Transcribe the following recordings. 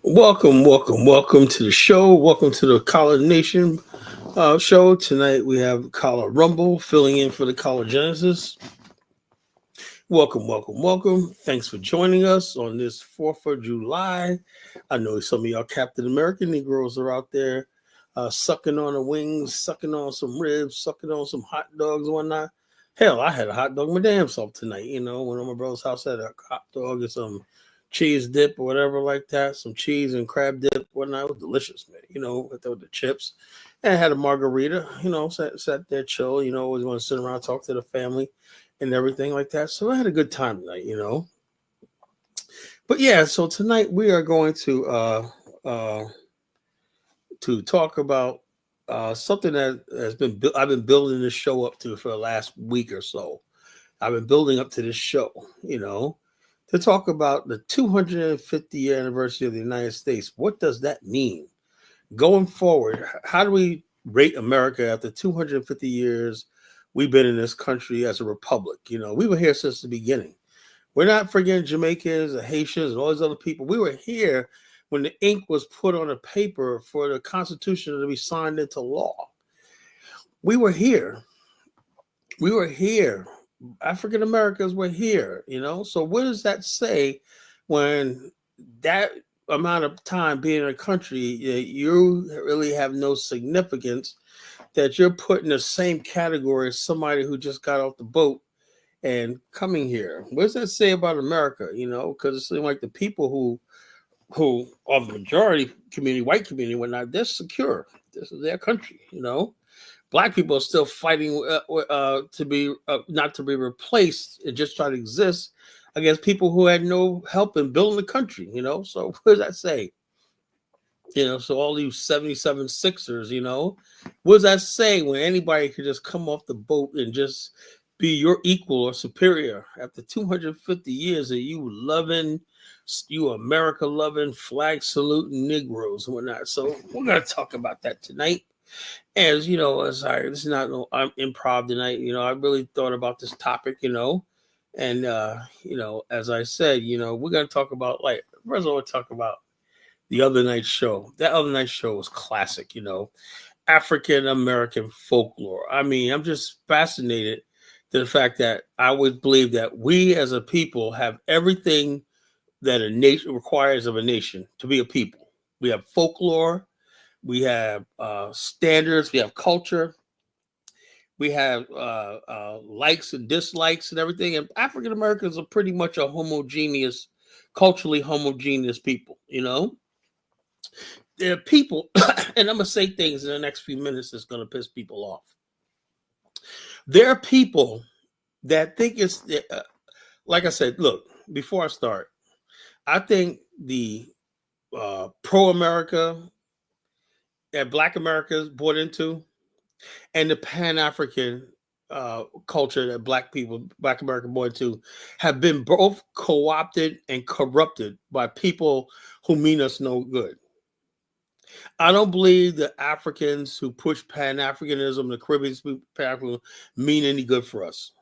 Welcome to the show. Welcome to the College Nation show. Tonight we have Collar Rumble filling in for the College Genesis. Welcome. Thanks for joining us on this 4th of July. I know some of y'all Captain American Negroes are out there sucking on the wings, sucking on some ribs, sucking on some hot dogs and whatnot. Hell, I had a hot dog my damn self tonight. You know, when my brother's house, I had a hot dog and some cheese dip or whatever like that, some cheese and crab dip, whatnot. It was delicious, man. You know, with the chips. And I had a margarita, you know, sat there chill, you know, always want to sit around, talk to the family and everything like that. So I had a good time tonight, you know. But yeah, so tonight we are going to talk about something that I've been building this show up to for the last week or so. I've been building up to this show, you know, to talk about the 250th year anniversary of the United States. What does that mean? Going forward, how do we rate America after 250 years we've been in this country as a republic? You know, we were here since the beginning. We're not forgetting Jamaicans and Haitians and all these other people. We were here when the ink was put on a paper for the Constitution to be signed into law. We were here. African Americans were here, you know. So what does that say when that amount of time being in a country, you really have no significance, that you're put in the same category as somebody who just got off the boat and coming here? What does that say about America? You know, because it seems like the people who are the majority community, white community, whatnot, they're secure. This is their country, you know. Black people are still fighting to be not to be replaced and just try to exist against people who had no help in building the country, you know. So what does that say? You know, so all these 77 Sixers, you know, what does that say when anybody could just come off the boat and just be your equal or superior after 250 years of you loving, you America loving, flag saluting Negroes and whatnot? So we're going to talk about that tonight. As you know, this is not I'm improv tonight. You know, I really thought about this topic, you know, and you know, as I said, you know, we're gonna talk about, like, first of all, we'll talk about the other night show. That other night show was classic, you know, African American folklore. I mean, I'm just fascinated to the fact that I would believe that we as a people have everything that a nation requires of a nation to be a people. We have folklore. We have standards, we have culture, we have likes and dislikes and everything. And African Americans are pretty much a culturally homogeneous people, you know? They're people, and I'm going to say things in the next few minutes that's going to piss people off. There are people that think it's, like I said, look, before I start, I think the pro-America that Black America is bought into, and the Pan-African culture that Black America bought into, have been both co-opted and corrupted by people who mean us no good. I don't believe the Africans who push Pan-Africanism, the Caribbean Pan-Africanism, mean any good for us.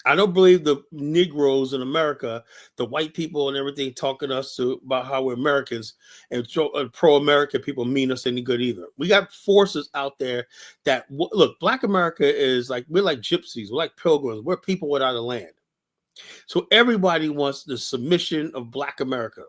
I don't believe the Negroes in America, the white people and everything, talking to us about how we're Americans and pro-American people mean us any good either. We got forces out there that, look, Black America is like, we're like gypsies, we're like pilgrims, we're people without a land. So everybody wants the submission of Black America.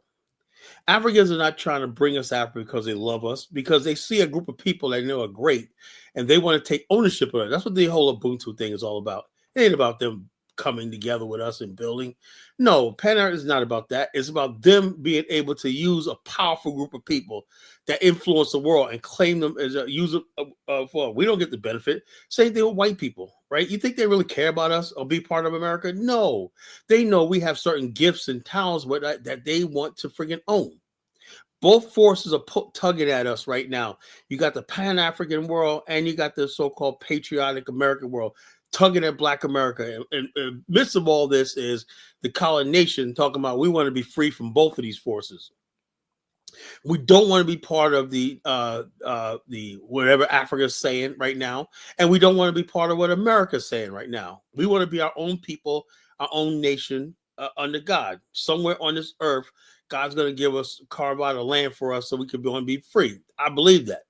Africans are not trying to bring us out because they love us, because they see a group of people they know are great and they want to take ownership of it. That's what the whole Ubuntu thing is all about. It ain't about them coming together with us and building. No, Pan-African is not about that. It's about them being able to use a powerful group of people that influence the world and claim them as a user for. We don't get the benefit. Same thing with white people, right? You think they really care about us or be part of America? No, they know we have certain gifts and talents that they want to friggin' own. Both forces are tugging at us right now. You got the Pan-African world and you got the so-called patriotic American world tugging at Black America. And midst of all this is the colored nation talking about we want to be free from both of these forces. We don't want to be part of the whatever Africa's saying right now, and we don't want to be part of what America's saying right now. We want to be our own people, our own nation under God. Somewhere on this earth, God's going to give us, carve out a land for us so we can be free. I believe that.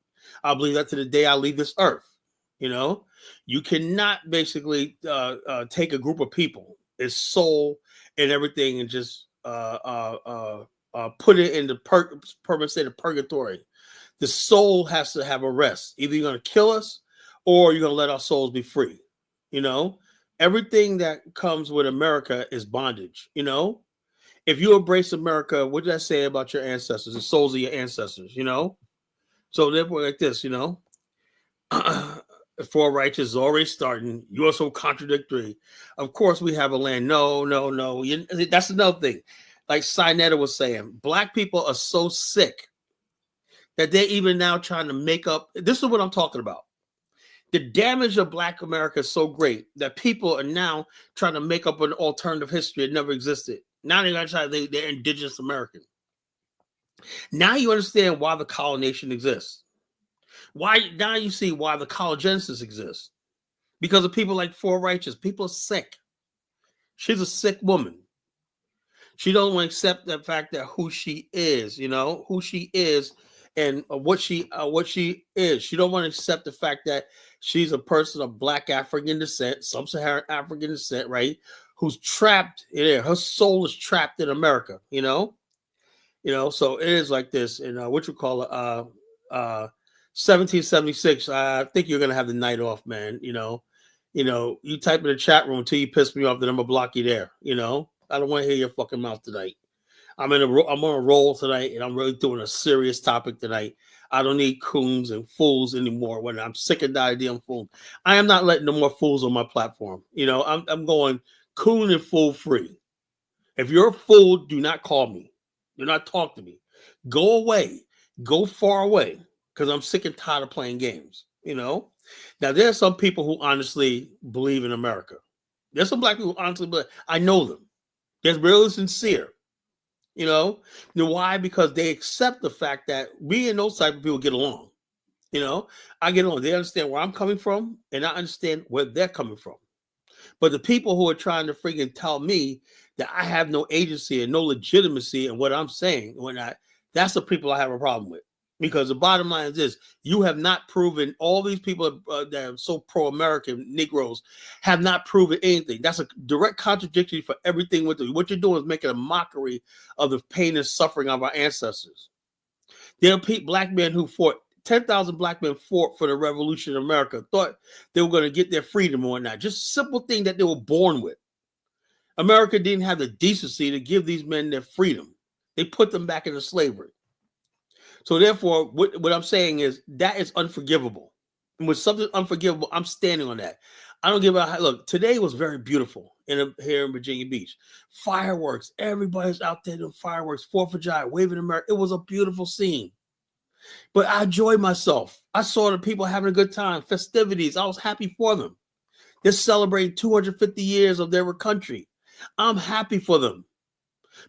I believe that to the day I leave this earth. You know, you cannot basically take a group of people, its soul and everything, and just put it in the permanent state of purgatory. The soul has to have a rest. Either you're going to kill us or you're going to let our souls be free. You know, everything that comes with America is bondage. You know, if you embrace America, what did I say about your ancestors, the souls of your ancestors? You know, so therefore, like this, you know, for righteous is already starting. You are so contradictory. Of course, we have a land. No. That's another thing. Like Sinetta was saying, Black people are so sick that they're even now trying to make up. This is what I'm talking about. The damage of Black America is so great that people are now trying to make up an alternative history that never existed. Now they're going to try they're indigenous American. Now you understand why the colonization exists. Why now you see why the collegenesis exists. Because of people like For Righteous. People are sick. She's a sick woman. She don't want to accept the fact that who she is, you know, who she is and what she is. She don't want to accept the fact that she's a person of Black African descent, sub-Saharan African descent, right? Who's trapped in there. Her soul is trapped in America, you know? You know, so it is like this. And what you call it, 1776. I think you're gonna have the night off, man. You know, you type in the chat room until you piss me off, then I'm gonna block you there. You know, I don't want to hear your fucking mouth tonight. I'm on a roll tonight, and I'm really doing a serious topic tonight. I don't need coons and fools anymore. When I'm sick and tired of damn fools, I am not letting no more fools on my platform. You know, I'm going coon and fool free. If you're a fool, do not call me. Do not talk to me. Go away. Go far away. Because I'm sick and tired of playing games, you know? Now, there are some people who honestly believe in America. There's some Black people who honestly believe. I know them. They're really sincere, you know? You know why? Because they accept the fact that we and those type of people get along, you know? I get along. They understand where I'm coming from, and I understand where they're coming from. But the people who are trying to freaking tell me that I have no agency and no legitimacy in what I'm saying, that's the people I have a problem with. Because the bottom line is this: you have not proven, all these people that are so pro-American Negroes have not proven anything. That's a direct contradiction for everything with them. What you're doing is making a mockery of the pain and suffering of our ancestors. There are Black men who fought, 10,000 Black men fought for the revolution in America, thought they were going to get their freedom or not. Just simple thing that they were born with. America didn't have the decency to give these men their freedom. They put them back into slavery. So therefore, what I'm saying is that is unforgivable. And with something unforgivable, I'm standing on that. I don't give a look. Today was very beautiful here in Virginia Beach. Fireworks. Everybody's out there doing fireworks. 4th of July, waving America. It was a beautiful scene. But I enjoyed myself. I saw the people having a good time. Festivities. I was happy for them. They're celebrating 250 years of their country. I'm happy for them.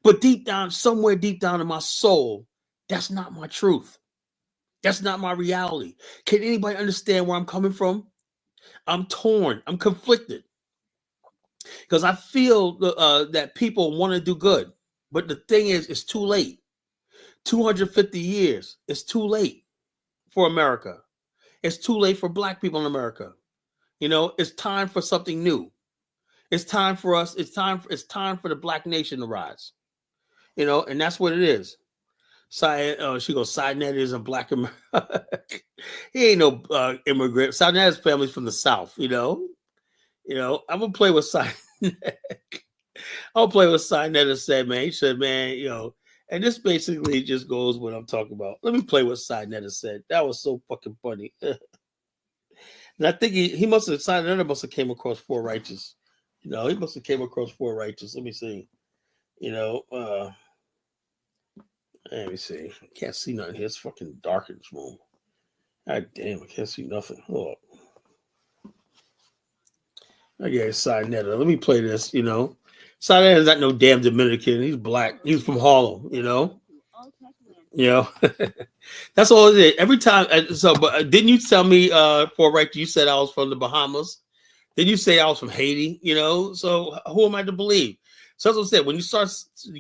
But deep down, somewhere deep down in my soul, that's not my truth. That's not my reality. Can anybody understand where I'm coming from? I'm torn. I'm conflicted. Because I feel that people want to do good. But the thing is, it's too late. 250 years. It's too late for America. It's too late for Black people in America. You know, it's time for something new. It's time for us. It's time for the Black nation to rise. You know, and that's what it is. She goes, Sinetta is a Black American. He ain't no immigrant. Sinetta's family's from the South, you know. I'm gonna play with Sinetta. I'll play what Sinetta said, man. He said, man, and this basically just goes what I'm talking about. Let me play what Sinetta said. That was so fucking funny. And I think he must have, Sinetta must have came across Four Righteous. He must have came across Four Righteous. Let me see. Let me see. I can't see nothing here. It's fucking dark in this room. God damn, I can't see nothing. Hold up. Okay, Sinetta. Let me play this, Sinetta is not no damn Dominican. He's black. He's from Harlem, That's all it is. Every time. But didn't you tell me, for right, you said I was from the Bahamas? Did you say I was from Haiti? So who am I to believe? So that's what I said. When you start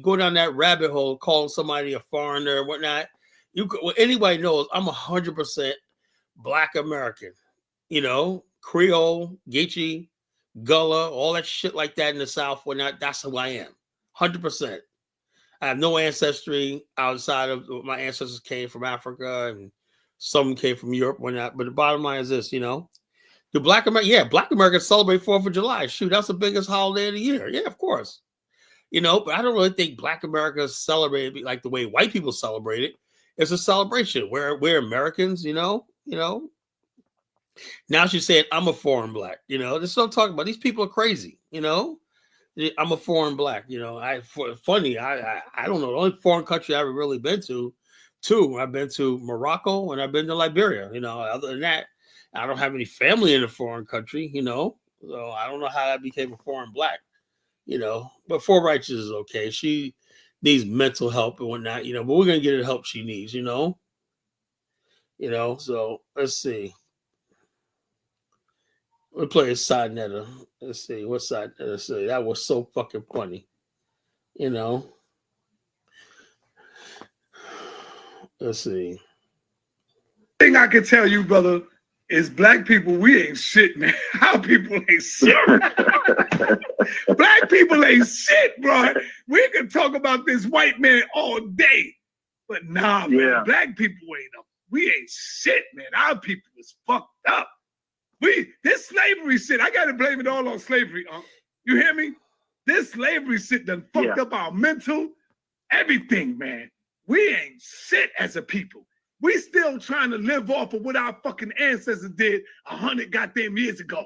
going down that rabbit hole, calling somebody a foreigner or whatnot, anybody knows I'm 100% Black American. Creole, Geechee, Gullah, all that shit like that in the South. Whatnot. That's who I am. 100%. I have no ancestry outside of my ancestors came from Africa and some came from Europe, whatnot. But the bottom line is this, the Black Americans celebrate 4th of July. Shoot, that's the biggest holiday of the year. Yeah, of course. But I don't really think Black Americans celebrate it like the way white people celebrate it. It's a celebration. We're Americans, Now she's saying I'm a foreign Black. This is what I'm talking about. These people are crazy, I'm a foreign Black, I don't know. The only foreign country I've ever really been to, I've been to Morocco and I've been to Liberia. Other than that, I don't have any family in a foreign country, so I don't know how I became a foreign Black, but Four Righteous is okay. She needs mental help and whatnot, but we're gonna get her the help she needs, so let's see. We'll play a side netter. Let's see what side netter say. That was so fucking funny. Let's see. Thing I can tell you, brother, is Black people, we ain't shit, man. Our people ain't shit. Black people ain't shit, bro. We can talk about this white man all day. But nah, man, Black people we ain't shit, man. Our people is fucked up. This slavery shit, I gotta blame it all on slavery, You hear me? This slavery shit done fucked up our mental, everything, man. We ain't shit as a people. We still trying to live off of what our fucking ancestors did 100 goddamn years ago.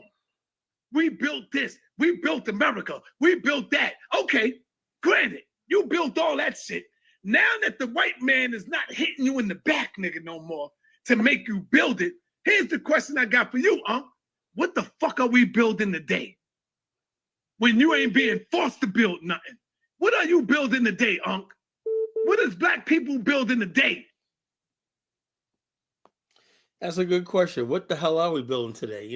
We built this. We built America. We built that. Okay, granted, you built all that shit. Now that the white man is not hitting you in the back, nigga, no more to make you build it, here's the question I got for you, What the fuck are we building today? When you ain't being forced to build nothing. What are you building today, What is Black people building today? That's a good question. What the hell are we building today,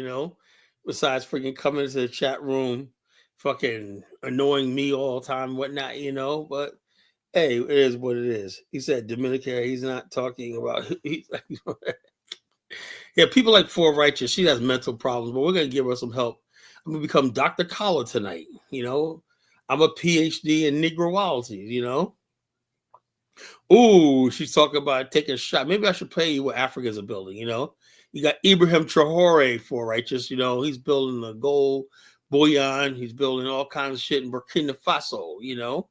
Besides freaking coming into the chat room, fucking annoying me all the time, whatnot, But hey, it is what it is. He said Dominican, he's not talking about yeah, people like Four Righteous, she has mental problems, but we're gonna give her some help. I'm gonna become Dr. Collar tonight, I'm a PhD in Negroology, Ooh, she's talking about taking a shot. Maybe I should play you what Africans are building, You got Ibrahim Traore, Four Righteous, he's building the gold bullion, he's building all kinds of shit in Burkina Faso, You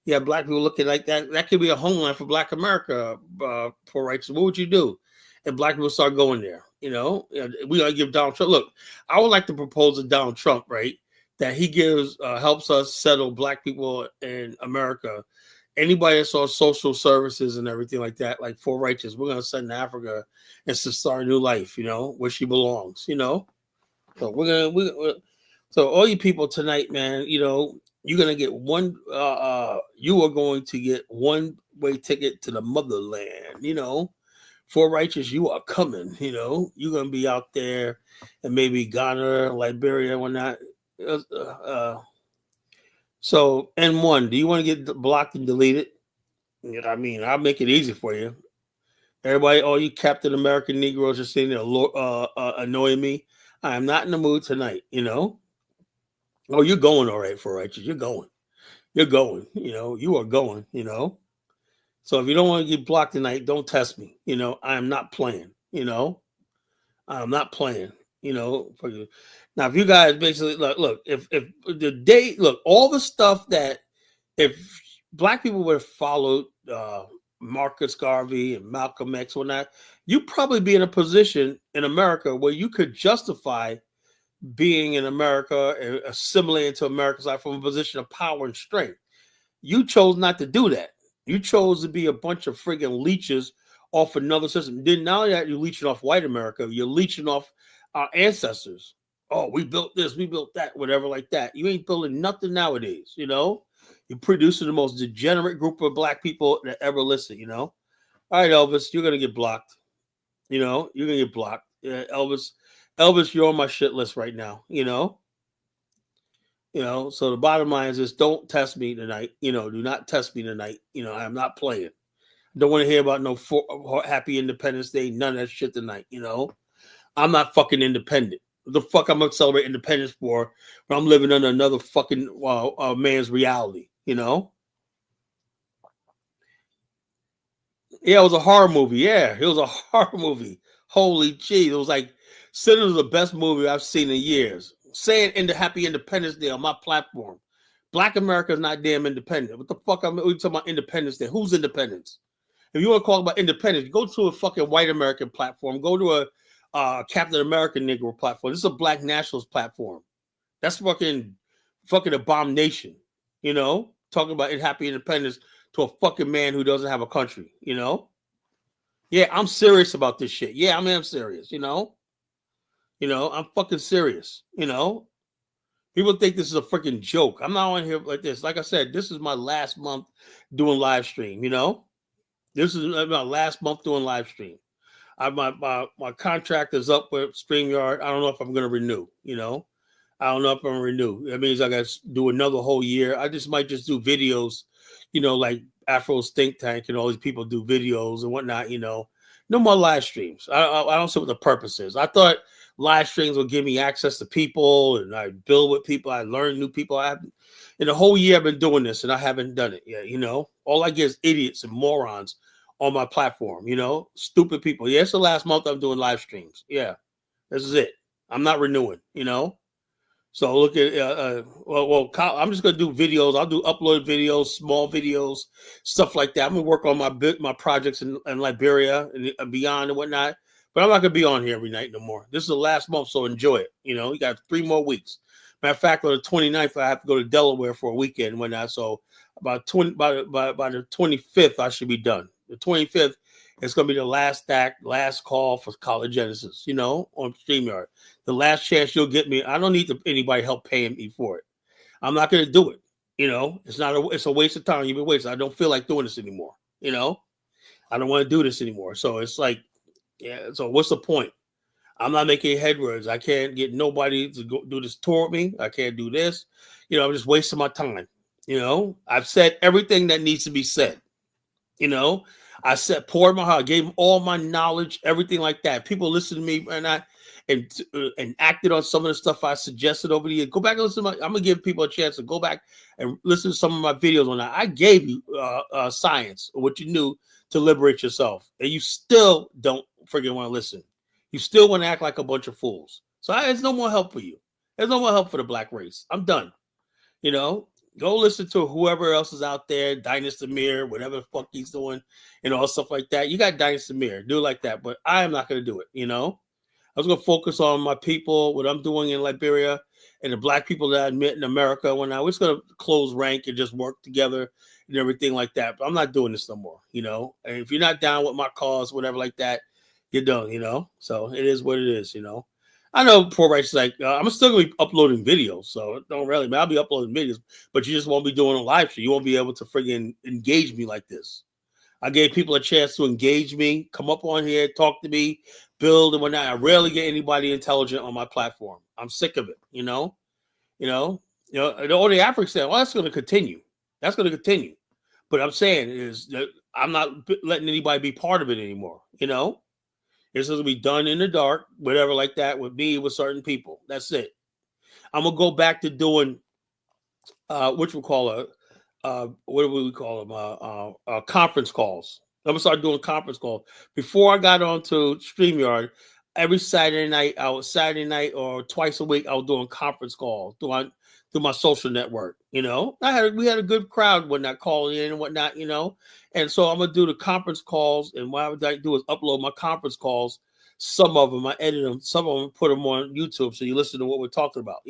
have Black people looking like that. That could be a homeland for Black America, Four Righteous. What would you do if Black people start going there? We gotta give Donald Trump. Look, I would like to propose to Donald Trump, right, that he helps us settle Black people in America. Anybody that's on social services and everything like that, like Four Righteous, we're gonna send to Africa and to start a new life, where she belongs, So so all you people tonight, man, you're gonna get one. You are going to get one-way ticket to the motherland, Four Righteous, you are coming, you're gonna be out there and maybe Ghana, Liberia, and whatnot. So N1, do you want to get blocked and deleted? I'll make it easy for you. Everybody, all you Captain American Negroes are sitting there annoying me. I am not in the mood tonight, Oh, you're going all right, Four Righteous. You're going. You are going, So if you don't want to get blocked tonight, don't test me. I am not playing, I'm not playing. Now, if you guys basically look, if the day, look, all the stuff that if black people would have followed Marcus Garvey and Malcolm X, whatnot, you'd probably be in a position in America where you could justify being in America and assimilating to America's life from a position of power and strength. You chose not to do that. You chose to be a bunch of friggin' leeches off another system. Then now that you're leeching off white America, you're leeching off our ancestors. Oh, we built this, we built that, whatever like that. You ain't building nothing nowadays, You're producing the most degenerate group of black people that ever listen, All right, Elvis, you're gonna get blocked. You're gonna get blocked. Yeah, Elvis, you're on my shit list right now, So the bottom line is just don't test me tonight. Do not test me tonight. I'm not playing. Don't want to hear about no happy Independence Day, none of that shit tonight, I'm not fucking independent. What the fuck I'm gonna celebrate independence for when I'm living under another fucking man's reality, Yeah, it was a horror movie. Yeah, it was a horror movie. Holy jeez. It was like, Sinners was the best movie I've seen in years. Saying in the Happy Independence Day on my platform. Black America is not damn independent. What the fuck we talking about Independence Day? Who's independence? If you want to talk about independence, go to a fucking white American platform. Go to a Captain America Negro platform. This is a black nationalist platform. That's fucking abomination. Talking about happy independence to a fucking man who doesn't have a country. Yeah, I'm serious about this shit. Yeah, I'm serious. I'm fucking serious. People think this is a freaking joke. I'm not on here like this. Like I said, this is my last month doing live stream. This is my last month doing live stream. My contract is up with StreamYard. I don't know if I'm going to renew. I don't know if I'm going to renew. That means I got to do another whole year. I might just do videos, like Afro's Think Tank and all these people do videos and whatnot. No more live streams. I don't see what the purpose is. I thought live streams will give me access to people and I build with people. I learn new people. In the whole year I've been doing this and I haven't done it yet. All I get is idiots and morons on my platform. Stupid people. Yeah, it's the last month I'm doing live streams. Yeah, this is it. I'm not renewing. So look at I'm just gonna do videos. I'll do upload videos, small videos, stuff like that. I'm gonna work on my projects in Liberia and beyond and whatnot. But I'm not gonna be on here every night no more. This is the last month, so enjoy it. You got 3 more weeks. Matter of fact, on the 29th, I have to go to Delaware for a weekend and whatnot. So by the 25th, I should be done. The 25th, it's gonna be the last call for College Genesis. On StreamYard. The last chance you'll get me. I don't need anybody help paying me for it. I'm not going to do it. It's a waste of time. You've been wasting. I don't feel like doing this anymore. I don't want to do this anymore. So it's like, yeah. So what's the point? I'm not making headwords. I can't get nobody to go do this tour with me. I can't do this. I'm just wasting my time. I've said everything that needs to be said. I poured my heart, I gave them all my knowledge, everything like that. People listen to me and acted on some of the stuff I suggested over the years. Go back and listen to I'm gonna give people a chance to go back and listen to some of my videos on that. I gave you science, or what you knew to liberate yourself, and you still don't freaking want to listen. You still want to act like a bunch of fools. So there's no more help for you. There's no more help for the black race. I'm done. Go listen to whoever else is out there, Dynasty Mir, whatever the fuck he's doing, and all stuff like that. You got Dynasty Mir, do it like that. But I am not going to do it, I was going to focus on my people, what I'm doing in Liberia, and the black people that I met in America. When I was going to close rank and just work together and everything like that. But I'm not doing this no more, And if you're not down with my cause, whatever like that, you're done, So it is what it is, I know poor rights like I'm still gonna be uploading videos, so don't really. I'll be uploading videos, but you just won't be doing a live stream. You won't be able to friggin' engage me like this. I gave people a chance to engage me, come up on here, talk to me, build and whatnot. I rarely get anybody intelligent on my platform. I'm sick of it. All the Africans say, well, that's going to continue. That's going to continue. But I'm saying is that I'm not letting anybody be part of it anymore. It's going to be done in the dark, whatever like that with me, with certain people. That's it. I'm going to go back to doing, which we call what do we call them? Conference calls. I'm going to start doing conference calls. Before I got onto StreamYard, every Saturday night or twice a week, I was doing conference calls through my social network. We had a good crowd when that calling in and whatnot. And so I'm gonna do the conference calls, and what I would like to do is upload my conference calls. Some of them I edit them, some of them put them on YouTube, so you listen to what we're talking about.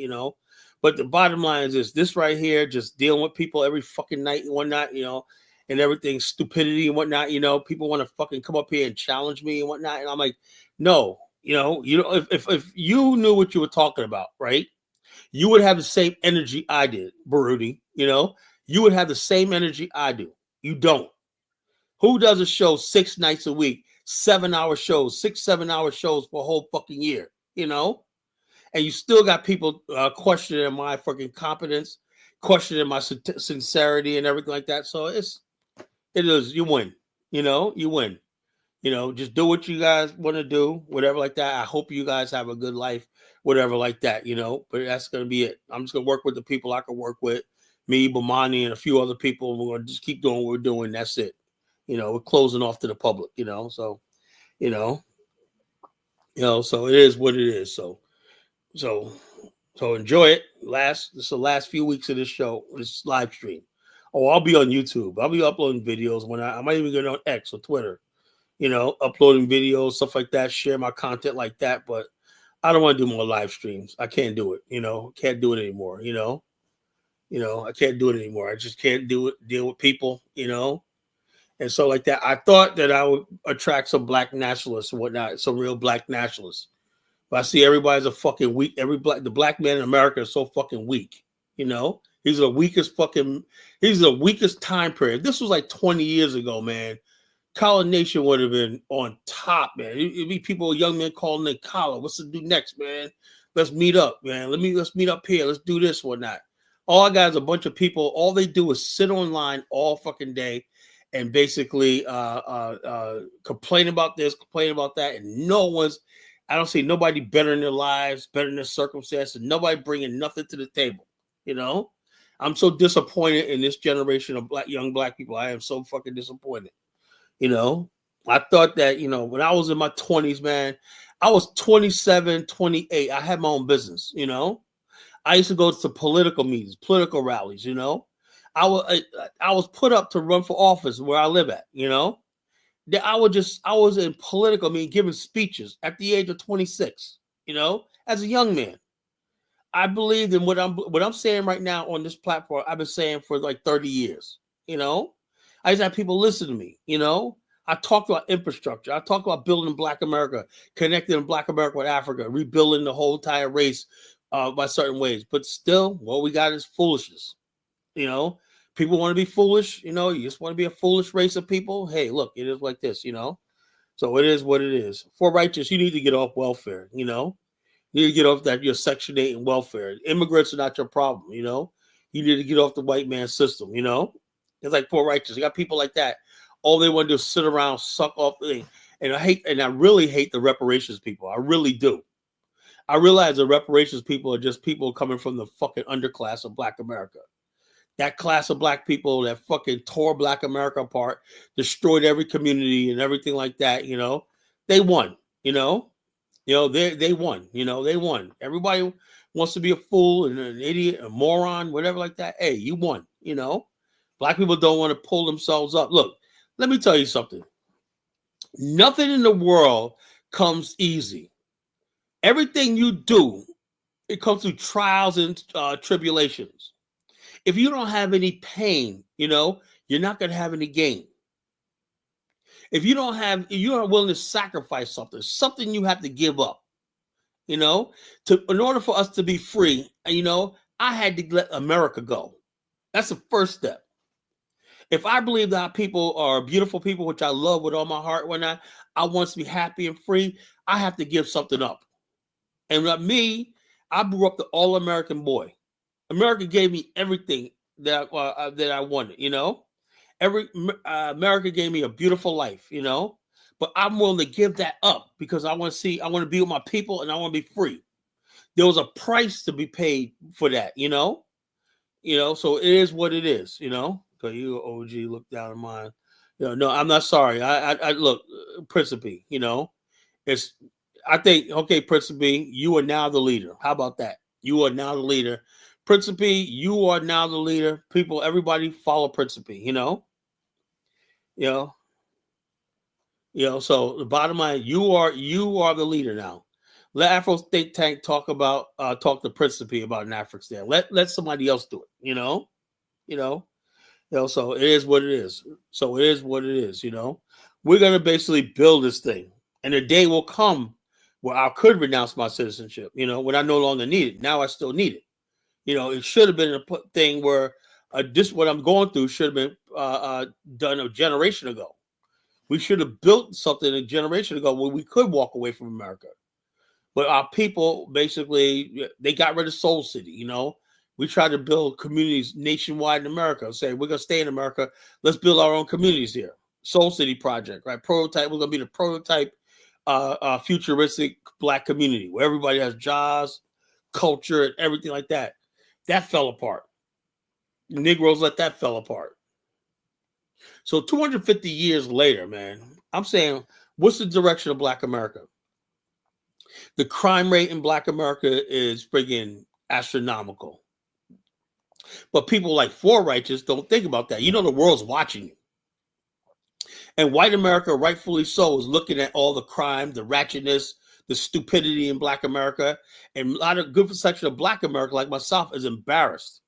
But the bottom line is this right here, just dealing with people every fucking night and whatnot. And everything stupidity and whatnot. People want to fucking come up here and challenge me and whatnot, and I'm like, no. If you knew what you were talking about, right, you would have the same energy I did, Baruti. You would have the same energy I do. You don't. Who does a show 6 nights a week, 7-hour shows, 6-7-hour shows for a whole fucking year, And you still got people questioning my fucking competence, questioning my sincerity and everything like that. So it is, you win, you win. Just do what you guys want to do, whatever like that. I hope you guys have a good life, whatever like that, But that's going to be it. I'm just going to work with the people I can work with, me, Bomani, and a few other people. We're going to just keep doing what we're doing. That's it. We're closing off to the public, So, so it is what it is. So enjoy it. This is the last few weeks of this show, this live stream. Oh, I'll be on YouTube. I'll be uploading videos when I might even get on X or Twitter. Uploading videos, stuff like that, share my content like that. But I don't want to do more live streams. I can't do it, can't do it anymore, I can't do it anymore. I just can't deal with people, and so like that. I thought that I would attract some black nationalists and whatnot, some real black nationalists. But I see everybody's a fucking weak. The black man in America is so fucking weak, He's the weakest time period. This was like 20 years ago, man. Collar Nation would have been on top, man. It'd be people, young men calling it Collar. What's to do next, man? Let's meet up, man. Let's meet up here. Let's do this or not. All I got is a bunch of people. All they do is sit online all fucking day and basically complain about this, complain about that, and I don't see nobody bettering their lives, bettering their circumstances, nobody bringing nothing to the table. I'm so disappointed in this generation of young black people. I am so fucking disappointed. I thought that, when I was in my 20s, man, I was 27, 28. I had my own business, I used to go to political meetings, political rallies, I was put up to run for office where I live at, I was in political meetings, giving speeches at the age of 26, as a young man. I believed in what I'm saying right now on this platform. I've been saying for like 30 years, I just have people listen to me, I talk about infrastructure. I talk about building Black America, connecting Black America with Africa, rebuilding the whole entire race by certain ways. But still, what we got is foolishness. People want to be foolish. You just want to be a foolish race of people. Hey, look, it is like this, So it is what it is. For righteous, you need to get off welfare, You need to get off that your Section 8 and welfare. Immigrants are not your problem, You need to get off the white man system, It's like poor righteous. You got people like that. All they want to do is sit around, suck off things. And I really hate the reparations people. I really do. I realize the reparations people are just people coming from the fucking underclass of Black America. That class of Black people that fucking tore Black America apart, destroyed every community and everything like that, they won, they won, they won. Everybody wants to be a fool and an idiot, a moron, whatever like that. Hey, you won, Black people don't want to pull themselves up. Look, let me tell you something. Nothing in the world comes easy. Everything you do, it comes through trials and tribulations. If you don't have any pain, you're not going to have any gain. If you're not willing to sacrifice something you have to give up, in order for us to be free, I had to let America go. That's the first step. If I believe that people are beautiful people, which I love with all my heart, when I want to be happy and free, I have to give something up. And like me, I grew up the all-American boy. America gave me everything that I wanted, America gave me a beautiful life, but I'm willing to give that up because I want to be with my people and I want to be free. There was a price to be paid for that, so it is what it is, because you OG look down on mine. No, I'm not sorry. I look, Principe, I think, okay, Principe, you are now the leader. How about that? You are now the leader. Principe, you are now the leader. People, everybody follow Principe, you know? You know, so the bottom line, you are the leader now. Let Afro Think Tank talk to Principe about an Afristan. Let somebody else do it, you know? So it is what it is. So it is what it is, you know. We're gonna basically build this thing. And the day will come where I could renounce my citizenship, you know, when I no longer need it. Now I still need it. You know, it should have been a thing where this what I'm going through should have been done a generation ago. We should have built something a generation ago where we could walk away from America. But our people basically they got rid of Soul City, you know. We tried to build communities nationwide in America. Say we're gonna stay in America. Let's build our own communities here. Soul City Project, right? Prototype. We're gonna be the prototype, futuristic Black community where everybody has jobs, culture, and everything like that. That fell apart. The Negroes let that fell apart. So 250 years later, man, I'm saying, what's the direction of Black America? The crime rate in Black America is friggin' astronomical. But people like For Righteous don't think about that. You know, the world's watching you. And white America, rightfully so, is looking at all the crime, the ratchetness, the stupidity in Black America. And a lot of good section of Black America, like myself, is embarrassed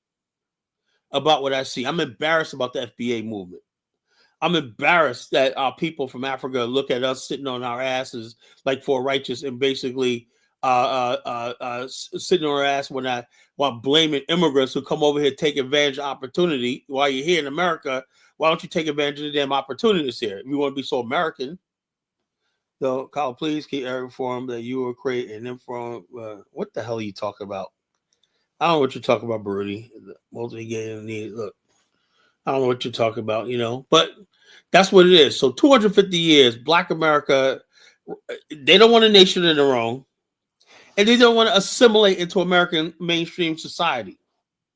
about what I see. I'm embarrassed about the FBA movement. I'm embarrassed that our people from Africa look at us sitting on our asses like For Righteous and basically sitting on our ass while blaming immigrants who come over here take advantage of opportunity. While you're here in America, why don't you take advantage of the damn opportunities here? If you want to be so American. So, Kyle, please keep Eric informed that you will create an informed. What the hell are you talking about? I don't know what you're talking about, Baruti. Look, I don't know what you're talking about, you know, but that's what it is. So 250 years, Black America, they don't want a nation of their own, and they don't want to assimilate into American mainstream society.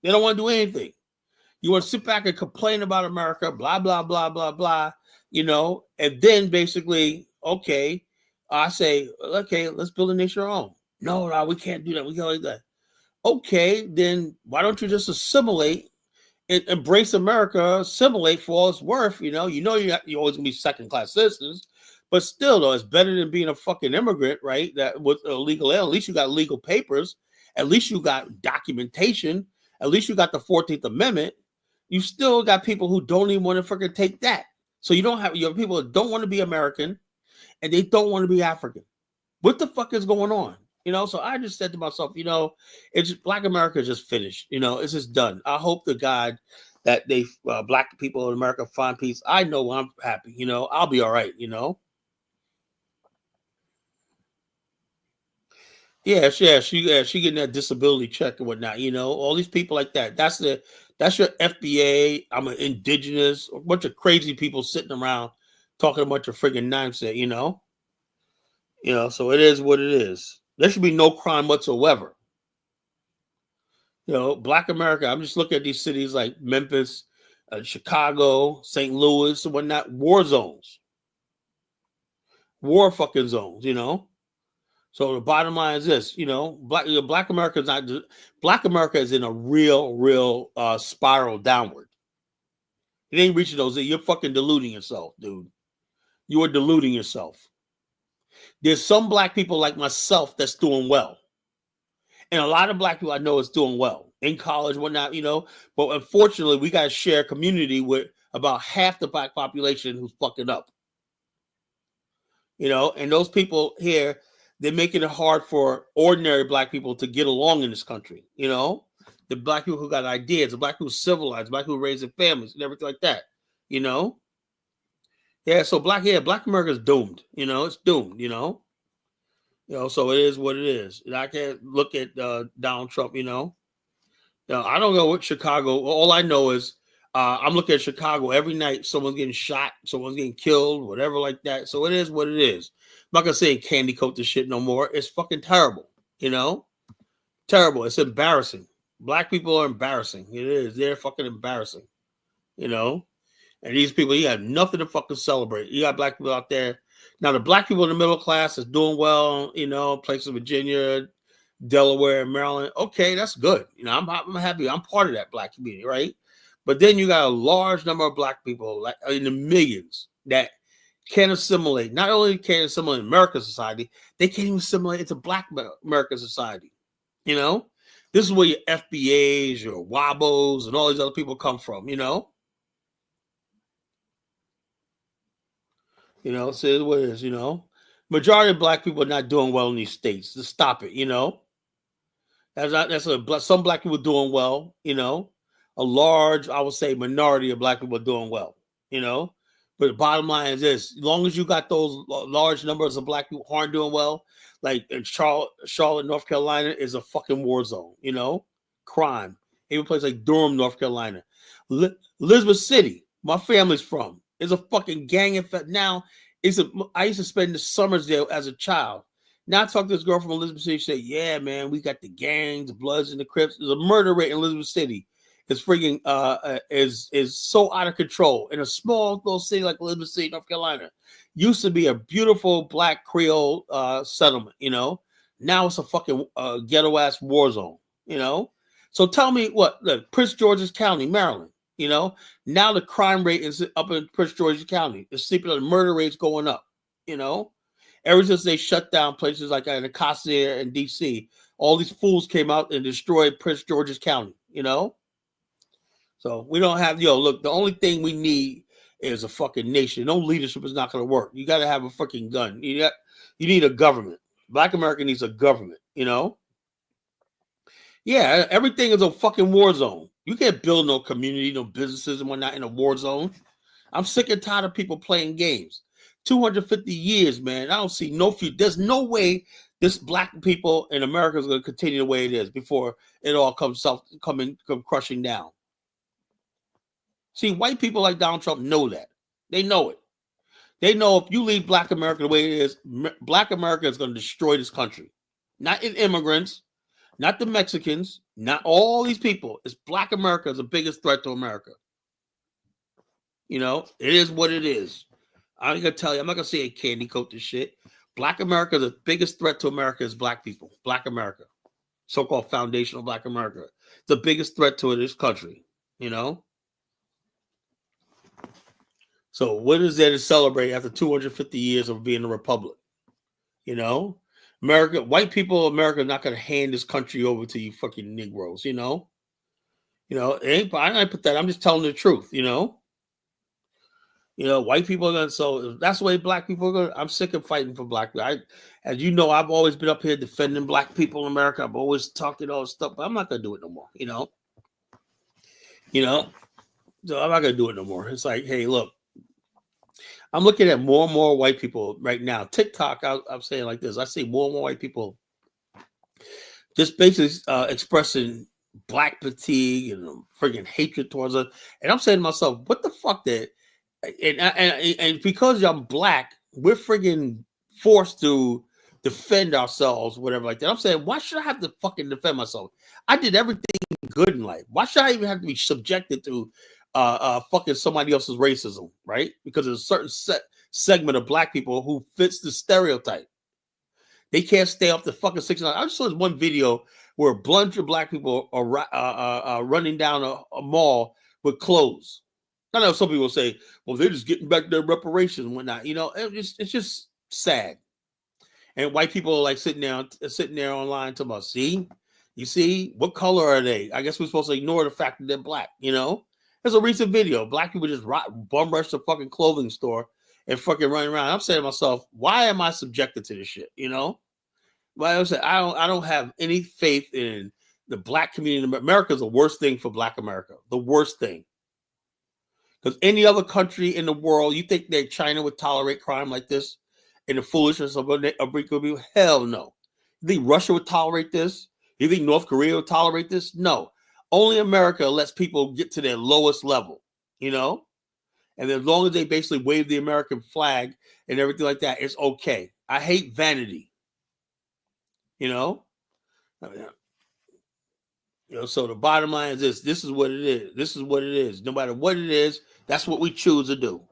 They don't want to do anything. You want to sit back and complain about America, blah, blah, blah, blah, blah, you know, and then basically, okay, I say, okay, let's build a nation of our own. No, we can't do that. We can't do that. Okay, then why don't you just assimilate? Embrace America, assimilate for all it's worth. You're always gonna be second-class citizens, but still, though, it's better than being a fucking immigrant, right? That with illegal, at least you got legal papers, at least you got documentation, at least you got the 14th Amendment. You still got people who don't even want to fucking take that. So you have people that don't want to be American and they don't want to be African. What the fuck is going on? You know, so I just said to myself, you know, it's Black America is just finished. You know, it's just done. I hope to God that they Black people in America find peace. I know I'm happy. You know, I'll be all right. You know. Yeah, she getting that disability check and whatnot. You know, all these people like that. That's your FBA. I'm an indigenous. A bunch of crazy people sitting around talking a bunch of friggin' nonsense. You know. So it is what it is. There should be no crime whatsoever. You know, Black America, I'm just looking at these cities like Memphis, Chicago, St. Louis, and whatnot, war zones. War fucking zones, you know. So the bottom line is this, you know, Black America is not, Black America is in a real spiral downward. It ain't reaching those. You're fucking deluding yourself, dude. You are deluding yourself. There's some Black people like myself that's doing well. And a lot of Black people I know is doing well in college, whatnot, you know. But unfortunately, we got to share a community with about half the Black population who's fucking up. You know, and those people here, they're making it hard for ordinary Black people to get along in this country. You know, the Black people who got ideas, the Black people who civilized, Black people who raising families and everything like that. You know. Yeah, so Black America is doomed. You know, it's doomed. You know, so it is what it is. And I can't look at Donald Trump. You know, I don't know what Chicago. All I know is I'm looking at Chicago every night. Someone's getting shot, someone's getting killed, whatever like that. So it is what it is. I'm not gonna say candy coat this shit no more. It's fucking terrible. You know, terrible. It's embarrassing. Black people are embarrassing. It is. They're fucking embarrassing. You know. And these people, you have nothing to fucking celebrate. You got Black people out there Now, the black people in the middle class is doing well, places of Virginia, Delaware, Maryland. Okay, that's good. I'm happy. I'm part of that black community, right? But then you got a large number of black people, like in the millions, that can't assimilate. Not only can't assimilate in American society, they can't even assimilate into black American society. This is where your FBAs, your WABOs, and all these other people come from, so it's what it is, Majority of black people are not doing well in these states. Just stop it, some black people doing well, a large, I would say, minority of black people are doing well, But the bottom line is this: as long as you got those large numbers of black people who aren't doing well, like in Charlotte, North Carolina, is a fucking war zone, crime. Even a place like Durham, North Carolina, Elizabeth City, my family's from, is a fucking gang effect. Now, I used to spend the summers there as a child. Now I talk to this girl from Elizabeth City. She said, "Yeah, man, we got the gangs, the Bloods, and the Crips. There's a murder rate in Elizabeth City. It's freaking is so out of control in a small little city like Elizabeth City, North Carolina. Used to be a beautiful black Creole settlement, Now it's a fucking ghetto ass war zone, So tell me look, Prince George's County, Maryland, Now the crime rate is up in Prince George's County. The murder rate's going up, Ever since they shut down places like Anacostia and DC, all these fools came out and destroyed Prince George's County, So we don't have, look, the only thing we need is a fucking nation. No leadership is not going to work. You got to have a fucking gun. You need a government. Black America needs a government, Yeah, everything is a fucking war zone. You can't build no community, no businesses and whatnot in a war zone. I'm sick and tired of people playing games. 250 years, man. I don't see no future. There's no way this black people in America is going to continue the way it is before it all comes crushing down. See, white people like Donald Trump know that. They know it. They know if you leave black America the way it is, black America is going to destroy this country. Not in immigrants, not the Mexicans, not all these people. It's black America is the biggest threat to America. It is what it is. I'm going to tell you, I'm not going to say a candy coat this shit. Black America, the biggest threat to America is black people. Black America. So-called foundational black America. The biggest threat to this country, So what is there to celebrate after 250 years of being a republic? America, white people of America are not going to hand this country over to you fucking Negroes, it ain't, I don't put that. I'm just telling the truth, white people are going to, so that's the way black people are going to, I'm sick of fighting for black people. As you know, I've always been up here defending black people in America. I've always talking all this stuff, but I'm not going to do it no more, So I'm not going to do it no more. It's like, hey, look, I'm looking at more and more white people right now. TikTok, I'm saying like this. I see more and more white people just basically expressing black fatigue and freaking hatred towards us. And I'm saying to myself, what the fuck that? And because I'm black, we're freaking forced to defend ourselves, whatever like that. I'm saying, why should I have to fucking defend myself? I did everything good in life. Why should I even have to be subjected to fucking somebody else's racism, right? Because there's a certain segment of black people who fits the stereotype. They can't stay up to fucking 69. I just saw this one video where a bunch of black people are running down a mall with clothes. I know some people say, well, they're just getting back their reparations and whatnot. It's just sad. And white people are like sitting there online talking about, you see, what color are they? I guess we're supposed to ignore the fact that they're black, There's a recent video. Black people just bum rush the fucking clothing store and fucking running around. I'm saying to myself, why am I subjected to this shit? Why I say I don't have any faith in the black community. America is the worst thing for black America. The worst thing. Because any other country in the world, you think that China would tolerate crime like this and the foolishness of people? Hell no. You think Russia would tolerate this? You think North Korea would tolerate this? No. Only America lets people get to their lowest level, And as long as they basically wave the American flag and everything like that, it's okay. I hate vanity, So the bottom line is this. This is what it is. This is what it is. No matter what it is, that's what we choose to do.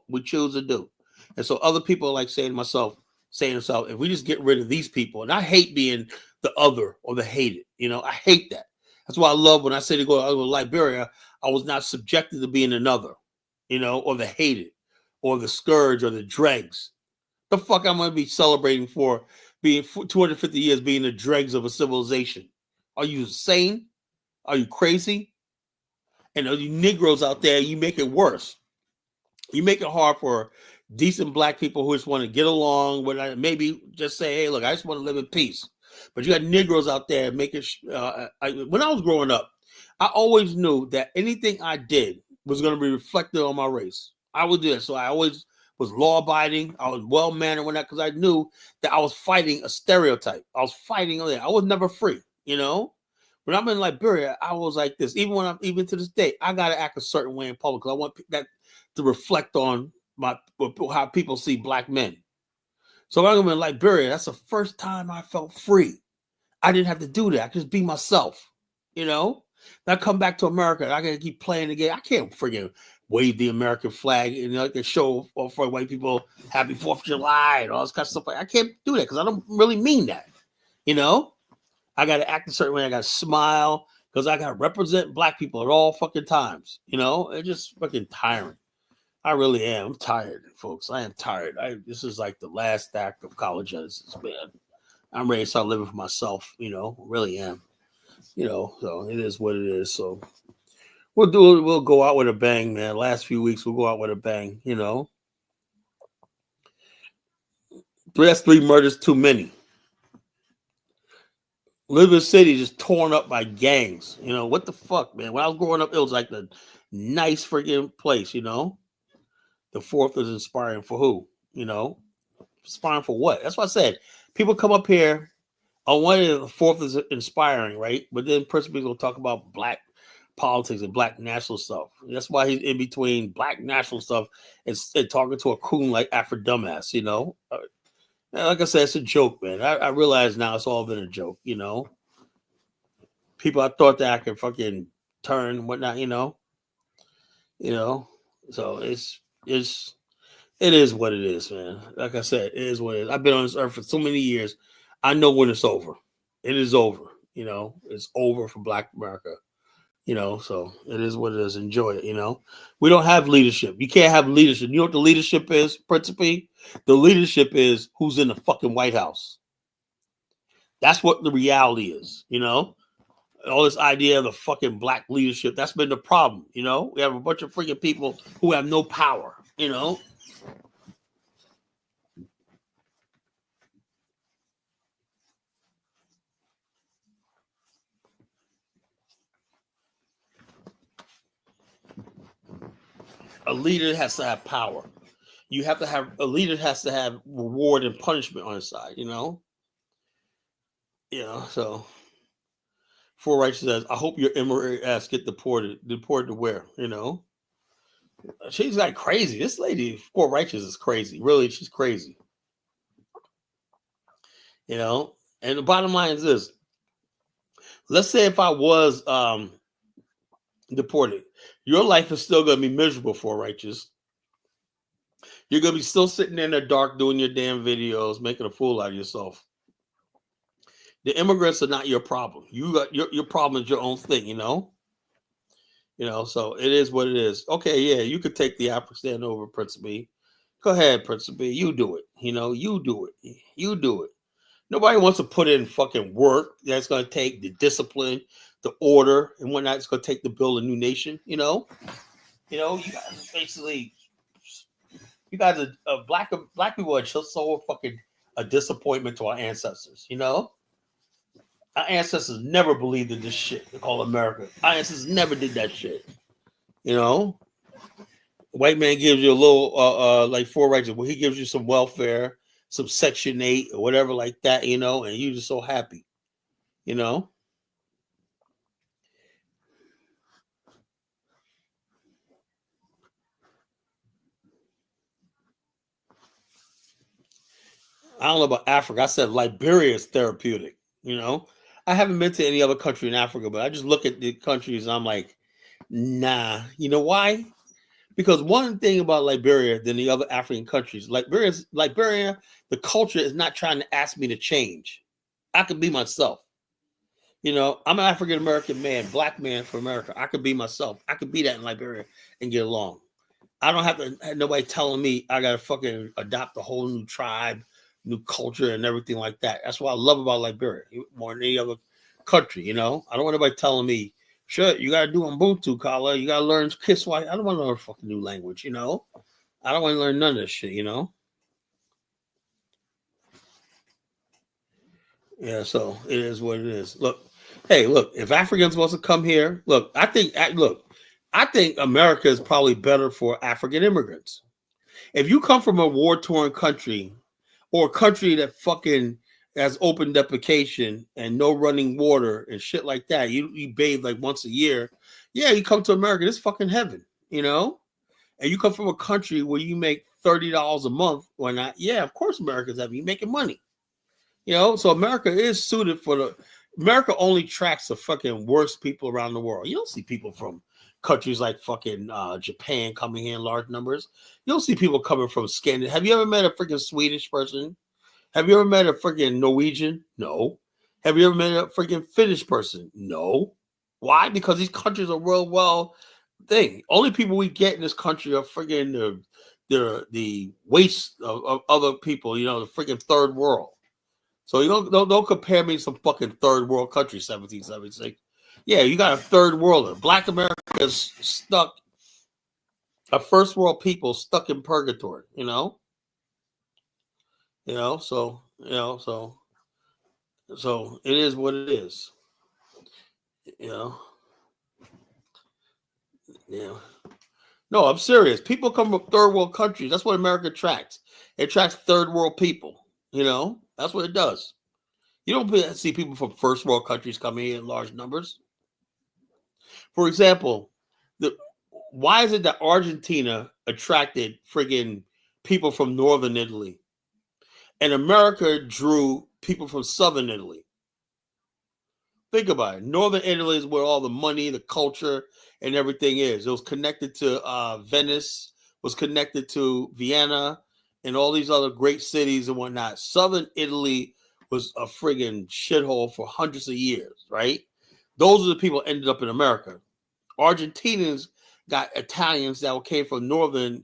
We choose to do. And so other people are like saying to themselves, if we just get rid of these people, and I hate being the other or the hated, I hate that. That's why I love when I say to go to Liberia, I was not subjected to being another, or the hated, or the scourge, or the dregs. The fuck I'm going to be celebrating for being 250 years being the dregs of a civilization? Are you insane? Are you crazy? And are you Negroes out there, you make it worse. You make it hard for decent black people who just want to get along, maybe just say, hey, look, I just want to live in peace. But you got Negroes out there making. When I was growing up, I always knew that anything I did was going to be reflected on my race. I would do it. So I always was law-abiding. I was well-mannered when because I knew that I was fighting a stereotype. I was fighting. I was never free, When I'm in Liberia, I was like this. Even to this day, I got to act a certain way in public because I want that to reflect on how people see black men. So when I'm in Liberia, that's the first time I felt free. I didn't have to do that. I could just be myself, Then I come back to America, and I got to keep playing the game. I can't friggin' wave the American flag and like they show for white people Happy 4th of July and all this kind of stuff. I can't do that because I don't really mean that, I got to act a certain way. I got to smile because I got to represent black people at all fucking times. It's just fucking tiring. I really am. I'm tired, folks. I am tired. This is like the last act of college innocence, man. I'm ready to start living for myself, really am. So it is what it is. So we'll go out with a bang, man. Last few weeks we'll go out with a bang, That's 3 murders too many. Liberia City just torn up by gangs. What the fuck, man? When I was growing up, it was like the nice freaking place, The 4th is inspiring for who? Inspiring for what? That's what I said. People come up here on one end, the 4th is inspiring, right? But then principally will talk about black politics and black national stuff. That's why he's in between black national stuff and talking to a coon like Afro dumbass, Like I said, it's a joke, man. I realize now it's all been a joke, People I thought that I could fucking turn and whatnot, So it is what it is, man. Like I said, it is what it is. I've been on this earth for so many years. I know when it's over. It is over. It's over for Black America. So it is what it is. Enjoy it. We don't have leadership. You can't have leadership. You know what the leadership is, principally? The leadership is who's in the fucking White House. That's what the reality is. All this idea of the fucking black leadership, that's been the problem. We have a bunch of freaking people who have no power, A leader has to have power. A leader has to have reward and punishment on his side, So For Righteous says, I hope your immigrant ass get deported. Deported to where? She's like crazy. This lady, For Righteous, is crazy. Really, she's crazy. And the bottom line is this. Let's say if I was deported, your life is still going to be miserable, For Righteous. You're going to be still sitting in the dark doing your damn videos, making a fool out of yourself. The immigrants are not your problem. You got your problem is your own thing, So it is what it is. Okay, yeah, you could take the African over, Prince B. Go ahead, Prince B. You do it. You do it. You do it. Nobody wants to put in fucking work that's going to take the discipline, the order, and whatnot. It's going to take to build a new nation. You guys basically, black people are just so fucking a disappointment to our ancestors. Our ancestors never believed in this shit called America. Our ancestors never did that shit. White man gives you a little, like For Righteous, he gives you some welfare, some Section 8 or whatever like that, and you're just so happy, I don't know about Africa. I said Liberia is therapeutic, I haven't been to any other country in Africa, but I just look at the countries and I'm like, nah. You know why? Because one thing about Liberia than the other African countries, Liberia, the culture is not trying to ask me to change. I can be myself. You know, I'm an African American man, black man from America. I could be myself. I could be that in Liberia and get along. I don't have to have nobody telling me I gotta fucking adopt a whole new tribe, new culture, and everything like that. That's what I love about Liberia more than any other country. You know, I don't want anybody telling me, sure, you gotta do Ubuntu, Kala. You gotta learn Kiswahili. I don't want to learn a fucking new language. You know, I don't want to learn none of this shit. You know. Yeah, so it is what it is. Look, hey, look, if Africans wants to come here, I think America is probably better for African immigrants. If you come from a war-torn country or a country that fucking has open defecation and no running water and shit like that, you bathe like once a year. Yeah, you come to America, it's fucking heaven, you know? And you come from a country where you make $30 a month, why not? Yeah, of course America's heaven. You're making money. You know, so America is suited for America only tracks the fucking worst people around the world. You don't see people from countries like fucking Japan coming here in large numbers. You don't see people coming from Scandinavia. Have you ever met a freaking Swedish person? Have you ever met a freaking Norwegian? No. Have you ever met a freaking Finnish person? No. Why? Because these countries are real well thing. Only people we get in this country are freaking the waste of other people, you know, the freaking third world. So you don't compare me to some fucking third world country, 1776. Yeah, you got a third worlder. Black America is stuck, a first world people stuck in purgatory, you know? So it is what it is. You know. Yeah. No, I'm serious. People come from third world countries. That's what America attracts. It attracts third world people, you know? That's what it does. You don't see people from first world countries coming in large numbers. For example, why is it that Argentina attracted friggin' people from northern Italy and America drew people from southern Italy? Think about it. Northern Italy is where all the money, the culture, and everything is. It was connected to Venice, was connected to Vienna, and all these other great cities and whatnot. Southern Italy was a friggin' shithole for hundreds of years, right? Those are the people ended up in America. Argentinians got Italians that came from northern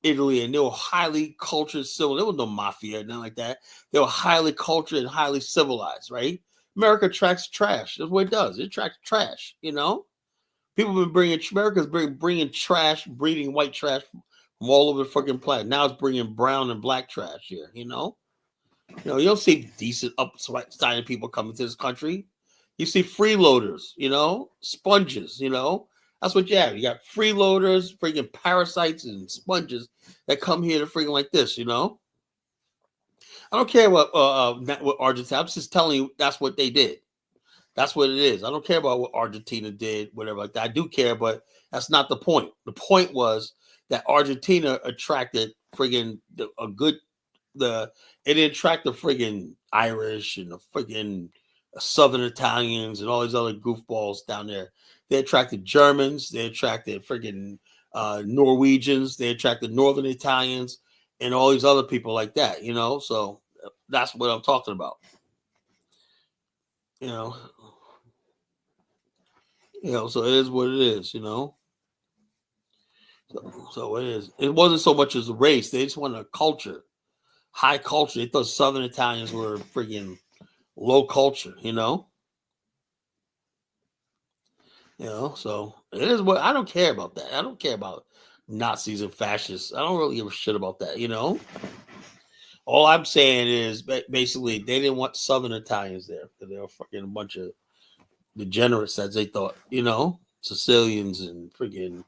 Italy, and they were highly cultured, civil. There was no mafia, nothing like that. They were highly cultured and highly civilized, right? America attracts trash. That's what it does. It attracts trash, you know? People have been America's bringing trash, breeding white trash from all over the fucking planet. Now it's bringing brown and black trash here, you know? You don't see decent upstanding people coming to this country. You see freeloaders, you know, sponges, you know. That's what you have. You got freeloaders, freaking parasites and sponges that come here to freaking like this, you know. I don't care what Argentina. I'm just telling you that's what they did. That's what it is. I don't care about what Argentina did, whatever like that. I do care, but that's not the point. The point was that Argentina attracted friggin' it attracted the friggin' Irish and the friggin' Southern Italians and all these other goofballs down there. They attracted Germans. They attracted friggin' Norwegians. They attracted Northern Italians and all these other people like that, you know? So that's what I'm talking about. You know, so it is what it is, you know? So it is. It wasn't so much as a race. They just wanted a culture, high culture. They thought Southern Italians were friggin' low culture, you know? You know, so it is what I don't care about that. I don't care about Nazis and fascists. I don't really give a shit about that, you know? All I'm saying is basically they didn't want Southern Italians there because they were fucking a bunch of degenerates, as they thought, you know, Sicilians and freaking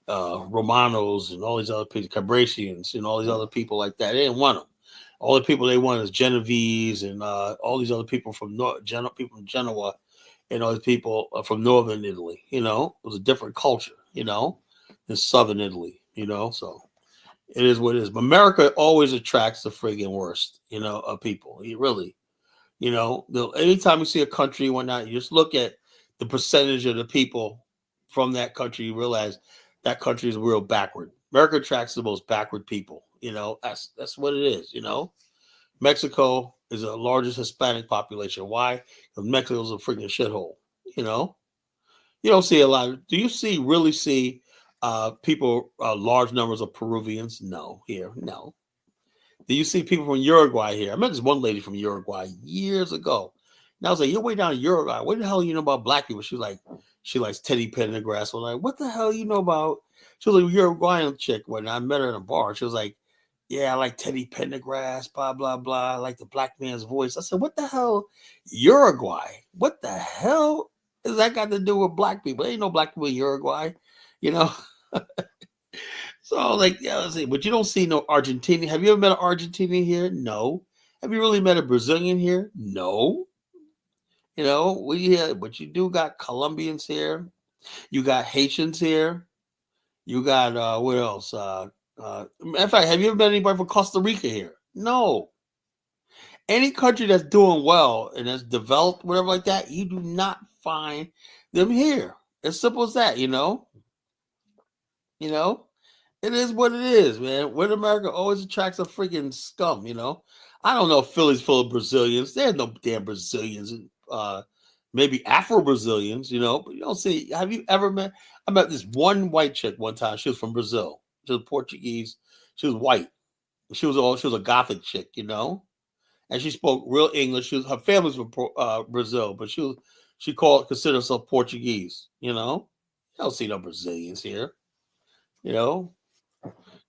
Romanos and all these other people, Cabricians and all these other people like that. They didn't want them. All the people they wanted is Genovese and all these other people from people from Genoa and all these people from northern Italy. You know, it was a different culture, you know, than southern Italy, you know, so. It is what it is. But America always attracts the friggin' worst, you know, of people. You really, you know, anytime you see a country and whatnot, you just look at the percentage of the people from that country, you realize that country is real backward. America attracts the most backward people. That's what it is. Mexico is the largest Hispanic population. Why? Because Mexico's a freaking shithole. You don't see a lot. Do you really see people, large numbers of Peruvians? No, here, no. Do you see people from Uruguay here? I met this one lady from Uruguay years ago. And I was like, you're way down in Uruguay. What the hell you know about black people? She was like, she likes Teddy Pendergrass. I was like, what the hell you know about? She was like a Uruguayan chick. When I met her in a bar, she was like, yeah, I like Teddy Pendergrass, blah, blah, blah. I like the black man's voice. I said, what the hell? Uruguay? What the hell has that got to do with black people? There ain't no black people in Uruguay, So I was like, yeah, let's see. But you don't see no Argentinian. Have you ever met an Argentinian here? No. Have you really met a Brazilian here? No. But you do got Colombians here. You got Haitians here. You got what else? In fact, have you ever met anybody from Costa Rica here? No. Any country that's doing well and that's developed, whatever like that, you do not find them here. As simple as that, It is what it is, man. When America always attracts a freaking scum, I don't know if Philly's full of Brazilians. There's no damn Brazilians. Maybe Afro-Brazilians, but you don't see. Have you ever met? I met this one white chick one time. She was from Brazil. She was Portuguese. She was white. She was a Gothic chick, and she spoke real English. Her family's from Brazil, but she considered herself Portuguese. You don't see no Brazilians here.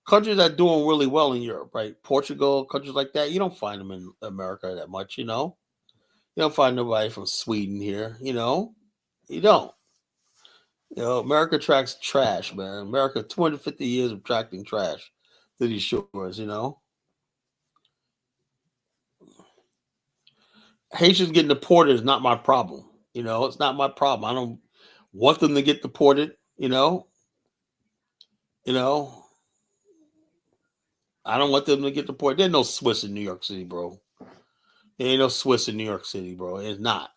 Countries that are doing really well in Europe, right? Portugal, countries like that, you don't find them in America that much. You don't find nobody from Sweden here. You don't. America attracts trash, man. America, 250 years of attracting trash to these shores. Haitians getting deported is not my problem. It's not my problem. I don't want them to get deported. I don't want them to get deported. There's no Swiss in New York City, bro. There ain't no Swiss in New York City, bro. It's not.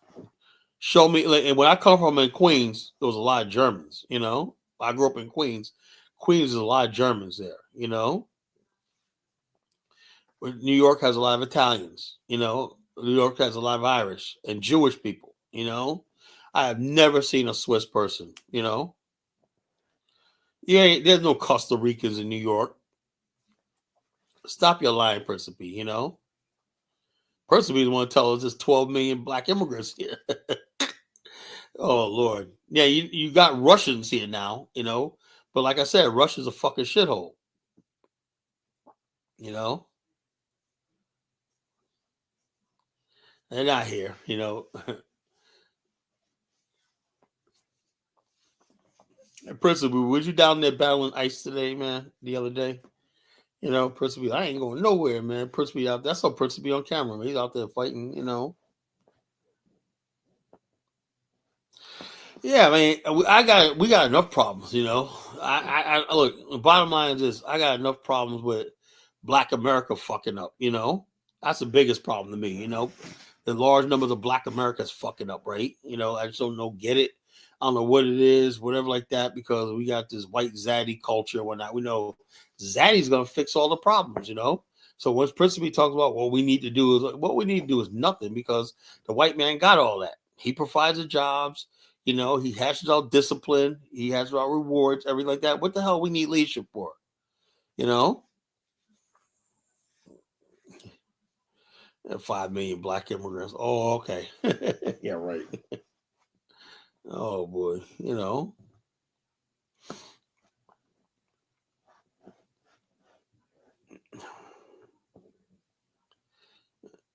Show me. And when I come from in Queens, there was a lot of Germans. I grew up in Queens. Queens is a lot of Germans there. New York has a lot of Italians. New York has a lot of Irish and Jewish people. I have never seen a Swiss person. There's no Costa Ricans in New York. Stop your lying, Principe. Principe want to tell us there's 12 million black immigrants here. Oh Lord, yeah, you got Russians here now. But like I said, Russia's a fucking shithole. They're not here. Principe, was you down there battling ice today, man? The other day. Principe, I ain't going nowhere, man. Principe out. That's how Principe on camera, man. He's out there fighting, Yeah, I mean, we got enough problems, I look. The bottom line is this: I got enough problems with Black America fucking up. That's the biggest problem to me. The large numbers of Black America is fucking up, right? I just don't get it. I don't know what it is, whatever like that, because we got this white zaddy culture and whatnot. We know zaddy's gonna fix all the problems, So once Principe talks about what we need to do is nothing, because the white man got all that. He provides the jobs, he hashes out discipline, he has our rewards, everything like that. What the hell we need leadership for? 5 million black immigrants. Oh, okay. Yeah, right. Oh boy,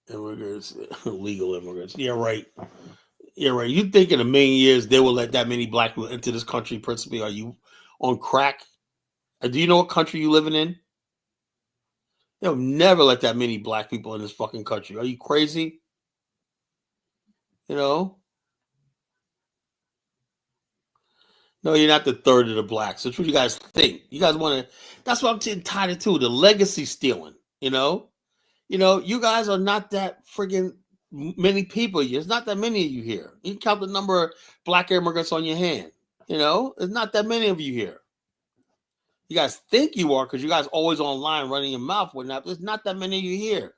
immigrants, legal immigrants. Yeah, right. Yeah, right. You think in a million years they will let that many black people into this country? Principally, are you on crack? Do you know what country you living in? They'll never let that many black people in this fucking country. Are you crazy? No, you're not the third of the blacks. That's what you guys think. You guys want to. That's what I'm entitled to. The legacy stealing. You guys are not that friggin' many people. There's not that many of you here. You count the number of black immigrants on your hand. There's not that many of you here. You guys think you are because you guys always online running your mouth. Whatnot. There's not that many of you here.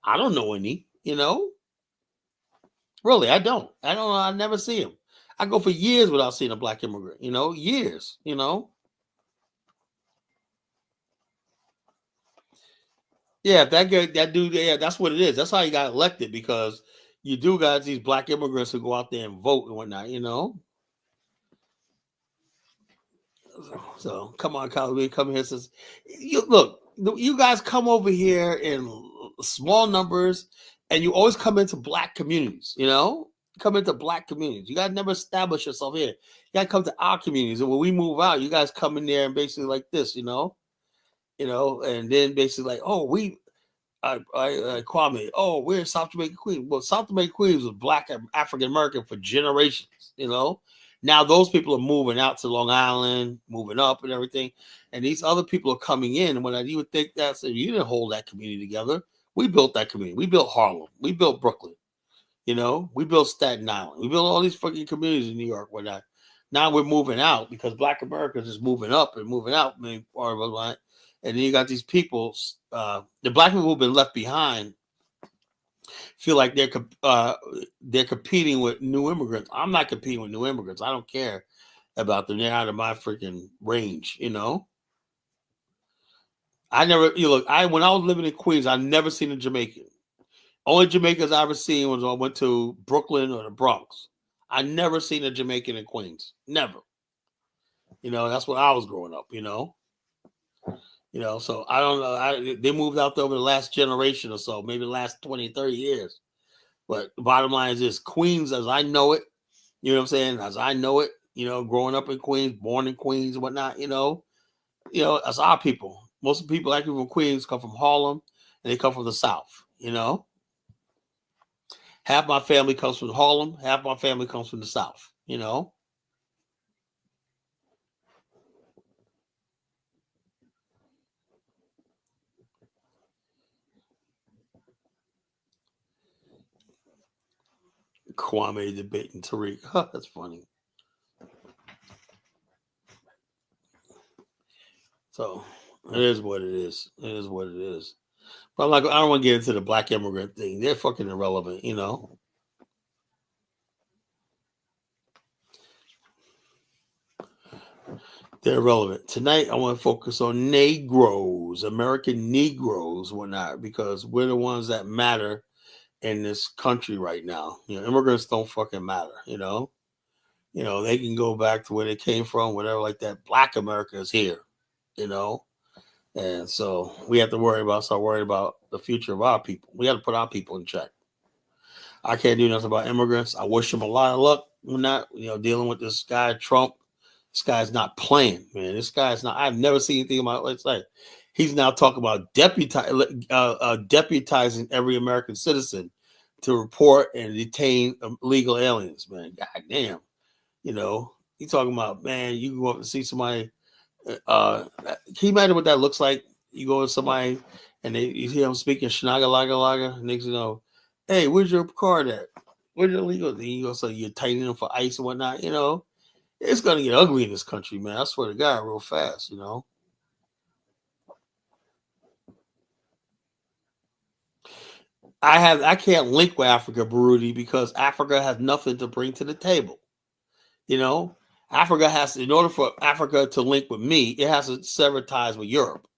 I don't know any. Really, I don't. I don't know. I never see them. I go for years without seeing a black immigrant. Years. Yeah, if that dude, yeah, that's what it is. That's how he got elected, because you do got these black immigrants who go out there and vote and whatnot. So come on, Kyle, come here. Says, look, you guys come over here in small numbers, and you always come into black communities. Come into black communities. You guys never establish yourself here. You gotta come to our communities, and when we move out, you guys come in there and basically like this, and then basically like, oh, Kwame, oh, we're in South Jamaica, Queens. Well, South Jamaica, Queens was black African American for generations. Now those people are moving out to Long Island, moving up and everything, and these other people are coming in. And when you would think that, so you didn't hold that community together. We built that community. We built Harlem. We built Brooklyn. We built Staten Island. We built all these fucking communities in New York. Whatnot. Now we're moving out because Black Americans is moving up and moving out. And then you got these people, the black people who've been left behind, feel like they're competing with new immigrants. I'm not competing with new immigrants. I don't care about them. They're out of my freaking range. I never. When I was living in Queens, I never seen a Jamaican. Only Jamaicans I ever seen was when I went to Brooklyn or the Bronx. I never seen a Jamaican in Queens. Never. That's when I was growing up. So I don't know. They moved out there over the last generation or so, maybe the last 20, 30 years. But the bottom line is this: Queens, as I know it, you know what I'm saying? As I know it, growing up in Queens, born in Queens and whatnot, that's our people. Most of the people actually from Queens come from Harlem, and they come from the South, Half my family comes from Harlem, half my family comes from the South, Kwame debating Tariq. That's funny. So it is what it is. It is what it is. But I don't want to get into the black immigrant thing. They're fucking irrelevant, They're irrelevant. Tonight, I want to focus on Negroes, American Negroes, whatnot, because we're the ones that matter in this country right now. Immigrants don't fucking matter, they can go back to where they came from, whatever like that. Black America is here, and so we have to start worrying about the future of our people. We got to put our people in check. I can't do nothing about immigrants. I wish them a lot of luck when that, dealing with this guy, Trump. This guy's not playing, man. This guy's not. I've never seen anything about it's like he's now talking about deputizing every American citizen to report and detain illegal aliens, man. God damn. You talking about, man, you go up and see somebody. Can you imagine what that looks like? You go to somebody and you hear them speaking shnaga laga laga, and they hey, where's your card at? Where's your legal? Then you go, so you're tightening them for ICE and whatnot, It's gonna get ugly in this country, man. I swear to God, real fast, I can't link with Africa, Baruti, because Africa has nothing to bring to the table. Africa has, in order for Africa to link with me, it has to sever ties with Europe.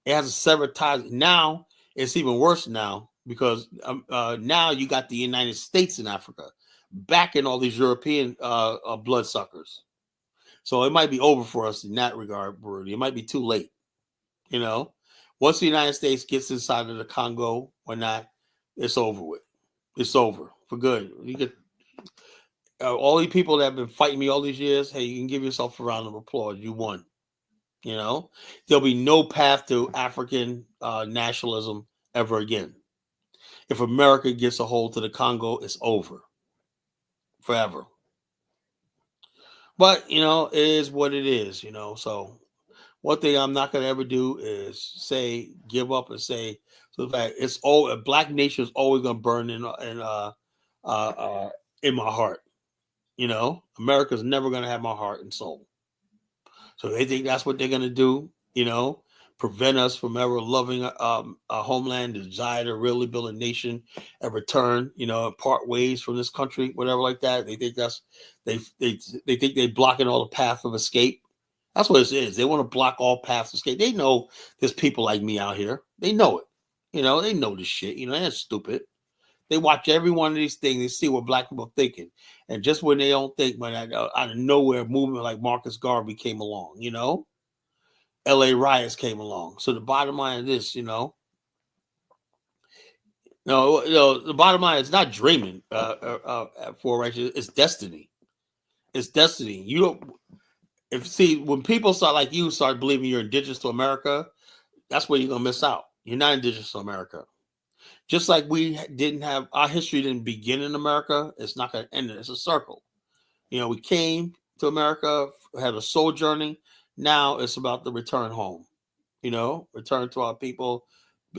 It has to sever ties. Now it's even worse now because now you got the United States in Africa backing all these European bloodsuckers. So it might be over for us in that regard, Brody. It might be too late. Once the United States gets inside of the Congo or not, it's over with. It's over for good. You get all these people that have been fighting me all these years. Hey, you can give yourself a round of applause. You won. There'll be no path to African nationalism ever again. If America gets a hold to the Congo, it's over forever. But, it is what it is, So one thing I'm not going to ever do is give up and say, so the fact it's all a black nation is always going to burn in my heart. America's never going to have my heart and soul. So they think that's what they're gonna do, prevent us from ever loving a homeland, desire to really build a nation and return, and part ways from this country, whatever like that. They think they think they're blocking all the path of escape. That's what it is. They want to block all paths of escape. They know there's people like me out here. They know it. They know this shit. They're stupid. They watch every one of these things. They see what black people are thinking. And just when they don't think, when out of nowhere, movement like Marcus Garvey came along, LA riots came along. So the bottom line of this, no, the bottom line is not dreaming for righteous. It's destiny. It's destiny. You don't, when people start believing you're indigenous to America, that's where you're going to miss out. You're not indigenous to America. Just like we didn't have, our history didn't begin in America, it's not going to end. It's a circle. We came to America, had a sojourning. Now it's about the return home, return to our people.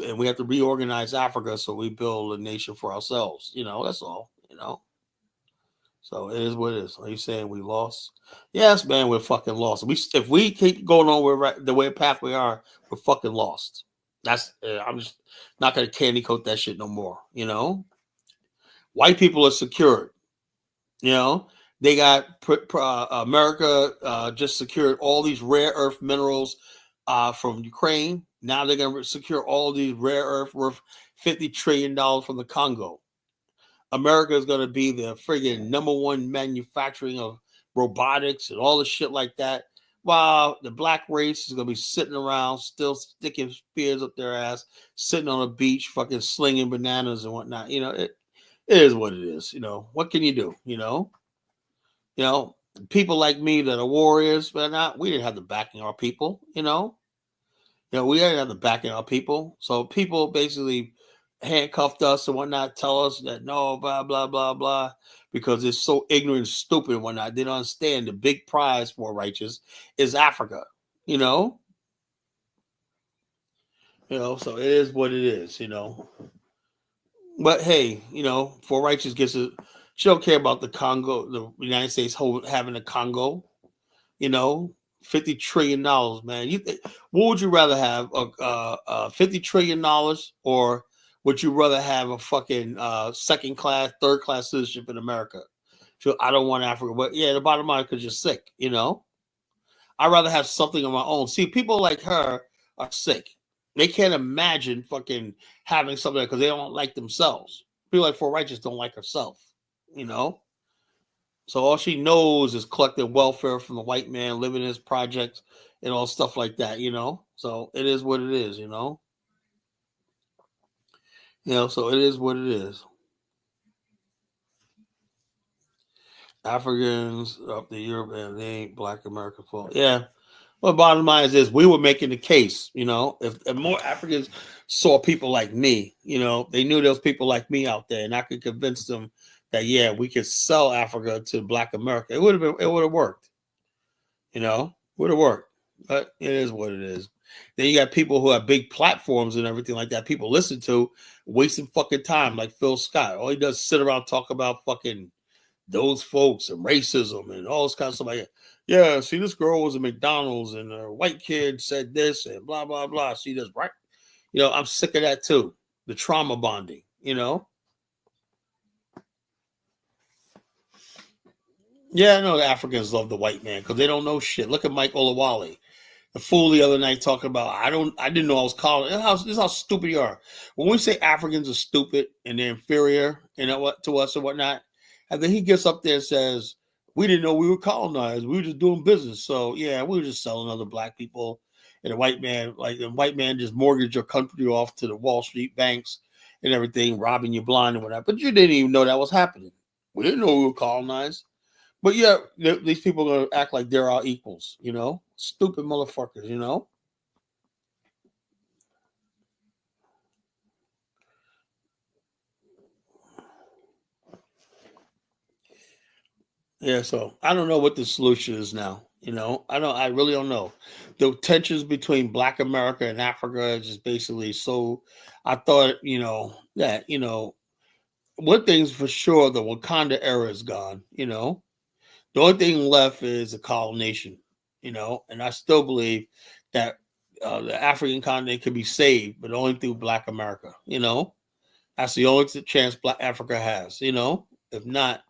And we have to reorganize Africa so we build a nation for ourselves. That's all, So it is what it is. Are you saying we lost? Yes, man, we're fucking lost. If we keep going on the way path we are, we're fucking lost. I'm just not going to candy coat that shit no more. White people are secured. They got America just secured all these rare earth minerals from Ukraine. Now they're going to secure all these rare earth worth $50 trillion from the Congo. America is going to be the friggin' number one manufacturing of robotics and all the shit like that. While the black race is going to be sitting around, still sticking spears up their ass, sitting on a beach, fucking slinging bananas and whatnot. It is what it is. What can you do? People like me that are warriors, but we didn't have the backing of our people. We didn't have the backing of our people. So people basically handcuffed us and whatnot, tell us that no, blah, blah, blah, blah, because it's so ignorant and stupid and whatnot. They don't understand the big prize for righteous is Africa, so it is what it is, But hey, for righteous gets it, she don't care about the Congo, the United States having the Congo, $50 trillion, man. What would you rather have, $50 trillion, or would you rather have a fucking second class, third class citizenship in America? So I don't want Africa, but yeah, the bottom line, because you're sick, I'd rather have something of my own. See, people like her are sick. They can't imagine fucking having something because they don't like themselves. People like For Righteous don't like herself, So all she knows is collecting welfare from the white man, living in his projects and all stuff like that, So it is what it is, So it is what it is. Africans up to Europe and they ain't black America's fault. Yeah. Well, bottom line is this: we were making the case, if more Africans saw people like me, they knew there was people like me out there, and I could convince them that we could sell Africa to black America. It would have worked, would have worked. But it is what it is. Then you got people who have big platforms and everything like that. People listen to, wasting fucking time, like Phil Scott. All he does is sit around talk about fucking those folks and racism and all this kind of stuff like that. Yeah, see, this girl was at McDonald's and a white kid said this and blah, blah, blah. See this, right? I'm sick of that too. The trauma bonding, Yeah, I know the Africans love the white man because they don't know shit. Look at Mike Olawale. The fool the other night talking about, I didn't know I was calling. This is how stupid you are. When we say Africans are stupid and they're inferior, to us and whatnot, and then he gets up there and says, we didn't know we were colonized. We were just doing business. So yeah, we were just selling other black people. And the white man just mortgaged your country off to the Wall Street banks and everything, robbing you blind and whatnot. But you didn't even know that was happening. We didn't know we were colonized. But yeah, these people are going to act like they're our equals, Stupid motherfuckers, Yeah, so I don't know what the solution is now. I really don't know. The tensions between Black America and Africa is just basically so. I thought, that one thing's for sure: the Wakanda era is gone. The only thing left is a colonization. and I still believe that the African continent could be saved, but only through Black America. That's the only chance Black Africa has. If not,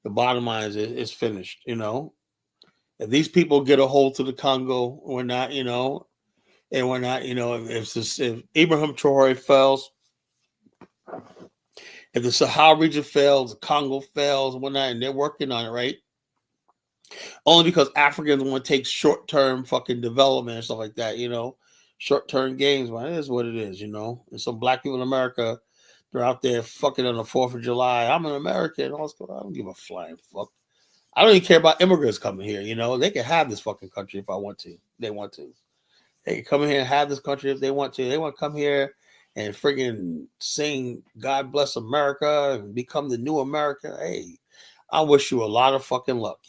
the bottom line is it's finished. If these people get a hold to the Congo, we're not. And we're not. If Abraham Traore fails, if the Sahel region fails, the Congo fails, and whatnot, and they're working on it, right? Only because Africans want to take short-term fucking development and stuff like that, short-term gains, man. It is what it is, And some Black people in America, they're out there fucking on the 4th of July. I'm an American. I don't give a flying fuck. I don't even care about immigrants coming here, They can have this fucking country if I want to. They want to. They can come in here and have this country if they want to. They want to come here and friggin' sing God Bless America and become the new America. Hey, I wish you a lot of fucking luck,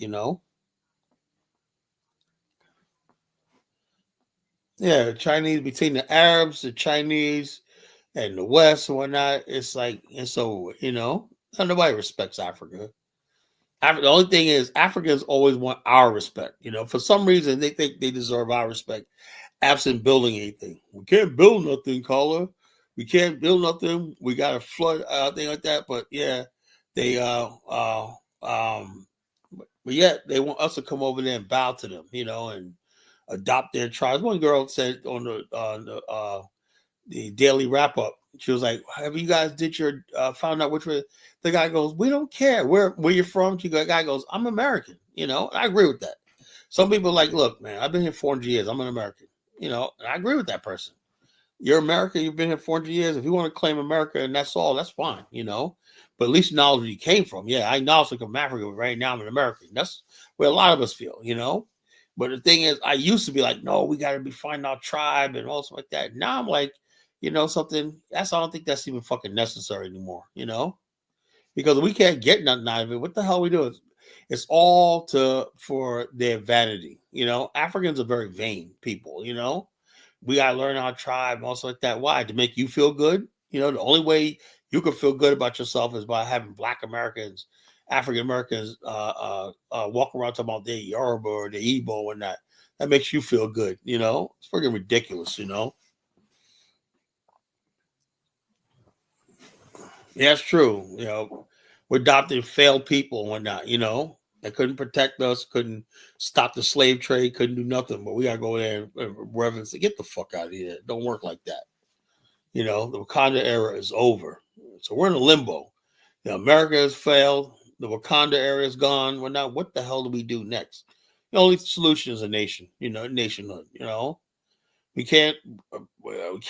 Yeah, Chinese, between the Arabs, the Chinese, and the West and whatnot, it's like, it's over, Nobody respects Africa. The only thing is, Africans always want our respect, For some reason, they think they deserve our respect, absent building anything. We can't build nothing, caller. We can't build nothing. We got a flood, thing like that. But yeah, they but yet they want us to come over there and bow to them, and adopt their tribes. One girl said on the daily wrap up, she was like, "Have you guys found out which way?" The guy goes, "We don't care where you're from." The guy goes, "I'm American," And I agree with that. Some people are like, "Look, man, I've been here 400 years. I'm an American," and I agree with that person. You're American. You've been here 400 years. If you want to claim America and that's all, that's fine, But at least acknowledge where you came from. Yeah, I acknowledge I'm from Africa, but right now I'm an American. That's where a lot of us feel, But the thing is, I used to be like, no, we got to be finding our tribe and all stuff like that. Now I'm like, something. I don't think that's even fucking necessary anymore, because we can't get nothing out of it. What the hell are we doing? It's all for their vanity, Africans are very vain people, We gotta learn our tribe and also like that. Why? To make you feel good. The only way you can feel good about yourself is by having Black Americans, African Americans, walk around talking about their Yoruba or the Igbo and that. That makes you feel good. It's freaking ridiculous. Yeah, it's true. We're adopting failed people and whatnot. They couldn't protect us, couldn't stop the slave trade, couldn't do nothing. But we gotta go there and reverence. Get the fuck out of here. It don't work like that. The Wakanda era is over. So we're in a limbo. America has failed. The Wakanda era is gone. Well, now what the hell do we do next? The only solution is a nation. Nationhood. We can't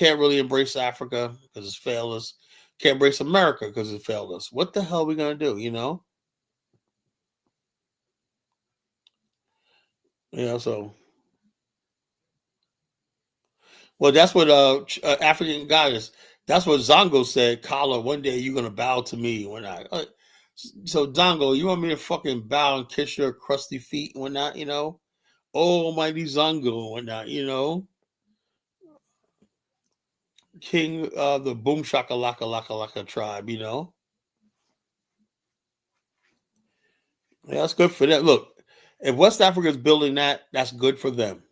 really embrace Africa because it's failed us. Can't embrace America because it failed us. What the hell are we gonna do? So. Well, that's what African goddess. That's what Zongo said. Kala, one day you're gonna bow to me when I. So Zongo, you want me to fucking bow and kiss your crusty feet and whatnot? Oh, almighty Zongo and whatnot. King of the Boom Shaka Laka Laka Laka tribe. Yeah, that's good for them. Look, if West Africa is building that, that's good for them.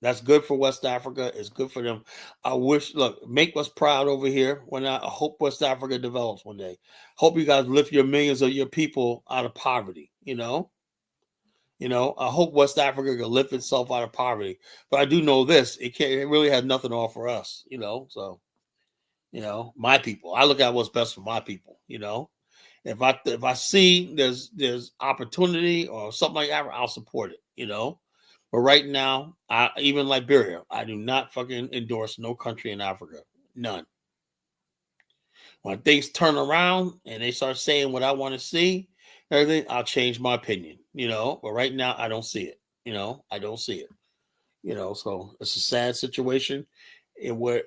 That's good for West Africa. It's good for them. I wish, look, make us proud over here. I hope West Africa develops one day. Hope you guys lift your millions of your people out of poverty. I hope West Africa can lift itself out of poverty. But I do know this: it really has nothing to offer us. So my people. I look at what's best for my people. If I see there's opportunity or something like that, I'll support it. But right now, even Liberia, I do not fucking endorse no country in Africa. None. When things turn around and they start saying what I want to see, everything, I'll change my opinion. But right now, I don't see it. I don't see it. So it's a sad situation. We're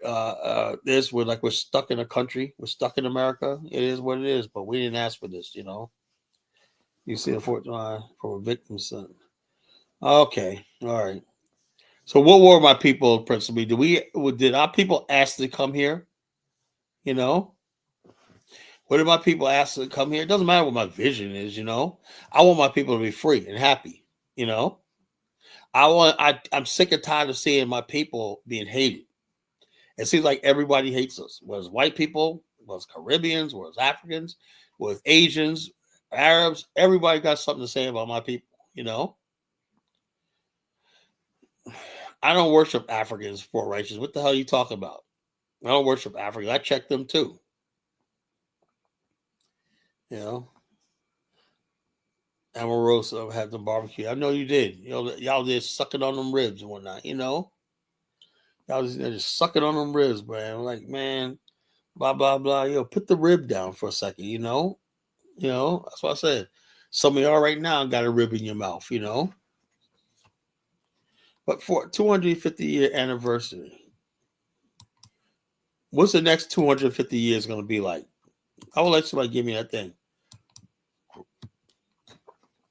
stuck in a country. We're stuck in America. It is what it is. But we didn't ask for this. You see a for a victim's son. Okay, all right. So what were my people principally? Did our people ask to come here? What did my people ask to come here? It doesn't matter what my vision is. I want my people to be free and happy. I'm sick and tired of seeing my people being hated. It seems like everybody hates us. Was white people, was Caribbeans, was Africans, was Asians, Arabs. Everybody got something to say about my people. I don't worship Africans for righteous. What the hell are you talking about? I don't worship Africans. I check them too. Amarosa had the barbecue. I know you did. Y'all just sucking on them ribs and whatnot. Y'all just sucking on them ribs, man. Like, man, blah blah blah. Put the rib down for a second. That's what I said. Some of y'all right now got a rib in your mouth. But for 250-year anniversary, what's the next 250 years going to be like? I would like somebody give me that thing.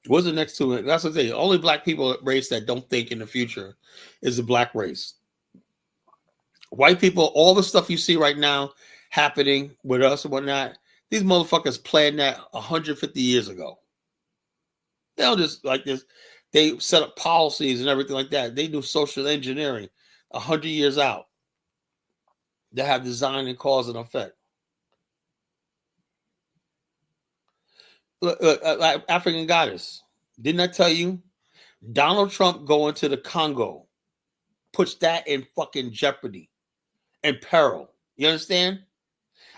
What's the next two? That's the thing. Only black people race that don't think in the future is the black race. White people, all the stuff you see right now happening with us and whatnot, these motherfuckers planned that 150 years ago. They don't just like this. They set up policies and everything like that. They do social engineering 100 years out. They have design and cause and effect. Look, African goddess. Didn't I tell you? Donald Trump going to the Congo puts that in fucking jeopardy and peril. You understand?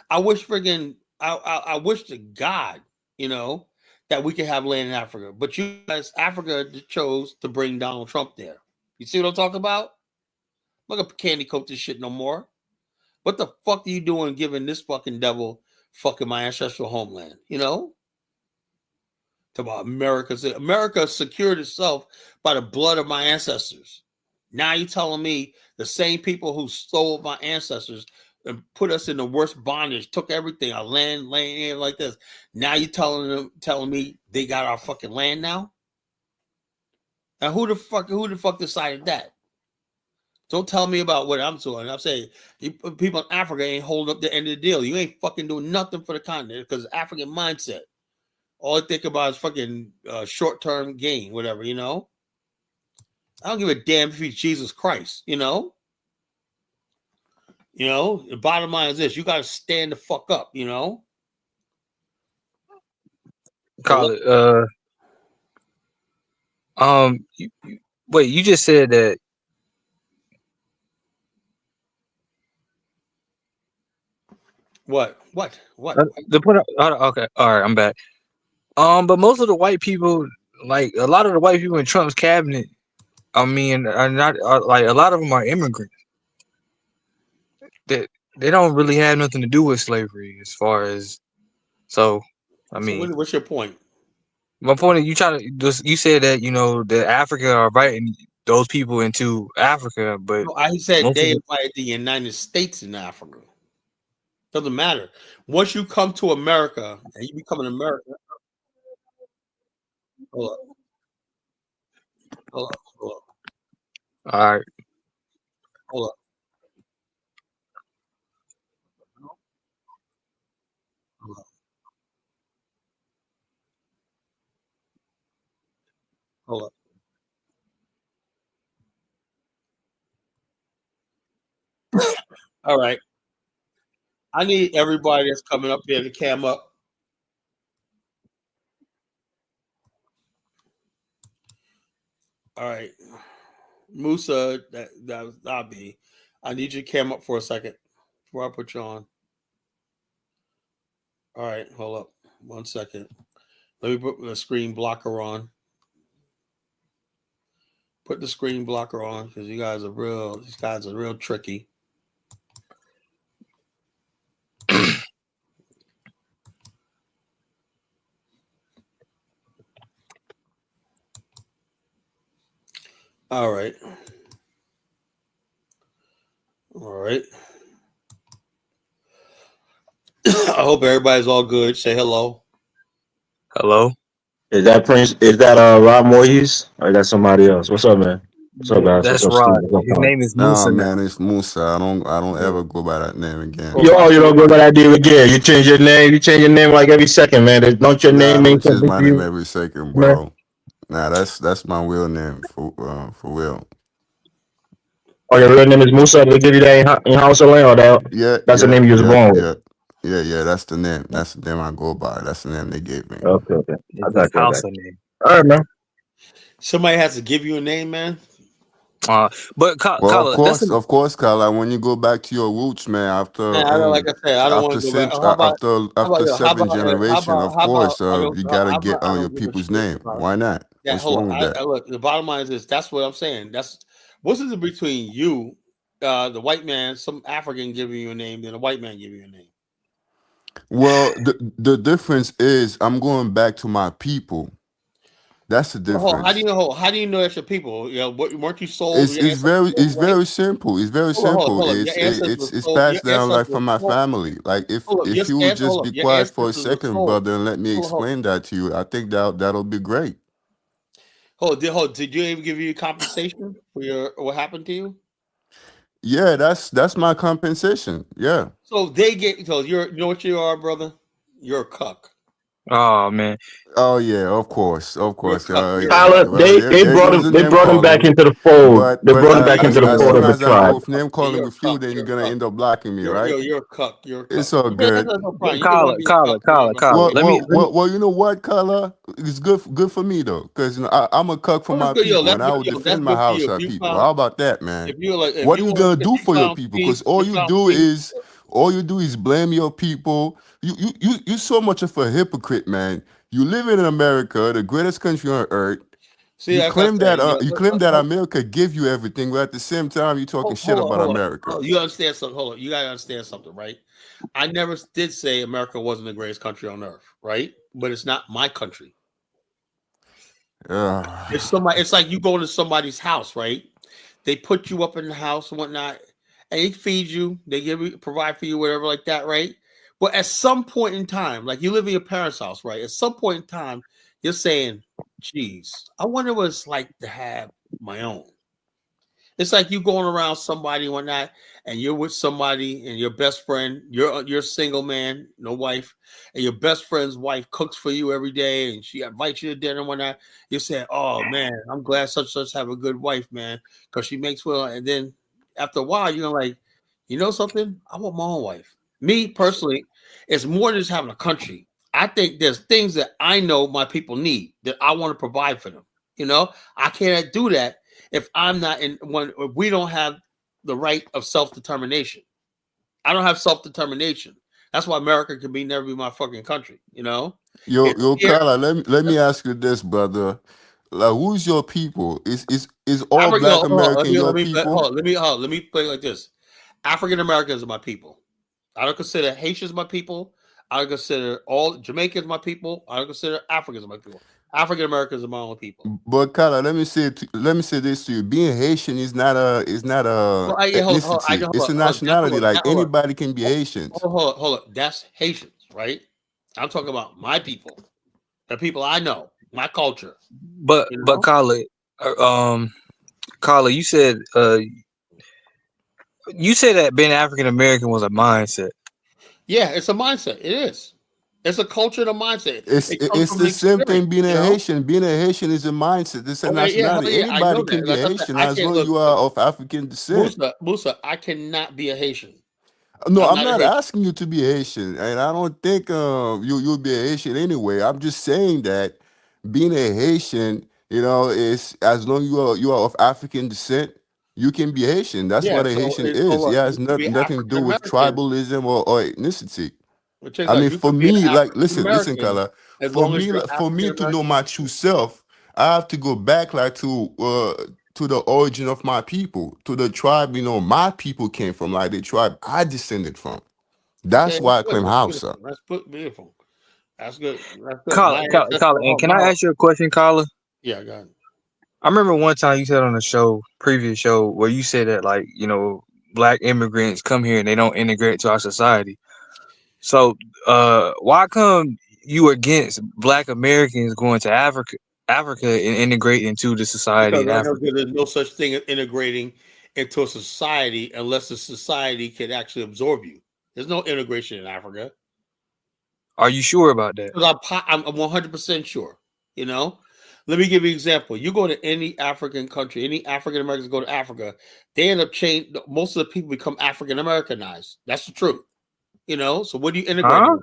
I wish I wish to God, that we could have land in Africa. But you guys, Africa chose to bring Donald Trump there. You see what I'm talking about? I'm not gonna candy coat this shit no more. What the fuck are you doing giving this fucking devil fucking my ancestral homeland? Talk about America secured itself by the blood of my ancestors. Now you're telling me the same people who stole my ancestors and put us in the worst bondage, took everything, our land like this. Now you're telling me they got our fucking land now? And who the fuck decided that? Don't tell me about what I'm doing. I'm saying people in Africa ain't holding up the end of the deal. You ain't fucking doing nothing for the continent because African mindset. All I think about is fucking short-term gain, whatever, I don't give a damn if he's Jesus Christ, The bottom line is this: you got to stand the fuck up, Call it. Wait, you just said that. What? The point. Okay, all right, I'm back. But most of the white people, like a lot of the white people in Trump's cabinet, are not like a lot of them are immigrants. They don't really have nothing to do with slavery, as far as. So what's your point? My point is you said that that Africa are inviting those people into Africa, but no, I said they invited the United States in Africa. Doesn't matter. Once you come to America and you become an American. Hold up. All right. Hold up. All right. I need everybody that's coming up here to cam up. All right. Musa, that'll be. I need you to cam up for a second before I put you on. All right, hold up 1 second. Let me put the screen blocker on. Put the screen blocker on because these guys are real tricky. All right. I hope everybody's all good. Say hello. Hello. Is that Prince? Is that Rob Moyes or is that somebody else? What's up, man? What's up, guys? That's What's up, Rod. Steve? His name is Musa. Nah, man, it's Musa. I don't ever go by that name again. You don't go by that name again. You change your name. You change your name like every second, man. Don't your name I mean don't change something my to name you? every second, bro. Nah, that's my real name for real. Oh, your real name is Musa. They give you that in house or land, or Yeah, that's the yeah, name you was yeah, born with. yeah, yeah. That's the name. That's the name I go by. That's the name they gave me. Okay, okay. I It's his got you. I got house you. name. All right, man. Somebody has to give you a name, man. But Well, Kala, that's an, of course, Kyle. Like when you go back to your roots, man, Man, I don't like I said. I don't want to go back. How about after yo? seven generation, of How about course, I don't you gotta get I on your don't give a people's shit name. about Why not? that. What's Hold wrong with on. that? Look, the bottom line is this. That's what I'm saying. What's the difference between you, the white man, some African giving you a name, than a white man giving you a name. Well, the difference is I'm going back to my people. That's the Well, hold on. difference. How do you know that's your people? You know, weren't you sold? Your ancestors It's sold, right? very simple. It's very Hold simple. on. Your ancestors were It's sold. Your passed down ancestors like were from my sold. family. Like Hold up. if you would just Hold up. be Your quiet for a ancestors were second, sold. brother, and let me Hold explain that to you, I think that'll be great. Did you even give you compensation for what happened to you? Yeah, that's my compensation. Yeah. So you know what you are, brother? You're a cuck. oh man. Oh yeah, of course, of You're a course. cuck. You're a Yeah. cuck. Tyler, Well, they there brought goes him. the They name brought him back calling. into the fold. But They brought him back Yeah, into as the as you're fold soon of a the as I cuck. go You're tribe. a with name cuck. Yeah, calling you're a with you, cuck. then you're You're a gonna cuck. end up blocking me, right? You're a cuck. You're a cuck. It's all Okay, good. that's no problem. You can want Kala, to be a cuck. Kala, Kala, No Kala. problem. Well, Let me you know what, color? It's good for me though, because I'm a cuck for Well, that's my good. people, and I will That's defend my good for house, you. If you people. found How about that, man? if you like if What you are you want gonna if do you for your found people? Because peace, you found peace. all you do is blame your people. You so much of a hypocrite, man. You live in America, the greatest country on earth. See, like I said, You claim that America give you everything, but at the same time you talking shit about hold on. America. You understand something? Hold on. You gotta understand something, right? I never did say America wasn't the greatest country on earth, right? But it's not my country. It's Uh, somebody. It's like you go to somebody's house, right? They put you up in the house and whatnot, and they feed you. They provide for you, whatever, like that, right? But at some point in time, like you live in your parents' house, right? At some point in time, you're saying, "Geez, I wonder what it's like to have my own." It's like you going around somebody and whatnot, and you're with somebody, and your best friend, you're a single man, no wife, and your best friend's wife cooks for you every day, and she invites you to dinner and whatnot. You say, "Oh man, I'm glad such have a good wife, man, because she makes well." And then after a while, you're like, you know something? I want my own wife. Me personally, it's more than just having a country. I think there's things that I know my people need that I want to provide for them. You know, I can't do that if I'm not if we don't have the right of self-determination. I don't have self-determination. That's why America can never be my fucking country, you know? It's here. Carla, let me ask you this, brother. Like, who's your people? Is all African, Black hold on, American your people? let me play it like this. African Americans are my people. I don't consider Haitians my people. I don't consider all Jamaicans my people. I don't consider Africans my people. African Americans are my own people. But Carla, let me say this to you. Being Haitian is not a Well, ethnicity. It's a nationality. Like anybody can be Haitians. Hold on. That's Haitians, right? I'm talking about my people, the people I know, my culture. but You but know? Kala, Kala, you said that being African American was a mindset. Yeah, it's a mindset. It is. It's a culture and a mindset. It comes It's from an the same experience. thing being You a know? Haitian. Being a Haitian is a mindset. It's a Okay, yeah, hell nationality. yeah, I Anybody know can that. be a Like I said, Haitian I as can't long look, you are of African descent. Musa. I cannot be a Haitian. No, I'm I'm not a not Haitian. asking you to be Haitian, and I don't think you'll be a Haitian anyway. I'm just saying that being a Haitian, is as long you are of African descent, you can be Haitian. That's Yeah, what a so Haitian it's is. so It has you can be nothing to African do with American. tribalism or ethnicity. Which is I like mean, you for can be an me, like, African listen, American color. as long as you're For me African to know American. my true self, I have to go back, like, to the origin of my people, to the tribe. My people came from, like the tribe I descended from. Okay, That's that's why I good. claim That's Hausa. beautiful. Beautiful. That's good. That's good. Kala, My Kala, ancestors, Kala, and can I ask you a question, Kala? yeah, go ahead. I remember one time you said on the previous show, where you said that black immigrants come here and they don't integrate to our society. So why come you against black Americans going to Africa and integrate into the society Because in I know Africa? that there's no such thing as integrating into a society unless the society can actually absorb you. There's no integration in Africa. Are you sure about that? Because I'm 100% sure. You know, Let me give you an example. You go to any African country, any African Americans go to Africa, they end up changing. Most of the people become African Americanized. That's the truth. So what do you integrate? Huh?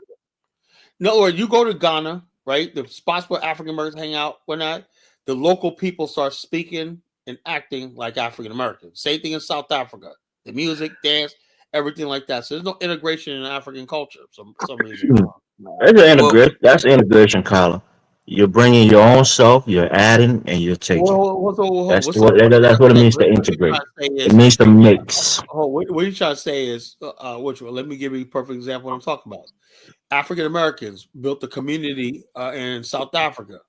No, or you go to Ghana, right? The spots where African Americans hang out, whatnot. The local people start speaking and acting like African Americans. Same thing in South Africa. The music, dance, everything like that. So there's no integration in African culture for some reason. That's an Well, integration. That's integration, Colin. You're bringing your own self. You're adding and you're taking. That's What's what. That's what it means to what you're integrate. trying to say It is, means to mix. what you're trying to say is, which one? Let me give you a perfect example of what I'm talking about. African Americans built a community in South Africa.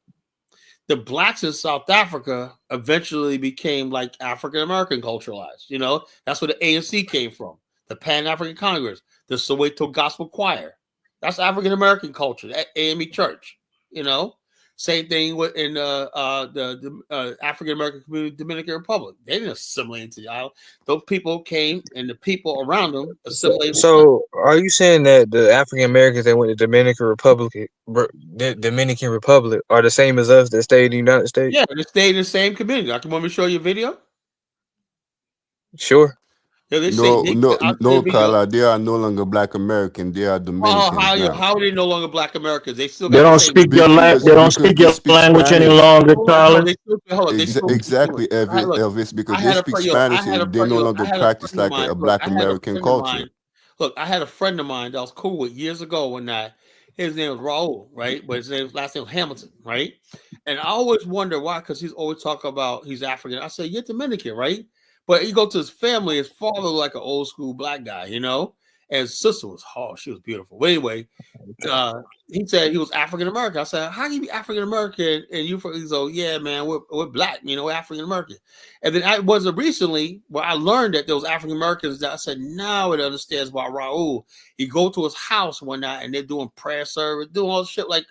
The blacks in South Africa eventually became like African American culturalized. That's where the ANC came from, the Pan African Congress, the Soweto Gospel Choir. That's African American culture, the AME Church. Same thing in the African American community, Dominican Republic. They didn't assimilate into the island. Those people came, and the people around them assimilated. So are you saying that the African Americans that went to Dominican Republic are the same as us that stayed in the United States? Yeah, they stayed in the same community. I can want me to show you a video. Sure. Yeah, they say No, no, I'll show you no, a video. Carla. They are no longer Black American. They are Dominicans now. How are they no longer Black Americans? They still They got the don't same. speak your language. They don't Because speak they your speak language any Spanish. longer, No, Colin. they still hold on. They still speak. Exactly, Look, Elvis. Because I they had a speak friend. I Spanish, had a they friend. no I longer had a practice friend of like mine. a Look, Black I had a American friend of culture. mine. Look, I had a friend of mine that I was cool with years ago. When his name was Raul, right? But his last name was Hamilton, right? And I always wonder why, because he's always talking about he's African. I said, you're Dominican, right? But you go to his family, his father was like an old school Black guy, and his sister was she was beautiful. But anyway, he said he was African American. I said, how can you be African American and you from? He's like, yeah, man, we're Black, we're African American. And then I wasn't recently where I learned that those African Americans that I said, now it understands why Raul, he go to his house one night and they're doing prayer service, doing all shit like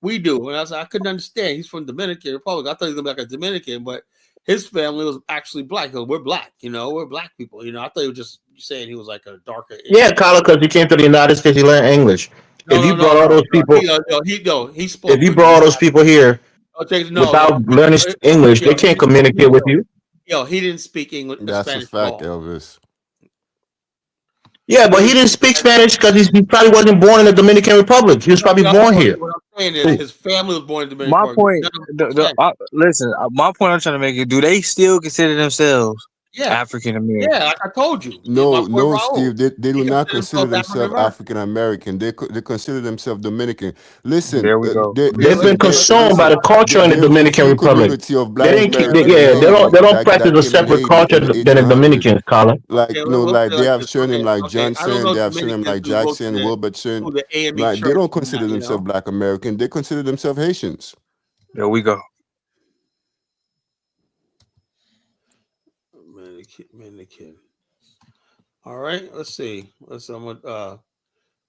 we do. And I said, I couldn't understand. He's from Dominican Republic. I thought he was like a Dominican, but his family was actually Black. We're Black, we're Black people. I thought he was just saying he was like a darker. Yeah, Colin, because he came to the United States, he learned English. If you brought all those people, He spoke. if you brought all those people here without learning English, they can't communicate with you. He didn't speak English, That's Spanish a fact, at all. Elvis. Yeah, but he didn't speak Spanish because he probably wasn't born in the Dominican Republic. He was probably born here. What I'm saying is his family was born in the Dominican My Republic. point, listen, my point I'm trying to make is, do they still consider themselves African American? Yeah, like I told you. No, Steve. They do not consider consider themselves African American. They consider themselves Dominican. Listen, There we go. They've been consumed by the culture in the Dominican Republic. Of Black They don't practice a separate culture than the Dominicans, Colin. Like they have surname like Johnson, they have surname like Jackson, Wilbertson. Like they don't consider themselves Black American. They consider themselves Haitians. There we go. Dominican. All right, let's see. I'm gonna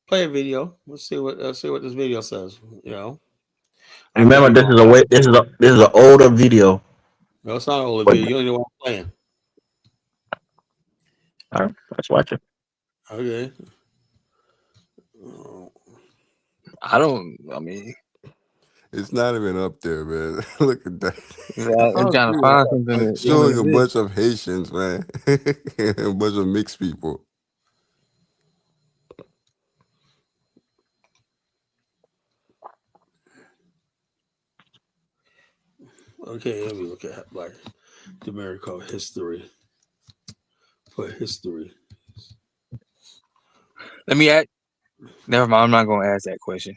play a video. Let's see what this video says. Remember, this is an older video. No, it's not an older video. You don't know what I'm playing. All right, let's watch it. Okay. I mean, it's not even up there, man. Look at that. I'm trying to find something. Showing a bunch of Haitians, man. A bunch of mixed people. Okay, let me look at Black American history. For history. Let me ask. Never mind. I'm not going to ask that question.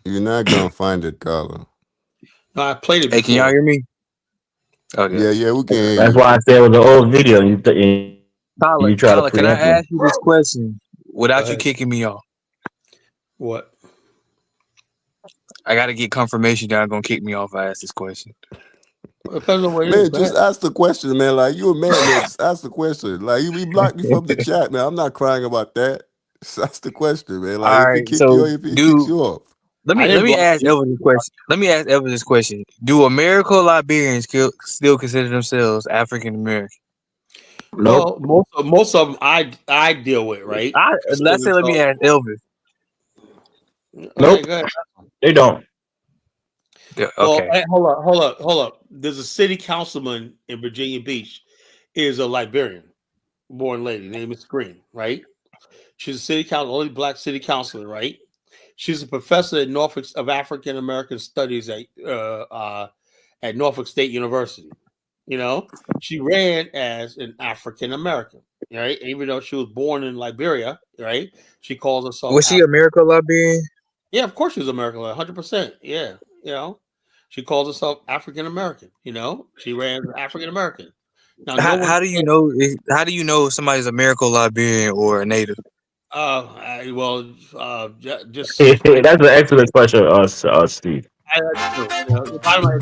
You're not gonna find it, Carla. No, I played it before. Hey, can y'all hear me? Okay. Yeah, we can. That's why I said it was an old video. Tyler, can I ask you this question without you kicking me off? What? I got to get confirmation that I'm gonna kick me off if I ask this question. Man, just ask the question, man. Like, you a man, man. Just ask the question. Like, you blocked me from the chat, man. I'm not crying about that. Just ask the question, man. Like, all if right, he kicks you off. Let me ask Elvis this question. Let me ask Elvis this question. Do American Liberians still consider themselves African American? Well, most of them I deal with, right? Let me ask Elvis. Nope, they don't. Yeah, Well, okay. hey, hold up. There's a city councilman in Virginia Beach, is a Liberian born lady, name is Green, right? She's a city council, only black city councilor, right? She's a professor at Norfolk of African American Studies at Norfolk State University. You know, she ran as an African American, right? Even though she was born in Liberia, right? She calls herself Was she a miracle Liberian? yeah, of course she was American, 100%. Yeah, you know, she calls herself African American. You know, she ran as African American. Now, no one. How do you know? How do you know if somebody's a miracle Liberian or a native? Just That's an excellent question, Steve. that's true. You know, the bottom line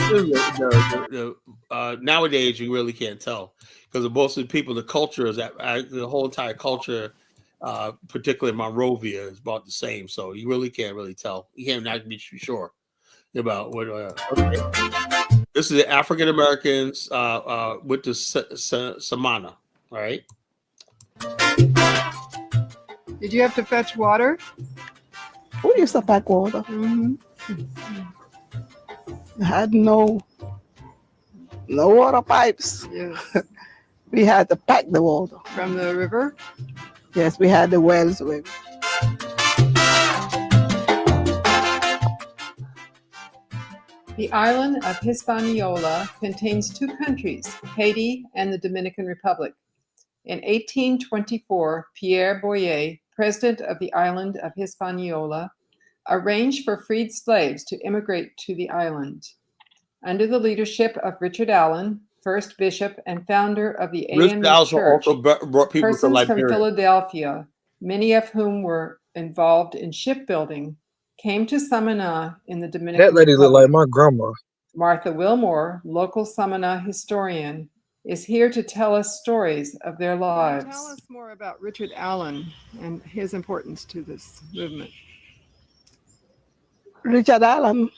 is nowadays you really can't tell because most of the people, the culture is that the whole entire culture, particularly Monrovia, is about the same. So you really can't really tell. You can't not be sure about what. Okay, this is the African Americans with the Samana. All right. Did you have to fetch water? We used to pack water. Mm-hmm. Had no water pipes. Yes. We had to pack the water. From the river? Yes, we had the wells with. The island of Hispaniola contains two countries, Haiti and the Dominican Republic. In 1824, Pierre Boyer, president of the island of Hispaniola, arranged for freed slaves to immigrate to the island. Under the leadership of Richard Allen, first bishop and founder of the AME Church, also brought people to persons from Liberia. Philadelphia, many of whom were involved in shipbuilding, came to Samana in the Dominican That lady look Republic. like my grandma. Martha Wilmore, local Samana historian, is here to tell us stories of their lives. Tell us more about Richard Allen and his importance to this movement. Richard Allen,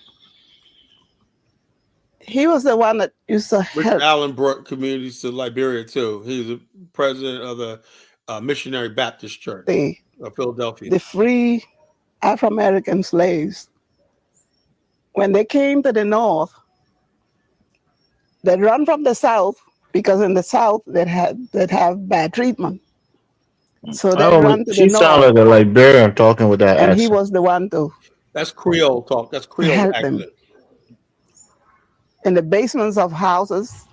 he was the one that used to Richard help. Allen brought communities to Liberia too. He was the president of the Missionary Baptist Church of Philadelphia. The free Afro-American slaves. When they came to the North, they run from the South because in the South they'd have bad treatment. So they run to the She North. sounded like a Liberian talking with that And accent. he was the one to That's Creole talk. That's Creole help accent. them. In the basements of houses,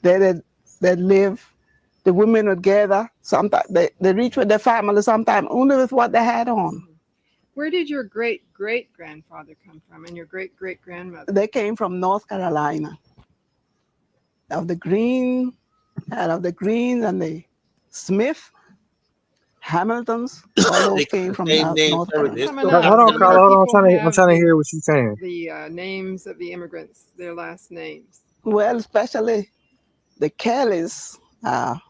they'd live. The women would gather. Sometimes they reach with their family, sometimes only with what they had on. Where did your great-great-grandfather come from and your great-great-grandmother? They came from North Carolina. Of the Greens and the Smith, Hamiltons, all those came from North Carolina. Hold on, Carla. Hold on. I'm trying to hear what you're saying. The names of the immigrants, their last names. Well, especially the Kellys, the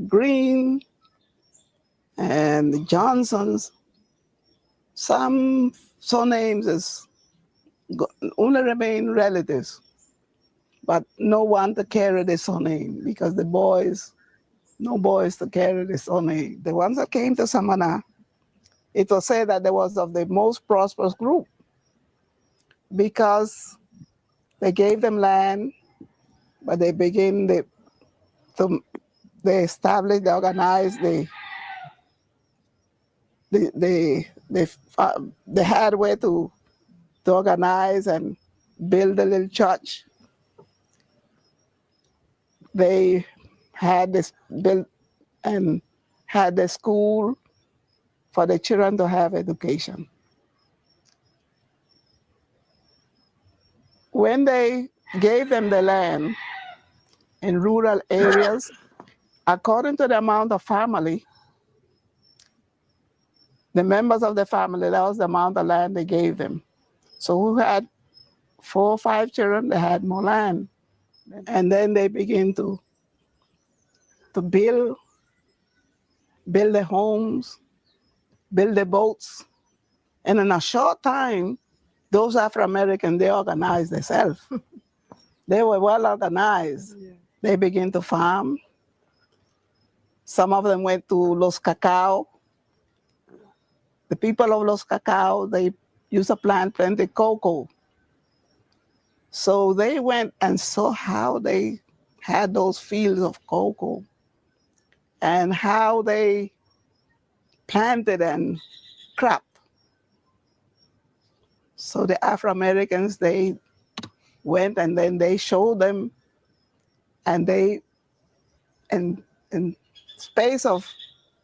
Green, and the Johnsons. Some surnames only remain relatives, but no one to carry the surname because no boys to carry the surname. The ones that came to Samana, it was said that they was of the most prosperous group because they gave them land, but they established, they organized, they had a way to organize and build a little church. They had this built and had a school for the children to have education. When they gave them the land in rural areas, according to the amount of family, the members of the family, that was the amount of land they gave them. So who had 4 or 5 children, they had more land. And then they begin to build the homes, build the boats. And in a short time, those Afro-Americans, they organized themselves. They were well organized. Yeah. They began to farm. Some of them went to Los Cacao. The people of Los Cacao, they used to plant plenty cocoa. So they went and saw how they had those fields of cocoa and how they planted and cropped. So the Afro-Americans, they went and then they showed them, and they, in space of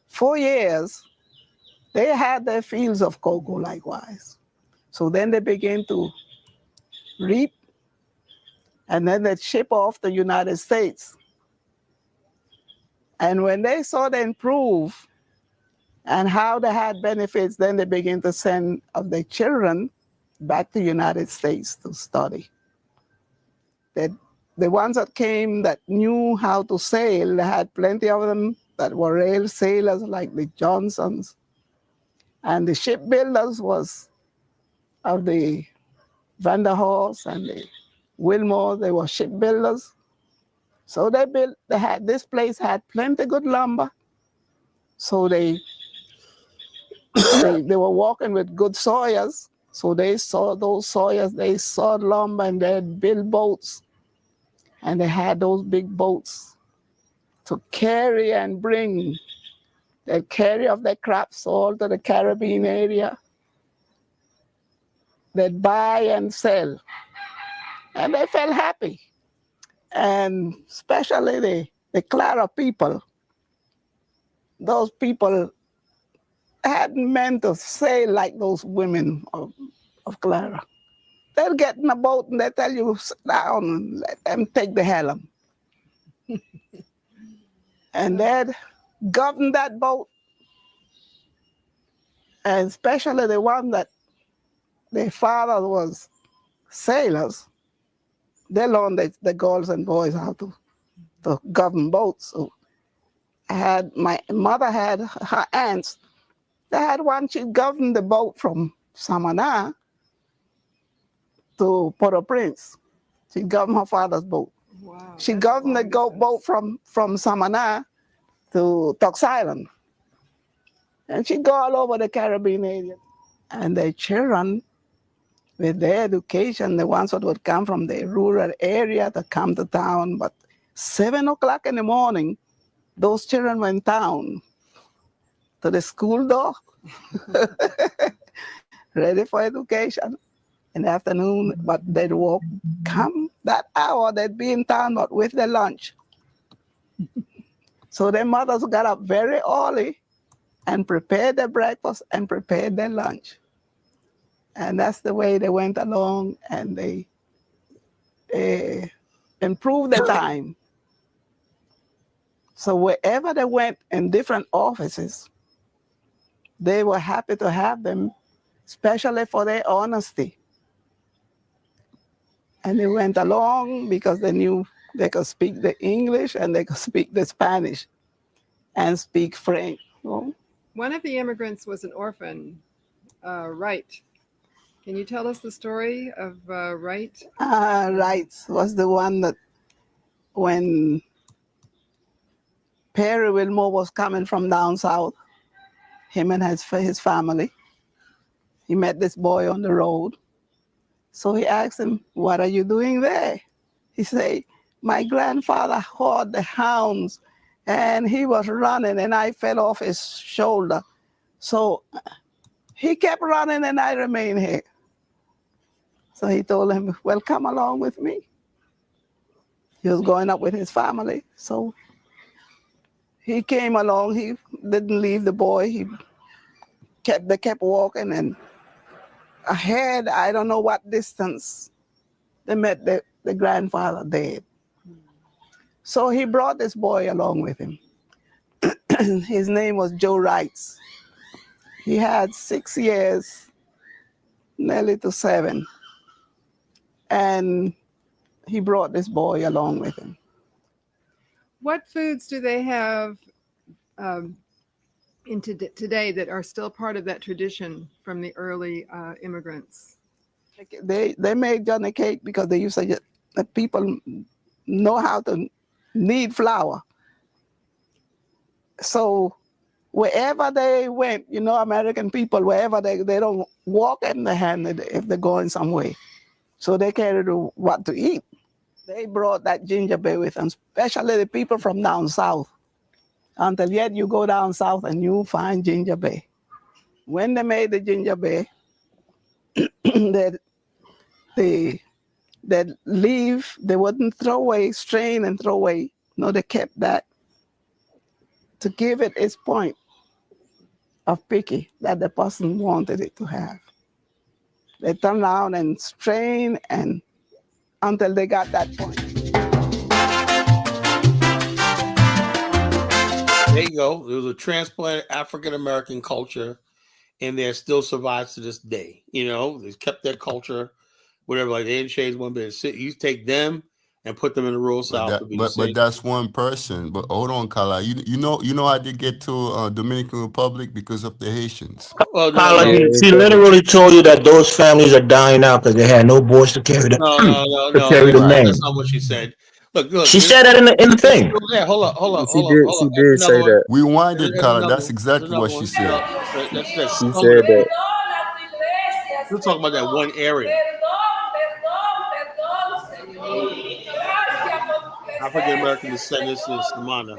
4 years, they had their fields of cocoa likewise. So then they began to reap, and then they'd ship off to the United States. And when they saw the improve and how they had benefits, then they began to send of their children back to the United States to study. That the ones that came that knew how to sail, they had plenty of them that were real sailors like the Johnsons. And the shipbuilders was of the Vanderhorst and the Wilmore, they were shipbuilders. So this place had plenty good lumber. So they were walking with good sawyers. So they saw those sawyers, they sawed lumber and they'd build boats. And they had those big boats to carry and bring. They'd carry off their crops all to the Caribbean area. They'd buy and sell. And they felt happy. And especially the Clara people, those people hadn't meant to sail like those women of Clara. They'll get in a boat and they tell you, sit down and let them take the helm. And they'd govern that boat. And especially the one that their father was sailors, they learned the girls and boys how to govern boats. So my mother had her aunts. They had one, she governed the boat from Samaná to Port-au-Prince. She governed her father's boat. Wow, She that's a governed the long boat distance. from Samaná to Tux Island. And she'd go all over the Caribbean area. And their children, with their education, the ones that would come from the rural area to come to town, but 7 o'clock in the morning, those children went down to the school door, ready for education in the afternoon, but they'd walk, come that hour, they'd be in town, but with their lunch. So their mothers got up very early and prepared their breakfast and prepared their lunch. And that's the way they went along, and they improved the time. So wherever they went in different offices, they were happy to have them, especially for their honesty. And they went along because they knew they could speak the English and they could speak the Spanish and speak French. So, One of the immigrants was an orphan, Wright. Can you tell us the story of Wright? Wright was the one that when Perry Wilmore was coming from down south, him and his family, he met this boy on the road. So he asked him, "What are you doing there?" He said, "My grandfather heard the hounds and he was running and I fell off his shoulder. So he kept running and I remained here." So he told him, "Well, come along with me." He was going up with his family. So he came along. He didn't leave the boy. They kept walking, and ahead, I don't know what distance, they met the grandfather dead. So he brought this boy along with him. His name was Joe Wright. He had 6 years, nearly to 7. And he brought this boy along with him. What foods do they have today that are still part of that tradition from the early immigrants? They made Johnny cake because they used to get, the people know how to knead flour. So wherever they went, American people, wherever they don't walk in the hand if they're going somewhere. so they carried what to eat. They brought that ginger beer with them, especially the people from down south. Until yet, you go down south and you find ginger beer. When they made the ginger beer, they leave, they wouldn't throw away, strain and throw away. No, they kept that to give it its point of picky that the person wanted it to have. They turn around and strain and until they got that point. There you go. There was a transplanted African American culture, and there still survives to this day. You know, they kept their culture, whatever. Like they didn't change one bit. You take them and put them in the rural south. But that's one person. But hold on, Kala. You know how they get to Dominican Republic because of the Haitians. Well, Kala, she literally told you that those families are dying out because they had no boys to carry the name. That's not what she said. Look, she said that in the thing. Yeah, hold on. She did say that. We winded, Kala. That's exactly what she said. That's she said that. We're talking about that one area. African American descendants in Samana.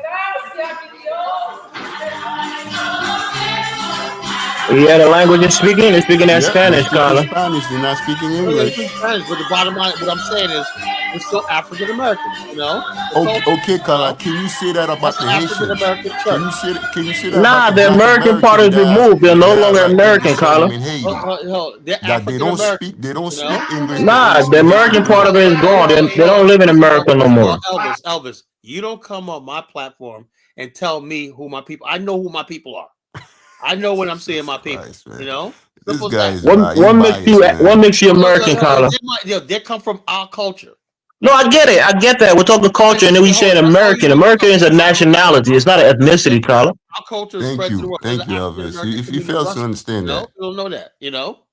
Yeah, the language they're speaking that Spanish, Carla. Spanish, they're not speaking English. They speak Spanish, but the bottom line, what I'm saying is, we're still African Americans, you know. Okay, Carla, can you say that about the Haitians? Can you say that? Nah, the American part is removed. They're no longer American, Carla. That they don't speak English. Nah, the American part of it is gone. They don't live in America no more. Elvis, you don't come on my platform and tell me who my people. I know who my people are. I know when I'm seeing my people. You know, this guy is what makes you American, Carla? They come from our culture. No, I get it. I get that. We're talking culture, and then we saying American. American is a nationality. It's not an ethnicity, Carla. Our culture is spread to the world. Thank you, Elvis. If you fail to understand that, you don't know that. You know.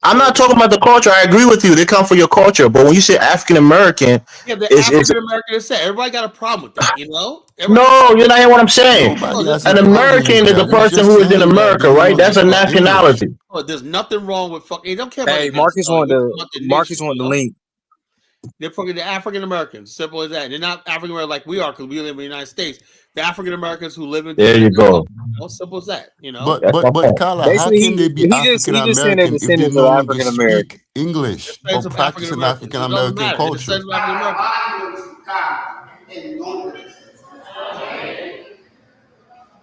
I'm not talking about the culture. I agree with you. They come for your culture. But when you say African American, the African American is said. Everybody got a problem with that, you know? No, you're not hearing what I'm saying. An American is the person who is in America, right? That's a nationality. There's nothing wrong with fucking. They don't care about. Hey, Marcus want the link. They're fucking the African Americans. Simple as that. They're not African American like we are because we live in the United States. The African Americans who live in there you go. Simple as that. You know. But Carla, how can they be African American if they no longer speak English or practice an African American culture?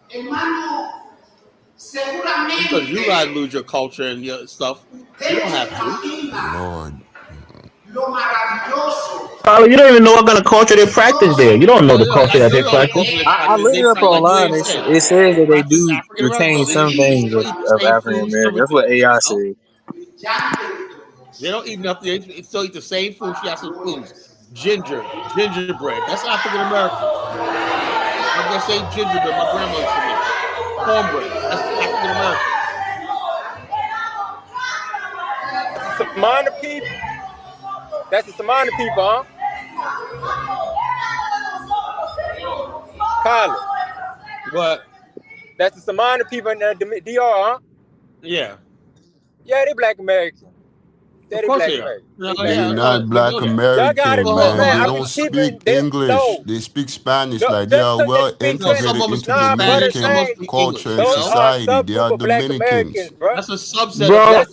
Because you guys lose your culture and your stuff. You don't have to. Lord. Carla, you don't even know what kind of culture they practice there. You don't know the culture that they practice. I looked it up online. It says that they do retain some things of African American. That's what AI said. They don't eat nothing. They still eat the same food. She has some foods. Gingerbread. That's African American. I'm gonna say gingerbread. My grandma used to make cornbread. That's African American. Samana people. That's the Samana people, huh? Carla. What? That's the Samana people in the DR, huh? Yeah. Yeah, they Black American. Of course they are. They're not Black American, man. They don't speak English. They speak Spanish. Like they are well integrated into Dominican culture and society. They are Dominicans. That's a subset. Bro,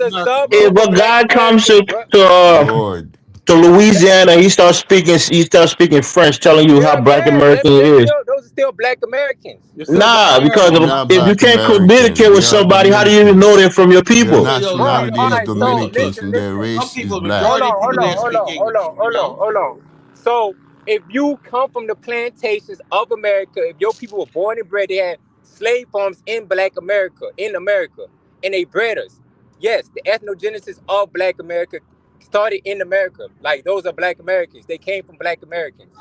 if a guy comes to Louisiana, he starts speaking French, telling you how Black American it is. Those are still Black Americans. Nah, because if you can't communicate with somebody, how do you even know they're from your people? The nationality is Dominicans and their race is Black. Hold on. So if you come from the plantations of America, if your people were born and bred, they had slave farms in Black America, and they bred us. Yes, the ethnogenesis of Black America started in America. Like, those are Black Americans. They came from Black Americans.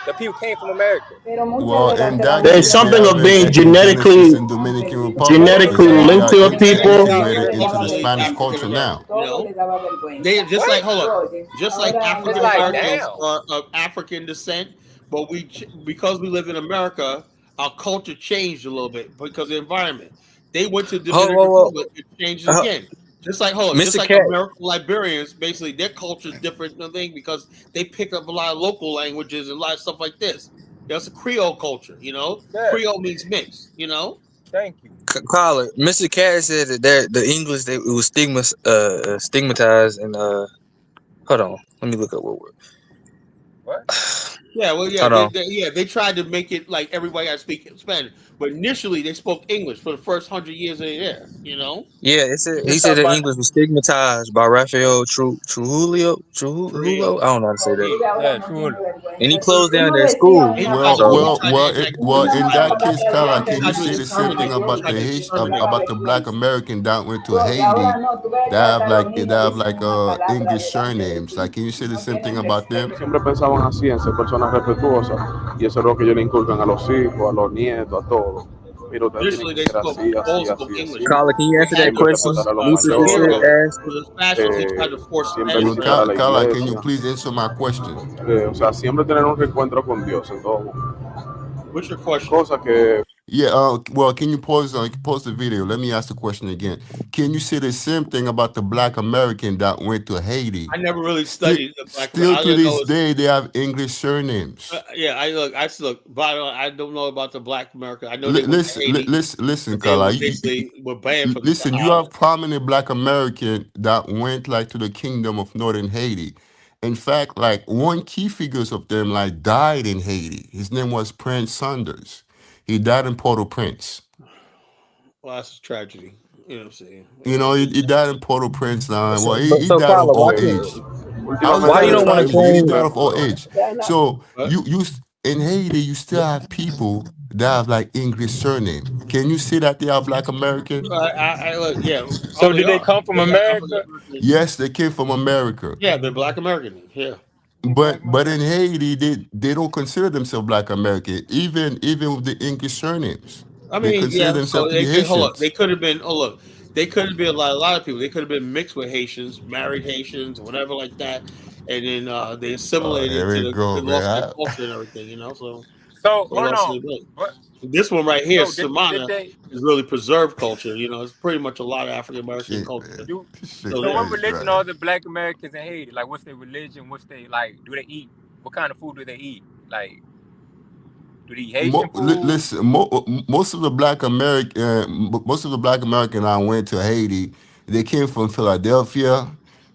The people came from America. Well, and that there's something of being genetically linked to a people. Into the Spanish culture now. They just like African Americans are of African descent, but because we live in America, our culture changed a little bit because of the environment. They went to Dominican Republic, it changed again. Just like just Mr. like Cat. American Liberians, basically their culture is different than thing because they pick up a lot of local languages and a lot of stuff like this. That's a Creole culture, Yeah. Creole means mix, Thank you. Caller, Mr. Cat said that the English it was stigmatized and hold on, let me look up what word. What? Yeah, well, yeah, Hold on. they tried to make it like everybody got to speak Spanish, but initially they spoke English for the first 100 years they were there. Yeah, You he just talk said that about English was stigmatized by Raphael Trujillo. I don't know how to say that. yeah, true. And he closed down that school. He tried Well, to he So well, tried to well, annex well. it. In that case, Carla, He can you tried to say the same thing exterminate. He about tried to exterminate. about the Black American that went to Haiti? They have like English surnames. Like, can you say the same thing about them? Siempre pensaban así, en ser personas respetuosas, y eso es lo que ellos le inculcan a los hijos, a los nietos, a todos. Mira, ustedes tienen Initially, que they ser spoke así, all así, spoke así, English. así. Caller, can you They answer had that Siempre to question? force respetar a los Lucifer mayores, said Nero, ask. for the fascists. They tried to force siempre Spanish visitar a la Carla, can you iglesia, please answer my question? o sea, siempre tener un reencuentro con Dios en todo. What's your question? Cosa que Yeah. Well, can you pause the video? Let me ask the question again. Can you say the same thing about the Black American that went to Haiti? I never really Still, studied the Black American. still I to didn't know this it's day, they have English surnames. yeah. But I don't know about the Black America. I know they went to Listen, Haiti, listen, but they Carla. were basically were banned from the Listen, you island. have prominent Black American that went like to the kingdom of Northern Haiti. In fact, like one key figures of them like died in Haiti. His name was Prince Saunders. He died in Port-au-Prince. Well, that's a tragedy. You know what I'm saying? He died in Port-au-Prince now. Well, he So died of caller, old age. I was why últimamente you kind se of don't está want to tragedy. He diciendo died claim? of old eso. age. So What? in Haiti, you still have people that have like English surname. Can you say that they are Black American? Look, yeah. Oh, So they did they are. come from They're African America? American. Yes, they came from America. Yeah, they're Black American. Yeah. They Black But in American. Haiti, they don't consider themselves Black American, even with the English surnames. I They mean, consider yeah. themselves So to be they could hold up. Haitians. They could have been. Oh, look. They could have been a lot of people. They could have been mixed with Haitians, married Haitians, whatever like that, and then they Oh, assimilated here to we they go, lost their man. culture and everything. So So they hold lost on. their way. What? This one right here, So did Samana, they is really preserved culture. It's pretty much a lot of African American Shit, culture. man. do? Shit, So So yeah. what crazy, religion man. are the Black Americans in Haiti? Like, what's their religion? What's they like? Do they eat? What kind of food do they eat? Like, do they eat Haitian food? Listen, most of the Black American I went to Haiti, they came from Philadelphia,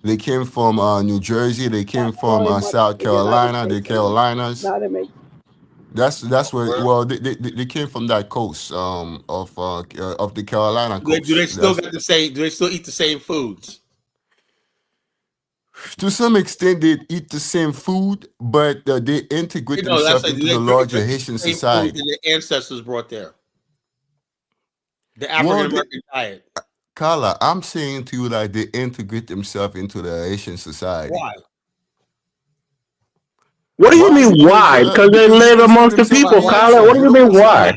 they came from New Jersey, they came from South Carolina, the Carolinas. That's where. Well, they came from that coast of the Carolina Do they coast. still That's got the same? Do they still eat the same foods? to some extent they eat the same food, but they integrate That's themselves like into do they the drink larger the Haitian same food society. that their ancestors brought there. The African Well, American diet. Carla, I'm saying to you that they integrate themselves into the Haitian society. Why? What do you Why? mean why? Because they Because they live consider amongst the themselves people, to be Why Kyler. not? What Haitians. do They you don't mean consider why?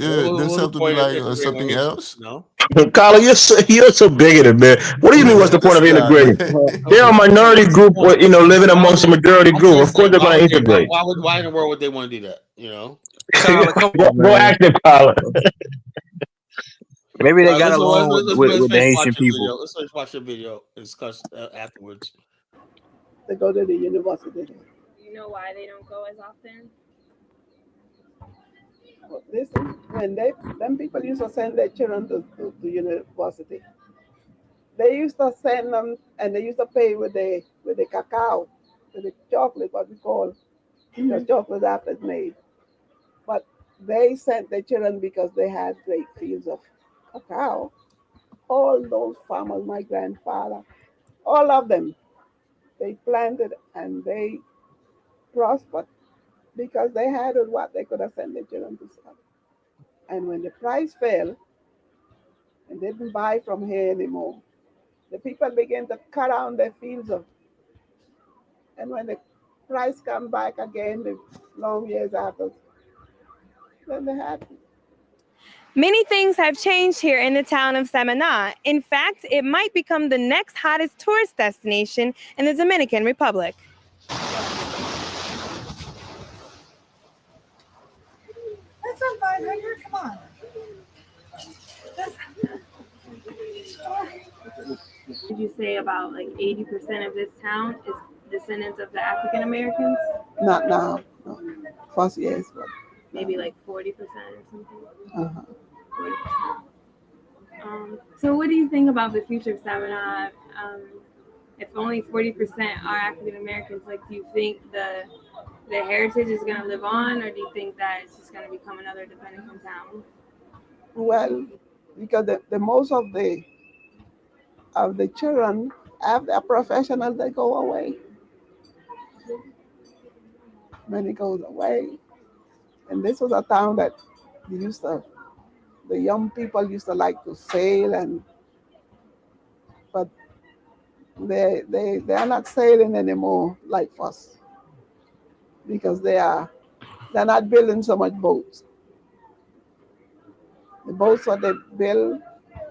What's the themselves to be point of like integrating something Haitians? else. No. Kyler, you're so bigoted, man. What do you mean? What's the point This of guy, integrating? man. They're a minority What's the group, point? living Why amongst would a majority I'm group. saying Of course, they're why going to would they? integrate. Why in the world would they want to do that? Caller, come Go, on, go man. ask them, Kyler. Maybe All they right, got along let's with the finish Haitian watching the people. video. Let's finish watching the video and discuss afterwards. They go to the university. You know why they don't go as often? Listen, when them people used to send their children to university, they used to send them and they used to pay with the cacao, with the chocolate, what we call the chocolate after it's made. But they sent their children because they had great fields of cacao. All those farmers, my grandfather, all of them, they planted and they prospered because they had what they could have sent their children to sell. And when the price fell and they didn't buy from here anymore, the people began to cut down their fields of, and when the price come back again, the long years after, then they had to. Many things have changed here in the town of Samaná. In fact, it might become the next hottest tourist destination in the Dominican Republic. That's not 500. Come on. would you say about like 80% of this town is descendants of the African Americans? Not now, no. First years, but maybe like 40% or something. 40%. So what do you think about the future of Savannah? If only 40% are African Americans, like, do you think the heritage is going to live on, or do you think that it's just going to become another Dominican town? Well, because the most of the children have their professional, they go away. Many goes away. And this was a town that the young people used to like to sail, but they are not sailing anymore like us, because they're not building so much boats. The boats that they build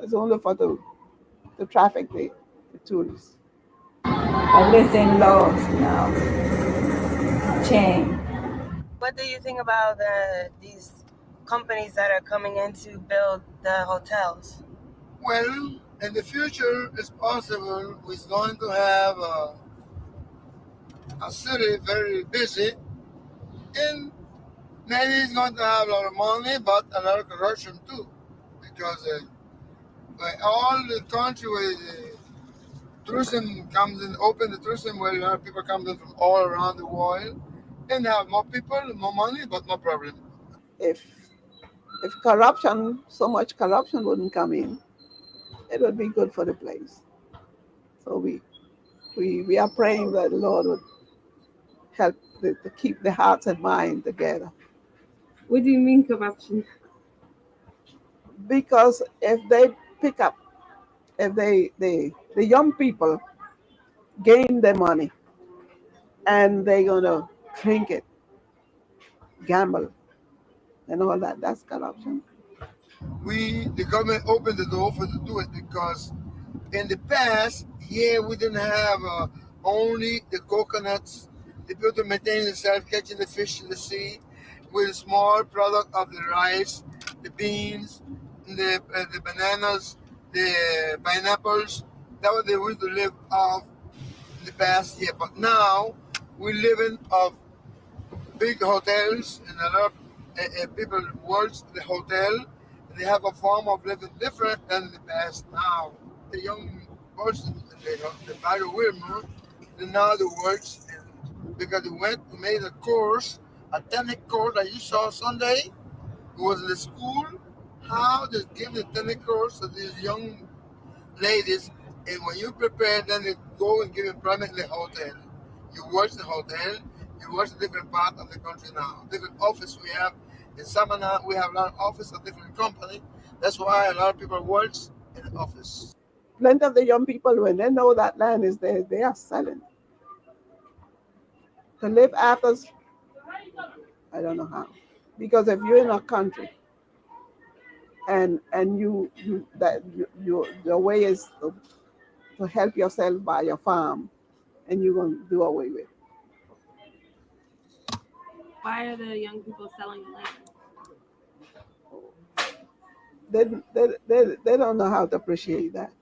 is only for to traffic the tourists. Everything lost now. Change. What do you think about these companies that are coming in to build the hotels? Well, in the future, it's possible we're going to have a city very busy, and maybe it's going to have a lot of money, but a lot of corruption too, because all the country where the tourism comes in, open the tourism where a lot of people come in from all around the world, and have more people, more money, but more problem. If so much corruption wouldn't come in, it would be good for the place. So we are praying that the Lord would help to keep the hearts and mind together. What do you mean corruption? Because if they pick up, if the young people gain their money and they're gonna drink it, gamble, and all that, that's corruption. The government opened the door for to do it, because in the past, here we didn't have only the coconuts. The people to maintain themselves catching the fish in the sea with a small product of the rice, the beans, the bananas, the pineapples. That was the way to live off in the past year. But now we live in of big hotels, and a lot of people work the hotel. They have a form of living different than the past now. The young person, the Barry Wilmer, now the works, because they made a course, a technical course that you saw Sunday. It was in the school, how they give the technical course to these young ladies, and when you prepare, then they go and give employment in the hotel. You work in the hotel, you work in different parts of the country now. Different office we have. In Samana, we have a lot of office of different company. That's why a lot of people works in the office. Plenty of the young people, when they know that land is there, they are selling. To live after, I don't know how. Because if you're in a country and your way is to help yourself by your farm, and you're going to do away with. Why are the young people selling the land? They don't know how to appreciate that.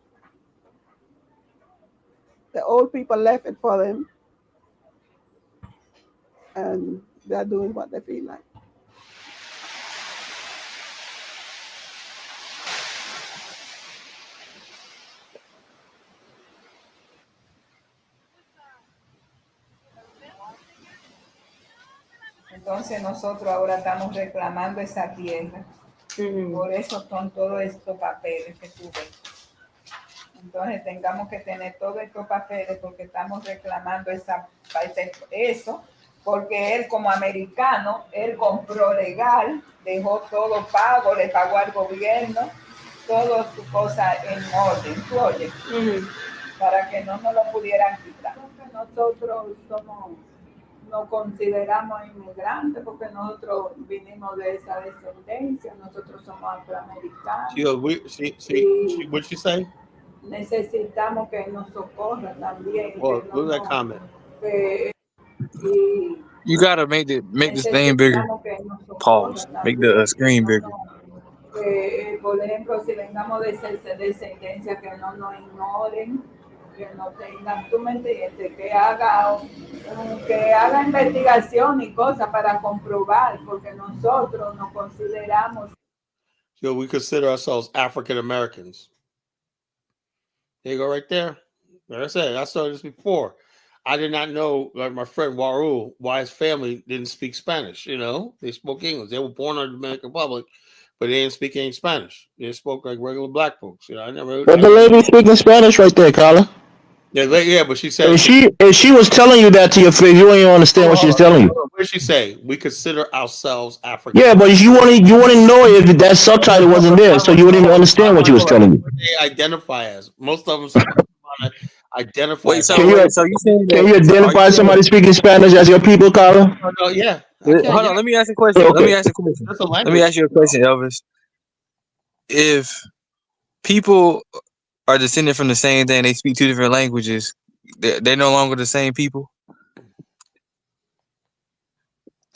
The old people left it for them, and they're doing what they feel like. Entonces nosotros ahora estamos reclamando esa tierra. Por eso son todos estos papeles que tú ves. Entonces tengamos que tener todos estos papeles porque estamos reclamando eso, porque él como americano, él compró legal, dejó todo pago, le pagó al gobierno, todas sus cosas en orden, ¿tú oyes? Para que no nos lo pudieran quitar. Nosotros nos consideramos inmigrantes porque nosotros vinimos de esa descendencia, nosotros somos afroamericanos. What'd she say? Necesitamos que nos socorra también. What was that comment? You gotta make this thing bigger. Pause. Make the screen bigger. Por ejemplo, si vengamos de esa descendencia, que no nos ignoren, que no tengan, tú me entiendes, que haga investigación y cosas para comprobar, porque nosotros nos consideramos. So we consider ourselves African Americans. There you go, right there. Like I said, I saw this before. I did not know, like my friend Waru, why his family didn't speak Spanish. You know, they spoke English. They were born in the Dominican Republic, but they didn't speak any Spanish. They spoke like regular black folks. You know, I never. But the lady speaking Spanish right there, Carla. Yeah, but she said if she was telling you that to your face, you don't even understand what she's telling you. What did she say? We consider ourselves African. Yeah, but you want to know if that subtitle wasn't there, so you wouldn't even understand what she was telling you. What they identify as. Most of them identify. Wait, so you saying can you identify somebody speaking Spanish as your people, Carla? Yeah. Hold on, let me ask a question. Okay. Let me ask you a question, Elvis. If people are descended from the same thing, they speak two different languages, they're no longer the same people?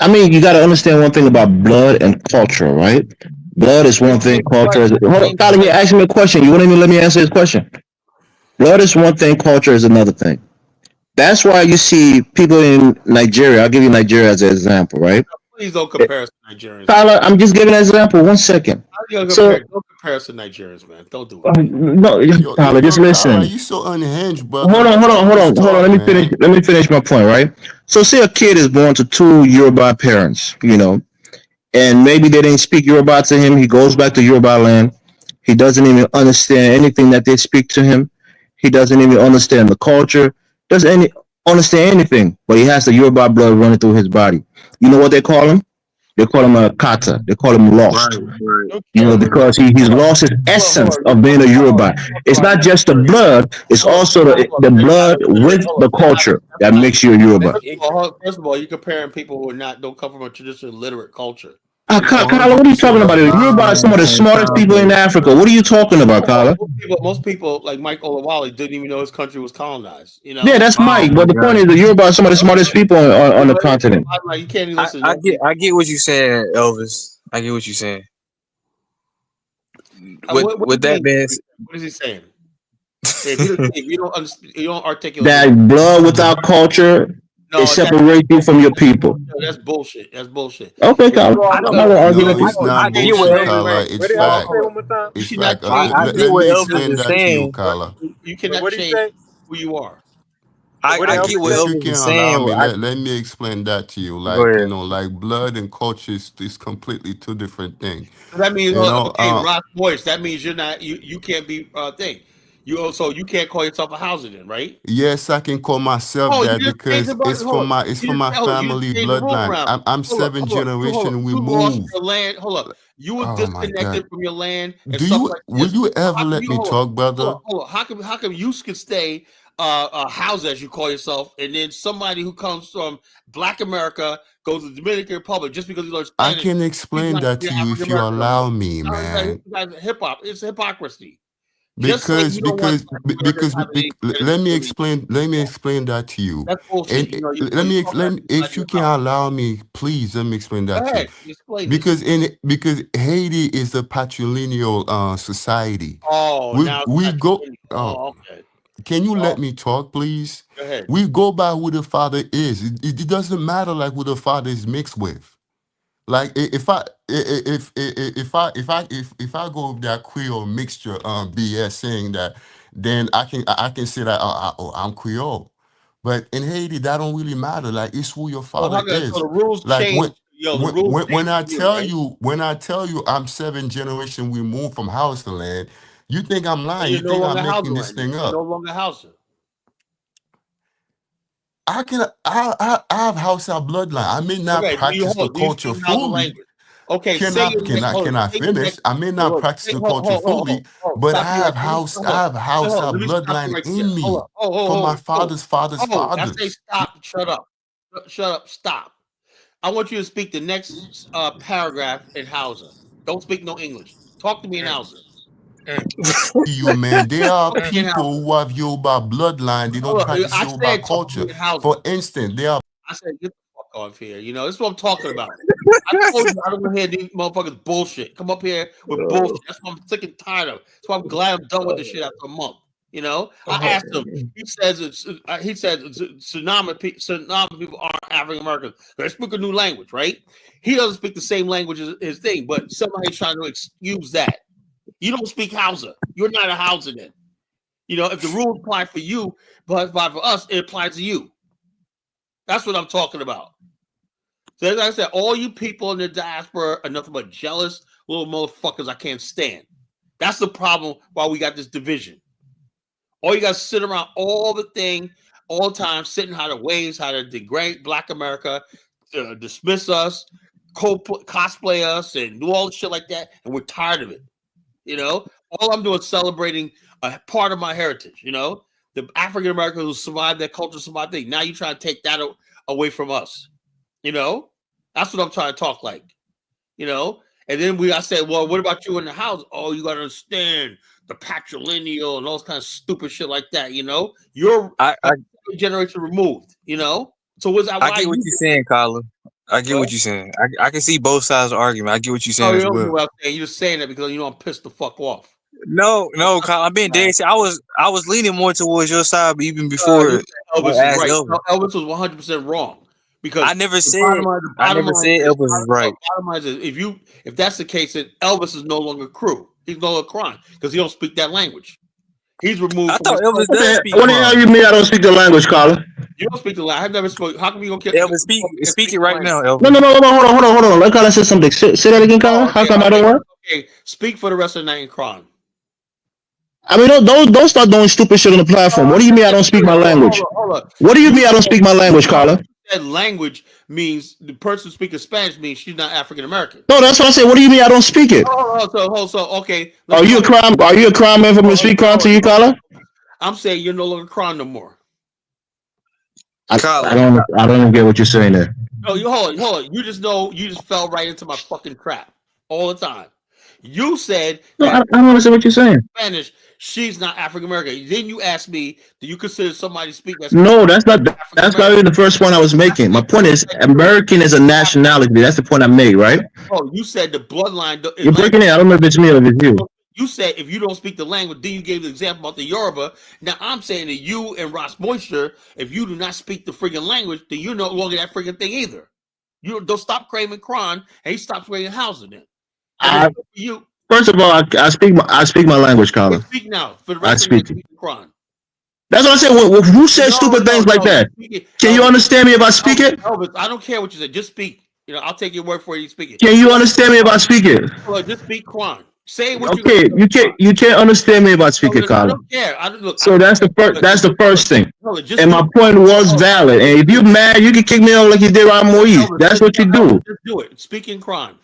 I mean, you got to understand one thing about blood and culture, right? Blood is one thing, culture is... Hold on, Carla, you asked me a question. You wouldn't even let me answer this question. Blood is one thing, culture is another thing. That's why you see people in Nigeria. I'll give you Nigeria as an example, right? Please don't compare us to Nigerians. Tyler, I'm just giving an example. 1 second. Don't compare us to Nigerians, man. Don't do it. No, Tyler, just listen. Tyler, you so unhinged, brother. Hold on. Let me finish my point, right? So, say a kid is born to two Yoruba parents, you know, and maybe they didn't speak Yoruba to him. He goes back to Yoruba land. He doesn't even understand anything that they speak to him. He doesn't even understand the culture. Doesn't understand anything, but he has the Yoruba blood running through his body. You know what they call him? They call him a kata. They call him lost. Right. You know, because he's lost his essence of being a Yoruba. It's not just the blood; it's also the blood with the culture that makes you a Yoruba. First of all, you're comparing people who don't come from a traditional literate culture. Carla, what are you talking about? Yoruba are some of the smartest people in Africa. What are you talking about, Carla? Most people, like Mike Olawale, didn't even know his country was colonized. You know? Yeah, that's Mike. But the point is, the Yoruba are some of the smartest people on the continent. You can't listen. I get what you're saying, Elvis. I get what you're saying. With that being said, what is he saying? If you don't articulate that blood without culture. It separates you from your people. That's bullshit. Okay, Carla. I get what it's fact. It's fact. Let me explain that to you, Carla. You cannot change who you are. I get what Elvis is saying. Let me explain that to you. Like, you know, like blood and culture is completely two different things. That means, Ross voice. That means you can't be a thing. You can't call yourself a Hausa then, right? Yes, I can call myself that because it's for my family bloodline. I'm seventh generation. We lost your land. Hold up. You were disconnected from your land. Will you ever let me talk, brother? Hold on. How come you could stay Hausa, as you call yourself, and then somebody who comes from Black America goes to the Dominican Republic just because he learns Spanish? I can explain that to you if you allow me, man. It's hypocrisy. Because let me explain that to you. That's bullshit. And if you can allow me, please let me explain that to you. Because Haiti is a patrilineal society. Okay. Can you let me talk, please? Go ahead. We go by who the father is. It doesn't matter like who the father is mixed with. Like if I go with that Creole mixture BS saying that, then I can say that I'm Creole, but in Haiti that don't really matter. Like it's who your father is. So the rules change. When I tell you I'm seventh generation removed from Hausa land, you think I'm lying? You think I'm making this thing up? No longer Hausa. I have Hausa bloodline. I may not practice the culture fully. Okay, can I finish? I may not practice the culture fully, but I have Hausa bloodline in me from my father's fathers. I say stop. Shut up. Stop. I want you to speak the next paragraph in Hausa. Don't speak no English. Talk to me in Hausa. You man, there are people who have Yoruba bloodline. They don't practice Yoruba culture. For instance, there are. I said, get the fuck off here. You know, this is what I'm talking about. I told you I don't want to hear these motherfuckers bullshit. Come up here with bullshit. That's what I'm sick and tired of. That's why I'm glad I'm done with this shit after a month. You know, I asked him. He says tsunami people aren't African Americans. They speak a new language, right? He doesn't speak the same language as his thing, but somebody's trying to excuse that. You don't speak Hausa. You're not a Hausa then. You know, if the rules apply for you, but for us, it applies to you. That's what I'm talking about. So as I said, all you people in the diaspora are nothing but jealous little motherfuckers I can't stand. That's the problem why we got this division. All you guys sit around all the time, sitting how to waves, how to degrade Black America, dismiss us, cosplay us, and do all the shit like that, and we're tired of it. You know, all I'm doing is celebrating a part of my heritage. You know, the African Americans who survived that culture, survived thing. Now you try to take that away from us. You know, that's what I'm trying to talk like. You know, and then I said, well, what about you in the house? Oh, you got to understand the patrilineal and all kind of stupid shit like that. You know, you're a generation removed. You know, so was that? I get what you're saying, Colin. I get what you're saying. I can see both sides of the argument. I get what you're saying as well. What I'm saying. You're saying that because you know I'm pissed the fuck off. No, Colin, I'm being dead. I was leaning more towards your side, but even before Elvis was 100% wrong. Because I never said Elvis was right. Bottom line is, if that's the case, then Elvis is no longer crew. He's no longer crime because he don't speak that language. He's removed. I thought Elvis does speak. What the hell you mean I don't speak the language, Colin? You don't speak the language. I've never spoken. How come you don't get Elvis? Speak it right now, Elvis. No, hold on. Let Colin say something. Say that again, Colin. How come I don't work? Okay, speak for the rest of the night in crime. I mean, don't start doing stupid shit on the platform. What do you mean I don't speak my language? Hold on. What do you mean I don't speak my language, Colin? That language means the person speaking Spanish means she's not African American. No, that's what I say. What do you mean I don't speak it? Okay. Are you a crime man for me to speak crime to you, Colin? I'm saying you're no longer crime no more. I don't get what you're saying there. No, hold on. You just fell right into my fucking trap all the time. You said I don't understand what you're saying. Spanish, she's not African American. Then you asked me, do you consider somebody speaking? No, that's not even the first point I was making. My point is American is a nationality. That's the point I made, right? Oh, you said the bloodline. You're breaking it. I don't know if it's me or if it's you. You said if you don't speak the language, then you gave the example about the Yoruba. Now I'm saying that you and Ross Moisture, if you do not speak the freaking language, then you're no longer that freaking thing either. You don't stop craving Kron and he stops craving housing then. First of all, I speak my language, Colin. Speak now. For the rest of the Kron. That's what I said. Who says stupid things like that? Can you understand me if I speak it? Elvis, I don't care what you say. Just speak. You know, I'll take your word for it. You speak it. Can you understand me if I speak it? Well, just speak Kron. Say what you can't understand me if I speak it, Colin. I don't care. So that's the first thing. And my point was valid. And if you're mad, you can kick me off like you did Ron Moise. That's what you do. Just do it. Speak in Kron.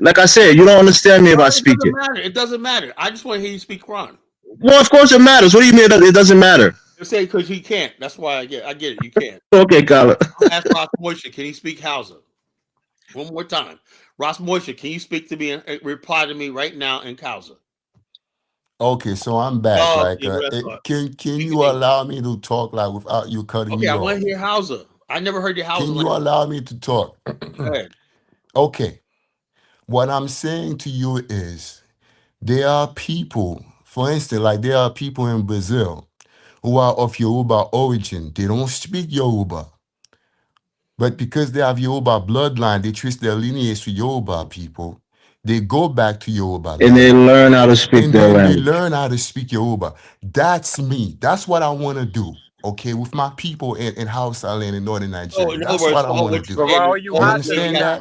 Like I said, you don't understand me if I speak it. It doesn't matter. I just want to hear you speak Kron. Well, of course it matters. What do you mean it doesn't matter? You say because he can't. That's why I get it. You can't. Okay, Colin. Ask Ross Moisture, can he speak Hausa? One more time. Ross Moisture, can you speak to me and reply to me right now in Hausa? Okay, so I'm back. Can you allow me to talk without you cutting me off? Okay, I want to hear Hausa. I never heard your Hausa. Can you allow me to talk? Go ahead. Okay. What I'm saying to you is there are people, for instance, there are people in Brazil who are of Yoruba origin. They don't speak Yoruba. But because they have Yoruba bloodline, they trace their lineage to Yoruba people. They go back to Yoruba. And they learn how to speak their language. They learn how to speak Yoruba. That's me. That's what I want to do. Okay, with my people in Hausa land in northern Nigeria. That's what I want to do. You understand that?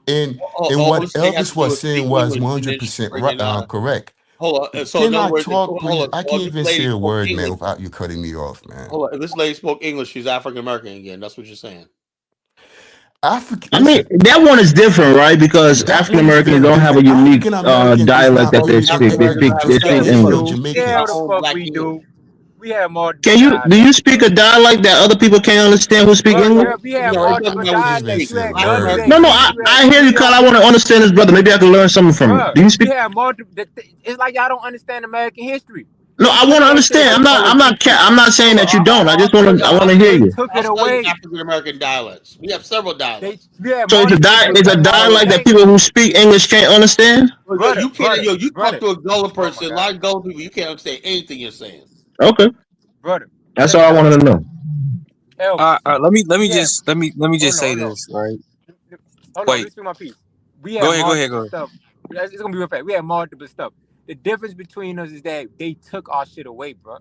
And what Elvis was saying was 100% correct. Hold on. So can I talk, please? I can't even say a word, man, without you cutting me off, man. Hold on. If this lady spoke English, she's African American again. That's what you're saying. I mean, that one is different, right? Because African Americans don't have a unique dialect that they speak. They speak English. Yeah, the fuck we do. We have more. Do you speak a dialect that other people can't understand who speak English? We have multiple dialects. No, I hear you, Carl. I want to understand this, brother. Maybe I can learn something from you. Do you speak? We have multiple. It's like y'all don't understand American history. No, I want to understand. I'm not saying that you don't. I want to hear you. Took it away. African American dialects. We have several dialects. So it's a dialect that people who speak English can't understand. You can't. You talk to a Gullah person. A lot of Gullah people, you can't understand anything you're saying. Okay, brother. that's Check all it I out. wanted to know. Elvis. Let me We had just hold on, say hold on. this, right? Hold on, let me Wait, speak my piece. We had go ahead, multiple stuff. It's gonna be real fast. We had multiple stuff. The difference between us is that they took our shit away, bro.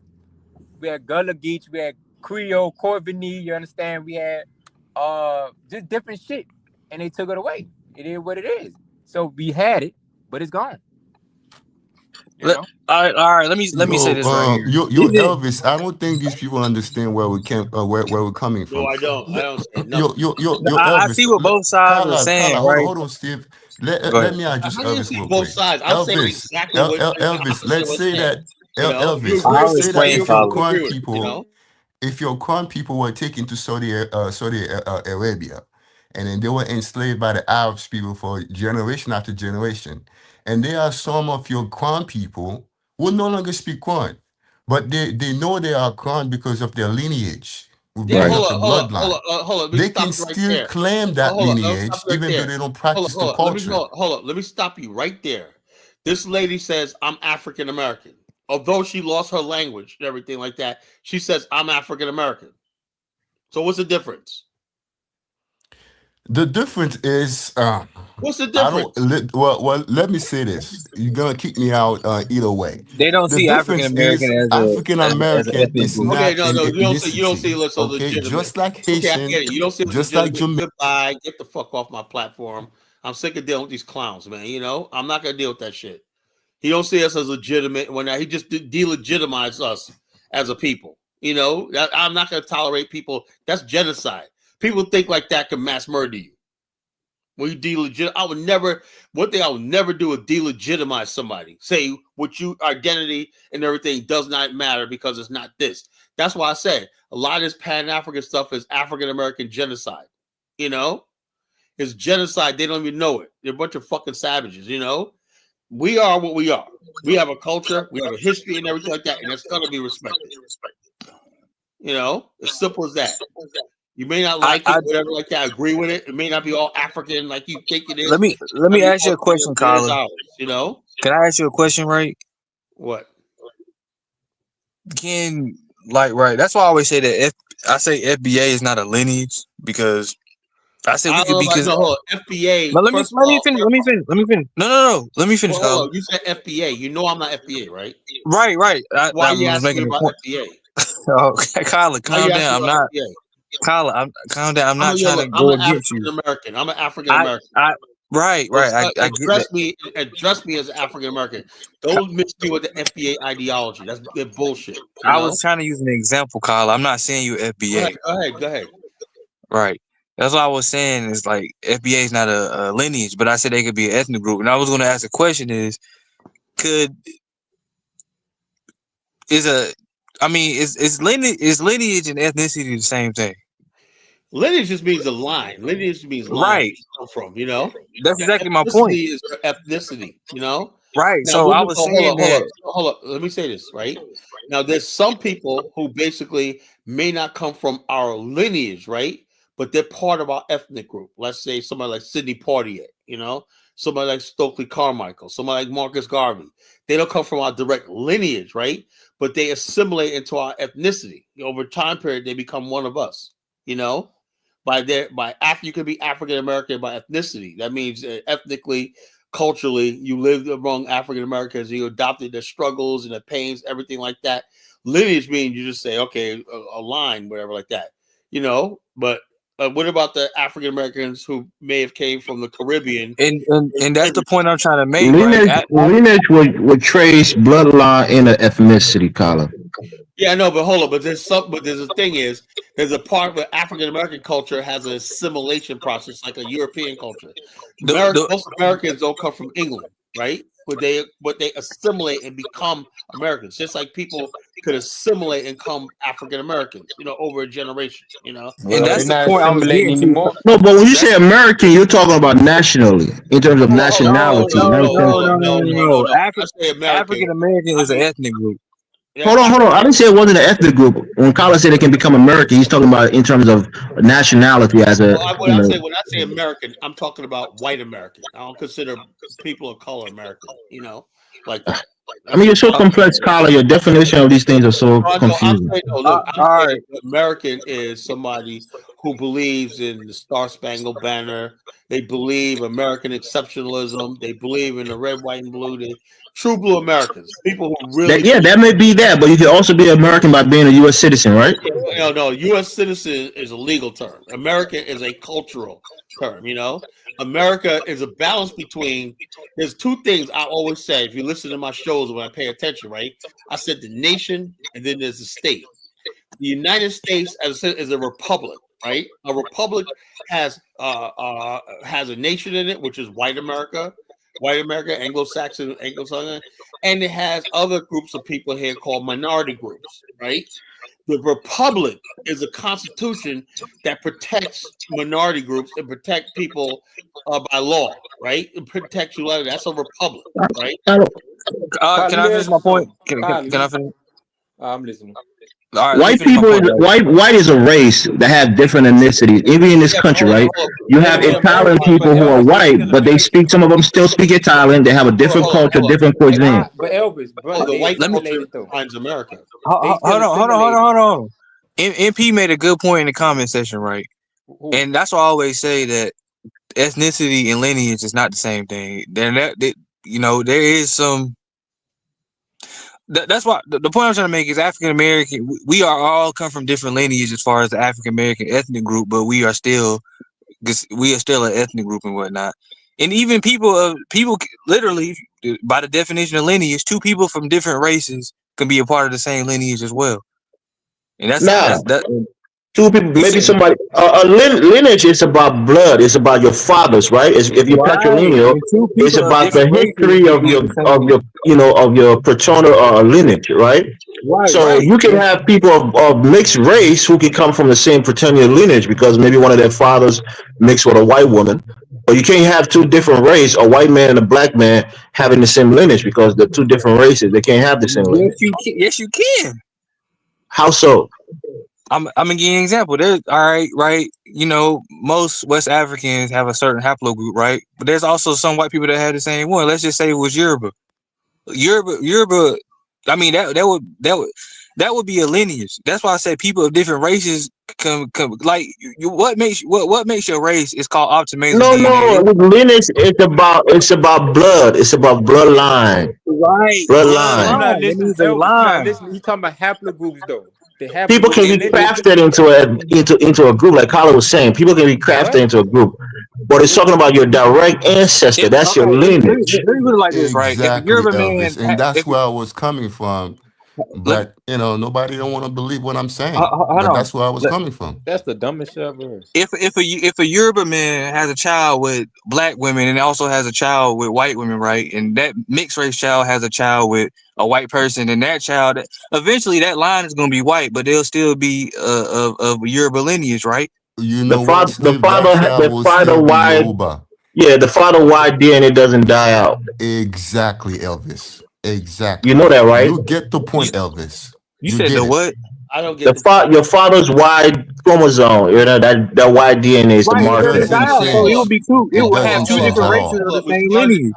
We had Gullah Geech, we had Creole, Corvini, you understand? We had just different shit. And they took it away. It is what it is. So we had it, but it's gone. You know? All right. Let me say this right here. Yo, Elvis. I don't think these people understand where we came, where we're coming No, from. I don't. I don't say Yo, nothing. I Elvis. see what both sides are saying, right? Hold on, Steve. Go Let ahead. me address How do you Elvis see real both quick. sides? I'm saying Elvis, exactly what the Elvis. opposite Let's was say saying. that You know, you Elvis. agree I'll Let's with say that explain, you if your Carla. agree current with it, you people, know. if your current people were taken to Saudi Arabia, and then they were enslaved by the Arabs people for generation after generation, and there are some of your Kwan people who no longer speak Kwan, but they know they are Kwan because of their lineage, Yeah, because Right. of the bloodline. hold on. Let me They stop can you right still there. claim that Hold on, let me stop lineage you right even though there. they don't practice the culture. Hold on. Let me stop you right there. This lady says I'm African American. Although she lost her language and everything like that, she says I'm African American. So what's the difference? The difference is, What's the I don't. difference? Well. Let me say this. You're gonna kick me out either way. They don't The see African difference American is African as an American ethnic is group. Okay, not no, an no, you don't see ethnicity. it as Okay, legitimate. just like Okay, I Haitian, get it. You don't see it as just like legitimate. Jamaican. Goodbye. Get the fuck off my platform. I'm sick of dealing with these clowns, man. You know, I'm not gonna deal with that shit. He don't see us as legitimate when he just delegitimized us as a people. You know, I'm not gonna tolerate people. That's genocide. People think like that can mass murder you. When you delegitimize, I would never. One thing I would never do is delegitimize somebody. Say what you identity and everything does not matter because it's not this. That's why I say a lot of this Pan African stuff is African American genocide. You know, it's genocide. They don't even know it. They're a bunch of fucking savages. You know, we are what we are. We have a culture, we have a history, and everything like that, and it's gonna be respected. You know, as simple as that. You may not like it, I whatever, like that. Agree with it. It may not be all African like you think it is. let I me mean, ask you a question, there's Carla. ours. You know Can I ask you a question, right? what? Can right? That's why I always say that I say FBA is not a lineage because I said I we don't could know be about because no. Hold on. FBA. but First of let me all, finish. Let me finish. Let me finish. No. Let me finish, well, hold Carla. on. You said FBA. You know I'm not FBA, right? Right. Why I are you was asking me making a about point. FBA? Oh, Carla, Why are you calm asking down. me I'm about not FBA? Carla. Calm down. I'm not trying to Look. I'm go an against African you. American. I'm an African American. I right. I get that. Address me as African American. Don't mix me with the FBA ideology. That's bullshit. You I know. was trying to use an example, Carla. I'm not saying you FBA. Go ahead. Right. That's what I was saying is like FBA is not a lineage, but I said they could be an ethnic group. And I was going to ask the question could is a I mean is lineage and ethnicity the same thing? Lineage just means a line. Lineage means line where Right. you come from. You know. That's The exactly my point. ethnicity is your ethnicity. You know. Right. Now, So I was saying that hold up. Let me say this, right? Now, there's some people who basically may not come from our lineage, right? But they're part of our ethnic group. Let's say somebody like Sidney Poitier, you know, somebody like Stokely Carmichael, somebody like Marcus Garvey. They don't come from our direct lineage, right? But they assimilate into our ethnicity. Over time period, they become one of us, you know? You could be African American by ethnicity. That means ethnically, culturally, you lived among African Americans, you adopted their struggles and their pains, everything like that. Lineage means you just say, okay, a line, whatever, like that, you know. But what about the African Americans who may have came from the Caribbean? and that's the point I'm trying to make, right? Lineage would trace bloodline in an ethnicity, Colin. Yeah, no, but hold on. But there's a thing is there's a part where African American culture has an assimilation process like a European culture. Most Americans don't come from England, right? But they assimilate and become Americans, just like people could assimilate and become African Americans, you know, over a generation, you know. And Well, that's they're the not point I was assimilating getting to. anymore. No, but when you say That's American, you're talking about nationally in terms of nationality. No. I say African American. American I is an mean, ethnic group. Hold on. I didn't say it wasn't an ethnic group. When Colin said it can become American, he's talking about in terms of nationality as a, When I say American, I'm talking about white American. I don't consider people of color American, you know, like that. I mean, you're so complex, Carla. Your definition of these things are so I'm confusing. saying, no, look, I'm saying American is somebody who believes in the Star Spangled Banner. They believe American exceptionalism. They believe in the red, white, and blue. They true blue Americans, people who really. That may be that, but you can also be American by being a U.S. citizen, right? No, U.S. citizen is a legal term. American is a cultural term. America is a balance between. There's two things I always say. If you listen to my shows when I pay attention, right? I said the nation, and then there's the state. The United States, as I said, is a republic, right? A republic has a nation in it, which is white America, Anglo-Saxon, and it has other groups of people here called minority groups, right? The republic is a constitution that protects minority groups and protect people by law, right? It protects you. That's a republic, right? Can I finish my point? Can I finish? I'm listening. All right, white people, white is a race that have different ethnicities. Even in this country, right? You have Italian people who are white, but they speak. Some of them still speak Italian. They have a different culture, different cuisine. But Elvis, bro, the white culture defines America. Hold on. MP made a good point in the comment section, right? And that's why I always say that ethnicity and lineage is not the same thing. There is some. That's why the point I'm trying to make is African American. We are all come from different lineages as far as the African American ethnic group, but we are still an ethnic group and whatnot. And even people literally by the definition of lineage, two people from different races can be a part of the same lineage as well. And that's two people, maybe somebody. Lineage is about blood. It's about your fathers, right? If you're patrilineal, it's about the history of your paternal lineage, right? So you can have people of mixed race who can come from the same paternal lineage because maybe one of their fathers mixed with a white woman. But you can't have two different races, a white man and a black man, having the same lineage because they're two different races. They can't have the same lineage. Yes, you can. How so? I'm gonna give you an example. There's right. Most West Africans have a certain haplogroup, right? But there's also some white people that have the same one. Let's just say it was Yoruba. I mean that would be a lineage. That's why I said people of different races come like what makes your race is called optimism. No, lineage is about blood. It's about bloodline. Right. Bloodline. Listen, you talking about haplogroups though. People can be crafted into a group, like Carla was saying. People can be crafted into a group, but it's talking about your direct ancestor. That's your lineage. Exactly, Elvis, and that's where I was coming from. But nobody don't want to believe what I'm saying. But that's where I was coming from. That's the dumbest shit I've ever heard. If a Yoruba man has a child with black women and also has a child with white women, right, and that mixed race child has a child with a white person, and that child eventually that line is going to be white, but they'll still be of Yoruba lineage, right? The father white DNA doesn't die out. Exactly, Elvis. Exactly. You know that, right? You get the point, Elvis. You said the what? I don't get your father's Y chromosome. That Y DNA is the marker. So it would be two. It would have two different races of the same lineage.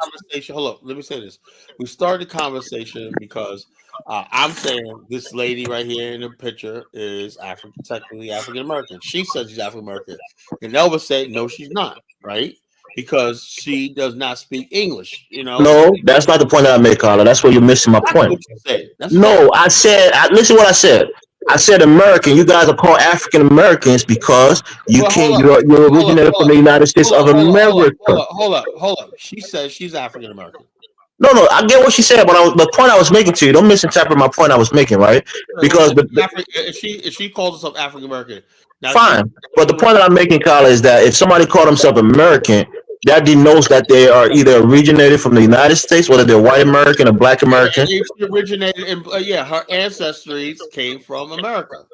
Hold up. Let me say this. We started the conversation because I'm saying this lady right here in the picture is technically African American. She says she's African American, and Elvis said no, she's not. Right? Because she does not speak English, No, that's not the point that I made, Carla. That's where you're missing my point. I said, listen what I said. I said American. You guys are called African Americans because you're originated from the United States of America. Hold up. She says she's African American. No, I get what she said, but the point I was making to you, don't misinterpret my point I was making, right? Because if she calls herself African American, fine. But the point that I'm making, Carla, is that if somebody called himself American, that denotes that they are either originated from the United States, whether they're white American or black American. She originated in, her ancestries came from America.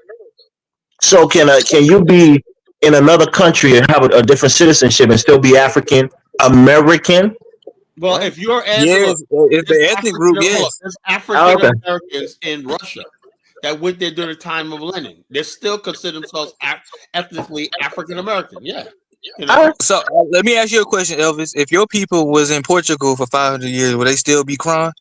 So can you be in another country and have a different citizenship and still be African American? Well, if your if the ethnic group, yes, there's African Americans in Russia that went there during the time of Lenin. They still consider themselves ethnically African American. Yeah. So let me ask you a question, Elvis. If your people was in Portugal for 500 years, would they still be crying?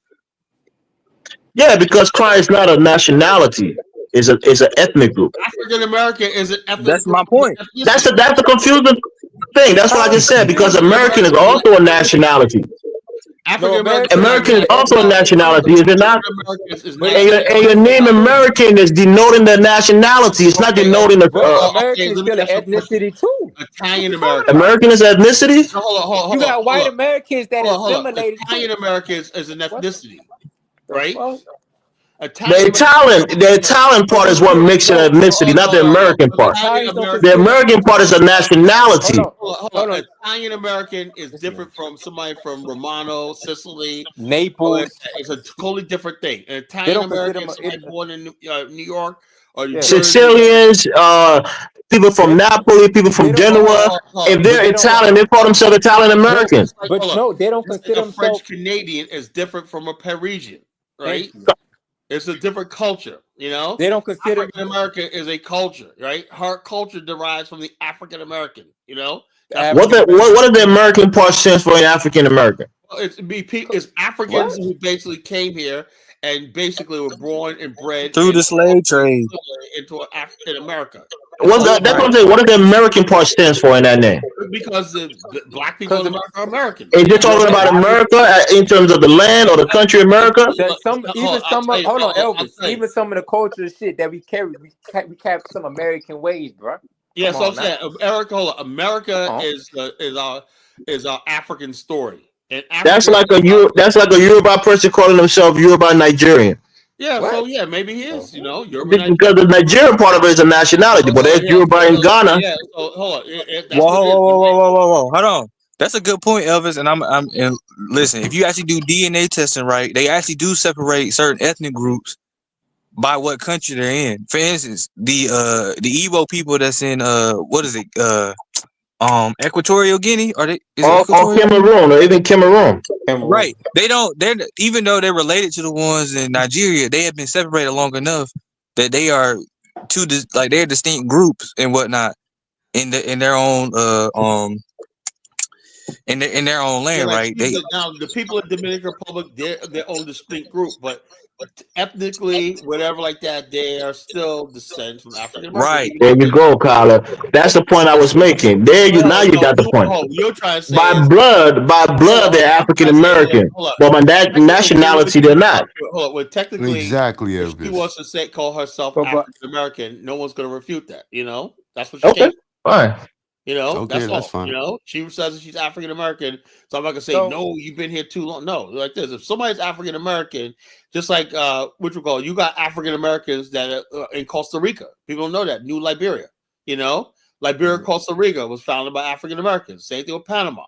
Yeah, because crime is not a nationality; it's an ethnic group. African American is an ethnic That's group, my point. ethnicity. That's a confusing thing. That's what I How just is said. Because African American is American is also a an ethnicity. nationality. no African American American is is American still is an nationality. also a ethnic, nationality, is it not? African Americans is but it's And still your, an nationality. and your ethnic name too. American is denoting the nationality. It's not Okay, denoting the But okay. American is Let me still an ask you a question. ethnicity too. What you Italian talking American. about? American is ethnicity. No, You got white Americans that hold on. assimilated Italian too. Americans is an What ethnicity, the right? fuck? Italian American. The Italian No, part is what makes it no. ethnicity, not the American part. Italian Italians don't The American. consider. American part is a Hold nationality. on, hold on. Italian American is This man. different from somebody from Romano, Sicily. Naples. It's a totally different thing. An They Italian don't consider American them. is somebody born in New York or New Yeah, Jersey. Sicilians, people from they Napoli, people they from don't. Genoa. If But they're they don't. Italian, they call themselves Italian No, Americans. but no, they don't Just like consider a French themselves. Canadian is different from a Parisian, right? Thank you. It's a different culture, you know. They don't consider. African American is a culture, right? Her culture derives from the African American, you know. That's What African American. what does the American part stand for in African American? it's Africans What? who basically came here and basically were born and bred Through the and slave trade. into in America. That's what Right. I'm saying. What does the American part stands for in that name? Because the black people in Because America are Americans. Is it You know? talking about America in terms of the land or the country America? that some even I'll some tell of you, hold on I'll Elvis, tell you. even some of the culture shit that we carry, we carry some American ways, bro. Yeah, Come so I'm on now. saying America Uh-huh. is our African story. And That's Africa like a Yoruba person calling himself Yoruba Nigerian. yeah, What? so yeah, maybe he is, you know, Yoruba Because Nigerian. the Nigerian part of it is a nationality, but there's Yeah, Yoruba in Ghana. yeah, so hold on. That's Whoa, what whoa, it is. whoa, whoa, whoa, whoa, whoa. Hold on. That's a good point, Elvis. And and listen, if you actually do DNA testing right, they actually do separate certain ethnic groups by what country they're in. For instance, the Igbo people that's in what is it? Equatorial Guinea? Is it Or Equatorial Guinea? Cameroon, or even Cameroon. Right. They're even though they're related to the ones in Nigeria, they have been separated long enough that they are they're distinct groups and whatnot in their own in their own Yeah, land, like right? now the people in Dominican Republic, they're their own distinct group, but ethnically, whatever like that, they are still descendants from African American. Right. There you go, Kyla. That's the point I was making. There you now you got the point. You're trying to say By is blood, they're African American, but by that nationality, they're not. hold on. Well, technically, Exactly, if she Elvis. wants to call herself But African American, no one's going to refute that. You know, that's what she Okay, came. fine. You know, Okay, that's that's all. fine. You know, she says she's African American, so I'm not gonna say So- no. You've been here too long. No, like this. If somebody's African American, just like what you call, you got African Americans that are in Costa Rica. People don't know that. New Liberia. You know, Liberia, Costa Rica was founded by African Americans. Same thing with Panama.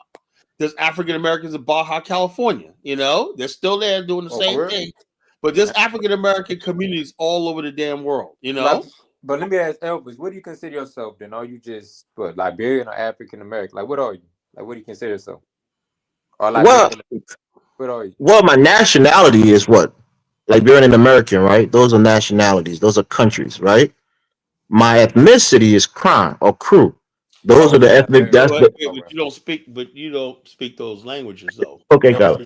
There's African Americans in Baja California. You know, they're still there doing the same really? thing. But there's African American communities all over the damn world. You know. But let me ask Elvis, what do you consider yourself then? Are you just Liberian or African American? Like what are you? Like what do you consider yourself? Or Liberian? What are you? Well, my nationality is what? Liberian and American, right? Those are nationalities. Those are countries, right? My ethnicity is crime or crew. Those are the ethnic. That's But you don't speak those languages though. okay, Kyle.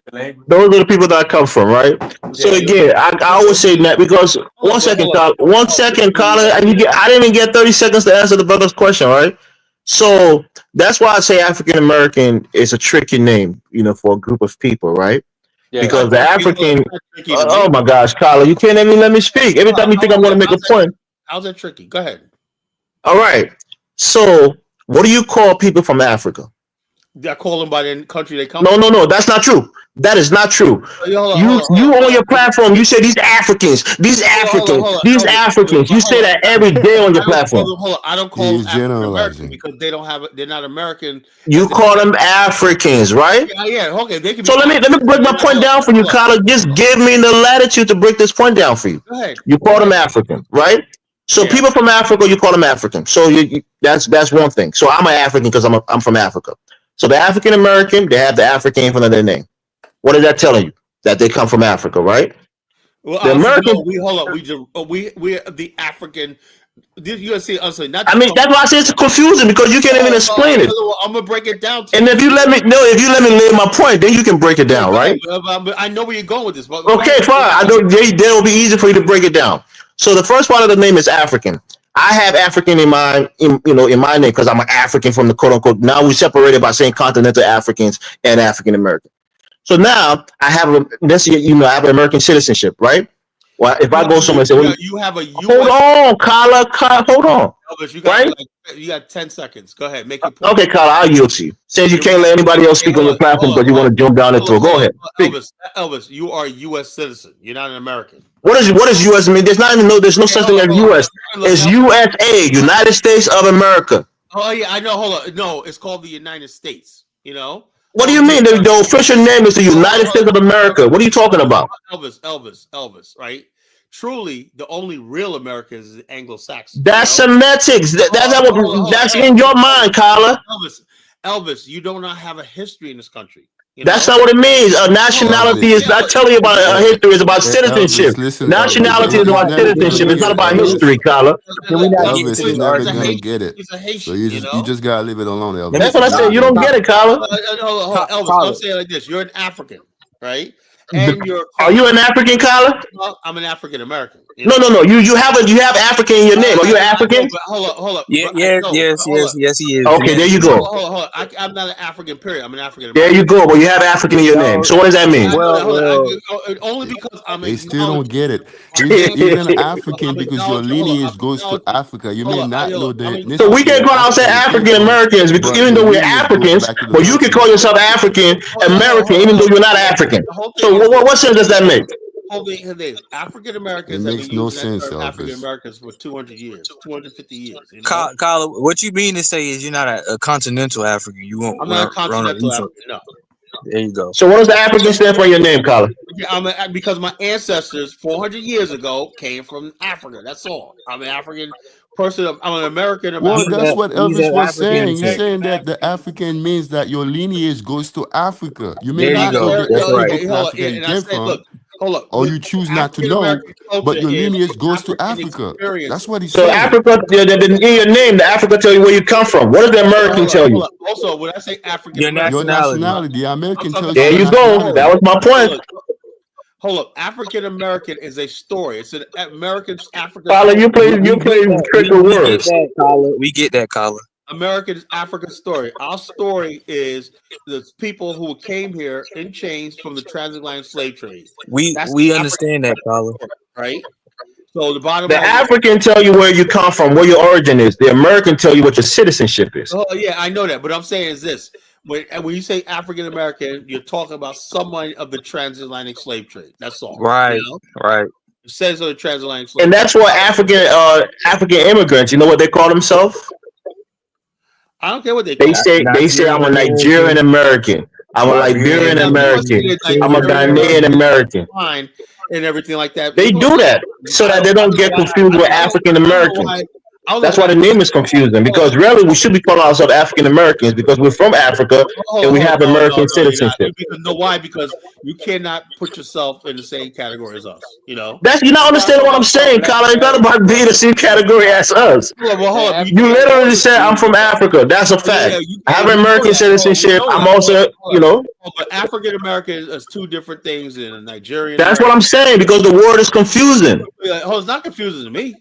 Those are the people that I come from, right? So again, I always say that because 1 second, Colin. 1 second, Colin, and I didn't even get 30 seconds to answer the brother's question, right? So that's why I say African American is a tricky name, for a group of people, right? Yeah. Because the African, oh my gosh, Colin, you can't even let me speak. Every time you think I'm going to make a point. How's that tricky? Go ahead. All right. So what do you call people from Africa? I call them by the country they come from. from. No, that's not true. That is not true. You on your platform, you say these Africans. You say that every day on your platform. I don't call them African American because they don't have it. They're not American. You call them Africans, right? Yeah. Okay. They can. So let me break my point down for you, Carla. Just give me the latitude to break this point down for you. Go ahead. You call them African, right? So people from Africa, you call them African. So that's one thing. So I'm an African because I'm from Africa. So the African American, they have the African in front of their name. What is that telling you? That they come from Africa, right? Well, the American. We are the African You see, not. I mean, that's why I say it's confusing because you can't even explain it. I'm gonna break it down. And if you let me lay my point, then you can break it down, right? I know where you're going with this. But okay, fine. I know then it'll be easy for you to break it down. So the first part of the name is African. I have African in my in my name because I'm an African from the quote unquote. Now we separated by saying continental Africans and African American. So now I have I have an American citizenship, right? Well, if I go somewhere and say, you have a US. Hold on, Kyla, hold on. Elvis, you got, right? You got 10 seconds. Go ahead, make your point. Okay, Kyla, I'll yield to you. Since you can't let anybody else speak on the platform because you want to jump down into it. Go ahead. Elvis, you are a U.S. citizen. You're not an American. What does U.S. mean? There's no such thing as U.S. It's USA, United States of America. Oh yeah, I know. Hold on. No, it's called the United States. You know. What do you mean? The official name is the United States of America. What are you talking about? Elvis, right? Truly, the only real Americans is Anglo-Saxon. That's semantics. That's in your mind, Kyla. Elvis, you do not have a history in this country. That's not what it means. A nationality is not telling you about a history. It's about citizenship. Nationality is about citizenship. It's not about history, Kyla. Elvis is never gonna get it. So you just gotta leave it alone, Elvis. That's what I said. You don't get it, Kyla. Elvis, I'm saying like this: you're an African, right? And are you an African, Kyla? Well, I'm an African American. No. You have African in your name. Are you African? Hold up. Yes, he is. Okay, there you go. Hold on. I'm not an African. Period. I'm an African There American. you go. But you have African in your name. So what does that mean? Only because they still don't get it. Even African, because your lineage goes to Africa. You may not know the. So we can't call ourselves African Americans because even though we're Africans, but you can call yourself African American even though you're not African. So what sense does that make? African Americans have been using African Americans for 200 years, 250 years. You know? Kyle, what you mean to say is you're not a continental African. You won't. I'm not a continental African. No. There you go. So what does the African stand for in your name, Kyle? Because my ancestors 400 years ago came from Africa. That's all. I'm an African person. I'm an American. Well, that's what Elvis was saying. He's saying that the African means that your lineage goes to Africa. You may not know the Africa you came from. Hold up. Or you choose not to know, but your lineage goes to Africa. That's what he's saying. So Africa, in your name, the Africa tell you where you come from. What does the American tell you? Also, when I say African, your nationality, the American tells you. There you go. That was my point. Hold up. African American is a story. It's an American African. Tyler, you play tricky words. We get that, Kyla. American African story. Our story is the people who came here in chains from the transatlantic slave trade. We understand that, Kyla. Right? So the African tell you where you come from, where your origin is. The American tell you what your citizenship is. Oh yeah, I know that. But I'm saying is this. When you say African American, you're talking about someone of the transatlantic slave trade. That's all. Right, right. It says on the transatlantic slave and that's what African immigrants, you know what they call themselves? I don't care what they say. They say I'm a Nigerian American. I'm a Liberian American. I'm a Ghanaian American. And everything like that. They do that so that they don't get confused with African Americans. That's why the name is confusing, because really we should be calling ourselves African Americans because we're from Africa and we have American citizenship. Why? Because you cannot put yourself in the same category as us. You know. You're not understanding what I'm saying, Colin. It's not about being the same category as us. You literally said I'm from Africa. That's a fact. I have American citizenship. I'm also, But African American is two different things than a Nigerian. That's what I'm saying, because the word is confusing. It's not confusing to me.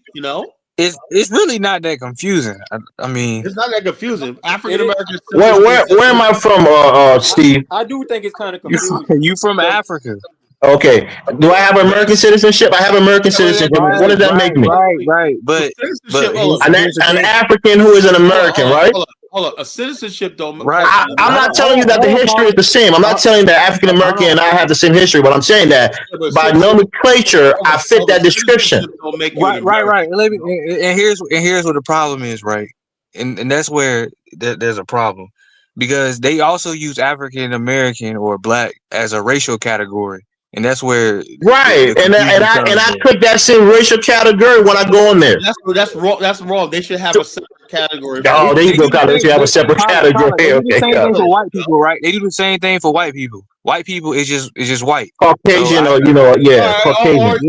It's really not that confusing. I mean, it's not that confusing. African Americans. Where am I from, Steve? I do think it's kind of confusing. You from Africa? Okay. Do I have American citizenship? I have American citizenship. What does that make me? Right. But an African who is an American, right? Hold on. A citizenship don't. Right. I'm not telling you that the history is the same. I'm not telling you that African American and I have the same history, but I'm saying that by nomenclature, I fit that description. Right. And here's what the problem is, right? And that's where there's a problem, because they also use African American or black as a racial category. And that's where and I put that same racial category when I go in there. That's wrong. That's wrong. They should have a separate category. Oh, there you go. They should have a separate category. They do the same thing for white people, right? They do the same thing for white people. White people is just white. Caucasian, Caucasian.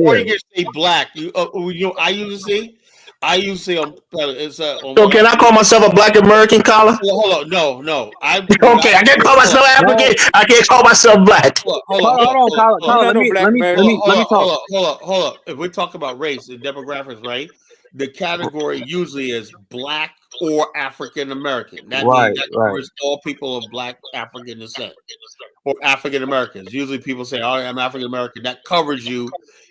Or you can say black. I usually see I usually it's So can I call myself a Black American, Collar? Hold on, no. Okay, I can't call myself African. I can't call myself Black. Hold on, Collar, let me talk. Hold up. If we're talking about race and demographics, right? The category usually is Black or African American. That means that covers all people of Black African descent or African Americans. Usually people say, "Oh, I'm African American." That covers you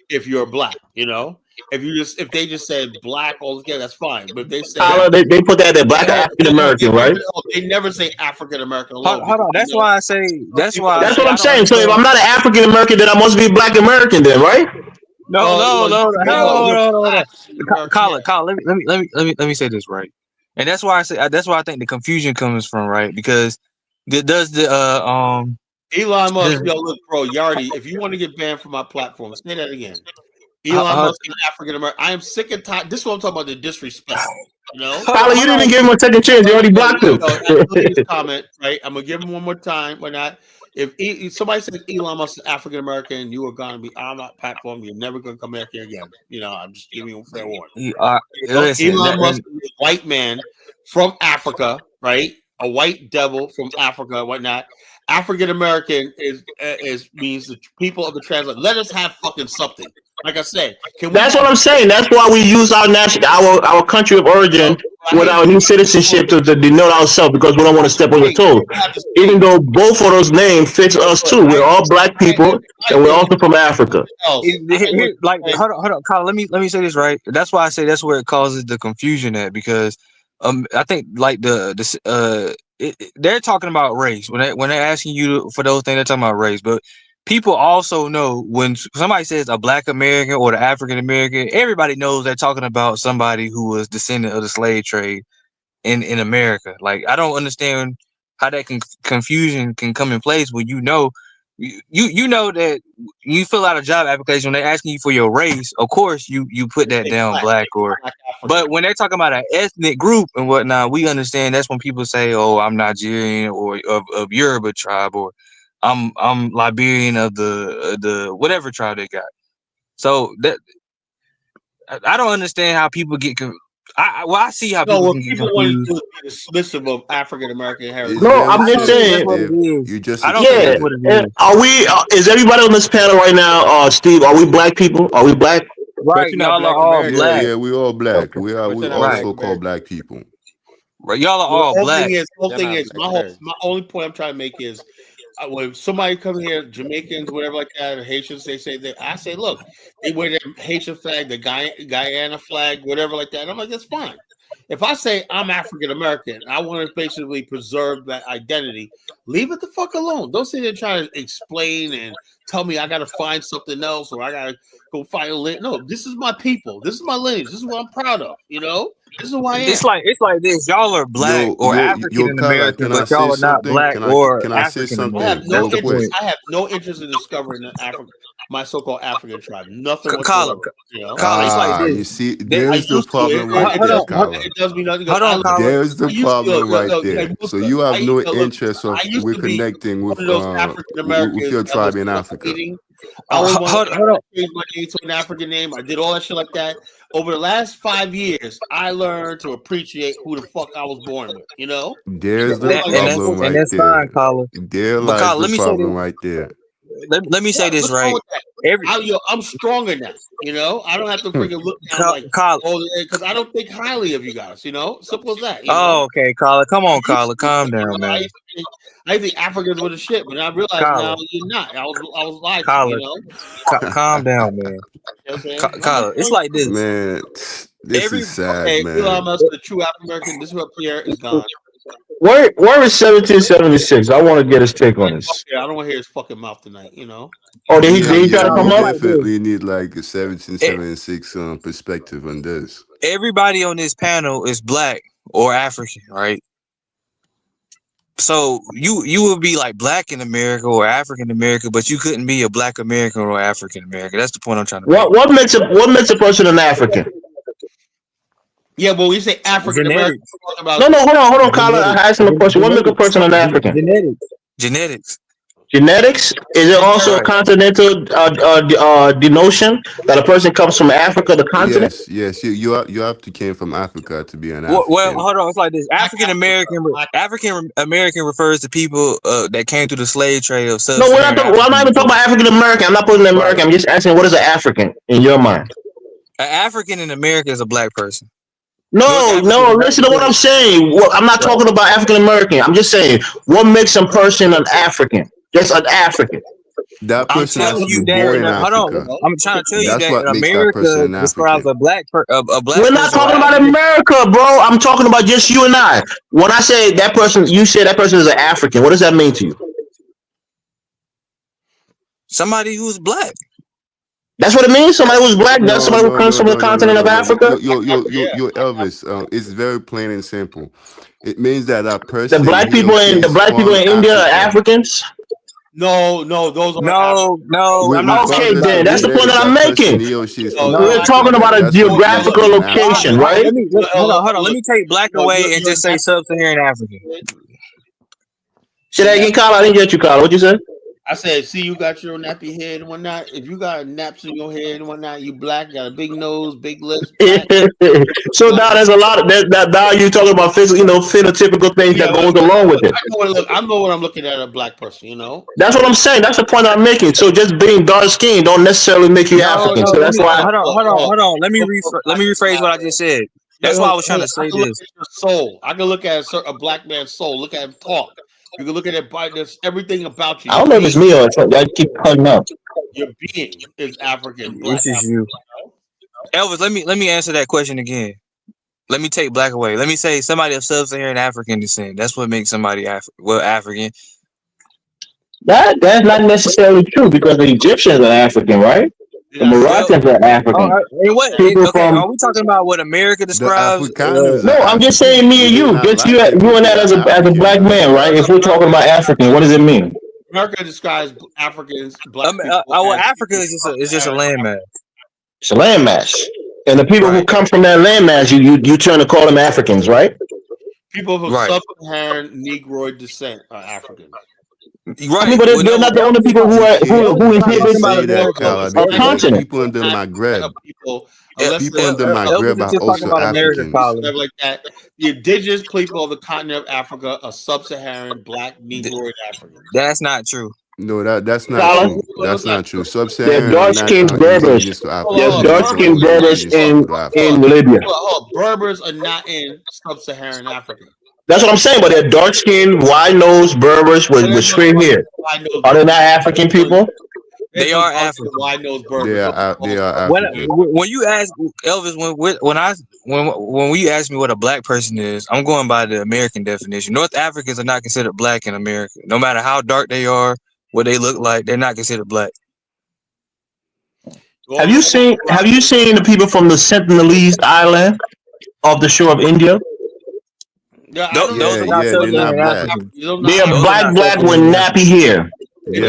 if you're Black. You know, if they just said Black altogether, that's fine. But if they say Collar, they put that at Black African American, right? They never say African American Hold on. That's why I say. That's why. That's what I'm saying. So if I'm not an African American, then I must be Black American, then, right? No. Collar, let me say this right, and that's why I say that's why I think the confusion comes from, right? Because does the Elon Musk, look, bro, Yardy, if you want to get banned from my platform, say that again. Elon Musk is African American. I am sick and tired. This is what I'm talking about, the disrespect. You know, Collar, you didn't even give him a second chance. You already blocked him. Comment, right? I'm gonna give him one more time. Why not? If somebody says Elon Musk is African American, you are gonna be on that platform. You're never gonna come back here again. You know, I'm just giving you a fair warning. Elon Musk is a white man from Africa, right? A white devil from Africa, whatnot. African American is means the people of the translation. Let us have fucking something. Like I said, that's what I'm saying. That's why we use our country of origin with our new citizenship to denote ourselves, because we don't want to step on your toes. Even though both of those names fits us too. We're all Black people, and we're also from Africa. Hold on, Kyle. Let me say this right. That's why I say that's where it causes the confusion at, because I think like they're talking about race when they're asking you for those things. They're talking about race, but people also know when somebody says a Black American or the African American, everybody knows they're talking about somebody who was descendant of the slave trade in America. Like, I don't understand how that confusion can come in place when you know that you fill out a job application when they're asking you for your race. Of course, you put that down Black or. But when they're talking about an ethnic group and whatnot, we understand that's when people say, "Oh, I'm Nigerian or of Yoruba tribe, or I'm Liberian of the whatever tribe they got." So that I don't understand how people get. I see how people can get confused. Want to be dismissive of African American heritage. No, I'm just saying. You just I don't think that's what it is. Are we? Is everybody on this panel right now? Steve, are we Black people? Are we Black? Right, y'all are all Black. Yeah, we all Black. We also called Black people. Right, y'all are all Black. My only point I'm trying to make is when somebody come here, Jamaicans, whatever like that, or Haitians, they say that. I say, look, they wear the Haitian flag, the Guyana flag, whatever like that. And I'm like, that's fine. If I say I'm African American, I want to basically preserve that identity. Leave it the fuck alone. Don't sit there trying to explain and tell me I got to find something else or I got to go find a lineage. No, this is my people. This is my lineage. This is what I'm proud of. You know, this is who I am. It's like this. Y'all are Black or African American, but y'all are not Black or African American. I have no interest in discovering my so-called African tribe. Nothing whatsoever. It's like this. You see, there's the problem right there, Colin. It does me nothing. There's the problem right there. So you have no interest of reconnecting with your tribe in Africa. I always wanted to change my name to an African name. I did all that shit like that. Over the last 5 years, I learned to appreciate who the fuck I was born with. You know, there's the problem right there. Fine, Colin. There lies the problem right there. Let me say this right. I'm stronger now. You know, I don't have to freaking look down because I don't think highly of you guys. You know, simple as that. Okay, Colin. Come on, Colin. Calm down, man. I think Africans were the shit, but I realize now you're not. I was lied to, you know. Calm down, man. Colin, it's like this, man. This is sad, man. Elon Musk, the true African American. This is what Pierre is gone. Where is 1776? I want to get his take on this. Yeah, I don't want to hear his fucking mouth tonight. You know. Oh, did he try to come up? Definitely need like a 1776 perspective on this. Everybody on this panel is Black or African, right? So you would be like Black in America or African American, but you couldn't be a Black American or African American. That's the point I'm trying to make. What makes a person an African? Yeah, but we say African American. No, hold on, Colin. I asked him a question. What makes a person an African? Genetics. Genetics is it also a Right. continental denotion that a person comes from Africa, the continent? Yes. You have to came from Africa to be an Well, African. hold on. It's like this. Black Africa, black African American refers to people that came through the slave trade of No, we're not. sub-Saharan Well, I'm not African even talking descent. about African American. I'm not putting Right. American. I'm just asking, what is an African in your mind? An African in America is a black person. North No, Africa is not listen to what I'm considered. saying. Well, I'm not Right. talking about African American. I'm just saying, what makes a person an African? Just an African. That I'm person has telling to be you that. born in Hold on. Africa. I'm trying to tell you That's that what makes that person America an describes African. a black We're not person or talking about African. America, bro. I'm talking about just you and I. When I say that person, you say that person is an African. What does that mean to you? Somebody who's black. That's what it means. Somebody who's black. That's No, somebody who no, comes no, from the no, no, no, continent of no, no. Africa. yeah. Yo, Elvis. It's very plain and simple. It means that that The person, black he or people she in the is black people from in India are Africa. Africans. No, those are African. No. I'm not talking Okay, Regardless about then of that's you. the point genetics, that I'm that person, making. he or she is from No, We're I Africa. talking about a That's what no, makes look, geographical them an location, African. All right, right? hold on. Let me take black no, away and you're just say not. sub-Saharan African. Say See that that? again, Carl. I didn't get you, Carl. What you said? I said, see, you got your nappy head and whatnot. If you got naps in your head and whatnot, you black, got a big nose, big lips, black. So black. now there's a lot of that. Now you're talking about physical, phenotypical things Yeah, that goes along with it. I know what I'm looking at a black person. That's what I'm saying. That's the point I'm making. So just being dark skinned don't necessarily make you No. African. So Let that's me why. hold on. Let me Look for let black me rephrase what I people. just said. Yeah, That's why I was trying to I say can look this. at your soul. I can look at a black man's soul. Look at him talk. You can look at it by this everything about you. I Your don't know if it's being, me or if I keep cutting up. your being is African, black This is African. you, Elvis. Let me answer that question again. Let me take black away. Let me say somebody of sub-Saharan African descent. That's what makes somebody African. That's not necessarily true because the Egyptians are African, right? The Well, Moroccans are African. People okay, from are we talking about what America The describes? Afrikaners no, are I'm just saying African. me and They're you. not Just black you people. and They that are as a African, black brother. man, right? If we're talking about African, what does it mean? America describes Africans, black people Well, as Africa people is of just a Sub-Saharan landmass, It's a landmass, and the people who right? come from that landmass, you turn to call them Africans, right? people of Right. sub-Saharan Negroid descent are Africans. I mean, Right. but Well, they're no, not the only Elvis is people not. who are Elvis who is not talking inhibits about Say that, America. Kala. a Because the 99% continent. people in the of Maghreb, people, unless people they're in the Elvis Maghreb is are just talking also about America, Africans. Colin. stuff like that. The indigenous people of the continent of Africa are sub-Saharan black Th- Negroid Africans. That's not true. No, that's not Well, Colin, true. That's not not true. true. they're Sub-Saharan are dark not skinned Berbers. indigenous to They're Africa. Hold They're on. dark not skinned Berbers are not Berbers indigenous hold in to on, in Africa. Libya. Berbers are not in sub-Saharan Africa. That's what I'm saying. But they're dark skinned, wide nosed Berbers What with is straight hair. wide nose Are they Berbers? not African people? They There's no are dark skin African. wide nose Berbers. They are When African. when you ask Elvis, when we ask me what a black person is, I'm going by the American definition. North Africans are not considered black in America. No matter how dark they are, what they look like, they're not considered black. Have you seen the people from the Sentinelese island off the shore of India? Yeah, I know Those Yeah, are not yeah, they're not sub-Saharan black. Africans. They are Those are black not with sub-Saharan nappy Africans. hair.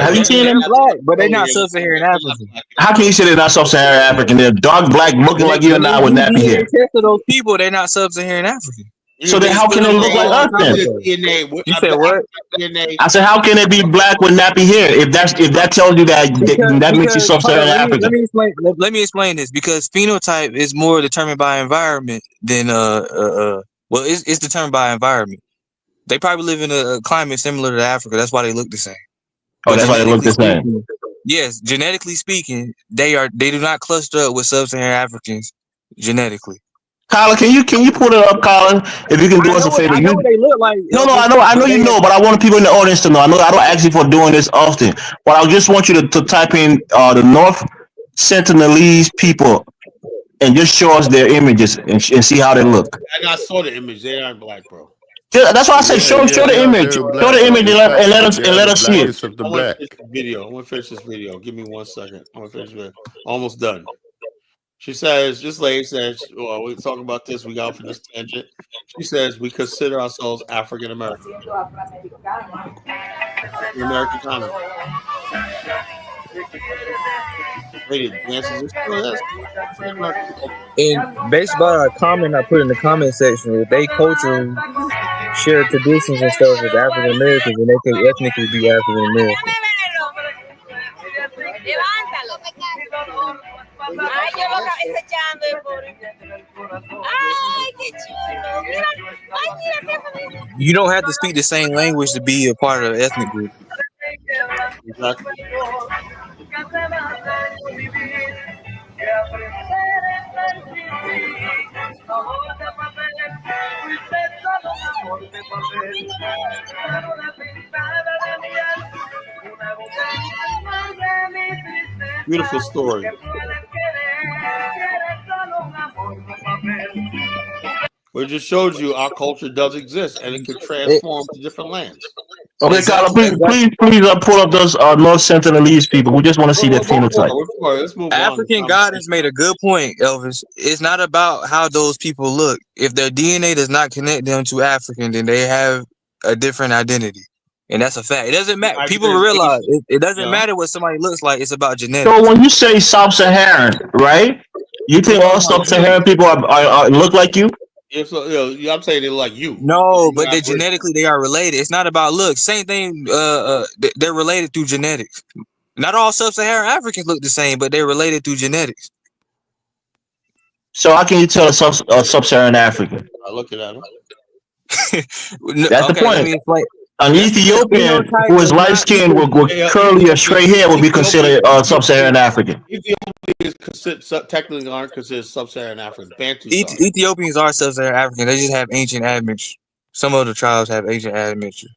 Have you Yes. seen them? They're black, but they're not sub-Saharan Africans. How can you say they're not sub-Saharan African? They're dark black, looking like you When and they I with do nappy DNA hair. tests of those people, they're not sub-Saharan African. So then, how can they look like us then? DNA. You said what? DNA. I said, how can it be black with nappy hair if that tells you that makes you Because hold on, sub-Saharan let African? me explain. Let me explain this because phenotype is more determined by environment than well, it's determined by environment. They probably live in a climate similar to Africa. That's why they look the same. Oh, But that's why they look genetically the same. speaking, yes, genetically speaking, they do not cluster up with sub-Saharan Africans genetically. Colin, can you pull it up, Colin? If you can do us a favor, I know what they look like, No, Elvis, I know but you they know, but I want people in the audience to know. I don't ask you for doing this often, but I just want you to type in the North Sentinelese people and just show us their images and see how they look. I saw the image. They aren't black, bro. That's why I say Yeah, show they the are image, very show black. the image In and fact, they are let the us see it. blackest of the I want to black. finish this video. I want to finish this video. Give me 1 second. I want to finish it. Almost done. She says, this lady says, well, we're talking about this. We got off in this tangent. She says, we consider ourselves African American. The American continent. Lady dances. And based by a comment I put in the comment section, if they culturally share traditions and stuff with African Americans, and they can ethnically be African American. Ay, yo lo estaba echando, pobre. Ay, qué chulo. Mira, ay, mira qué bonito. You don't have to speak the same language to be a part of an ethnic group. Exactly. Beautiful story. We just showed you our culture does exist and it can transform to different lands. Okay, Carla, please pull up those North Sentinelese people. We just want to see their phenotype. Let's move on. African goddess made a good point, Elvis. It's not about how those people look. If their DNA does not connect them to African, then they have a different identity. And that's a fact. It doesn't matter. People realize it doesn't matter what somebody looks like. It's about genetics. So when you say Sub-Saharan, right? You think all Sub-Saharan people are look like you? If so, I'm saying they like you. No, but they genetically they are related. It's not about looks. Same thing. They're related through genetics. Not all Sub-Saharan Africans look the same, but they're related through genetics. So how can you tell a Sub-Saharan African? I look at them. That's the point. An Ethiopian who is light skinned with curly or straight hair would be considered Sub-Saharan African. Ethiopians technically aren't considered Sub-Saharan African. Ethiopians are Sub-Saharan African. They just have ancient admixture. Some of the tribes have ancient admixture.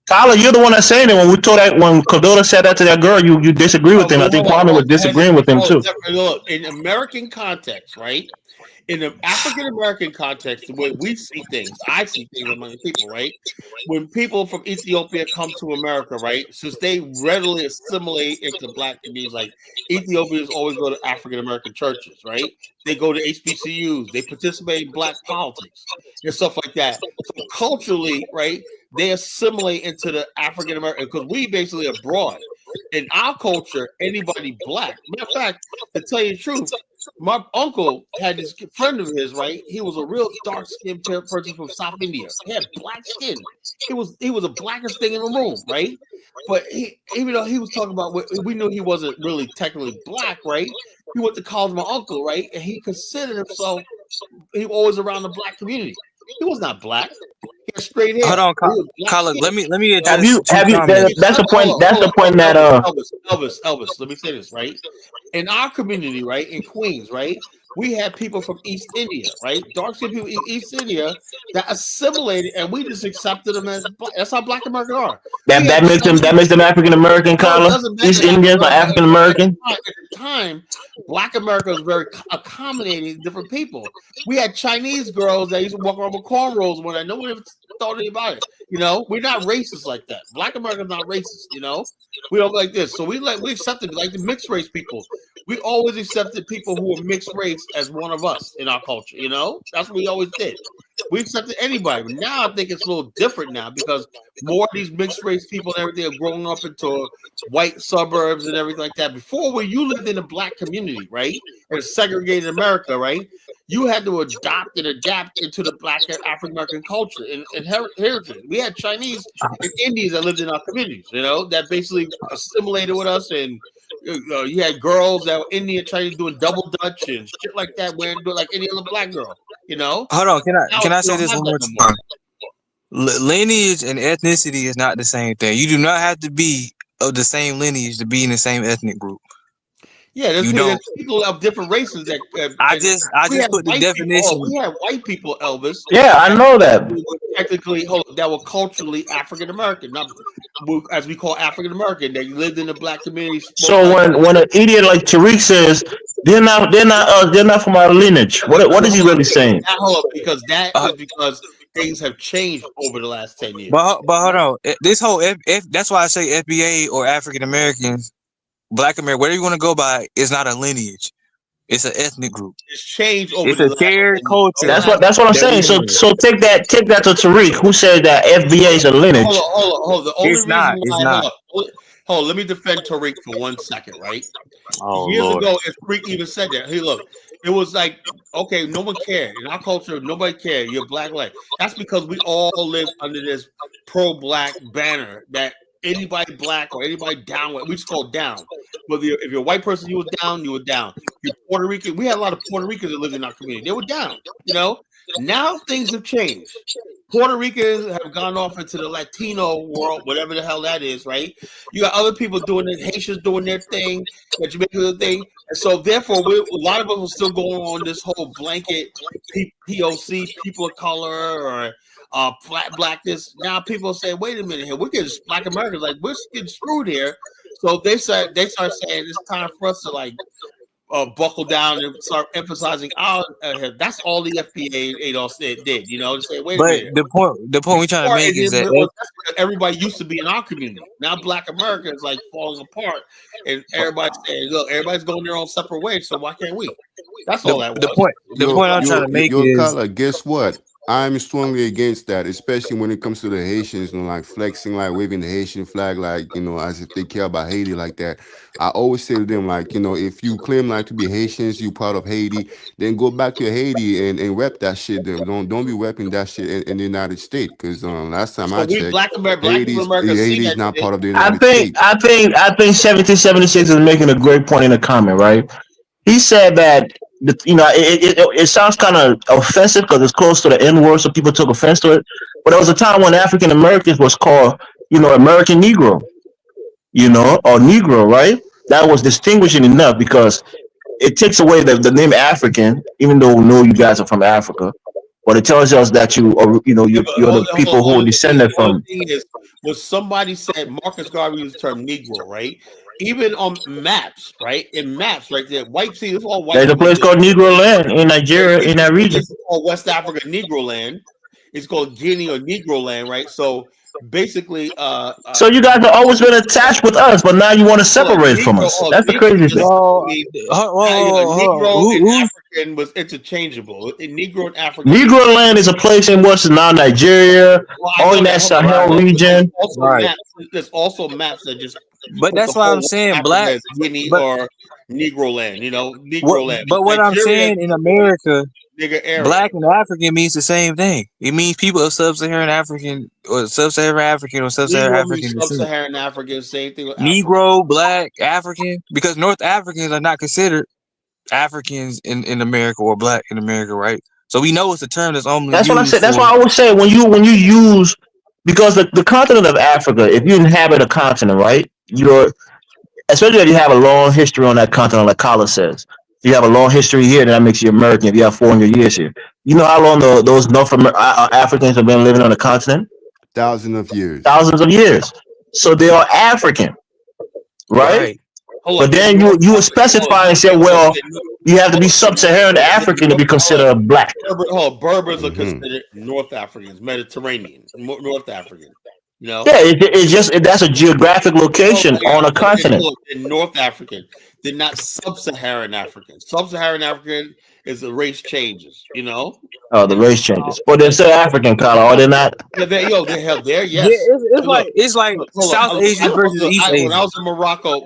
Tyler, you're the one that's saying it. When Cordova said that to that girl, you disagree with him. I think Kwame was disagreeing with him too. Look, in American context, right? In the African American context, the way we see things, I see things among people, right? When people from Ethiopia come to America, right? Since they readily assimilate into black communities, like Ethiopians always go to African American churches, right? They go to HBCUs, they participate in black politics and stuff like that. So culturally, right, they assimilate into the African American because we basically are broad. In our culture, anybody black. Matter of fact, to tell you the truth, my uncle had this friend of his, right? He was a real dark-skinned person from South India. He had black skin. He was the blackest thing in the room, right? But even though he was talking about, we knew he wasn't really technically black, right? He went to college with my uncle, right? And he considered himself, he was always around the black community. He was not black. He had straight hair. Hold on, Carla. Let me address that's the point. That's the point that Elvis. Let me say this, right? In our community, right, in Queens, right, we had people from East India, right, dark-skinned people in East India that assimilated, and we just accepted them as black. That's how Black Americans are. That makes them African American, Carla. East Indians are African American. At the time, Black America was very accommodating to different people. We had Chinese girls that used to walk around with cornrows when no one ever thought anything about it. You know, we're not racist like that. Black America's not racist. You know, we don't like this. So we accepted like the mixed race people. We always accepted people who were mixed race as one of us in our culture. You know, that's what we always did. We accepted anybody. But now I think it's a little different now because more of these mixed race people and everything are growing up into white suburbs and everything like that. Before, when you lived in a black community, right, in a segregated America, right, you had to adopt and adapt into the black African American culture and heritage. We had Chinese and Indians that lived in our communities, you know, that basically assimilated with us. And you had girls that were Indian Chinese doing double Dutch and shit like that, wearing like any other black girl, you know. Hold on, can I say this one more time? Lineage and ethnicity is not the same thing. You do not have to be of the same lineage to be in the same ethnic group. Yeah, there's people of different races that. I just put the definition. We had white people, Elvis. Yeah, I know that. Technically, that were culturally African American, not as we call African American. They lived in the black community. So when an idiot like Tariq says they're not from our lineage, what is he really saying? Because that is because things have changed over the last 10 years. But hold on, this whole that's why I say FBA or African Americans. Black America, whatever you want to go by, is not a lineage. It's an ethnic group. It's changed over. It's a shared culture. That's what I'm saying. So take that to Tariq, who said that FBA is a lineage. Hold on. It's not. Hold on. Let me defend Tariq for 1 second, right? Years ago, if Tariq even said that, hey, look, it was like, okay, no one cared. In our culture, nobody cared. You're black life. That's because we all live under this pro-black banner that anybody black or anybody down. We just call down. But if you're a white person, you were down. You were down. You're Puerto Rican. We had a lot of Puerto Ricans that lived in our community. They were down. Now things have changed. Puerto Ricans have gone off into the Latino world, whatever the hell that is, right? You got other people doing it, Haitians doing their thing, Jamaican doing their thing. And so therefore, a lot of us are still going on this whole blanket POC, people of color, or blackness. Now people say, wait a minute here, we're getting black Americans, like we're getting screwed here. So they start saying it's time for us to like buckle down and start emphasizing our. That's all the FBA Adolf did. To say, wait a minute. The point we're trying to make is that everybody used to be in our community. Now Black America is like falling apart, and everybody's saying, look, everybody's going their own separate way. So why can't we? That's all that was. The point I'm trying to make is, color. Guess what? I'm strongly against that, especially when it comes to the Haitians, like flexing, like waving the Haitian flag, like, as if they care about Haiti like that. I always say to them, like, if you claim like to be Haitians, you part of Haiti, then go back to Haiti and rep that shit. Don't be repping that shit in the United States, because last time I checked, Haiti's not part of the United States. I think 1776 is making a great point in the comment, right? He said that it sounds kind of offensive because it's close to the N word, so people took offense to it. But there was a time when African Americans was called, American Negro, or Negro, right? That was distinguishing enough because it takes away the name African, even though we know you guys are from Africa. But it tells us that you're the people who are descended from. The thing is, when somebody said Marcus Garvey used the term Negro, right? Even on maps, right? In maps, right there, white sea, it's all white. There's a place called Negro Land in Nigeria, in that region. It's called West Africa Negro Land. It's called Guinea or Negro Land, right? So basically, so you guys have always been attached with us, but now you want to separate from us. That's the crazy thing. Negro and African was interchangeable. Negro and African. Negro Land is a place in what's now Nigeria, all in that Sahel region. There's also maps that just. But that's why I'm saying Black Guinea or Negro Land, Negro Land. But what I'm saying in America, Black and African means the same thing. It means people of Sub-Saharan African or Sub-Saharan African or Sub-Saharan African. Sub-Saharan African, same thing with Negro, Black, African, because North Africans are not considered Africans in America or Black in America, right? So we know it's a term that's only. That's what I'm saying. That's why I always say when you use, because the continent of Africa, if you inhabit a continent, right? Especially if you have a long history on that continent, like Kala says. If you have a long history here, then that makes you American. If you have 400 years here, you know how long those North Africans have been living on the continent? Thousands of years. So they are African, right? But then you will specify and say, well, you have to be Sub-Saharan African to be considered Black. Berbers are considered North Africans, Mediterranean, North African. Yeah, it's just that's a geographic location on a continent. In North African, they're not Sub-Saharan African. Sub-Saharan African is the race changes, Oh, the race changes, but they're still African, Carla. Are they not? Yeah, they're yes. Yeah, it's like South Asian versus East Asian. When I was in Morocco,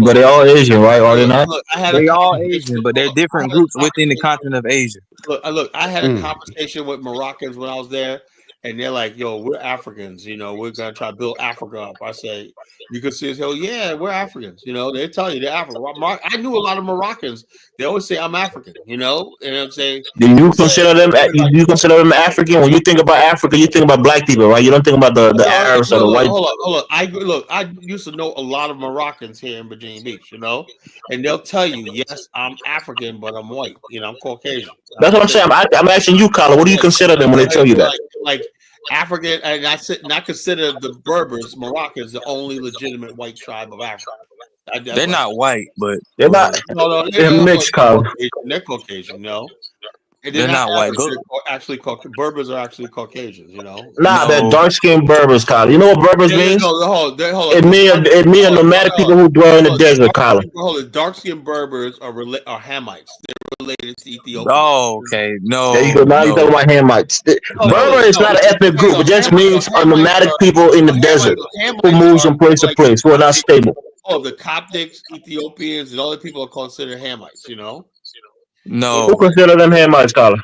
but they're all Asian, right? Are they not? They all Asian, but they're different groups within the continent of Asia. Look, I had a conversation with Moroccans when I was there. And they're like, yo, we're Africans, we're going to try to build Africa up. I say, you can see as hell, yeah, we're Africans, they tell you they're African. I knew a lot of Moroccans. They always say I'm African, and I'm saying. Do you consider them African? When you think about Africa, you think about Black people, right? You don't think about the Arabs or the white. Hold on. I used to know a lot of Moroccans here in Virginia Beach, and they'll tell you, yes, I'm African, but I'm white, I'm Caucasian. That's what I'm saying. I'm asking you, Carla, what do you consider them when they tell you that? Like African, and I consider the Berbers, Moroccans, the only legitimate white tribe of Africa. They're not white, but they're not. No, they're mixed, Carla. They're Caucasian, And they're not white. Actually, Berbers are actually Caucasians, Nah, they're dark-skinned Berbers, Carla. You know what Berbers means? Hold on. It means nomadic people who dwell in the desert, Carla. Dark-skinned Berbers are Hamites. They're related to Ethiopia. Oh, okay. No. There you go. Now you're talking about Hamites. Berber is not an ethnic group. It just means a nomadic people in the desert who moves from place to place, who are not stable. The Coptics, Ethiopians, and all the people are considered Hamites, No. Who consider them Hamites, Carla?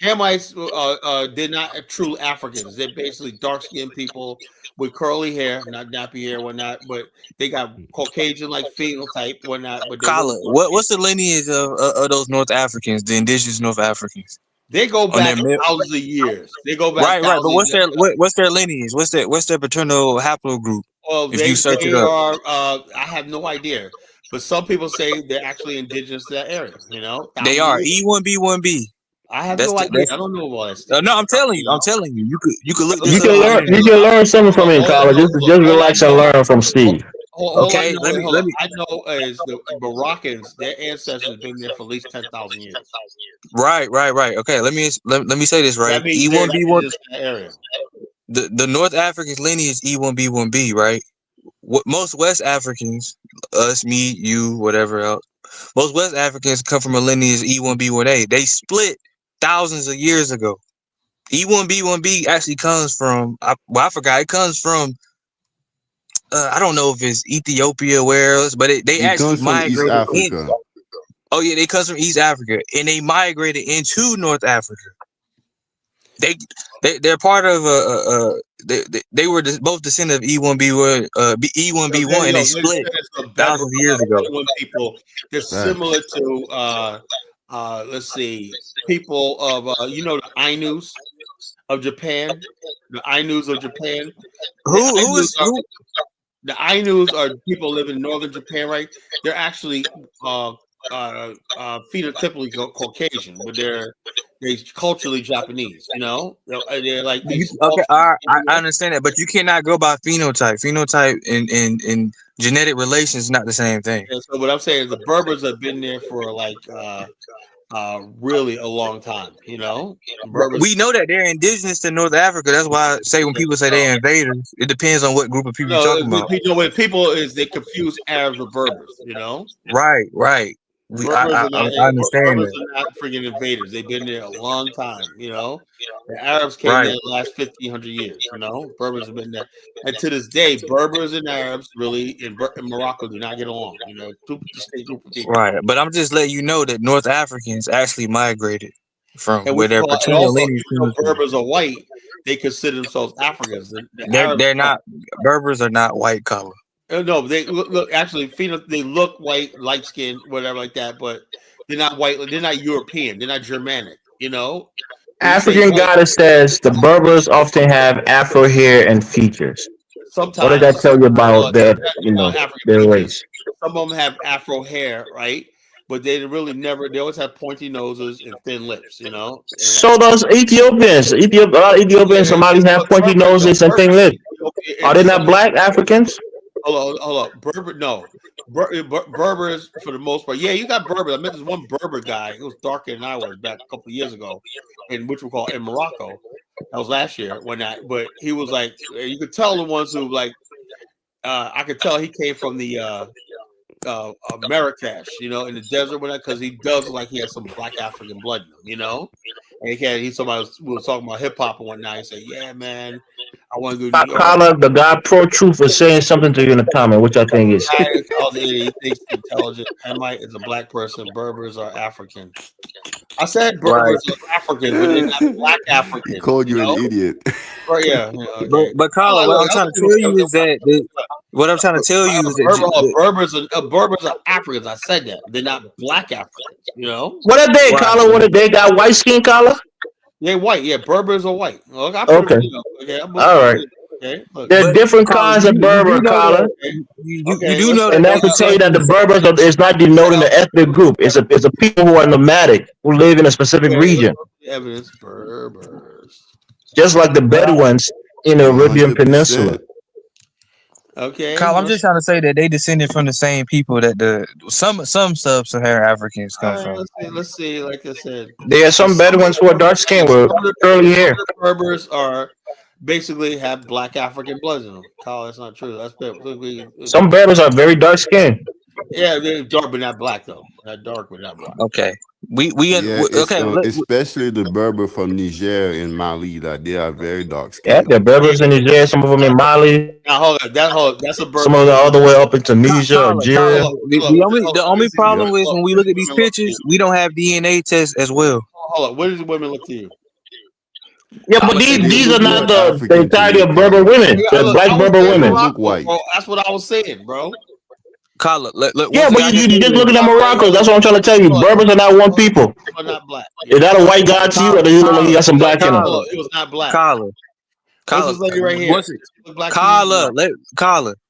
Hamites they're not true Africans. They're basically dark-skinned people with curly hair, not nappy hair, whatnot, but they got Caucasian-like phenotype, whatnot. But they Kala, what's the lineage of those North Africans, the indigenous North Africans? They go back thousands of years. They go back right. But what's their years. what's their lineage? What's their paternal haplogroup? Well, if you search it up, are. I have no idea, but some people say they're actually indigenous to that area. You know, they are E1B1B. I have no idea. I don't know about that stuff. No, I'm telling you. You could look. You can learn something from in college. Just relax and learn from Steve. Okay, let me. I know is the Moroccans. Their ancestors have been there for at least 10,000 years. Right. Okay, let me say this right. E1B1 area. The North Africans lineage E1B1B, right? Most West Africans, us, me, you, whatever else, most West Africans come from a lineage E1B1A. They split thousands of years ago. E1B1B actually comes from, I forgot, it comes from, I don't know if it's Ethiopia, where else, but they actually migrated East Africa. Oh yeah, they come from East Africa, and they migrated into North Africa. They're part of they were both descendants of E1B1 and they split thousands of years ago. People, they're similar to let's see, people of the Ainus of Japan. The Ainus of Japan. The Ainus are people live in northern Japan, right? They're actually phenotypically Caucasian, but they're culturally Japanese. You know, they're like these. Okay, I understand that, but you cannot go by phenotype. Phenotype and genetic relations is not the same thing. Yeah, so what I'm saying is the Berbers have been there for like really a long time. You know, we know that they're indigenous to North Africa. That's why I say when people say they're invaders, it depends on what group of people you're talking about. When people they confuse Arabs with Berbers. You know, right. I understand Berbers that. are not freaking invaders. They've been there a long time. You know, the Arabs came there the last 1,500 years. You know, Berbers have been there, and to this day, Berbers and Arabs really in Morocco do not get along. You know, two distinct group of people. Right, but I'm just letting you know that North Africans actually migrated from where their paternal lineage. Berbers are white. They consider themselves Africans. They're not. Berbers are not white color. No, they look actually. They look white, light skin, whatever like that, but they're not white. They're not European. They're not Germanic. You know, African goddess says the Berbers often have Afro hair and features. Sometimes, what did that tell you about their race? Some of them have Afro hair, right? But they really never. They always have pointy noses and thin lips. You know. So does Ethiopians. Ethiopians and Somalis have pointy noses and thin lips. Are they not black Africans? Hold on. Berbers for the most part. Yeah, you got Berbers. I met this one Berber guy. He was darker than I was back a couple of years ago, in which we call in Morocco. That was last year but he was like, you could tell the ones who like, I could tell he came from the Marrakesh, you know, in the desert, because he does look like he has some black African blood in him, you know. And we was talking about hip hop and whatnot. He said, "Yeah, man, I want to go." Carla, the guy Pro Truth was saying something to you in the comment, which I think is. He thinks intelligent. Hamite is a black person. Berbers are African. I said Berbers are African, but they're not black African. He called you an idiot. Right? Yeah. Okay. But Carla, what I'm trying to tell you is that Berbers are Africans. I said that they're not black Africans. You know. What are they, Carla? What are they? Got white skin, Carla? They're white. Yeah, Berbers are white. Look, okay. All right. Okay. There are different kinds of Berber, Carla. You do know, and that's to tell you that the Berbers is not denoting the ethnic group. It's a people who are nomadic who live in a specific region. Evidence Berbers. Just like the Bedouins in the Arabian Peninsula. Okay. Kyle, I'm just trying to say that they descended from the same people that some sub-Saharan Africans come from. Let's see. Like I said, there are some Bedouins who are dark skinned with curly hair. Berbers are basically have black African blood in them. Kyle, that's not true. Some Berbers are very dark skinned. Yeah, they're dark but not black though. Not dark but not black. Okay. Especially the Berber from Niger and Mali, that they are very dark skinned. Yeah, they're Berbers in Niger, some of them in Mali. Now hold on, that's a Berber. Some of them all the way up into Tunisia, Algeria. The only problem is when we look at these pictures, we don't have DNA tests as well. Hold on. What does the women look to you? Yeah, but these are not the entirety of Berber women. They're black Berber women. Look white. Bro, that's what I was saying, bro. Kala, Yeah, but you just looking at Morocco. That's what I'm trying to tell you. Berbers are not one people. But not black. Is that a white guy to you, or do you look like you got some black in him? It was not black. Kala, This is lady right here. Kala.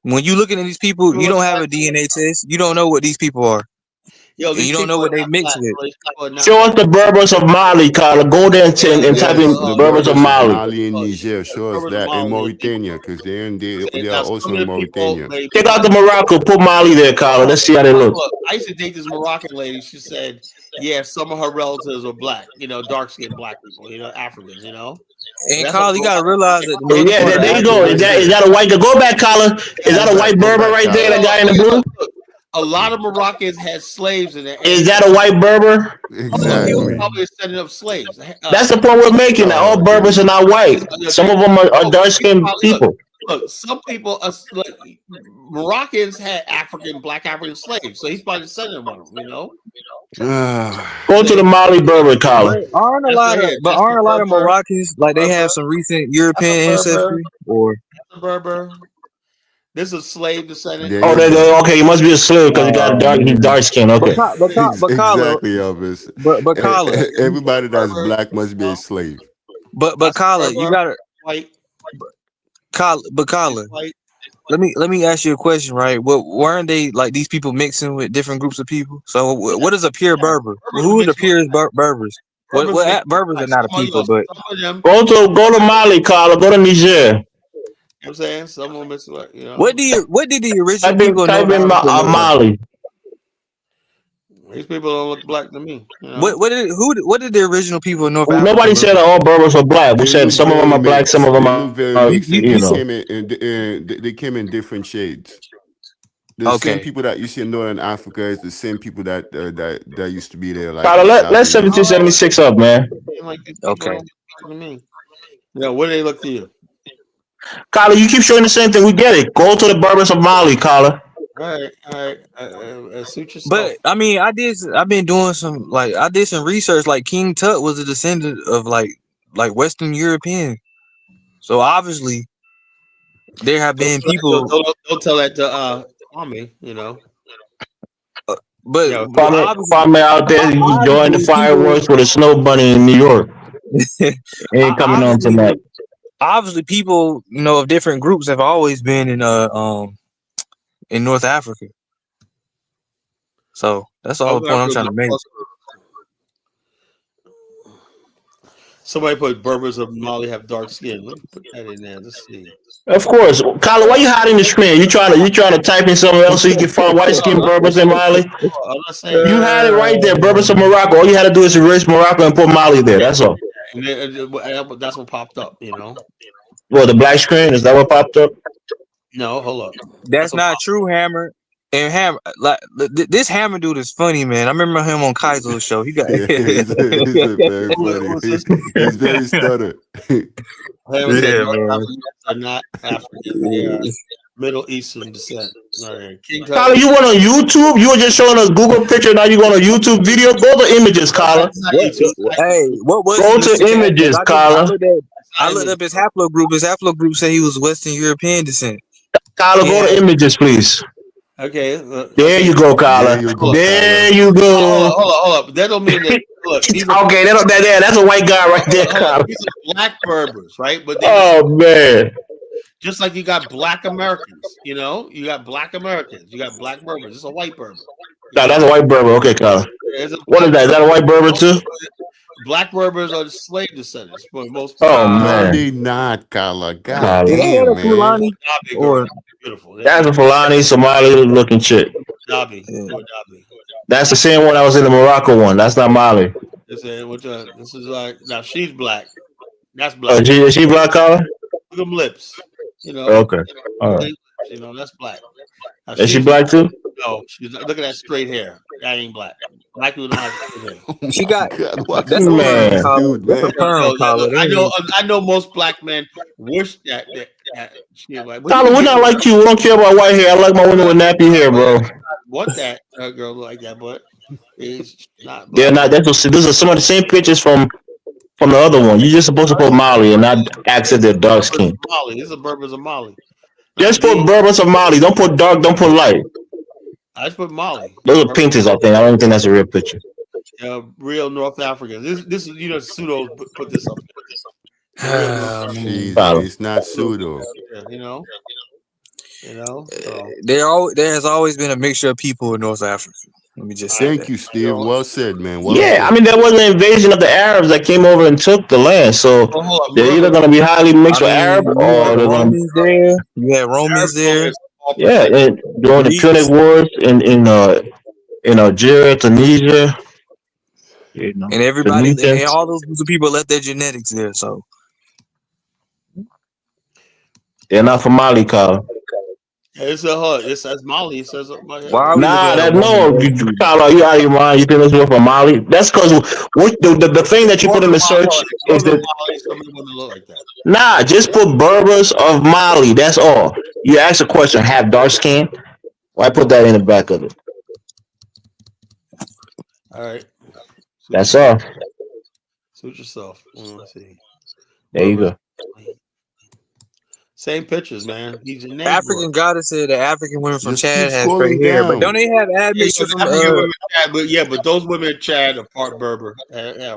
When you looking at these people, you don't have a DNA test. You don't know what these people are. Yo, you don't know what they mix with. Show us the Berbers of Mali, Kala. Go there and type in Berbers of Mali. Mali and Niger. Show us that in Mauritania, because they are also in Mauritania. Check out the Morocco. Put Mali there, Kala. Let's see how they look. I used to date this Moroccan lady. She said, yeah, some of her relatives are black, dark-skinned black people, Africans, And Kala, you gotta realize that. Yeah, there you go. Is that a white guy? Go back, Kala. Is that a white Berber right there? That guy in the blue? A lot of Moroccans had slaves in there. Is that a white Berber? Exactly. He was probably setting up slaves. That's the point we're making. That all Berbers are not white. Some of them are dark-skinned people. Look, some people, Moroccans had black African slaves, so he's probably setting them on them, Go to the Mali Berber, Kala. Aren't a lot of Moroccans like they have some recent European ancestry or Berber? This is a slave descendant. Okay. He must be a slave because he's dark skin. Okay. Exactly, Elvis. But Kala, everybody that's black must be a slave. But Kala, you gotta white. Kala, let me ask you a question, right? Weren't they like these people mixing with different groups of people? So what is a pure Berber? Who are the purest Berbers? What Berbers are not a people, but go to Mali, Kala. Go to Niger. You know what I'm saying? Some of them is What did the original people know? Type in Mali. These people don't look black to me. What did the original people know? Nobody said all Berbers are black. We said some of them are black, some of them are they came in different shades. The same people that you see in Northern Africa is the same people that used to be there. Like let's 1776 up, man. Okay. What do they look to you? Kala, you keep showing the same thing. We get it. Go to the Berbers of Mali, Kala. All right. Suit yourself. But I mean, I did some research. Like King Tut was a descendant of like Western European. So obviously, there have been people. Don't tell that to Kwame. But Kwame out there enjoying the fireworks with a snow bunny in New York. Ain't coming on tonight. Obviously, people of different groups have always been in North Africa. So that's all the point I'm trying to make. Somebody put Berbers of Mali have dark skin. Let me put that in there. Let's see. Of course, Kala, why you hiding the screen? You trying to type in something else so you can find white skin Berbers in Mali? You had it right there, Berbers of Morocco. All you had to do is erase Morocco and put Mali there. That's all. That's what popped up, Well, the black screen, is that what popped up? No, hold up. That's not true, Hammer. And Hammer, this Hammer dude is funny, man. I remember him on Kaizo's show. He got he's very funny. He's very stutter. Are not African. They are Middle Eastern descent. Kala, you went on YouTube? You were just showing us Google picture. Now you going on YouTube video? Go to images, Kala. Hey, what was go to images, Kala? I looked up his haplogroup. His haplogroup said he was Western European descent. Kala, go to images, please. Okay. There you go, Kala. There you go. Hold up. That don't mean that. Look, okay, that's a white guy right there, Kala. These are black Berbers, right? But man. Just like you got black Americans, you got black Americans, you got black Berbers. It's a white Berber. No, that's a white Berber. Okay, Kala. What is that? Is that a white Berber too? Black Berbers are the slave descendants for most people. Oh man, they not, Kala. God damn, man. Beautiful. That's a Fulani Somali looking chick. Dabi. That's the same one that was in the Morocco one. That's not Mali. This is like now she's black. That's black. Is she black, Kala? Look at them lips. Okay. All right. That's black. Now, is she black too? No, look at that straight hair. That ain't black. Black people don't have straight hair. She got that's man. I know most black men wish that she like. Tyler, we're not like you. We don't care about white hair. I like my women with nappy hair, bro. want that girl like that, but it's not They're black. not. Those are some of the same pictures from the other one. You're just supposed to put Mali and not accent their dark Berbers skin. of Mali. This is Berbers of Mali. Just put Berbers of Mali. Don't put dark. Don't put light. I just put Mali. Those are paintings, I think. I don't even think that's a real picture. Real North Africa. This is pseudo put this up. It's not pseudo. Yeah, you know. So. There has always been a mixture of people in North Africa. Let me just say Thank you, Steve. Well said, man. Well Yeah, said. I mean, there wasn't an invasion of the Arabs that came over and took the land. So they're either going to be highly mixed with Arab or they're going to be there. You had Romans there. Yeah, and during the Punic Wars in Algeria, Tunisia, and everybody, and all those groups of people left their genetics there. So they're not from Mali, Kyle. It's a hut. That's Mali. It says why nah, Kyle, you out of your mind. You think those were from Mali? That's because the thing that you put in the search is that nah, just put Berbers of Mali. That's all. You ask a question, have dark skin. Why put that in the back of it? All right. That's all. Suit yourself. Let's see. There you go. Same pictures, man. He's a African goddess said that African women from Just Chad keep have straight scrolling hair, but down. don't they have admixture from? But those women in Chad are part Berber. Yeah,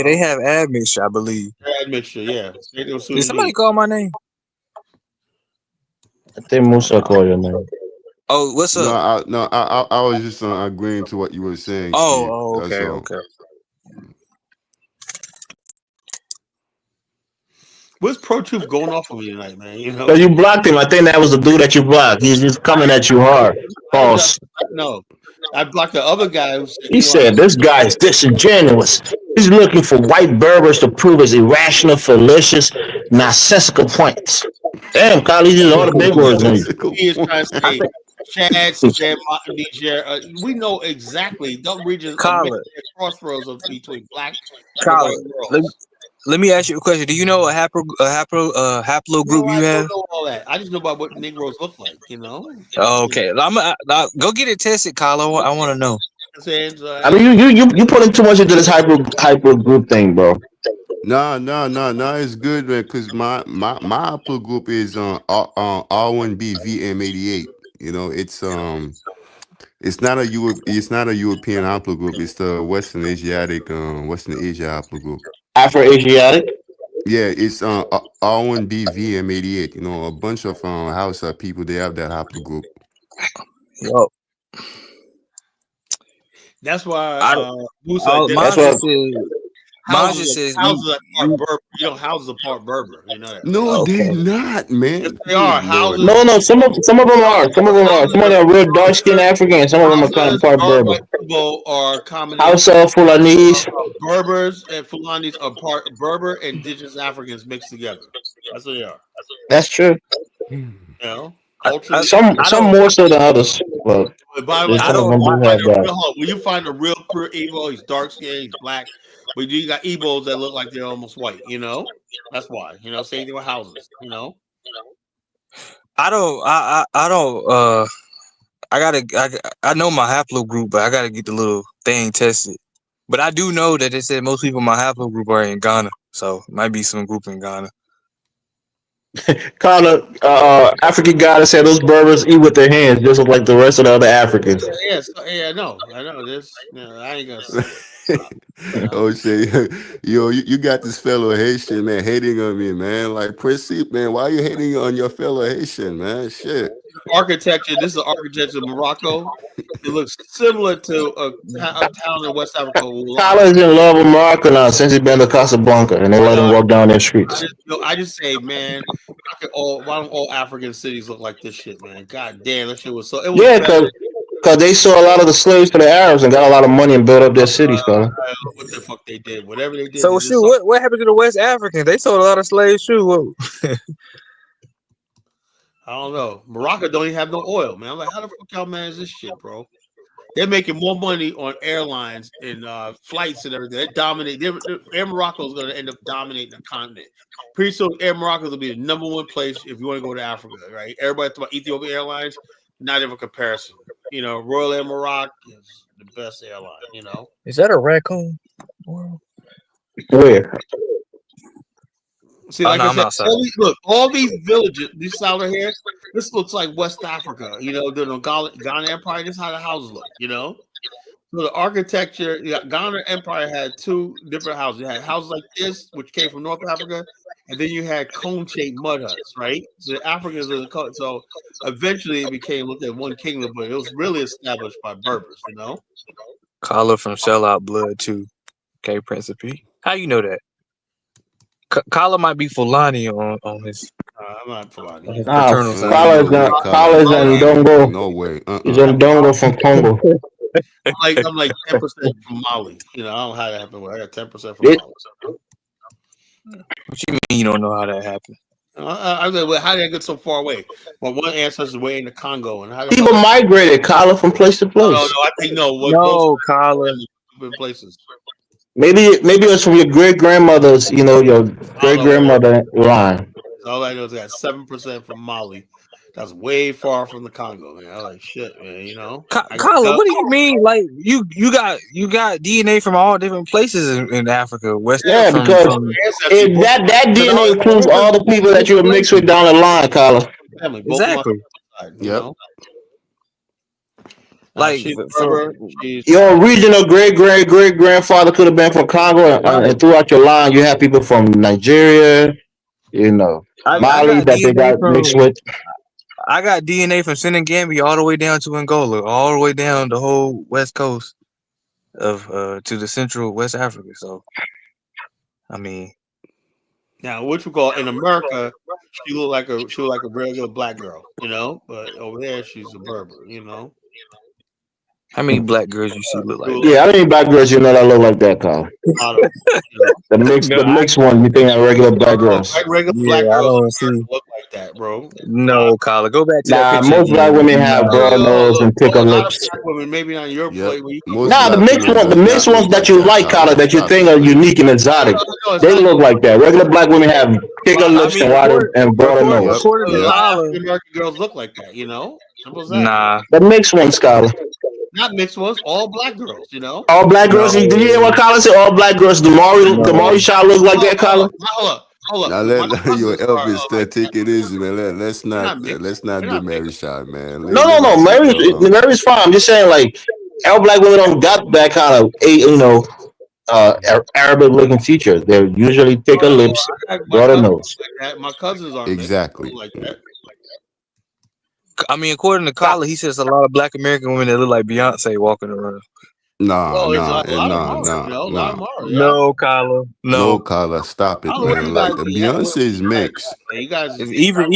they have admixture, I believe. Admixture, yeah. Did somebody call my name? I think Musa called your name. Oh, what's up? I was just agreeing to what you were saying. Oh, Steve. okay, That's all. okay. What's Pro Truth going off of me tonight, man? You know, because you blocked him. I think that was the dude that you blocked. He's just coming at you hard. False. No, I blocked the other guy. He said this guy is disingenuous. He's looking for white Berbers to prove his irrational, fallacious, nonsensical points. Damn, Kyle, he's using all the big words. He is trying to say Chad, Sudan, Niger. We know exactly the regions crossroads of between black and white world. Let me ask you a question. Do you know a haplo group you have? I don't know all that. I just know about what Negroes look like, you know. Okay, I'm go get it tested, Carlo. I want to know. I mean, you putting too much into this hyper group thing, bro. No, it's good, man. Because my Apple group is R1B VM88. You know, it's not a European Apple group. It's the Western Asia Apple group. Afro-Asiatic? Yeah, it's R1B VM88. You know, a bunch of Hausa people, they have that Apple group. Yo. That's why Manja says houses are part Berber. You know, houses are part Berber. You know that. No, they're not, man. Yes, they are. Houses. No. Some of them are. Some of them are real dark skinned African, and some of them are kind of part Berber. People are common. Hausa, Fulanese. Berbers and Fulanis are part Berber and indigenous Africans mixed together. That's what they are. That's true. You know, some more so than others. But when you find a real pure Igbo, he's dark skinned, he's black. But you got Igbos that look like they're almost white, you know? That's why. You know, same thing with houses, you know? I know my haplogroup, but I gotta get the little thing tested. But I do know that they said most people in my haplogroup are in Ghana. So it might be some group in Ghana. Carla, African goddess said those Berbers eat with their hands, just like the rest of the other Africans. I know this. I ain't gonna say. Oh shit, you got this fellow Haitian man hating on me, man. Like, proceed, man. Why are you hating on your fellow Haitian, man? Shit. Architecture. This is architecture of Morocco. It looks similar to a town in West Africa. Carla is in love with Morocco now since he's been to Casablanca, and they let him walk down their streets. I just say, man, why don't all African cities look like this shit, man? God damn, that shit was so. It was because they sold a lot of the slaves to the Arabs and got a lot of money and built up their cities, Carla. What the fuck they did? Whatever they did. So shoot, what happened to the West Africans? They sold a lot of slaves too. I don't know. Morocco don't even have no oil, man. I'm like, how the fuck y'all manage this shit, bro? They're making more money on airlines and flights and everything. They dominate. Air Morocco is going to end up dominating the continent. Pretty soon, Air Morocco will be the #1 place if you want to go to Africa, right? Everybody talk about Ethiopian Airlines. not even a comparison. You know, Royal Air Morocco is the best airline. You know, Is that a raccoon? Where? see, Oh like no, I I'm said, outside. all these villages, these out here, this looks like West Africa. You know, the Ghana Empire. This is how the houses look. You know, so the architecture, Ghana Empire had two different houses. You had houses like this, which came from North Africa, and then you had cone-shaped mud huts, right? So the Africans are so eventually it became looked at one kingdom, but it was really established by Berbers, you know. Collar from Shell Out Blood too. Okay, Principe. How you know that? Collar might be Fulani on his I'm not Fulani. on his Nah, paternal side. Collars and Dongo. No way. He's on Dongo from Congo. I'm like 10% from Mali. You know, I don't know how that happened. I got 10% from Mali. What you mean you don't know how that happened? I mean, well, how did I get so far away? Well, one ancestor is way in the Congo, and how People migrated, Collar, from place to place. No, I think no. No, Collar. Places. Maybe it's from your great grandmother's, your great grandmother line. All I know is I got 7% from Mali. That's way far from the Congo, man. I was like, shit, man. You know, Collar, what do you mean? Like you got DNA from all different places in Africa, West. Yeah, because that DNA includes all the people that you were mixed with down the line, Collar. Exactly. Yep. Like your original great grandfather could have been from Congo, and throughout your line, you have people from Nigeria, Mali that they got mixed with. I got DNA from Senegambia all the way down to Angola, all the way down the whole west coast of to the central West Africa. So, I mean, now what you call in America, she look like a regular black girl, you know, but over there she's a Berber, you know. How many black girls you see look like that? Yeah, how many black girls that look like that, Carl? The mixed one, you think are regular black girls? Regular black girls look like that, bro. No, Collar, go back to that picture. Most black women have broad nose and thicker lips. Black women, maybe not your plate. The mixed ones that you like, Collar, that you think are unique and exotic, they look like that. Regular black women have thicker lips and wider and broader nose. American girls look like that, you know. Nah, the mixed ones, Collar. Not mixed ones, all black girls, you know. All black girls. Did you hear what Collar said? All black girls. Damari Shaw look like that, Collar. Hold up. Now let your Elvis take it easy, man. Let's not do Mary Shaw, man. No. Mary's fine. I'm just saying, like, all black women don't got that kind of Arabic looking features. They're usually thicker lips, broader nose. My cousins are exactly like that. I mean, according to Collar, he says a lot of black American women that look like Beyonce walking around. No, Collar, stop it, man. Like Beyonce is mixed. You guys, even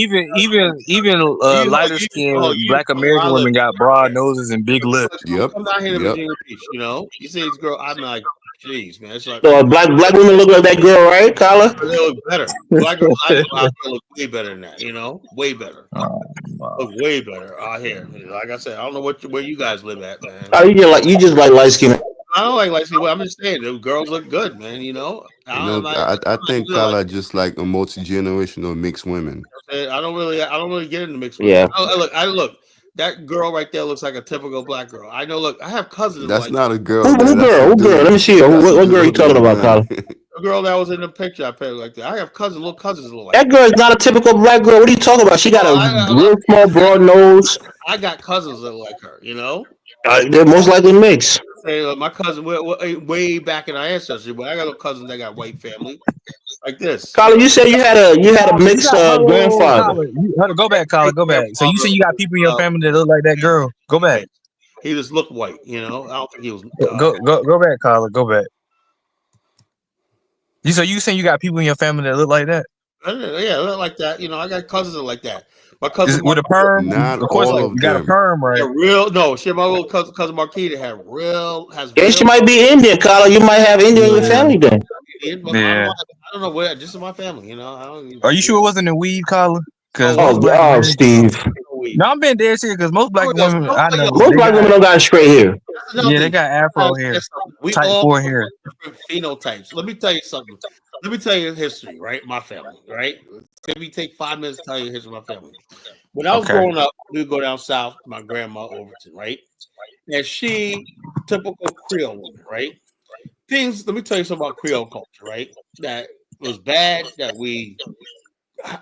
lighter skinned black American women got broad noses and big lips. Yep. Come down here to Virginia Beach, you know. You see this girl, I'm like, jeez, man. It's like, so black women look like that girl, right, Collar? They look better. Black girls look way better than that, you know, way better. Look way better out here. Like I said, I don't know where you guys live at, man. Oh, you just like light skin. I don't like light skin. Well, I'm just saying, the girls look good, man. You know. I think Collar just like a multi-generational mixed women. I don't really get into mixed women. Yeah. Look. That girl right there looks like a typical black girl. I know. Look, I have cousins. That's like not a girl. Who girl? Let me see her. What girl are you talking about, Collar? The girl that was in the picture I put like that. I have little cousins look like that. Girl is not a typical black girl. What are you talking about? She got a real small, broad nose. I got cousins that look like her. You know. They're most likely mixed. Say, my cousin way back in our ancestry, but I got little cousins that got white family. Like this, Collar. You said you had a mixed grandfather. Go back, Collar. Go back. So you said you got people in your family that look like that girl. Go back. He just looked white, you know. I don't think he was. Go back, Collar. Go back. You saying you got people in your family that look like that? Yeah, look like that. You know, I got cousins that look like that. My cousin with a perm. Not of course, all like, of you got them. a perm, right? My little cousin Marquita has. She might be Indian, Collar. You might have Indian in your family then. Yeah. I don't know where. Just in my family, you know. Are you sure it wasn't a weed, Collar? Steve. No, I'm being dead serious because most black women I know. Most black women don't got straight hair. Yeah, they got afro hair. We type all 4 hair. Different phenotypes. Let me tell you something. Let me tell you history, right? My family, right? Let me take 5 minutes to tell you the history of my family. When I was growing up, we would go down south to my grandma Overton, right? And she, typical Creole woman, right? Things. Let me tell you something about Creole culture, right? That was bad that we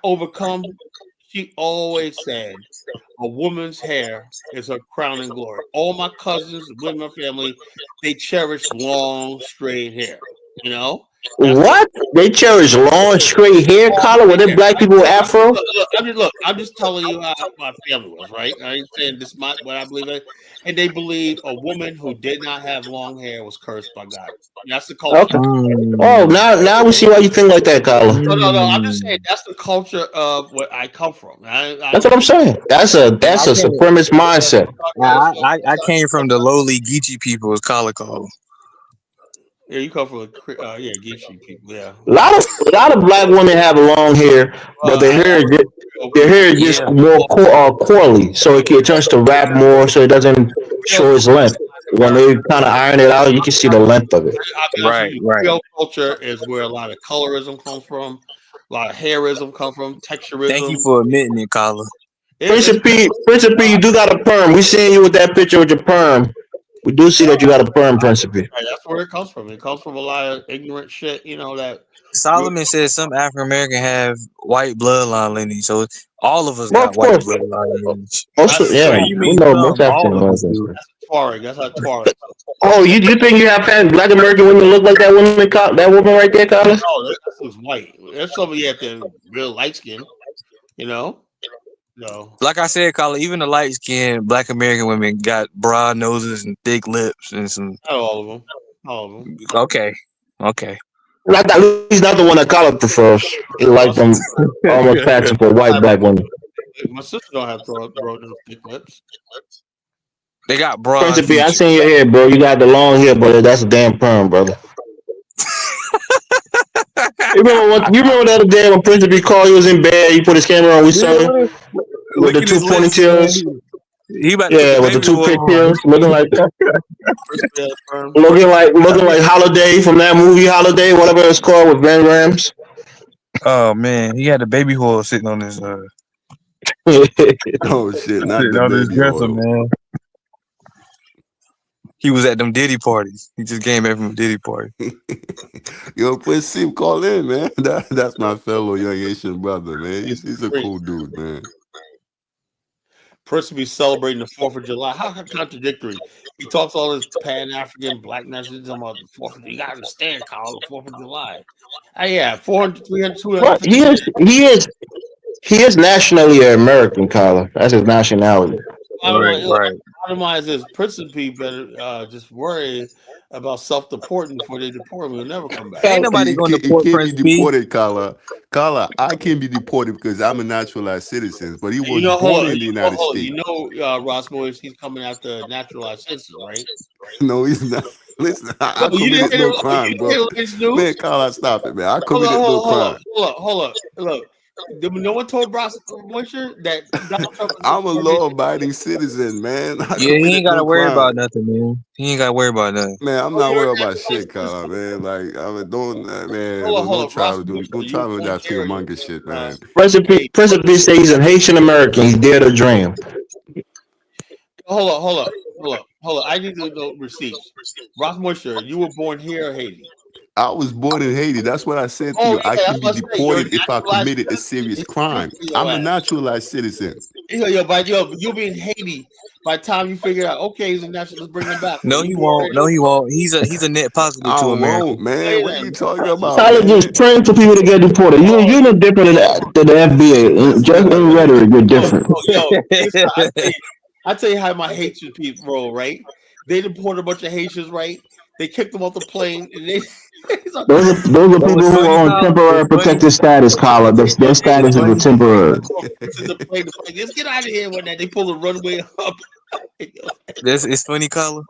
overcome. She always said, "A woman's hair is her crown and glory." All my cousins, women, my family, they cherish long, straight hair. You know, What? They cherish long, straight hair, collar? Were they black people with afro? Look, I'm just telling you how my family was, right? I ain't saying this is what I believe in. And they believe a woman who did not have long hair was cursed by God. That's the culture. Okay. Oh, now we see why you think like that, collar. No. I'm just saying that's the culture of where I come from. That's what I'm saying. That's a supremacist mindset. I came from the lowly Geechee people, as collar called. Yeah, you come from Geechee people. Yeah. A lot of black women have long hair, but their hair is just more curly, so it turns to wrap more, so it doesn't show its length. When they kind of iron it out, you can see the length of it. Right. Creole culture is where a lot of colorism comes from, a lot of hairism comes from, texturism. Thank you for admitting it, collar. Prince of P, you do got a perm. We seeing you with that picture with your perm. We do see that you got a perm, Prince of P. Right, that's where it comes from. It comes from a lot of ignorant shit, that Solomon says some African American have white bloodline lineage, so all of us got white bloodline lineage. We know most African Americans. Tuareg. That's how Tuareg. Oh, you think you have black American women look like that woman right there, Carlos? No, that's white. There's somebody at the real light skin, No. Like I said, Colin, even the light skinned black American women got broad noses and thick lips and some. Not all of them. Okay. At least not the one that Colin prefers. He like them almost patching for white black women. My sister don't have broad thick lips. They got broad. Prince of P, I seen your hair, bro. You got the long hair, brother. That's a damn perm, brother. You remember the other day when Prince of P called you was in bed, he put his camera on, we saw him with the two ponytails. With the two pigtails, looking like looking like Holiday from that movie Holiday, whatever it's called, with Van Rams. Oh man, he had a baby oil sitting on his oh shit, not the baby oil, man. He was at them Diddy parties. He just came back from a Diddy party. Yo, Prince Sim, call in, man. That's my fellow young Asian brother, man. He's a cool dude, man. Prince will be celebrating the 4th of July. How contradictory. He talks all this Pan-African black nationalism about the 4th of July. You got to understand, Carl, the 4th of July. 400, 300, 200. He is nationally American, Carla. That's his nationality. Right. Bottom line is this: Prince and P better just worry about self-deporting before they deport him. He'll never come back. Ain't nobody going to deport Prince P. deported, Carla. I can't be deported because I'm a naturalized citizen, but he was born in the United States. Ross Boyce, he's coming after naturalized citizen, right? No, he's not. Listen, I committed no crime, bro. Man, Carla, stop it, man. I committed no crime. Hold up. Look. No one told Ross Boyce that Donald Trump I'm a law-abiding citizen, man. He ain't got to worry about nothing, man. He ain't got to worry about nothing. Man, I'm not worried about shit, Carla, man. Like, don't try to do that fear-monger shit, man. President B says he's a Haitian American. He's dare to dream. Hold up. I need to know receipts. Ross Moisture, you were born here or Haiti? I was born in Haiti. That's what I said to you. I can be deported if I committed a serious crime. I'm a naturalized citizen. But you'll be in Haiti by the time you figure out, okay, he's a nationalist, bring him back. No, he won't. He's a net positive to America. Man, what are you talking about? Tyler just praying for people to get deported. You're no different than the FBA. Just in rhetoric, you're different. I tell you how my Haitian people roll, right? They deported a bunch of Haitians, right? They kicked them off the plane, and they. Those are people who are on temporary protected status, Carla. Their status is a temporary. Let's get out of here when they pull the runway up. It's funny, Carla.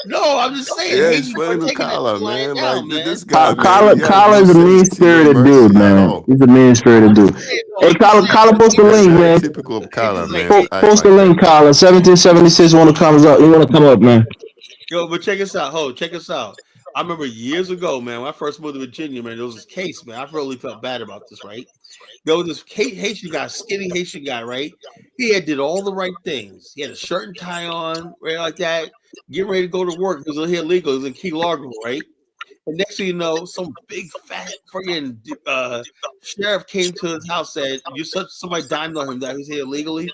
No, I'm just saying. Yeah, it's funny to Carla, man. Down, like this guy, Carla is a mean-spirited dude, man. He's a mean-spirited dude. Hey, Carla, post the link, man. Typical of Carla, man. Post the link, Carla. 1776 want to come up, man. Yo, but check us out. Check us out. I remember years ago, man, when I first moved to Virginia, man, there was this case, man. I really felt bad about this, right? There was this Haitian guy, skinny Haitian guy, right? He had did all the right things. He had a shirt and tie on, right like that, getting ready to go to work because it was illegal. It was in Key Largo, right? And next thing you know, some big fat friggin' sheriff came to his house, said, somebody dimed on him that he's here illegally.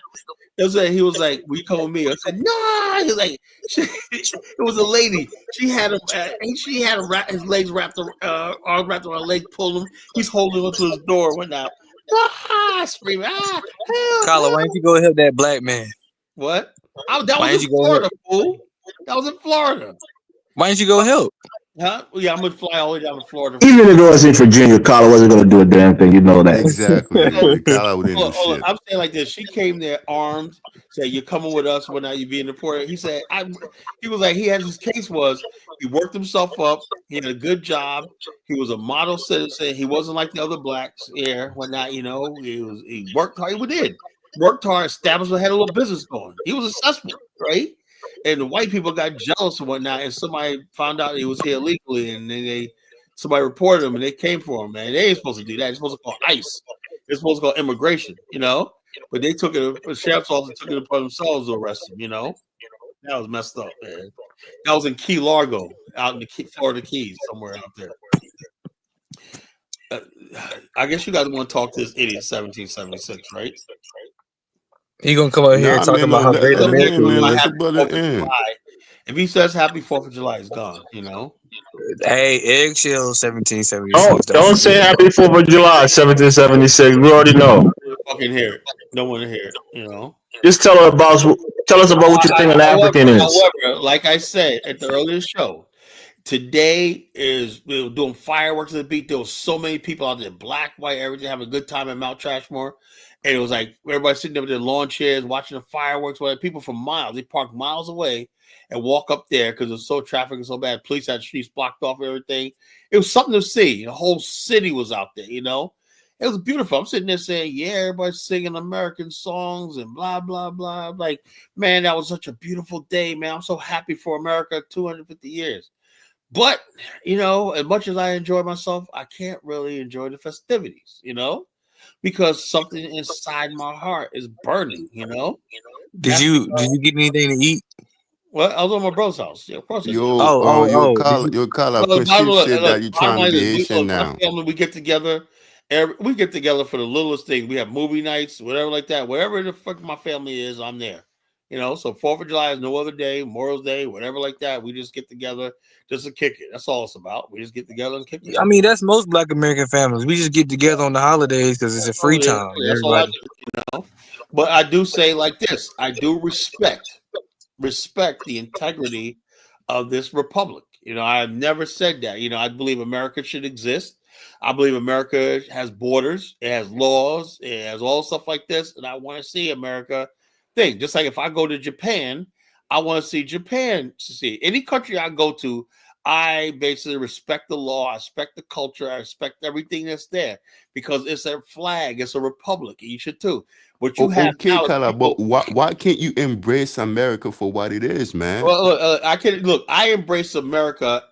He was like, "Will you come with me?" I said, "No." He was like, it was a lady. She had him. His legs wrapped, arms wrapped around her legs, pulled him. He's holding onto his door and whatnot. Screaming, hell, Carla, why didn't you go help that black man? What? That was in Florida, fool. That was in Florida. Why didn't you go help? Huh? Yeah, I'm gonna fly all the way down to Florida. Even if it was in Virginia, Carla wasn't going to do a damn thing. You know that. Exactly. Carla wouldn't do shit. I'm saying like this. She came there armed, said, "You're coming with us when you being deported." He said, he was like, his case was he worked himself up. He had a good job. He was a model citizen. He wasn't like the other blacks here, whatnot. You know, he worked hard. He did worked hard, established, had a little business going. He was successful, right? And the white people got jealous and whatnot, and somebody found out he was here illegally, and then somebody reported him, and they came for him, man. They ain't supposed to do that. They're supposed to call ICE. They're supposed to call immigration, you know? But they took it, the sheriff's office took it upon themselves to arrest him, you know? That was messed up, man. That was in Key Largo, out in the Florida Keys, somewhere out there. I guess you guys want to talk to this idiot 1776, right? He gonna come out here and talk about how great America is. If he says Happy 4th of July, it's gone, you know? Hey, eggshell 1776. Oh, don't say Happy 4th of July 1776. We already know. Fucking hear it. No one to hear it, you know? Just tell us about what you think an African is. However, like I said at the earlier show, today we were doing fireworks at the beach. There was so many people out there, black, white, everything, having a good time at Mount Trashmore. And it was like everybody sitting there with their lawn chairs, watching the fireworks. Where people from miles, they parked miles away and walk up there because it was so traffic and so bad. Police had streets blocked off and everything. It was something to see. The whole city was out there, you know? It was beautiful. I'm sitting there saying, yeah, everybody's singing American songs and blah, blah, blah. Like, man, that was such a beautiful day, man. I'm so happy for America 250 years. But, you know, as much as I enjoy myself, I can't really enjoy the festivities, you know? Because something inside my heart is burning, you know. Did you get anything to eat? Well, I was on my bro's house. Yeah, of course. Your Carla, put shit that you're trying to be Haitian now. My family, we get together. We get together for the littlest thing. We have movie nights, whatever like that. Wherever the fuck my family is, I'm there. You know, so 4th of July is no other day, Memorial Day, whatever like that. We just get together just to kick it. That's all it's about. We just get together and kick it. I mean, that's most Black American families. We just get together on the holidays because it's a free time. That's all I do, you know. But I do say like this: I do respect the integrity of this republic. You know, I've never said that. You know, I believe America should exist. I believe America has borders, it has laws, it has all stuff like this, and I want to see America thing. Just like if I go to Japan, I want to see Japan. To see any country I go to, I basically respect the law, I respect the culture, I respect everything that's there because it's a flag, it's a republic. You should too. What you have now, Carla, but why can't you embrace America for what it is, man? Well, I embrace America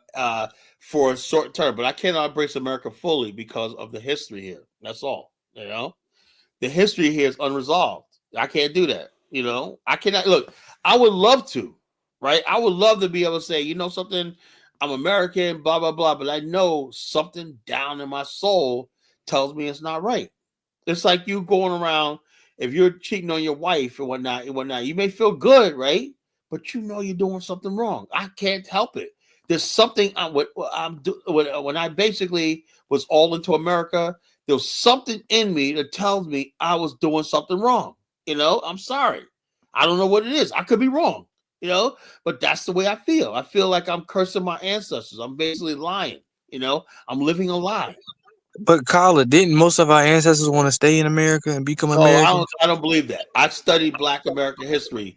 for a short term, but I cannot embrace America fully because of the history here. That's all. You know, the history here is unresolved. I can't do that. You know, I cannot look. I would love to, right? I would love to be able to say, you know, something. I'm American, blah blah blah, but I know something down in my soul tells me it's not right. It's like you going around. If you're cheating on your wife and whatnot, you may feel good, right? But you know you're doing something wrong. I can't help it. There's something when I basically was all into America. There was something in me that tells me I was doing something wrong. You know, I'm sorry. I don't know what it is. I could be wrong, you know, but that's the way I feel. I feel like I'm cursing my ancestors. I'm basically lying, you know, I'm living a lie. But Carla, didn't most of our ancestors want to stay in America and become American? I don't believe that. I studied Black American history.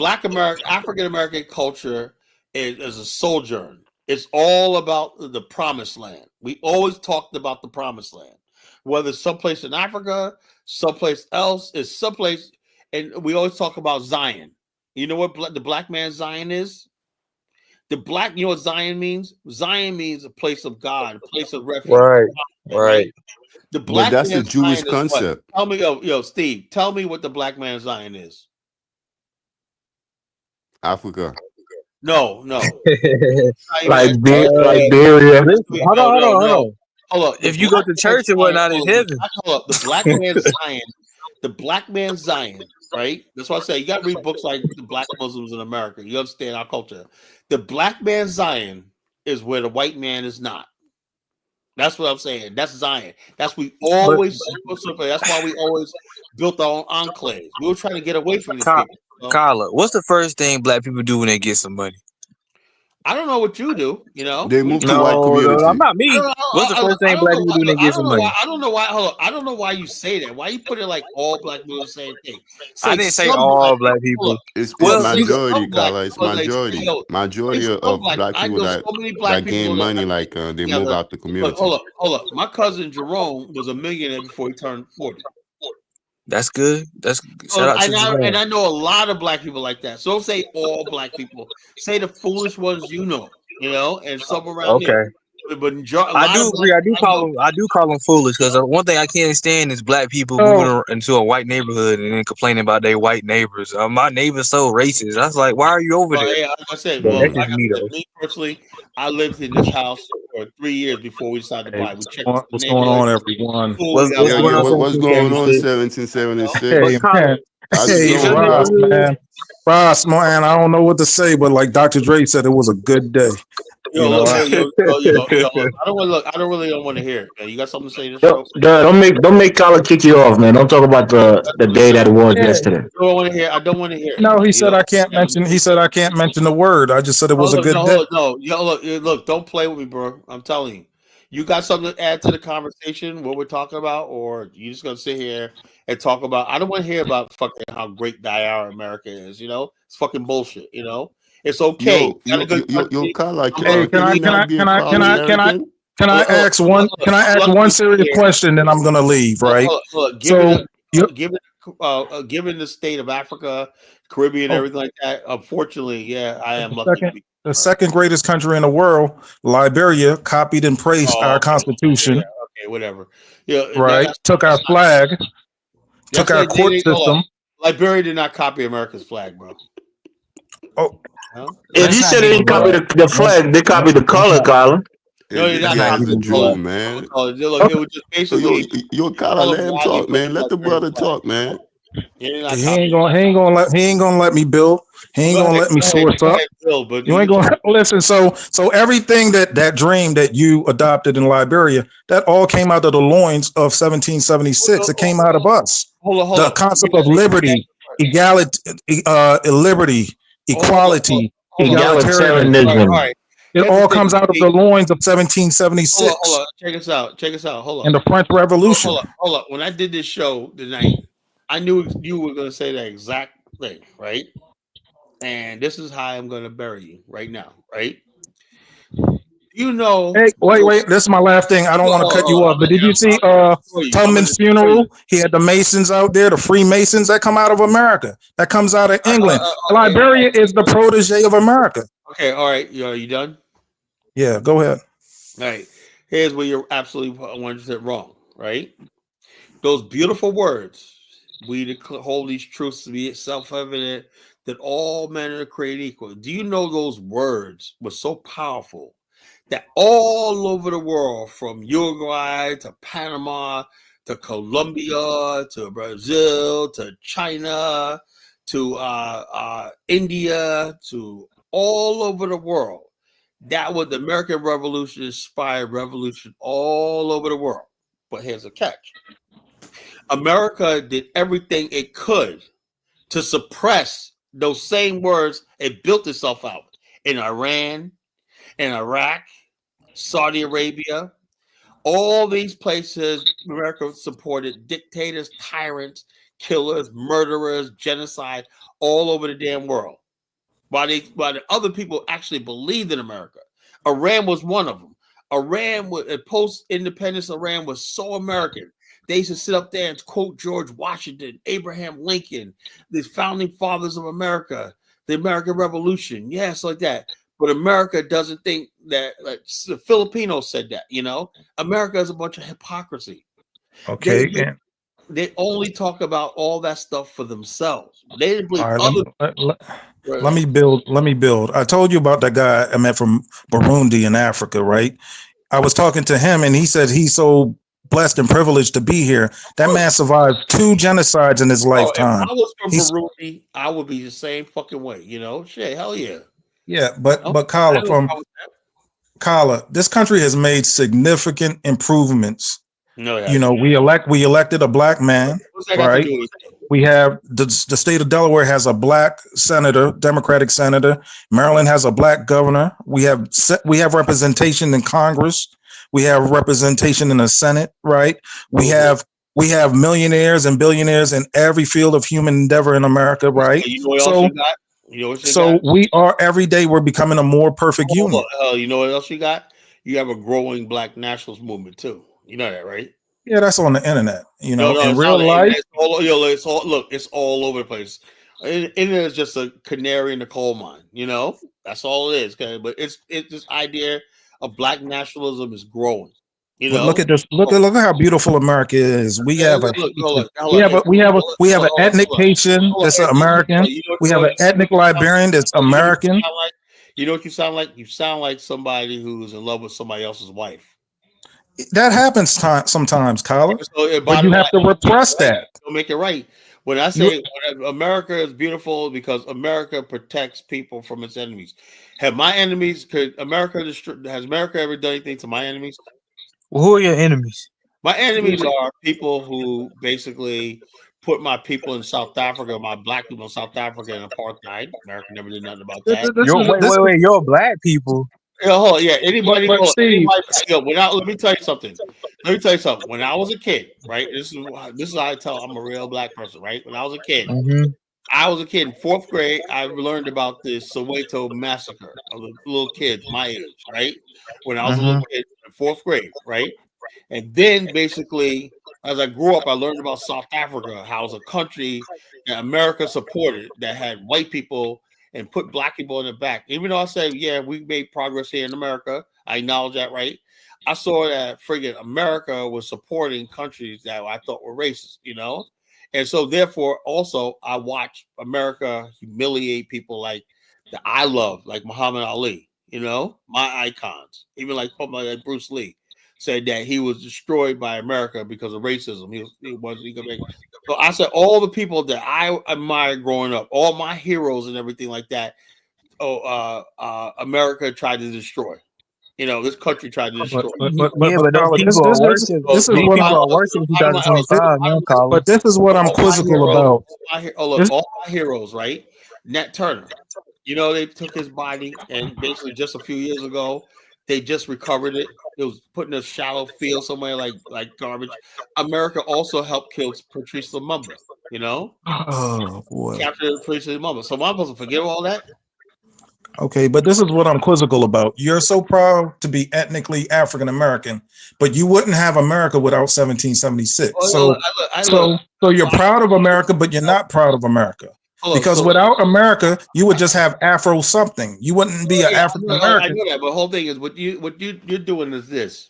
African American culture is a sojourn. It's all about the promised land. We always talked about the promised land, whether it's someplace in Africa, someplace else, is someplace, and we always talk about Zion. You know what the black man Zion is? The black, you know what Zion means? Zion means a place of God, a place of refuge. Right. Right. The But black that's a man Jewish Zion is what? concept. Tell me, Steve, tell me what the black man Zion is. Africa. No. Liberia. Listen, hold on. Hold up. If you go to church and whatnot, it's heaven. Hold up. The black man Zion. The black man Zion, right? That's why I say you got to read books like The Black Muslims in America. You understand our culture. The black man Zion is where the white man is not. That's what I'm saying. That's Zion. That's we always. That's why we always built our own enclaves. We were trying to get away from these people. Kyla, what's the first thing black people do when they get some money? I don't know what you do. You know, they move to white community. No, I'm not me. What's the first thing black people do when they get some money? I don't know why. Hold on. I don't know why you say that. Why you put it like all black people the same thing? I didn't say all black people. It's majority, Carla. It's majority. Majority of black people that gain money, like they move out the community. Hold up. My cousin Jerome was a millionaire before he turned 40. That's good. Shout out to Jerome. And I know a lot of black people like that. So don't say all black people. Say the foolish ones you know, and some around here. But I do agree. I do call them foolish because one thing I can't stand is black people moving into a white neighborhood and then complaining about their white neighbors. My neighbor's so racist. I was like, why are you over there? Yeah, like I said, me personally, I lived in this house for 3 years before we decided to buy. We checked what's going on, everyone? What's going on, 1776? Ross, man, I don't know what to say, but like Dr. Dre said, it was a good day. I don't really want to hear it. Man. You got something to say? Don't make Colin kick you off, man. Don't talk about the day that it was yesterday. I don't want to hear it. No, he said I can't mention. He said I can't mention the word. I just said it was a good day. Look, don't play with me, bro. I'm telling you. You got something to add to the conversation, what we're talking about, or you just gonna sit here and talk about? I don't want to hear about fucking how great our America is. It's fucking bullshit. It's okay. Carla, can I ask one serious question? Then I'm gonna leave. Right. Given the state of Africa, Caribbean, everything like that, unfortunately, I am lucky. The second greatest country in the world, Liberia, copied and praised our Constitution. Okay, whatever. Right. Took our flag. Took our court system. Liberia did not copy America's flag, bro. Oh. If you said they didn't copy the flag, they copied the color, Colin. No, you're not copying the jewel, man. Look, it was just basically. Colin, let him talk, man. Let the brother talk, man. He ain't gonna let me build. He ain't gonna let me source up. You ain't gonna listen. So everything that dream that you adopted in Liberia, that all came out of the loins of 1776. It came out of us. The concept of liberty, equality, egalitarianism. It all comes out of the loins of 1776. Hold on. Check us out. Hold on. And the French Revolution. Hold on. When I did this show tonight, I knew you were going to say that exact thing, right? And this is how I'm going to bury you right now, right? Hey, wait. This is my last thing. I don't want to cut you off, but did you see Tubman's funeral? He had the Masons out there, the Freemasons that come out of America. That comes out of England. Liberia is the protege of America. Okay, all right. Are you done? Yeah, go ahead. All right. Here's where you're absolutely 100% wrong, right? Those beautiful words, we hold these truths to be self-evident that all men are created equal. Do you know those words were so powerful that all over the world, from Uruguay to Panama to Colombia to Brazil to China to India to all over the world, that was the American Revolution inspired revolution all over the world. But here's a catch. America did everything it could to suppress those same words. It built itself out in Iran, in Iraq, Saudi Arabia, all these places. America supported dictators, tyrants, killers, murderers, genocide all over the damn world. While the other people actually believed in America. Iran was one of them. Post-independence Iran was so American. They used to sit up there and quote George Washington, Abraham Lincoln, the founding fathers of America, the American Revolution. Yes, like that. But America doesn't think that. Like the Filipinos said that, you know, America is a bunch of hypocrisy. Okay, They only talk about all that stuff for themselves. They didn't believe all right. other. Let me build. Let me build. I told you about that guy I met from Burundi in Africa, right? I was talking to him, and he said he's so blessed and privileged to be here. That man survived 2 genocides in his lifetime. If I was from Burundi, I would be the same fucking way. You know, shit, hell yeah. Yeah, but Kala, this country has made significant improvements. No, you know, we elected a black man, right? We have the state of Delaware has a black senator, Democratic senator. Maryland has a black governor. We have representation in Congress. We have representation in the Senate, right? We have millionaires and billionaires in every field of human endeavor in America, right? You know what else you got? You know what you So got? we are every day we're becoming a more perfect union. You know what else you got? You have a growing black nationalist movement too. You know that, right? Yeah, that's on the internet. You know, in it's real life, it's all over the place. Internet is just a canary in the coal mine. You know, that's all it is. Okay? But it's this idea of black nationalism is growing. You know, look at this. Look at how beautiful America is. We have an ethnic Haitian that's American. We have an ethnic Liberian that's American. You know what you sound like? You sound like somebody who's in love with somebody else's wife. That happens sometimes, Colin. But you have to repress that. Don't make it right. When I say America is beautiful because America protects people from its enemies. Has America ever done anything to my enemies? Well, who are your enemies? My enemies are people who basically put my people in South Africa, my black people in South Africa in apartheid. America never did nothing about that. Wait, you're black people. Anybody. Let me tell you something. When I was a kid, right? This is how I tell I'm a real black person, right? When I was a kid, I was a kid in 4th grade. I learned about the Soweto massacre of the little kids my age, right? When I was a little kid in 4th grade, right? And then basically, as I grew up, I learned about South Africa, how it was a country that America supported that had white people and put black people in the back. Even though I said, yeah, we made progress here in America, I acknowledge that, right? I saw that friggin' America was supporting countries that I thought were racist, you know? And so therefore, also, I watched America humiliate people like that I love, like Muhammad Ali, you know, my icons, even like Bruce Lee said that he was destroyed by America because of racism. So I said all the people that I admired growing up, all my heroes and everything like that, America tried to destroy. You know, this country tried to destroy. But this is what I'm quizzical about. All my heroes, right? Nat Turner. You know, they took his body and basically just a few years ago, they just recovered it. It was put in a shallow field somewhere like garbage. America also helped kill Patrice Lumumba, you know? Oh, boy. Captured Patrice Lumumba. So I'm supposed to forget all that? Okay, but this is what I'm quizzical about. You're so proud to be ethnically African American, but you wouldn't have America without 1776. So you're proud of America, but you're not proud of America. Because without America, you would just have Afro something. You wouldn't be an African American. I know that, but the whole thing is what you're doing is this.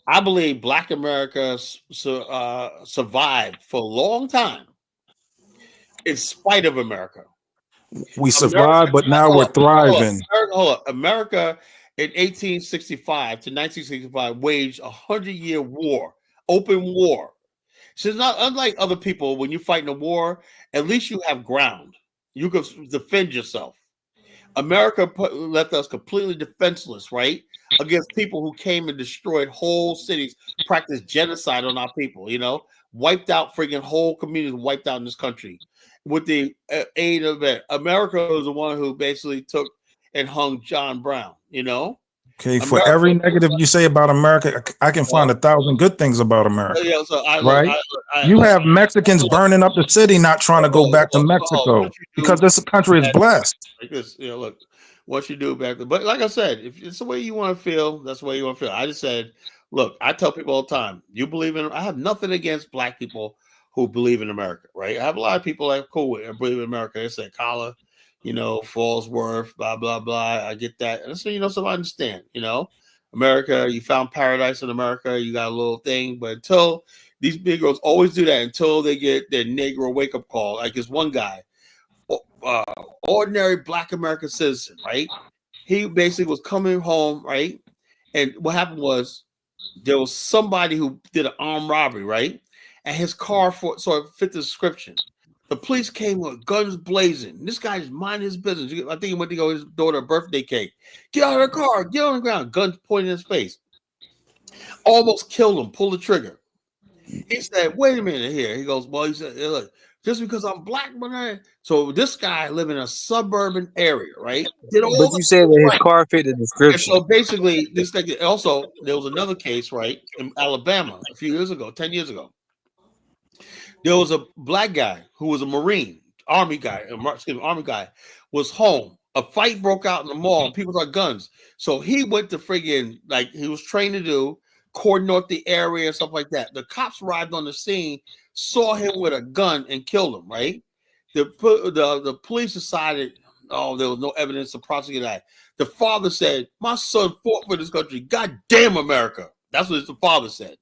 I believe Black America survived for a long time in spite of America. We survived, but now we're thriving. America in 1865 to 1965 waged a 100-year war, open war. So it's not unlike other people. When you fight in a war, at least you have ground. You can defend yourself. America left us completely defenseless, right? Against people who came and destroyed whole cities, practiced genocide on our people, you know, wiped out friggin' whole communities, wiped out in this country. With the aid of it. America was the one who basically took and hung John Brown, you know? Okay, America, for every negative you say about America, I can find 1,000 good things about America. Yeah, so you have Mexicans burning up the city, not trying to go back to Mexico because this country is blessed. Like this, you know, look, what you do back there. But like I said, if it's the way you want to feel, that's the way you want to feel. I just said, look, I tell people all the time, you believe in, I have nothing against Black people who believe in America, right? I have a lot of people that are cool with and believe in America. They say, Kala, Fallsworth, blah blah blah. I get that. And so so I understand. America, you found paradise in America. You got a little thing, but until these Negroes always do that until they get their Negro wake up call. Like this one guy, ordinary Black American citizen, right? He basically was coming home, right? And what happened was there was somebody who did an armed robbery, right? And his car sort of fit the description. The police came with guns blazing. This guy just minding his business. I think he went to go his daughter a birthday cake. Get out of the car. Get on the ground. Guns pointing in his face. Almost killed him. Pulled the trigger. He said, wait a minute here. He goes, well, he said, look, just because I'm Black, so this guy lived in a suburban area, right? But you said that his car fit the description. And so basically, this thing also, there was another case, right, in Alabama a few years ago, 10 years ago. There was a Black guy who was a Marine, Army guy, was home. A fight broke out in the mall and people got guns. So he went to friggin', like he was trained to do, coordinate the area and stuff like that. The cops arrived on the scene, saw him with a gun and killed him, right? The police decided, there was no evidence to prosecute that. The father said, my son fought for this country. God damn America. That's what the father said.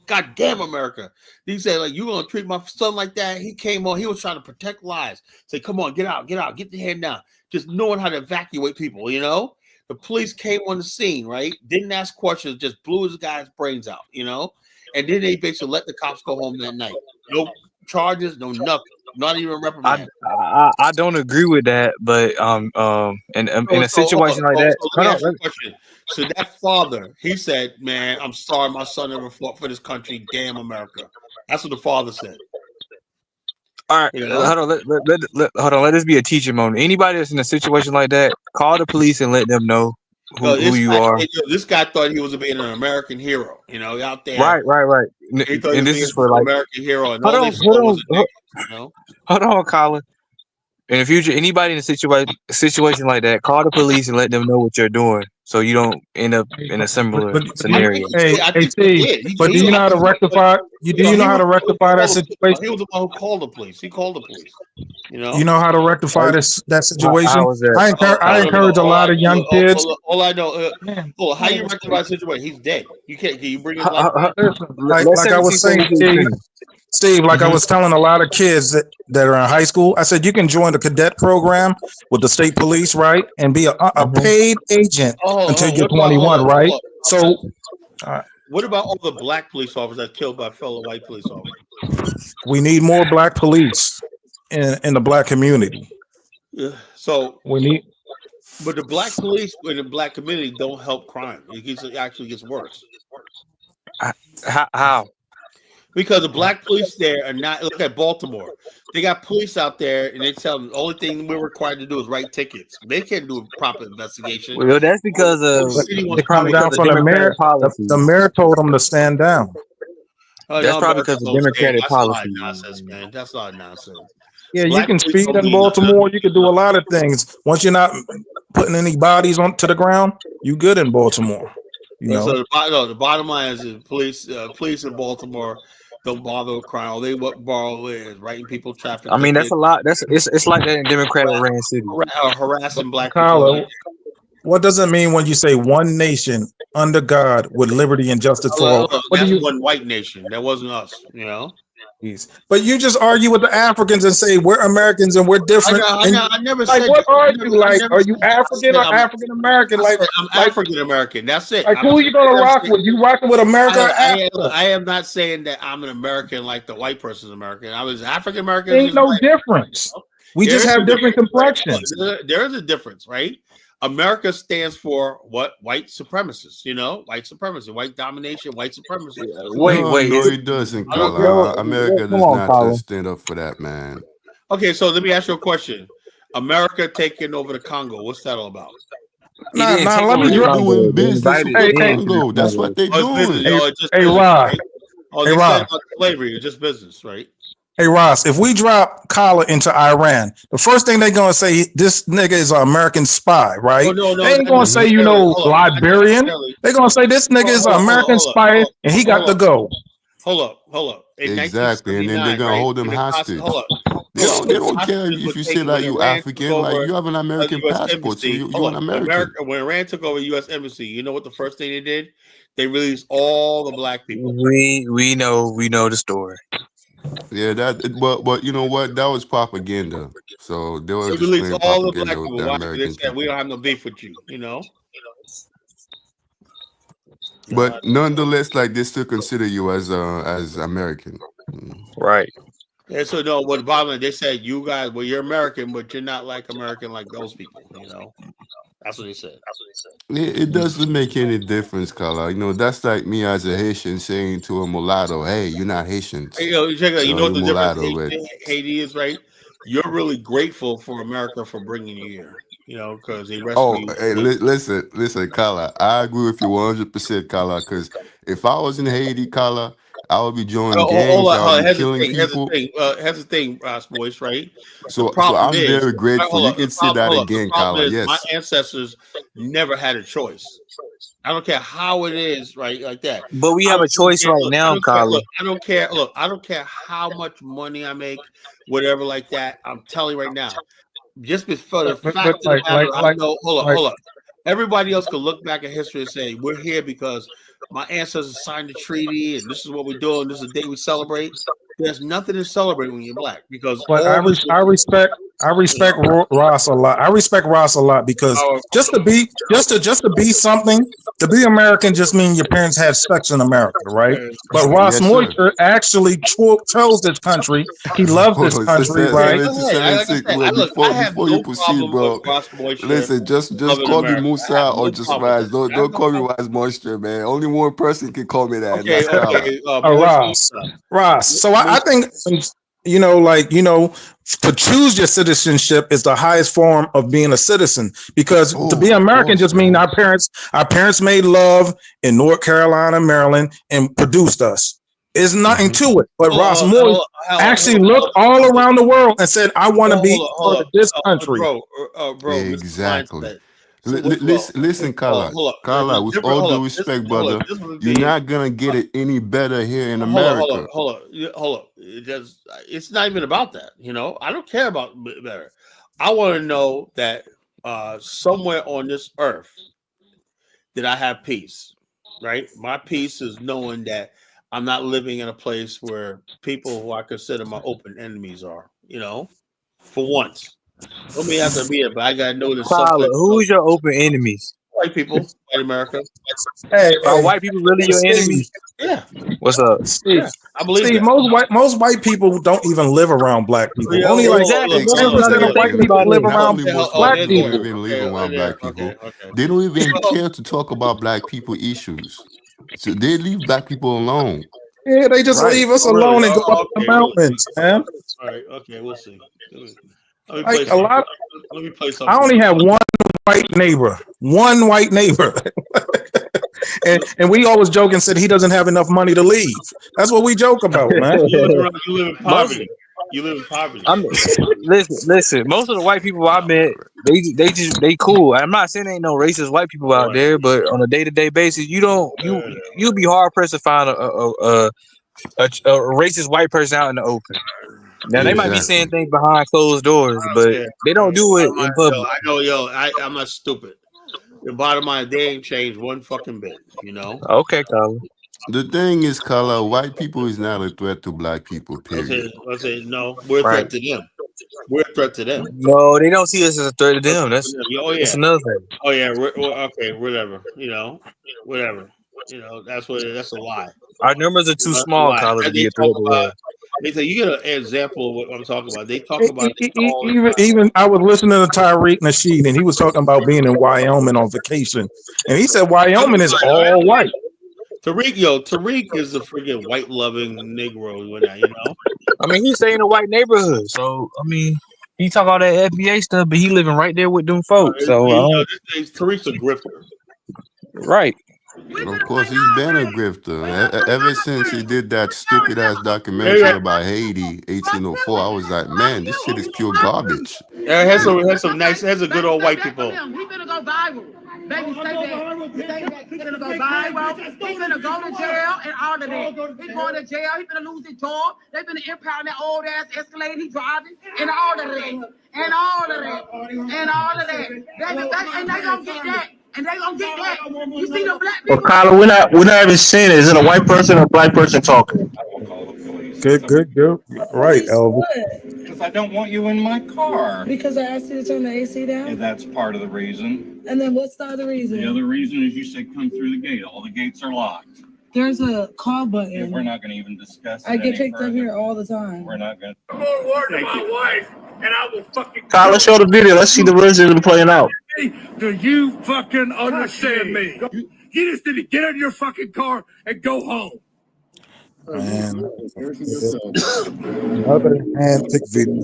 God damn America. He said, like, you gonna treat my son like that? He came on, he was trying to protect lives. Say, come on, get out, get your hand down. Just knowing how to evacuate people, The police came on the scene, right? Didn't ask questions, just blew his guy's brains out, And then they basically let the cops go home that night. No charges, no nothing. Not even reprimand. I don't agree with that, but in a situation like that, so that father, he said, man, I'm sorry my son never fought for this country. Damn America. That's what the father said. All right, hold on. Let this be a teaching moment. Anybody that's in a situation like that, call the police and let them know who you are. This guy thought he was being an American hero, out there. Right. He thought and he this was is for an like American hero. And hold on, Colin. In the future, anybody in a situation like that, call the police and let them know what you're doing, so you don't end up in a similar scenario. Hey, Steve. But do you know how to rectify? Do you know how to rectify that situation? He was the one who called the police. He called the police. You know how to rectify that situation? How was that? I encourage a lot of young kids. All I know, how you rectify the situation? He's dead. You can't. Can you bring his life? Like I was saying, Steve, like I was telling a lot of kids that are in high school, I said you can join the cadet program with the state police, right, and be a paid agent until you're 21, right? So, what about all the Black police officers that killed by fellow white police officers? We need more Black police in the Black community. Yeah. So we need, but the Black police in the Black community don't help crime. It actually gets worse. How? Because the Black police there are not. Look at Baltimore. They got police out there, and they tell them the only thing we're required to do is write tickets. They can't do a proper investigation. Well, that's because of it comes down from the mayor. The mayor told them to stand down. That's probably because of Democratic policy. Nonsense, man. That's a lot of nonsense. Yeah, you can speed in Baltimore. You can do a lot of things. Once you're not putting any bodies onto the ground, you good in Baltimore. So the bottom line is the police in Baltimore don't bother with crime. All they borrow is writing people traffic. I mean, that's a lot. It's like that in Democratic ran city. Harassing Black people. What does it mean when you say one nation under God with liberty and justice for all? That's one white nation. That wasn't us, But you just argue with the Africans and say we're Americans and we're different. I never like, said. What are you like? Are you African or African American? Like I'm African American. That's it. Like who are you gonna rock with? You rocking with America or Africa? I am not saying that I'm an American like the white person's American. I was African American. Ain't no difference. We just have different complexions. There is a difference, right? America stands for what? White supremacists, white supremacy, white domination, white supremacy. Wait, no, it doesn't, Colin. America does not stand up for that, man. Okay, so let me ask you a question. America taking over the Congo, what's that all about? Let me doing business with Congo. That's what they're doing. Hey, Rod. Hey, Rod. Slavery, it's just business, right? Hey Ross, if we drop Kala into Iran, the first thing they're gonna say, this nigga is an American spy, right? They ain't gonna say, Liberian. They're gonna say this nigga is an American spy and he got to go. Hold up. Exactly, and then they're gonna hold him hostage. They don't care if you say that you African. Like you have an American U.S. passport, so embassy. you're an American. When Iran took over U.S. embassy, you know what the first thing they did? They released all the black people. We know the story. Yeah, but you know what? That was propaganda. So they were They just released playing all the propaganda black with people. the Why? They American said people. we don't have no beef with you. You know. But nonetheless, like they still consider you as American. Right. Yeah, so no, what the bottom line, they said you guys, well, you're American, but you're not like American like those people, you know. That's what they said. It doesn't make any difference, Carla. You know, that's like me as a Haitian saying to a mulatto, "Hey, you're not Haitian. Hey, check it out. You know what You're the difference mulatto." But Haiti is, right? You're really grateful for America for bringing you here, you know, because they rescued you. hey, listen, Carla. I agree with you 100%, Carla. Because if I was in Haiti, Carla, I would be joining Hold gangs. I would on. be killing people. Here's the thing, boys, right? The So problem I'm is, very grateful. You can say that the again, problem Carla. is my Yes. ancestors never had a choice. I don't care how it is, right? Like that. But we have a choice right now, Carla. I don't care. Look, I don't care how much money I make, whatever, like that. I'm telling you right now, just for the fact of the matter, I know. Hold up. Everybody else could look back at history and say we're here because my ancestors signed the treaty, and this is what we're doing. This is the day we celebrate. There's nothing to celebrate when you're black because But I respect Ross a lot. I respect Ross a lot because just to be something, to be American just means your parents had sex in America, right? But Ross Moisture actually chose this country. He loves this country, right? Before you proceed, bro. Listen, just call me Musa or just Raz. Don't call me Raz Moisture, man. Only one person can call me that. Okay, Ross. So I think to choose your citizenship is the highest form of being a citizen because to be American just means our parents made love in North Carolina, Maryland, and produced us. There's nothing to it. But Ross Moore actually looked all around the world and said, I want to be part of this country. Exactly. Listen, Carla. Carla, with all due respect, brother, you're not gonna get it any better here in America. Hold up. It's not even about that. You know, I don't care about better. I want to know that somewhere on this earth that I have peace. Right, my peace is knowing that I'm not living in a place where people who I consider my open enemies are. You know, for once. Don't mean have to be it, but I gotta know this. Who's your open enemies? White people, white America. Are white people really your enemies? Yeah. What's up, Steve? Yeah, I believe Steve, most white people don't even live around black people. Yeah, Only like 10% of white people live around black people. Don't even live around black people. They don't even care to talk about black people issues. So they leave black people alone. Yeah, they just leave us alone and go up the mountains, man. All right, okay, we'll see. Let me play something. I only have one white neighbor, and we always joke and said he doesn't have enough money to leave. That's what we joke about, man. You live in poverty. I mean, listen. Most of the white people I met, they cool. I'm not saying ain't no racist white people out there, but on a day-to-day basis, you'll be hard pressed to find a racist white person out in the open. Now they might be saying things behind closed doors, but they don't do it in public. I know, I'm not stupid. The bottom line, they ain't changed one fucking bit, you know. Okay, Carla. The thing is, Carla, white people is not a threat to black people. Period. I say no. We're a threat to them. We're a threat to them. No, they don't see us as a threat to them. That's another thing. Oh yeah. Okay. Whatever. You know. Whatever. You know. That's a lie. Our numbers are too small, Carla, to be a threat to them. They say you get an example of what I'm talking about. They talk about even I was listening to Tariq Nasheed, and he was talking about being in Wyoming on vacation, and he said Wyoming is all white. Tariq is a freaking white loving Negro, you know. I mean, he's staying in a white neighborhood, so I mean, he talk all that FBA stuff, but he living right there with them folks. So Tariq's a grifter, right? Of course, he's been a grifter ever since he did that stupid ass documentary about Haiti, 1804. I was like, man, this shit is pure garbage. Has some nice, has a good old white people. He finna go viral. Baby, say that he's gonna go viral. He's gonna go to jail and all of that. He's going to jail. He's gonna lose his job. They're gonna impound that old ass Escalade he's driving and all of that. And all of that. And all of that. And they gonna get that. And they gonna get that. You see the black people. Well, Kyla, we're not even saying it. Is it a white person or a black person talking? Good. Right, Elvis. Because I don't want you in my car. Because I asked you to turn the AC down? And that's part of the reason. And then what's the other reason? The other reason is you said come through the gate. All the gates are locked. There's a call button. If we're not going to even discuss it I get any kicked further, up here all the time. We're not going to. I'm on word to my wife, and I will fucking. Kyla, show the video. Let's see the rhythm playing out. Do you fucking understand me? You just need to get in your fucking car and go home. Man, another antic video.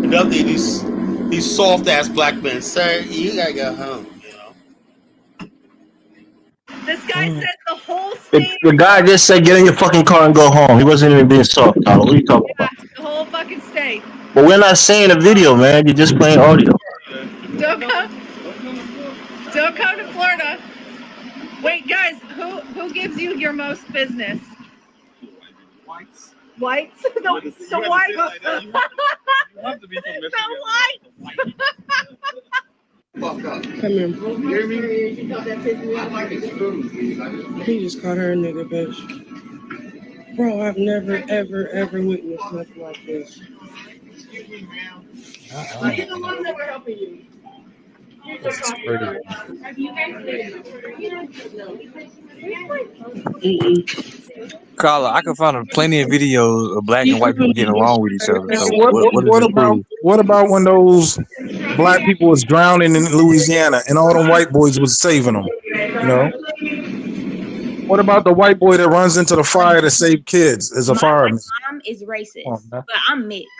Another these soft ass black men, sir, you gotta go home. This guy said the whole The guy just said, "Get in your fucking car and go home." He wasn't even being soft, Kyla. What are you talking about? the whole fucking state. But we're not saying a video, man. You're just playing audio. Don't come to Florida. Wait, guys, who gives you your most business? Whites. Whites? The whites. You have to be from Michigan. The whites. Come here. He just called her a nigga, bitch. Bro, I've never, ever witnessed nothing like this. He's the one that we're helping you. Carla, I can find plenty of videos of black and white people getting along with each other. So what about when those black people was drowning in Louisiana and all them white boys was saving them? You know? What about the white boy that runs into the fire to save kids as a fireman? My mom is racist, but I'm mixed.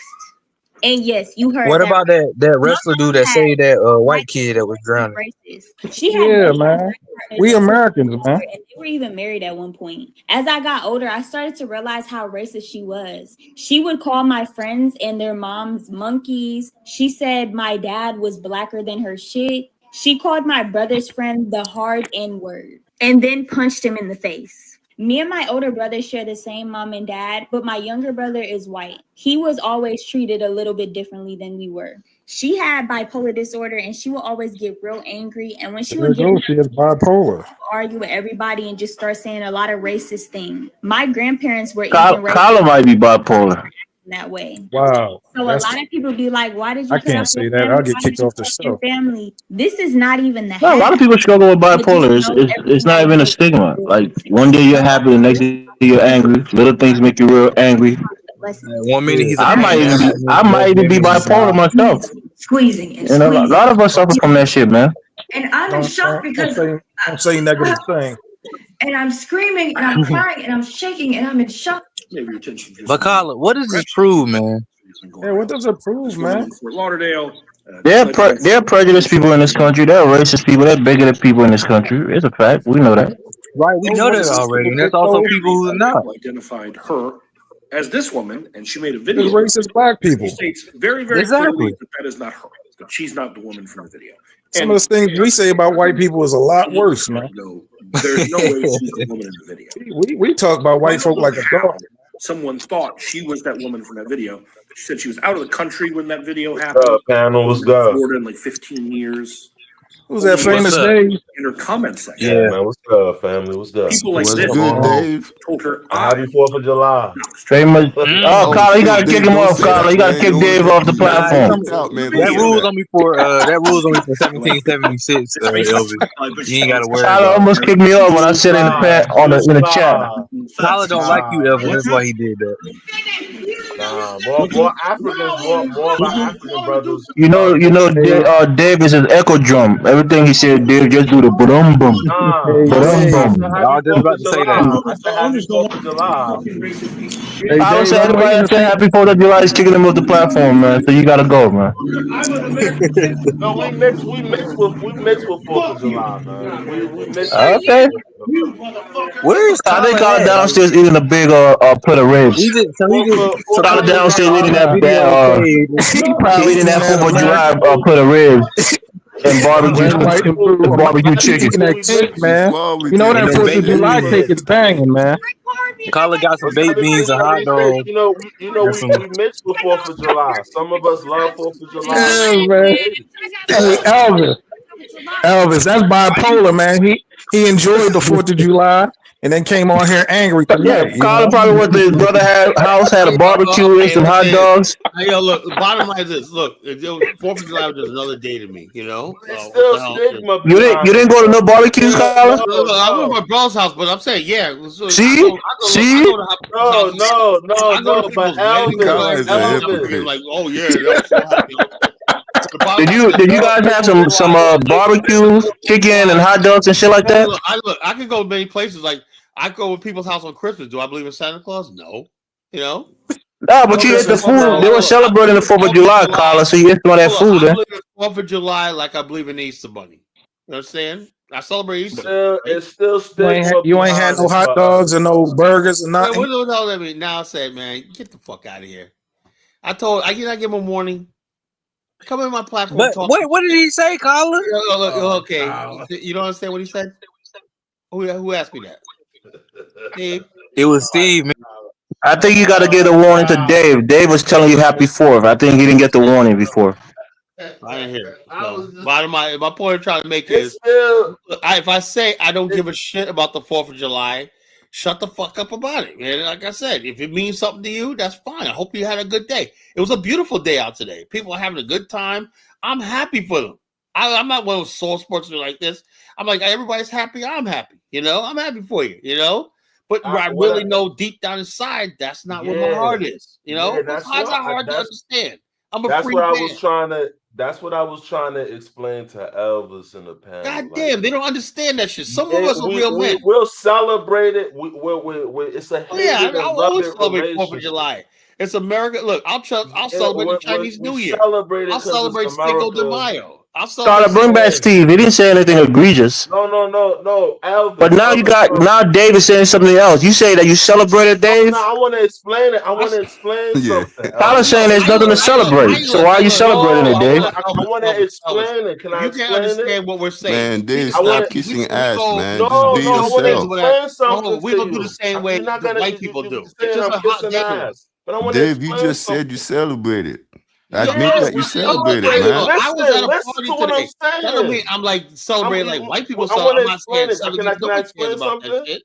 And yes, you heard. What about that wrestler dude that saved that white kid that was drowning? Racist. She had man. We Americans, man. And they were even married at one point. As I got older, I started to realize how racist she was. She would call my friends and their moms monkeys. She said my dad was blacker than her shit. She called my brother's friend the hard N-word and then punched him in the face. Me and my older brother share the same mom and dad, but my younger brother is white. He was always treated a little bit differently than we were. She had bipolar disorder and she would always get real angry. And when she would she is bipolar. Argue with everybody and just start saying a lot of racist things. My grandparents were even Kyla might be bipolar. That way. Wow. So a lot of people be like, why did you I can't say that. I'll get kicked off the show. Family. This is not even the No, a lot of people struggle with bipolar. It's not even a stigma. Like one day you're happy, the next day you're angry. Little things make you real angry. 1 minute he's I might even be bipolar myself. Squeezing and And a lot of us suffer from that shit, man. And I'm in shock because I'm saying negative thing. and I'm screaming and I'm crying and I'm shaking and I'm in shock. But Carla, what does this prove, man? Yeah, what does it prove, man? Fort Lauderdale. There are prejudiced people in this country. There are racist people. There are bigoted people in this country. It's a fact. We know that. Right, we know that already. And there's also people who are not. Identified her as this woman, and she made a video. There's racist black people. She states very, very clearly that is not her. That she's not the woman from the video. Some of the things we say about white people is a lot worse, man. There's no way she's the woman in the video. We talk about white folk like a dog. Someone thought she was that woman from that video. She said she was out of the country when that video happened. Panel was good. Florida in like 15 years. Who's that famous Dave? In her comment section. Yeah, man. What's good, family? What's good? People like What's this good, Dave? told her, Happy 4th of July. Famous. Oh, Carla, you gotta kick him off, Carla. You gotta kick Dave off the platform. That rules on me for 1776. Elvis. You ain't gotta worry. Carla almost kicked me off when I said in the chat. Tyler don't like you, Elvis. That's why he did that. Nah, more Africans, more of our African brothers. You know, Dave is an echo drum. Everything he said, Dave, just do the boom boom. I was just about to say that. I said happy 4th of July. I was saying everybody that said happy 4th of July is kicking him off the platform, man. So you gotta go, man. No, we mix with 4th of July, man. We mix. Okay. Where is I think Carla downstairs eating a big plate of ribs. Carla downstairs eating that she eating that 4th of July plate of ribs. and barbecue Red, white, and blue. the barbecue chicken. Eating that cake, man. You know And that them 4th of baked July beans. cake is banging, man. Collar got some What kind baked of beans cake and that hot we make? dogs. And some. We mix with 4th of July. Some of us love 4th of July. Yeah, Some of us man. hate it. Hey, Elvis, that's bipolar, man. He enjoyed the 4th of July and then came on here angry Yeah, tonight. You Colin know. probably went to his brother house, had a barbecue and Okay, some hot listen. dogs. Yo, look. The bottom line is this. Look, if it was 4th of July was just another day to me. You know, It's what still the hell? stigma You behind didn't it, go to bro. no barbecues, Colin? Look, I went to my brother's house, but I'm saying, yeah. So I See? go See? to people's houses. I go to But people's weddings and Elvis, like Kyle is that. a I'm hypocrite. like, oh yeah, I'm so happy. The bottom line is, Did you guys have some barbecue, chicken, and hot dogs and shit like that? look, I can go many places. Like I go to people's house on Christmas. Do I believe in Santa Claus? No. You know. No, but you ate the food. They were celebrating the 4th of July, Colin, so you ate some of that food, I eh? believe in 4th of July like I believe in the Easter Bunny. You understand? I celebrate Easter. it's still You ain't, stigma you ain't had behind no it hot for dogs us. and no burgers and Man, nothing. what the hell that mean? Now I said, man, get the fuck out of here. I give him a warning. Come in my platform. But Talk. what did he say, Collar? Okay, you don't understand what he said? Who asked me that? Dave. It was Steve, man. I think you got to get a warning to Dave. Dave was telling you happy 4th. I think he didn't get the warning before. I didn't hear it. So, bottom line, my point I'm trying to make It's is, still if I say I don't give a shit about the 4th of July, shut the fuck up about it, man. Like I said, if it means something to you, that's fine. I hope you had a good day. It was a beautiful day out today. People are having a good time. I'm happy for them. I'm not one of those soul sportsmen like this. I'm like, everybody's happy. I'm happy. You know, I'm happy for you. You know, but I really know deep down inside that's not where my heart is. You know, Yeah, it's hard to understand. I'm a that's free what I man. was trying to. That's what I was trying to explain to Elvis in the panel. God damn, they don't understand that shit. Some of us are real men. We'll celebrate it. It's a hated and I'll love always it celebrate 4th of relationship. July. It's America. Look, I'll celebrate the Chinese New Year. Celebrate it I'll 'cause it's celebrate Cinco de America. Mayo. I'll Carter, celebrate. bring back Steve. He didn't say anything egregious. No, Elvis. But now now Dave is saying something else. You say that you celebrated Dave? No, I want to explain it. I want to explain something. Tyler's saying there's nothing to celebrate. So why are you celebrating it, Dave? I want to explain it. Can I You can't explain understand it? what we're saying. Man, Dave, I wanna- stop kissing ass, man. No, Just be I want to yourself. explain something We're to gonna do you. the same way You're not the gonna, white people do. You're It's saying just I'm a hot kissing day to ass. us. But I want to Dave, you explain just something. said you celebrated. Yes, Admit that you we celebrated, celebrate. man. I was at a Listen party to what I'm today. That don't mean saying. I'm like celebrating like white people I celebrate. want I'm to not saying explain it. Can I nobody cares explain about that something? shit.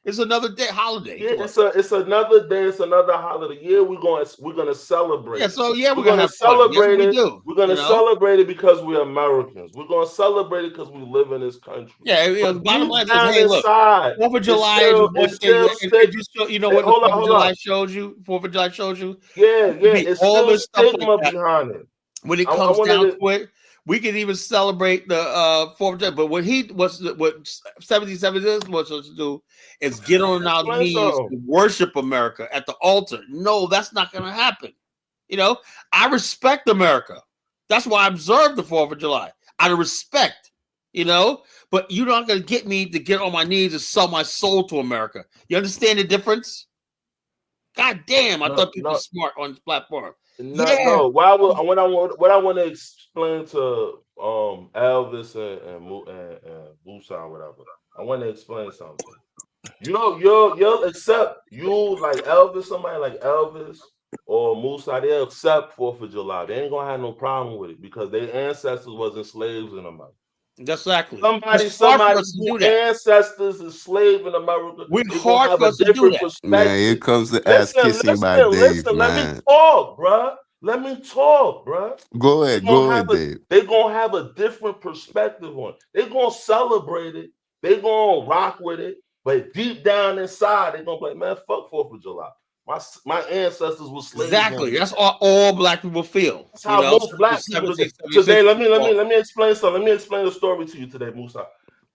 It's another day, holiday. Yeah, it's another day. It's another holiday. Yeah, we're gonna celebrate. Yeah, so yeah, we're we're gonna have fun. Yes, celebrate we it. do. We're gonna You know? celebrate it because we're Americans. We're gonna celebrate it because we live in this country. Yeah, But the bottom deep line is, down hey, look, inside, 4th of it's July still, is one it's thing. still stick. You know what the Hold 4th up, of hold July up. shows you? 4th of July shows you? Yeah, It could be it's all still this stuff like stigma that. behind it. When it I comes wanted down to- to it, we can even celebrate the 4th of July. But what 77 wants us to do is get on our Explain knees something. and worship America at the altar. No, that's not going to happen. You know, I respect America. That's why I observe the 4th of July out of respect. You know, but you're not going to get me to get on my knees and sell my soul to America. You understand the difference? God damn, I thought people were smart on this platform. No. What I want to explain to Elvis and Musa or whatever. I want to explain something. You'll accept like Elvis, somebody like Elvis or Musa, they'll accept 4th of July. They ain't gonna have no problem with it because their ancestors wasn't slaves in America. Exactly. Somebody whose ancestors is slave in America. We're they hard have for a us to do different that. perspective. Man, here comes the ass kissing by Dave, Let man. me talk, bruh. Let me talk, bruh. Go ahead, Dave. They're gonna have a different perspective on it. They're gonna celebrate it. They're gonna rock with it. But deep down inside, they're gonna be like, man, fuck 4th of July. My ancestors were slaves. Exactly. That's all black people feel. That's how most black people today. Let me explain something. Let me explain the story to you today, Musa.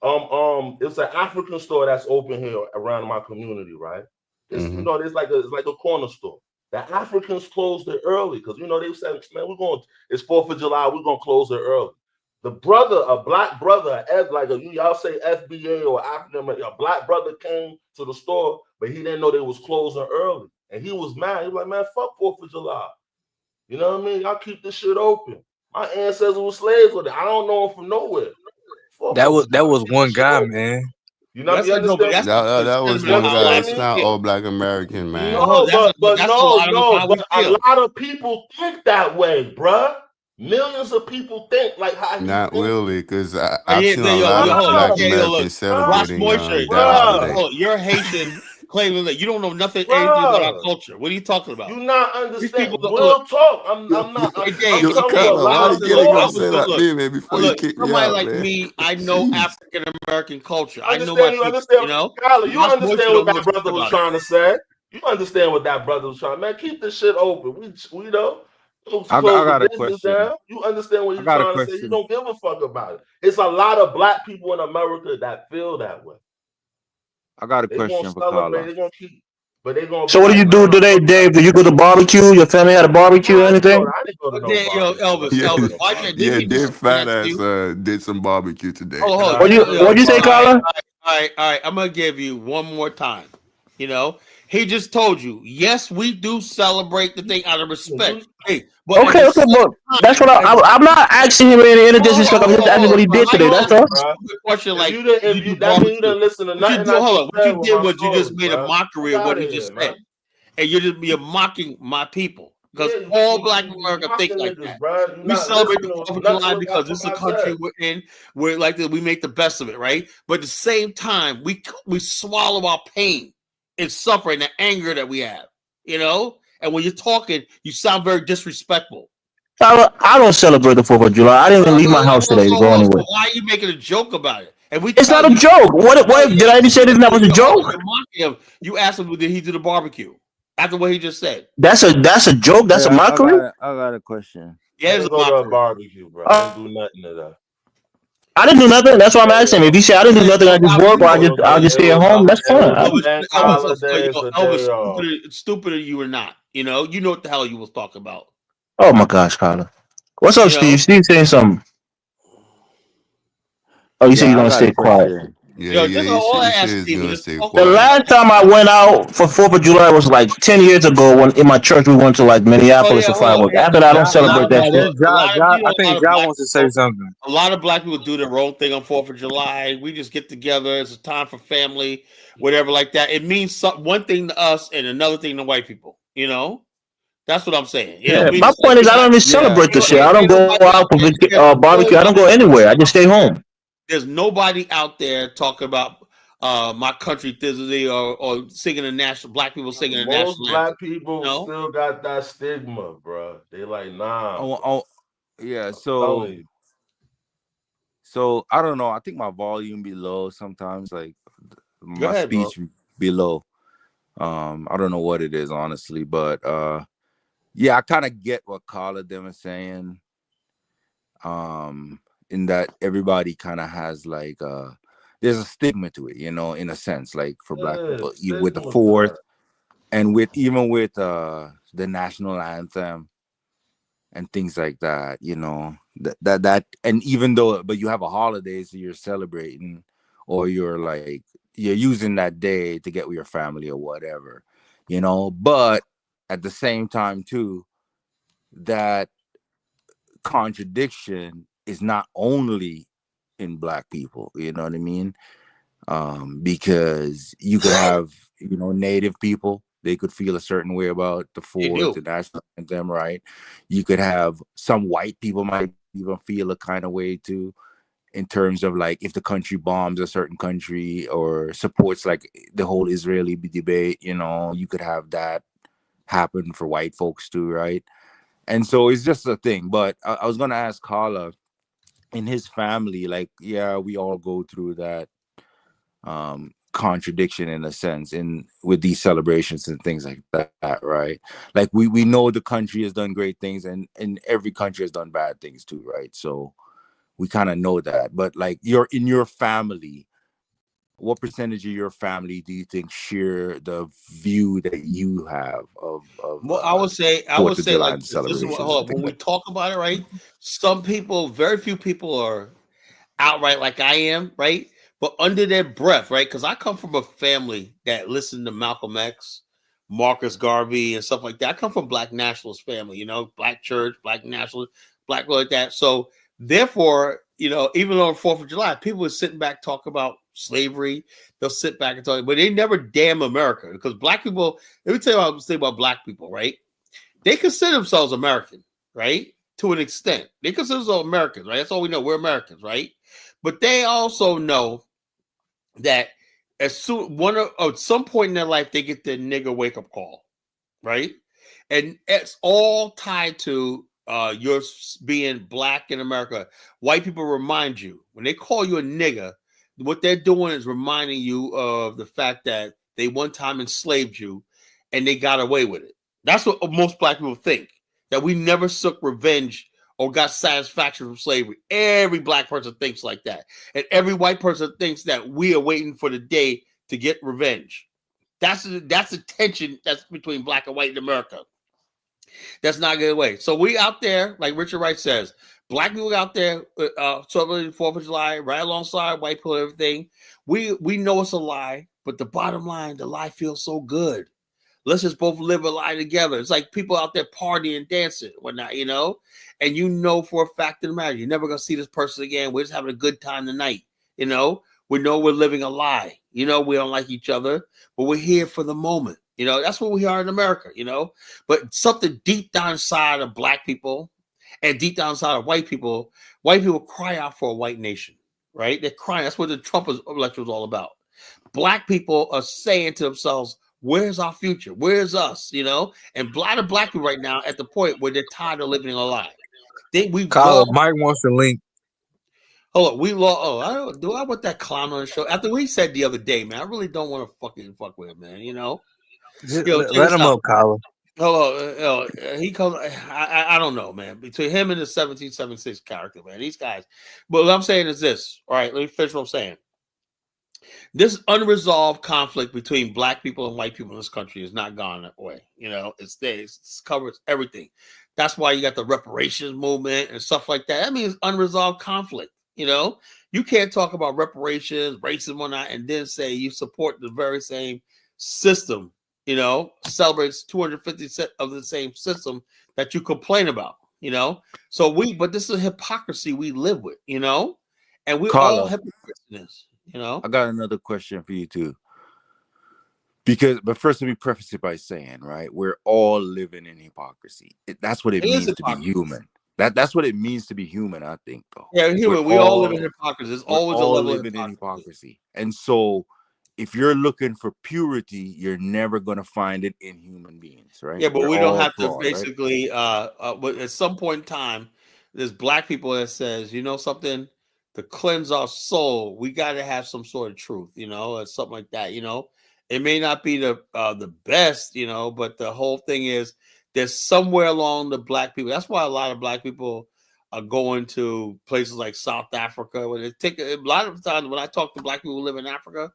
It's an African store that's open here around my community, right? It's it's like a corner store. The Africans closed it early because they said, man, it's 4th of July, we're gonna close it early. The brother, a black brother, y'all say FBA or African, a black brother came to the store, but he didn't know they was closing early. And he was mad. He was like, man, fuck 4th of July. You know what I mean? Y'all keep this shit open. My ancestors were slaves with it. I don't know them from nowhere. That was one guy, man. You understand? That was one guy. It's not all black American, man. No, but a lot of people think that way, bruh. Millions of people think like how he Not thinks. really, because I've seen a lot of black Americans celebrating that holiday. You're Haitian, claiming that you don't know anything about our culture. What are you talking about? You not understand. We'll talk. I'm not. I'm telling you a lot of Somebody like me, I know African American culture. I know Kyler, you understand what that brother was trying to say. You understand what that brother was trying. Man, keep this shit open. We know. I got a question. You understand what he's trying to say. You don't give a fuck about it. It's a lot of black people in America that feel that way. I got a question for Carla. They're gonna keep, but they're gonna. So what do you do today, Dave? Do you go to barbecue? Your family had a barbecue or anything? I didn't go to no Elvis. Yeah, Dave fat ass did some barbecue today. What'd you say, Carla? All right. I'm gonna give you one more time. You know, he just told you. Yes, we do celebrate the thing out of respect. Hey, but okay, but that's what I'm not asking him any disrespect. I'm just asking what he did today. That's all. Question like you didn't listen to nothing. Hold on. What you did was you just made a mockery of what he just said, and you're mocking my people. Because all black America think like that. We celebrate the 4th of July because this is a country we're in. We're like we make the best of it, right? But at the same time, we swallow our pain and suffering, the anger that we have, you know. And when you're talking, you sound very disrespectful. I don't celebrate the 4th of July. I didn't even leave my house today to go anywhere. So why are you making a joke about it? It's not a joke. What did I even say that was a joke? You're mocking him. You asked him, did he do the barbecue? After what he just said. That's a joke. That's a mockery. I got a question. Yeah, it's a barbecue, bro. I didn't do nothing to that. I didn't do nothing. That's why I'm asking him. If he said I didn't do nothing, I just work, or I'll just stay at home. That's fine. Elvis, stupider you or not, you know what the hell you was talking about. Oh my gosh, Carla. What's up, Steve? Steve saying something. Oh, you said you're gonna stay quiet. Yeah, The last time I went out for 4th of July was like 10 years ago when in my church we went to like Minneapolis for fireworks. After that, I don't celebrate that shit. I think John wants to say something. A lot of black people do their own thing on 4th of July. We just get together. It's a time for family, whatever like that. It means one thing to us and another thing to white people, you know? That's what I'm saying. My point is I don't even celebrate the shit. I don't go out for barbecue. I don't go anywhere. I just stay home. There's nobody out there talking about my country or singing the national. Black people singing the national. Most black people still got that stigma, bro. They like, nah. Yeah. So I don't know. I think my volume be low sometimes. Like my speech be low. I don't know what it is honestly, but yeah, I kind of get what Carla them is saying. In that everybody kind of has like there's a stigma to it, you know, in a sense, like for black people, with the 4th and with the national anthem and things like that, you know, that and even though but you have a holiday, so you're celebrating or you're using that day to get with your family or whatever, you know, but at the same time too, that contradiction is not only in black people, you know what I mean? Because you could have, you know, native people, they could feel a certain way about the 4th, the national anthem, right? You could have some white people might even feel a kind of way too, in terms of like if the country bombs a certain country or supports like the whole Israeli debate, you know, you could have that happen for white folks too, right? And so it's just a thing. But I was gonna ask Carla, in his family, like, yeah, we all go through that contradiction in a sense with these celebrations and things like that, right? Like we know the country has done great things and every country has done bad things too, right? So we kind of know that. But like in your family, what percentage of your family do you think share the view that you have of well, I would say like this is when we talk about it, right? Some people, very few people are outright like I am, right? But under their breath, right? Because I come from a family that listened to Malcolm X, Marcus Garvey, and stuff like that. I come from Black nationalist family, you know, Black church, Black nationalist, black people like that. So therefore, you know, even on 4th of July, people were sitting back talk about slavery. They'll sit back and talk, but they never damn America, because black people. Let me tell you what I say about black people, right? They consider themselves American, right? To an extent, they consider themselves Americans, right? That's all we know. We're Americans, right? But they also know that at some point in their life, they get the nigger wake up call, right? And it's all tied to your being black in America. White people remind you when they call you a nigger, what they're doing is reminding you of the fact that they one time enslaved you and they got away with it. That's what most black people think, that we never took revenge or got satisfaction from slavery. Every black person thinks like that. And every white person thinks that we are waiting for the day to get revenge. That's the tension that's between black and white in America. That's not good way. So we out there, like Richard Wright says, black people out there, celebrating 4th of July, right alongside white people, everything. We know it's a lie, but the bottom line, the lie feels so good. Let's just both live a lie together. It's like people out there partying, dancing, whatnot, you know? And you know for a fact in the matter, you're never going to see this person again. We're just having a good time tonight, you know? We know we're living a lie. You know, we don't like each other, but we're here for the moment. You know, that's what we are in America, you know? But something deep down inside of black people and deep down inside of white people cry out for a white nation, right? They're crying. That's what the Trump election was all about. Black people are saying to themselves, where's our future? Where's us? You know, and a lot of black people right now at the point where they're tired of living a lie. Mike wants to link. Hold on, we lost. Oh, I want that clown on the show. After we said the other day, man, I really don't want to fuck with him, man. You know, let him up, Colin. Hold on, he comes. I don't know, man. Between him and the 1776 character, man, these guys. But what I'm saying is this. All right, let me finish what I'm saying. This unresolved conflict between black people and white people in this country is not gone away. You know, it stays, it covers everything. That's why you got the reparations movement and stuff like that. That means unresolved conflict. You know, you can't talk about reparations, racism, or not, and then say you support the very same system. You know, celebrates 250 of the same system that you complain about. You know, but this is a hypocrisy we live with. You know, and we all hypocrites in this. You know, I got another question for you too. But first, let me preface it by saying, right, we're all living in hypocrisy. That's what it means to be human. That's what it means to be human, I think, though. Yeah, human. We all live in hypocrisy. There's always a level of hypocrisy. And so, if you're looking for purity, you're never going to find it in human beings, right? Yeah, but we don't have to basically. But at some point in time, there's black people that says, you know, something. To cleanse our soul, we got to have some sort of truth, you know, or something like that. You know, it may not be the best, you know, but the whole thing is there's somewhere along the black people. That's why a lot of black people are going to places like South Africa. When they take a lot of times when I talk to black people who live in Africa,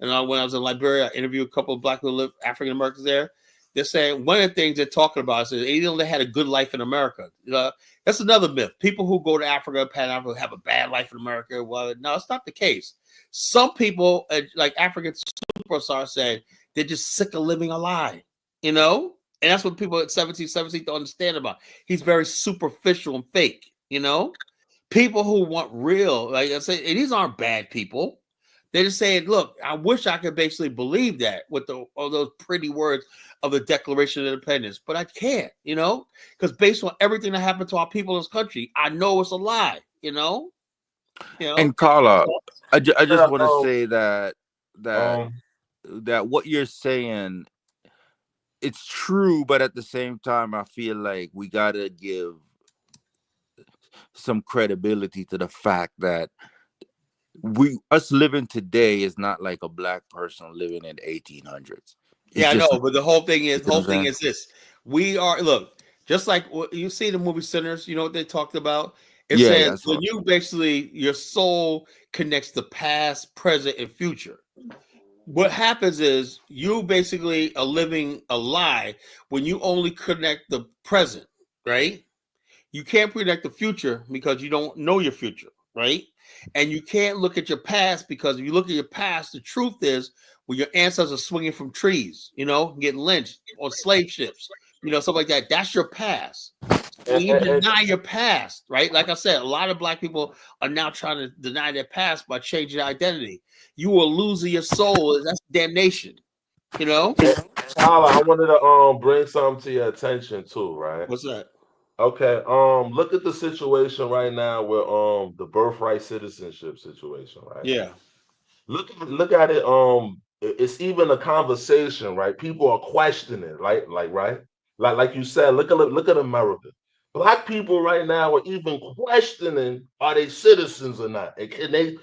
and when I was in Liberia, I interviewed a couple of black people who live African Americans there. They're saying one of the things they're talking about is they had a good life in America. You know, that's another myth. People who go to Africa, Pan-Africa, have a bad life in America. Well, no, it's not the case. Some people, like African superstars, said they're just sick of living a lie. You know, and that's what people at 1717 don't understand about. He's very superficial and fake. You know, people who want real, like I say, and these aren't bad people. They're just saying, look, I wish I could basically believe that with all those pretty words of the Declaration of Independence, but I can't, you know, because based on everything that happened to our people in this country, I know it's a lie, you know. And Carla, I just want to say that what you're saying, it's true, but at the same time, I feel like we gotta give some credibility to the fact that us living today is not like a black person living in the 1800s. Yeah, I know, but the whole thing is this: we are just like you see the movie Sinners. You know what they talked about? It says when you basically your soul connects the past, present, and future. What happens is you basically are living a lie when you only connect the present, right? You can't predict the future because you don't know your future, right? And you can't look at your past because if you look at your past, the truth is when your ancestors are swinging from trees, you know, getting lynched on slave ships, you know, stuff like that. That's your past. when you deny your past, right? Like I said, a lot of black people are now trying to deny their past by changing their identity. You will lose your soul. That's damnation. You know? Tyler, I wanted to bring something to your attention too, right? What's that? Okay. Look at the situation right now with the birthright citizenship situation, right? Yeah. Look at it. It's even a conversation, right? People are questioning, right? Like you said, look at America. Black people right now are even questioning, are they citizens or not? And can they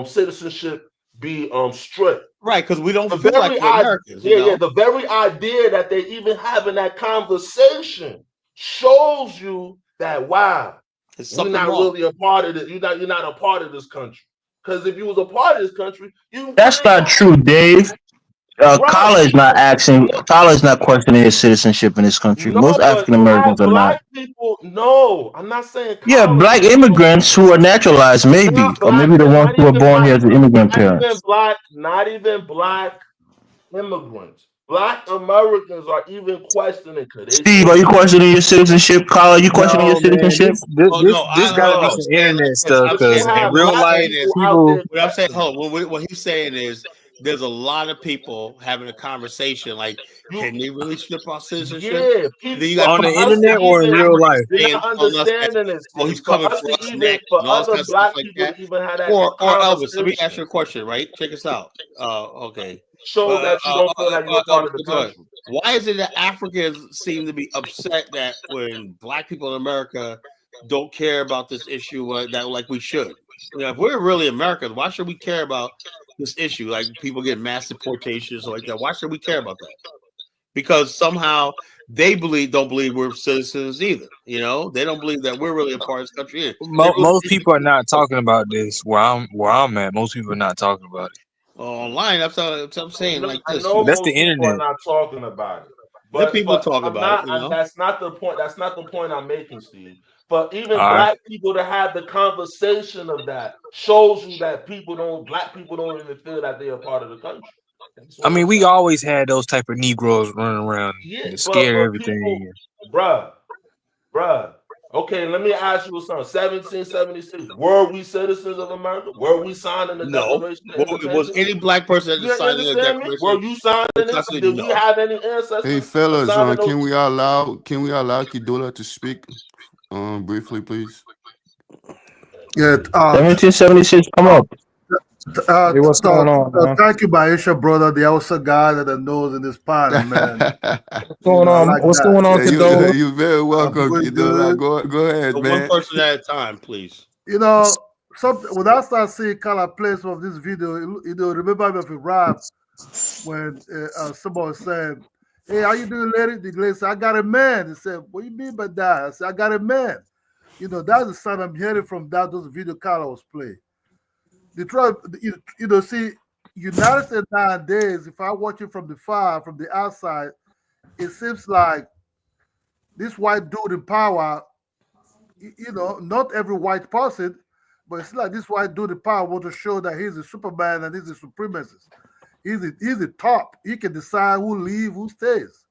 citizenship be strict? Right, because we don't The feel like very we're Americans. You know? the very idea that they even having that conversation shows you that wow, There's we're something not wrong. really a part of it. You're not a part of this country. Because if you was a part of this country, you That's not true, Dave. Kala is not questioning his citizenship in this country. no, Most but African Americans are not. black people. No, I'm not saying Yeah, black immigrants who are naturalized, maybe, or maybe the ones who were born here as immigrant parents. not even black immigrants. Black Americans are even questioning. Steve, are you questioning your citizenship? Kala, are you questioning your No, man, citizenship? this gotta be some internet stuff because in real life, people. What I'm saying, hold on, what he's saying is there's a lot of people having a conversation like, can they really strip our citizenship? Yeah, Then you got on the internet or in real life. They're not understanding this. Oh, he's coming for us next, for and all other this black stuff like people that. to even have that Or Elvis, let me conversation. ask you a question, right? Check us out. Okay. Show that you don't feel like you're part of the country. Why is it that Africans seem to be upset that when black people in America don't care about this issue that like we should? You know, if we're really Americans, why should we care about this issue? Like people get mass deportations or like that. Why should we care about that? Because somehow they don't believe we're citizens either. You know, they don't believe that we're really a part of this country either. Most people are not talking about this. Where I'm at, most people are not talking about it. Online, that's what I'm saying. Like this. That's the People internet. are not talking about it. But people talk I'm about not, it. You know? That's not the point. That's not the point I'm making, Steve. But even All black right. people to have the conversation of that shows you that black people don't even feel that they're a part of the country. I mean, we always had those type of Negroes running around to scare everything. Bruh. Okay, let me ask you something. 1776. Were we citizens of America? Were we signing the Declaration of Independence? Was any black person that signed the Declaration? Were you signing it? Did we have any ancestors? Hey fellas, can we allow Kidola to speak briefly, please? Yeah. 1776. Come up. Hey, what's going on, man? Thank you, Baisha, brother. The also guy that knows in this panel, man. What's going on? What's going on, Kidola? You're very welcome, Kidola. Go ahead, man. One person at a time, please. You know, when I start seeing color plays of this video, you know, remember me of a rap when somebody said, "Hey, how you doing, lady?" The lady said, "I got a man." He said, "What do you mean by that?" I said, "I got a man." You know, that's the sound I'm hearing from those video color was played. The trouble, you know, see, United States nowadays, if I watch it from the outside, it seems like this white dude in power, you know, not every white person, but it's like this white dude in power wants to show that he's a Superman and he's a supremacist. He's the top. He can decide who leave, who stays.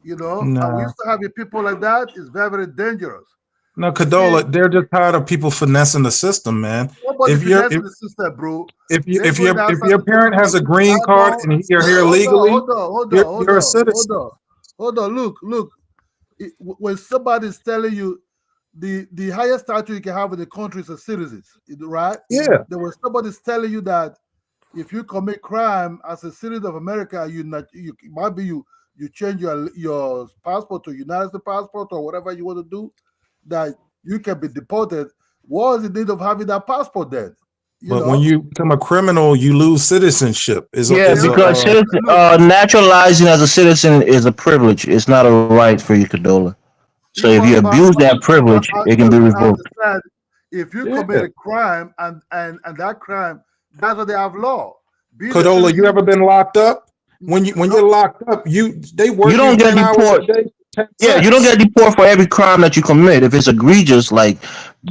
You know, and we used to have people like that. It's very, very dangerous. No, Kidola, they're just tired of people finessing the system, man. If the system, bro. If your parent has a green card and you're here legally, you're a citizen. Hold on. Look. When somebody's telling you the highest title you can have in the country is a citizen, right? Yeah. Then when somebody's telling you that if you commit crime as a citizen of America, you change your passport to United States passport or whatever you want to do, that you can be deported. What is the need of having that passport then? When you become a criminal, you lose citizenship. Because naturalizing as a citizen is a privilege. It's not a right for you, Kidola. So if you abuse that privilege, it can be revoked. If you commit a crime and that crime, that's what they have law. Kidola, you ever been locked up? When you're locked up, they work. You don't get deported. Yeah, you don't get deported for every crime that you commit. If it's egregious, like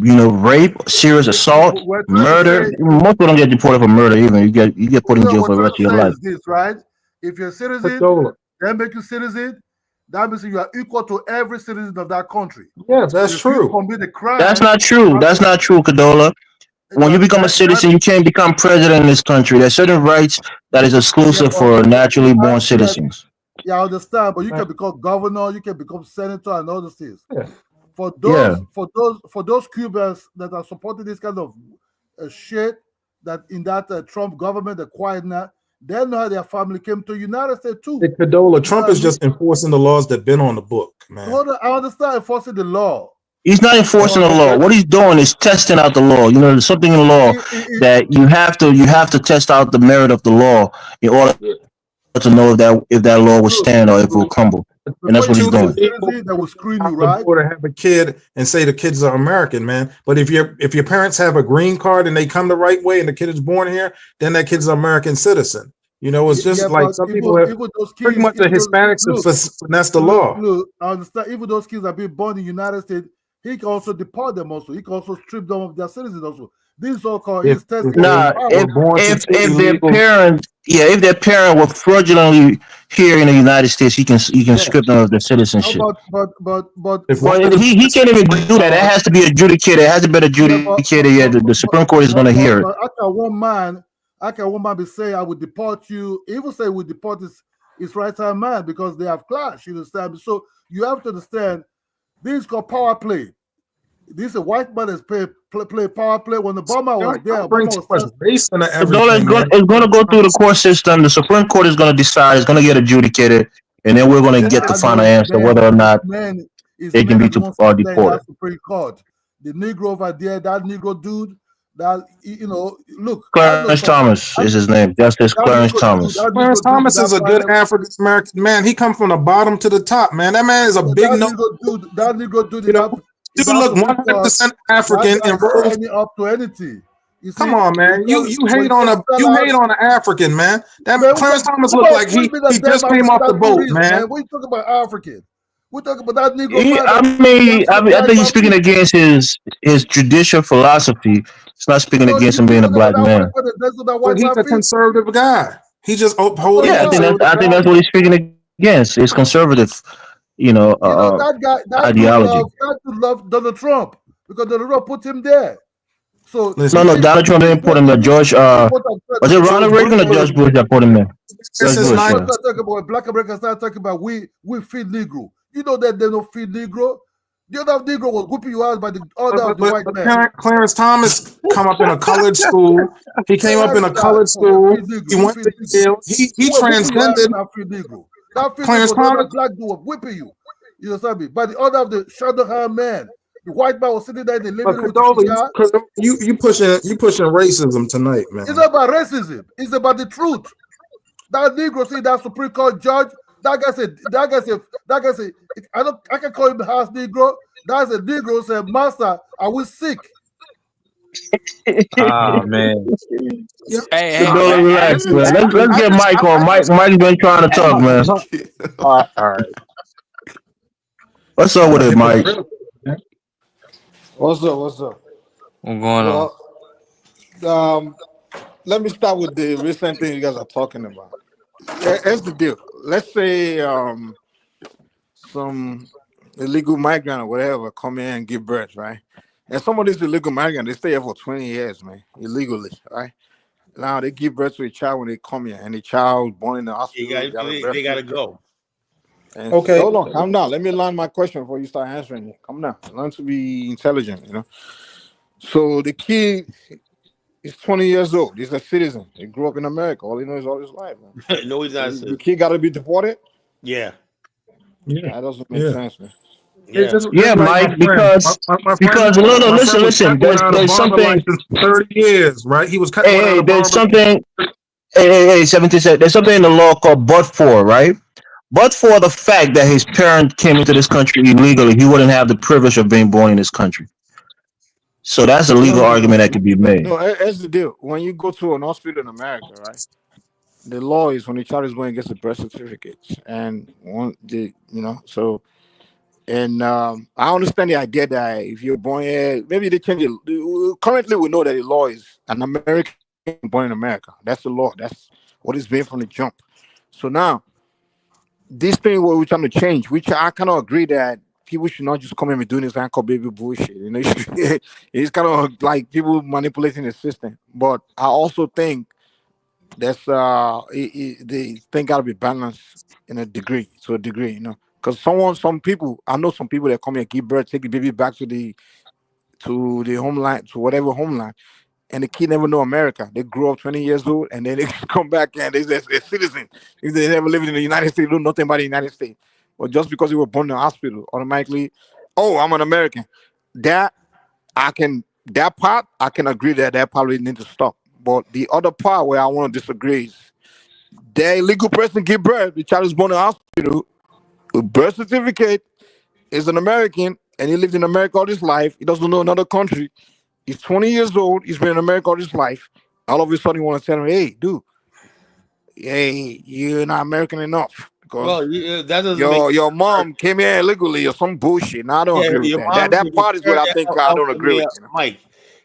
rape, serious assault, murder, most people don't get deported for murder even. You get put in jail for the rest of your life. This, right? If you're a citizen, they make you citizen. that means you are equal to every citizen of that country. Yes, that's if true. You commit a crime, That's not true. That's not true, Kadola. When you become a citizen, you can't become president in this country. There's certain rights that is exclusive for naturally born citizens. Yeah, I understand, but you can become governor, you can become senator, and all those things. Yeah. For those Cubans that are supporting this kind of shit, that in that Trump government, the quiet now, they know how their family came to United States too. Hey, Kadola, Trump is just enforcing the laws that been on the book, man. Hold on, I understand enforcing the law. He's not enforcing the law. What he's doing is testing out the law. You know, there's something in the law that you have to test out the merit of the law in order to know if that law will stand or if it will crumble. And that's what he's doing. That will screen you, right? Or to have a kid and say the kids are American, man. But if your parents have a green card and they come the right way and the kid is born here, then that kid's an American citizen. You know, it's just like some people have pretty much the Hispanics have finessed the law. Look, I understand. Even those kids are being born in the United States, he can also deport them also. He can also strip them of their citizens also. This is all called his testing. If their parent were fraudulently here in the United States, you can strip them of their citizenship. But he can't even do that. It has to be adjudicated. It hasn't been adjudicated yet. The Supreme Court is going to hear it. How can one man be saying I would deport you? He will say we deport his right hand man because they have clash. You understand? So you have to understand. This is called power play. This is a white man that's play power play when Obama was there. It's going to go through the court system. The Supreme Court is going to decide. It's going to get adjudicated, and then we're going to get the final answer whether or not it can be deported. Supreme Court. The Negro over there, that Negro dude. That look, Clarence Thomas is his name. Justice Clarence Thomas. Clarence Thomas is a good African American man. He come from the bottom to the top, man. That man is a big no. That Negro dude, dude look 100% African and up to anything. Come on, man. You hate on an African, man. That Clarence Thomas looked like he just came off the boat, man. What you talking about African? We're talking about that Negro. I think he's speaking against his judicial philosophy. It's not speaking against him being a black man. But he's a conservative guy. He just upholding. Yeah, I think that's what he's speaking against. It's conservative, that ideology. That dude loved Donald Trump because Donald Trump put him there. So no, Donald Trump didn't put him there. George, was it Ronald Reagan or George Bush that put him there? Black Americans start talking about we feed Negro. You know that they don't feed Negro. The other Negro was whooping you out by the other of the white man. Clarence Thomas come up in a colored school. He came up in a colored school. He went to jail. He transcended. Clarence Thomas, black dude was whipping you. You understand me? By the other of the shadow man. The white man was sitting there in the living room. You pushing racism tonight, man. It's not about racism. It's about the truth. That Negro see that Supreme Court judge. That guy said, I can call him the house Negro. That's a Negro said, Master, I was sick. Oh man. Hey, relax, man. Let's get Mike on. Mike's been trying to talk, man. All right. What's up with it, Mike? What's up? What's going on? Let me start with the recent thing you guys are talking about. Here's the deal. Let's say some illegal migrant or whatever come in and give birth, right? And some of these illegal migrants, they stay here for 20 years, man, illegally, right? Now they give birth to a child when they come here, and the child born in the hospital. They gotta go. And okay, hold on, calm down. Let me learn my question before you start answering it. Come down. Learn to be intelligent, So the kid is 20 years old. He's a citizen. He grew up in America. All he knows all his life. Man. No, he's not. The kid got to be deported? Yeah. That doesn't make sense, man. Yeah, Mike, because listen. There's something. 30 years, right? He was cutting. Hey, there's something. Hey, 17 said there's something in the law called but for, right? But for the fact that his parent came into this country illegally, he wouldn't have the privilege of being born in this country. So that's a legal argument that could be made. No, that's the deal. When you go to an hospital in America, right? The law is when the child is going to get the birth certificate, and And I understand the idea that if you're born here, maybe they change it. Currently, we know that the law is an American born in America. That's the law. That's what it's been from the jump. So now, this thing what we're trying to change, which I kind of agree that people should not just come in and doing this ankle baby bullshit. You know, it's kind of like people manipulating the system. But I also think that's the thing got to be balanced in a degree, to a degree, you know. Because some people, I know some people that come here and give birth, take the baby back to the homeland, to whatever homeland, and the kid never know America. They grew up 20 years old, and then they come back and they're a citizen. If they never lived in the United States, know nothing about the United States. But just because you were born in a hospital, automatically, oh, I'm an American. That part, I can agree that probably need to stop. But the other part where I want to disagree is the illegal person give birth, the child is born in a hospital, with birth certificate, is an American, and he lived in America all his life. He doesn't know another country. He's 20 years old. He's been in America all his life. All of a sudden, you want to tell him, hey, dude, hey, you're not American enough. Because that doesn't your mom came here illegally or some bullshit. Now, I don't agree with that. That part is what I think I don't agree with. Mike,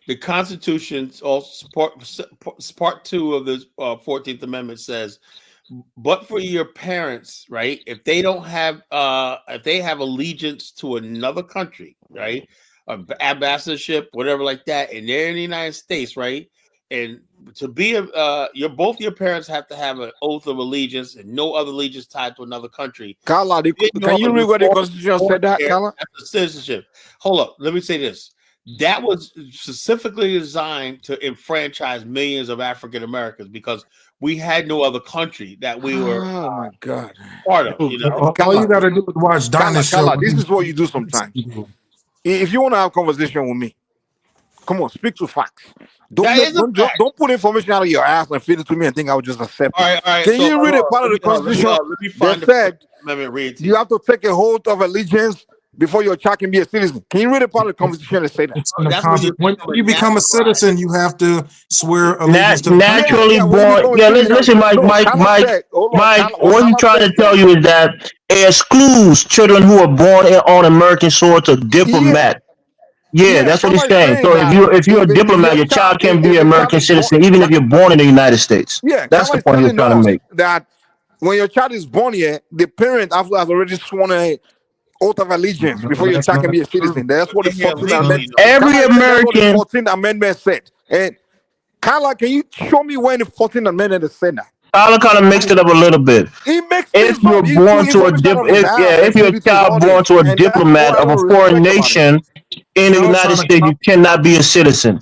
the Constitution, also part 2 of the 14th Amendment says, but for your parents, right? If they don't have, if they have allegiance to another country, right, ambassadorship, whatever like that, and they're in the United States, right, and to be both your parents have to have an oath of allegiance and no other allegiance tied to another country. Carla, can you read what the Constitution said that, Carla? That's citizenship. Hold up, let me say this. That was specifically designed to enfranchise millions of African Americans because we had no other country that we were my God. part of. You know? All you got to do is watch Dinah's show. Carla, this is what you do sometimes. If you want to have a conversation with me, come on, speak to facts. Don't put information out of your ass and feed it to me and think I would just accept it. All right, Can you read a part of the Constitution that said you have to take a oath of allegiance before your child can be a citizen? Can you read a part of the Constitution that say that? When you become a citizen, you have to swear allegiance to naturally born. Yeah, listen, Mike. What I'm trying to tell you is that it excludes children who are born on American soil to diplomat. Yeah, that's what he's saying. So if you're a diplomat, your child can be an American citizen, even if you're born in the United States. Yeah, that's the point he's trying to make. That when your child is born here, the parent has already sworn a oath of allegiance before your child can be a citizen. That's what the 14th Amendment. Every American. 14th Amendment said. And Carla, can you show me when the 14th Amendment said that? Tyler kind of mixed it up a little bit. If you're born to if you're a child born to a diplomat of a foreign nation in the United States, you cannot be a citizen.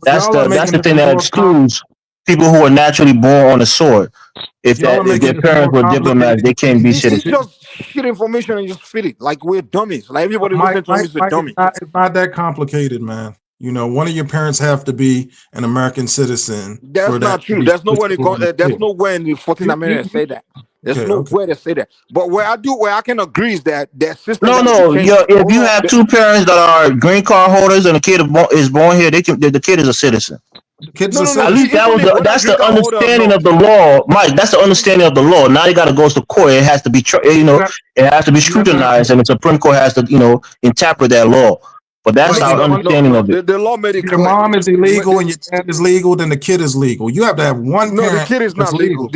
That's the thing that excludes people who are naturally born on the soil. If their parents were diplomats, they can't be citizens. It's just shit information and just fit it. Like we're dummies. Like everybody listening to us is a dummy. It's not that complicated, man. You know, one of your parents have to be an American citizen. That's not true. There's nowhere in the 14th Amendment say that. There's nowhere to say that. But where I can agree is that system. If you have two parents that are green card holders and a kid is born here, the kid is a citizen. At least that's the understanding of the law, Mike. That's the understanding of the law. Now you got to go to court. It has to be, it has to be scrutinized, and the Supreme Court has to, interpret that law. But that's our understanding of it. The law made it clear. Your mom is illegal and your dad is legal, then the kid is legal. You have to have one parent. No, the kid is not legal.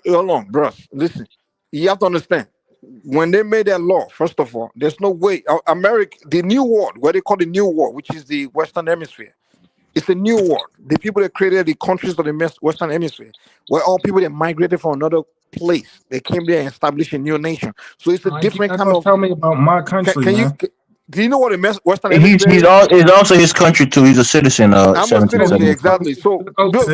Hold on, bro. Listen, you have to understand. When they made that law, first of all, there's no way. America, the New World, what they call the New World, which is the Western Hemisphere, it's a new world. The people that created the countries of the Western Hemisphere were all people that migrated from another place. They came there and established a new nation. So it's a different kind of. Tell me about my country, do you know what a Western Hemisphere is? He's also his country too. He's a citizen. I'm a citizen, exactly. So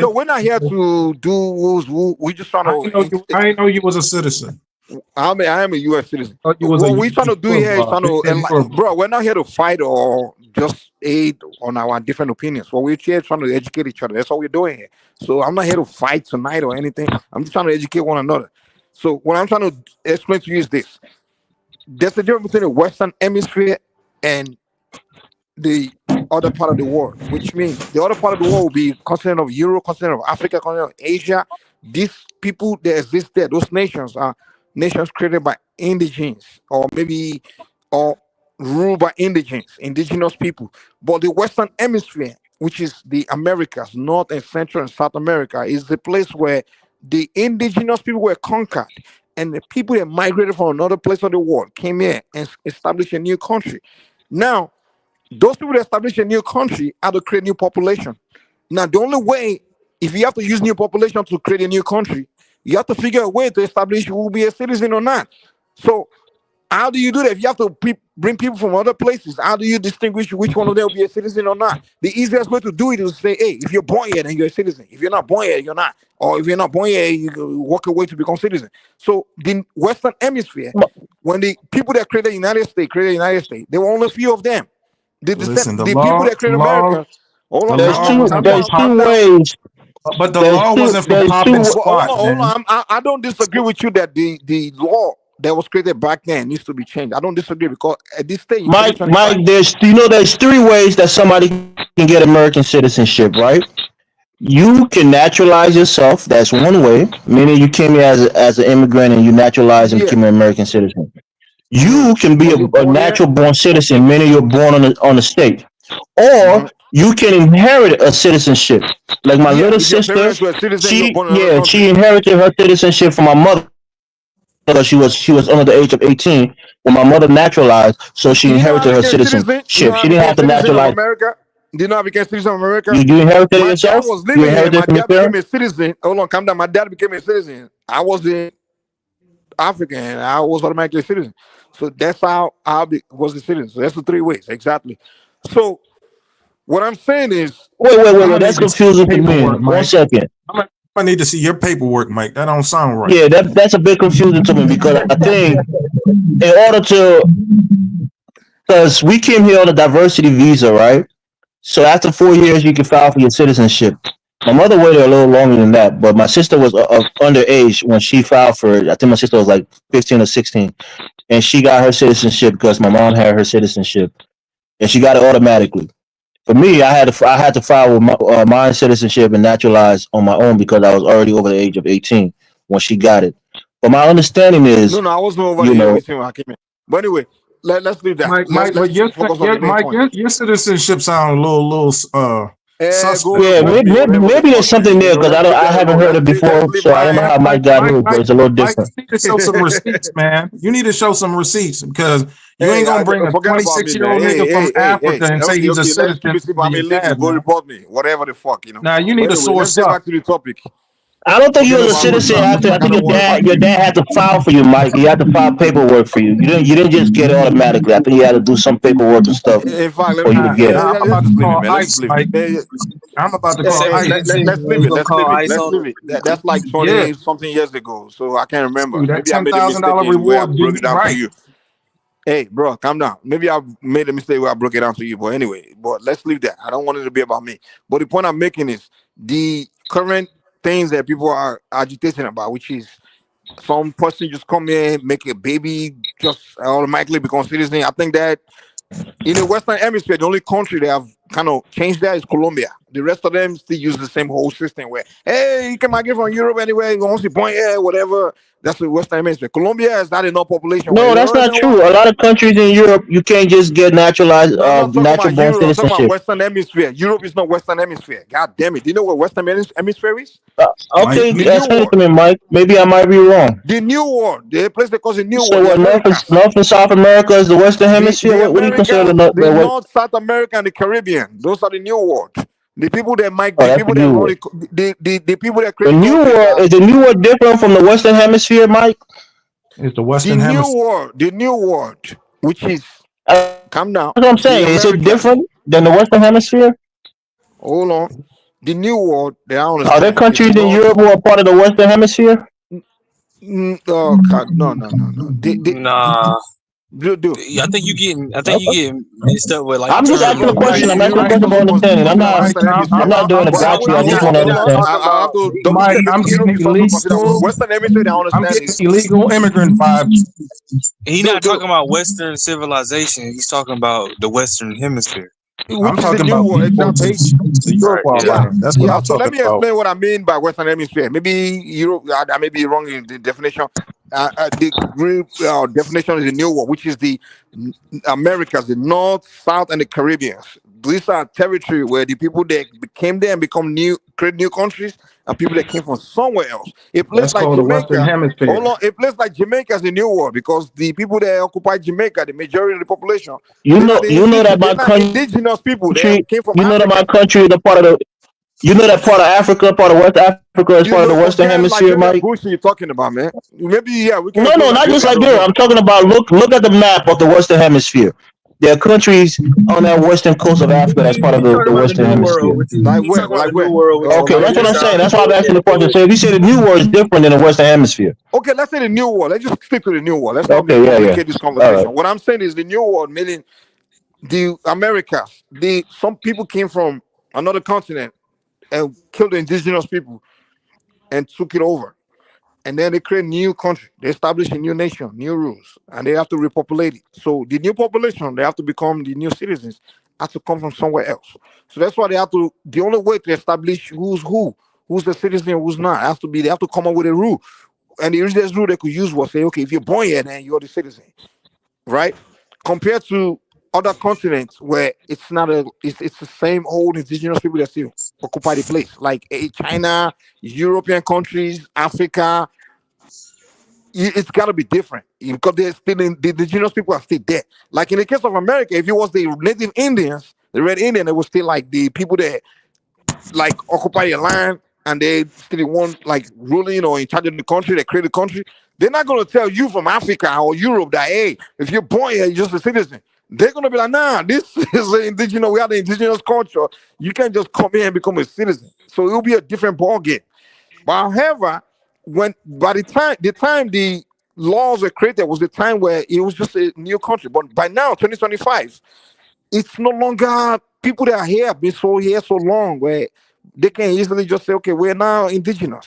we're not here to do rules. We just trying to. I didn't know you was a citizen. I am a U.S. citizen. What we're trying to do here is trying to, bro. We're not here to fight or just aid on our different opinions. What we're here trying to educate each other. That's what we're doing here. So I'm not here to fight tonight or anything. I'm just trying to educate one another. So what I'm trying to explain to you is this: there's a difference between the Western Hemisphere and the other part of the world, which means the other part of the world will be continent of Europe, continent of Africa, continent of Asia. These people that exist there, those nations are nations created by indigenous or ruled by indigenous people. But the Western Hemisphere, which is the Americas, North and Central and South America, is the place where the indigenous people were conquered, and the people that migrated from another place of the world came here and established a new country. Now, those people that established a new country had to create new population. Now, the only way, if you have to use new population to create a new country, you have to figure a way to establish who will be a citizen or not. So, how do you do that? If you have to bring people from other places, how do you distinguish which one of them will be a citizen or not? The easiest way to do it is to say, hey, if you're born here, then you're a citizen. If you're not born here, you're not. Or if you're not born here, you walk away to become citizen. So the Western Hemisphere, when the people that created the United States, there were only a few of them. Listen, the people that created America. Hold on, there's two ways. But the law wasn't for popping squat. Hold on. I don't disagree with you that the law that was created back then needs to be changed. I don't disagree because at this stage, Mike, there's three ways that somebody can get American citizenship, right? You can naturalize yourself. That's one way, meaning you came here as an immigrant and you naturalized and became an American citizen. You can be a natural born citizen, meaning you're born on the state, or you can inherit a citizenship. Like my little sister, she inherited her citizenship from my mother. Because she was under the age of 18 when my mother naturalized, so she inherited her citizenship. She didn't have to naturalize. Do you know how to become citizen of America? You inherited it my yourself? Dad was living here. My dad became a citizen. Hold on, calm down. My dad became a citizen. I was in African and I was automatically a citizen. So that's how I was a citizen. So that's the three ways, exactly. So what I'm saying is, wait. That's confusing to me. 1 second. I need to see your paperwork, Mike. That don't sound right. Yeah, that's a bit confusing to me because I think in order to, because we came here on a diversity visa, right? So after 4 years, you can file for your citizenship. My mother waited a little longer than that, but my sister was underage when she filed for it. I think my sister was like 15 or 16, and she got her citizenship because my mom had her citizenship, and she got it automatically. For me, I had to file with my citizenship and naturalize on my own because I was already over the age of 18 when she got it. But my understanding is, no, I wasn't over the age of 18 when I came in. But anyway, let's leave that. Mike, your citizenship sounds a little suspect. Yeah, maybe there's something there because I haven't heard it before, so I don't know how Mike got here, but it's a little different. You need to show some receipts, man. You need to show some receipts because you ain't gonna bring a 26-year-old nigga from Africa and say he's a citizen. Go report me, whatever the fuck, you know. Now you need to source up. Let's get back to the topic. I don't think you was a citizen. I think your dad had to file for you, Mike. He had to file paperwork for you. You didn't just get it automatically. I think you had to do some paperwork and stuff for you to get it. I'm about to call ICE, Mike. I'm about to call ICE. Let's leave it. That's like 20 something years ago, so I can't remember. That Maybe I made a mistake $10,000 where I reward broke it down right. to you. Hey, bro, calm down. Maybe I made a mistake where I broke it down to you, but anyway, let's leave that. I don't want it to be about me. But the point I'm making is the current things that people are agitating about, which is some person just come here, make a baby, just automatically become citizen. I think that in the Western Hemisphere, the only country that have kind of changed that is Colombia. The rest of them still use the same whole system where, hey, you can migrate from Europe anywhere, you want to point here, whatever. That's the Western Hemisphere. Colombia has not enough population. No, that's not true. A lot of countries in Europe, you can't just get naturalized, natural born citizenship. I'm talking about Western Hemisphere. Europe is not Western Hemisphere. God damn it. Do you know what Western Hemisphere is? Okay, explain it to me, Mike. Maybe I might be wrong. The New World. The place they call the New World. So what, North and South America is the Western Hemisphere? What do you consider the North, South America, and the Caribbean? Those are the New World. The people that might, the people that create the New World. Is the New World different from the Western Hemisphere, Mike? It's the Western Hemisphere. The New World, which is calm down. That's what I'm saying. Is it different than the Western Hemisphere? Hold on. The New World. Are there countries in Europe who are part of the Western Hemisphere? Oh God, no. Nah. Dude. I think you getting mixed up with like. I'm just asking a question. I'm asking a question for understanding. I'm not doing a gotcha. I just want to understand. Mike, I'm getting illegal. Western Hemisphere, I'm getting illegal immigrant vibes. He's not talking about Western civilization. He's talking about the Western Hemisphere. I'm talking about That's what I'm talking about. So let me explain what I mean by Western Hemisphere. Maybe I may be wrong in the definition. The definition is the New World, which is the Americas, the North, South, and the Caribbean. these are territory where the people that came there and create new countries, and people that came from somewhere else. A place That's like called the Western Jamaica, Hemisphere. hold on, a place like Jamaica is the New World because the people that occupied Jamaica, the majority of the population, You they're know, not the you know that they're my not indigenous people. They country, came from you know that my Africa. country is a part of the, you know that part of Africa, part of West Africa is You part of the know some Western kind of Hemisphere, Liberian Mike. bullshit you're talking about, man. Maybe yeah, we can No, include no, not just Liberia. I don't Liberia. know. I'm talking about look at the map of the Western Hemisphere. There are countries on that western coast of Africa that's part of He's the talking about the Western New Hemisphere. World, which is Like he's where? talking about Like the New where? World, which is Okay, that's what I'm saying. That's why I'm asking the question. So if you say the New World is different than the Western Hemisphere. Okay, let's say the New World. Let's just stick to the New World. Let's not Okay, yeah, yeah. complicate this All right. conversation. What I'm saying is the New World, meaning the Americas. Some people came from another continent and killed the indigenous people and took it over. And then they create new country. They establish a new nation, new rules, and they have to repopulate it. So the new population, they have to become the new citizens, have to come from somewhere else. So that's why they have to. The only way to establish who's the citizen, who's not, has to be they have to come up with a rule. And the easiest rule they could use was say, okay, if you're born here, then you're the citizen, right? Compared to other continents where it's the same old indigenous people that still occupy the place, like China, European countries, Africa. It's got to be different because there's still the indigenous people are still there. Like in the case of America, if it was the native Indians, the red Indian, it was still like the people that like occupy your land and they still want like ruling or in charge of the country, they create the country. They're not gonna tell you from Africa or Europe that hey, if you're born here, you're just a citizen. They're gonna be like, nah, this is the indigenous, we have the indigenous culture. You can't just come here and become a citizen. So it'll be a different ball game. But however, when by the time the laws were created was the time where it was just a new country. But by now, 2025, it's no longer people that are here been so here so long where they can easily just say, okay, we're now indigenous.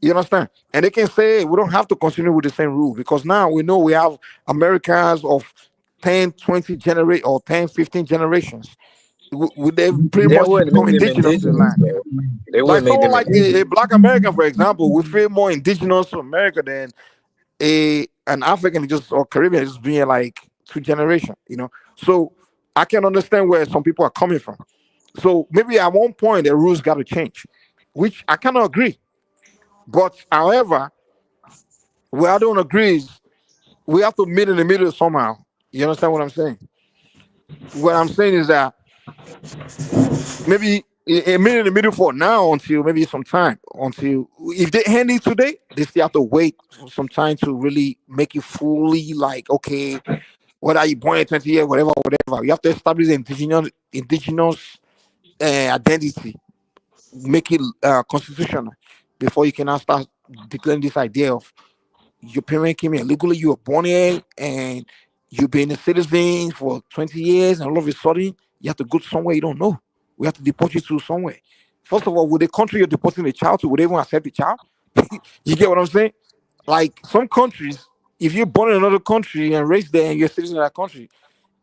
You understand? And they can say we don't have to continue with the same rule because now we know we have Americans of 10, 20 generate or 10, 15 generations. They've pretty That much wouldn't become make them indigenous to the indigenous, land. though. They Like wouldn't make someone them like a indigenous. black American, for example, we feel more indigenous to America than an African just or Caribbean just being like two generation, So I can understand where some people are coming from. So maybe at one point the rules got to change, which I cannot agree. But however, where I don't agree is we have to meet in the middle somehow. You understand what I'm saying? What I'm saying is that maybe a minute in the middle for now until maybe some time until if they hand it today, they still have to wait for some time to really make it fully like okay, whether you born in 20 years, whatever. You have to establish the indigenous identity, make it constitutional before you can now start declaring this idea of your parent came here legally, you were born here, and you've been a citizen for 20 years, and all of a sudden you have to go to somewhere you don't know. We have to deport you to somewhere. First of all, would the country you're deporting the child to, would they even accept the child? You get what I'm saying? Like some countries, if you're born in another country and raised there and you're a citizen of that country,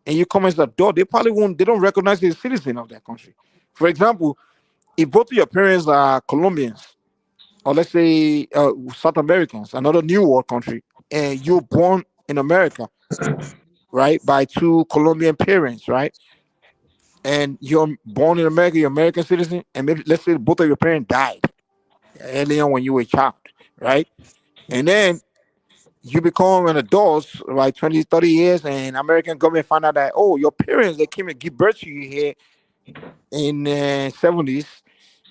and you come as an adult, they probably won't, they don't recognize you as a citizen of that country. For example, if both of your parents are Colombians, or let's say South Americans, another new world country, and you're born in America, right, by two Colombian parents, right, and you're born in America, you're American citizen, and maybe let's say both of your parents died early on when you were a child, right, and then you become an adult, right, 20, 30 years, and American government find out that, oh, your parents, they came and give birth to you here in 70s,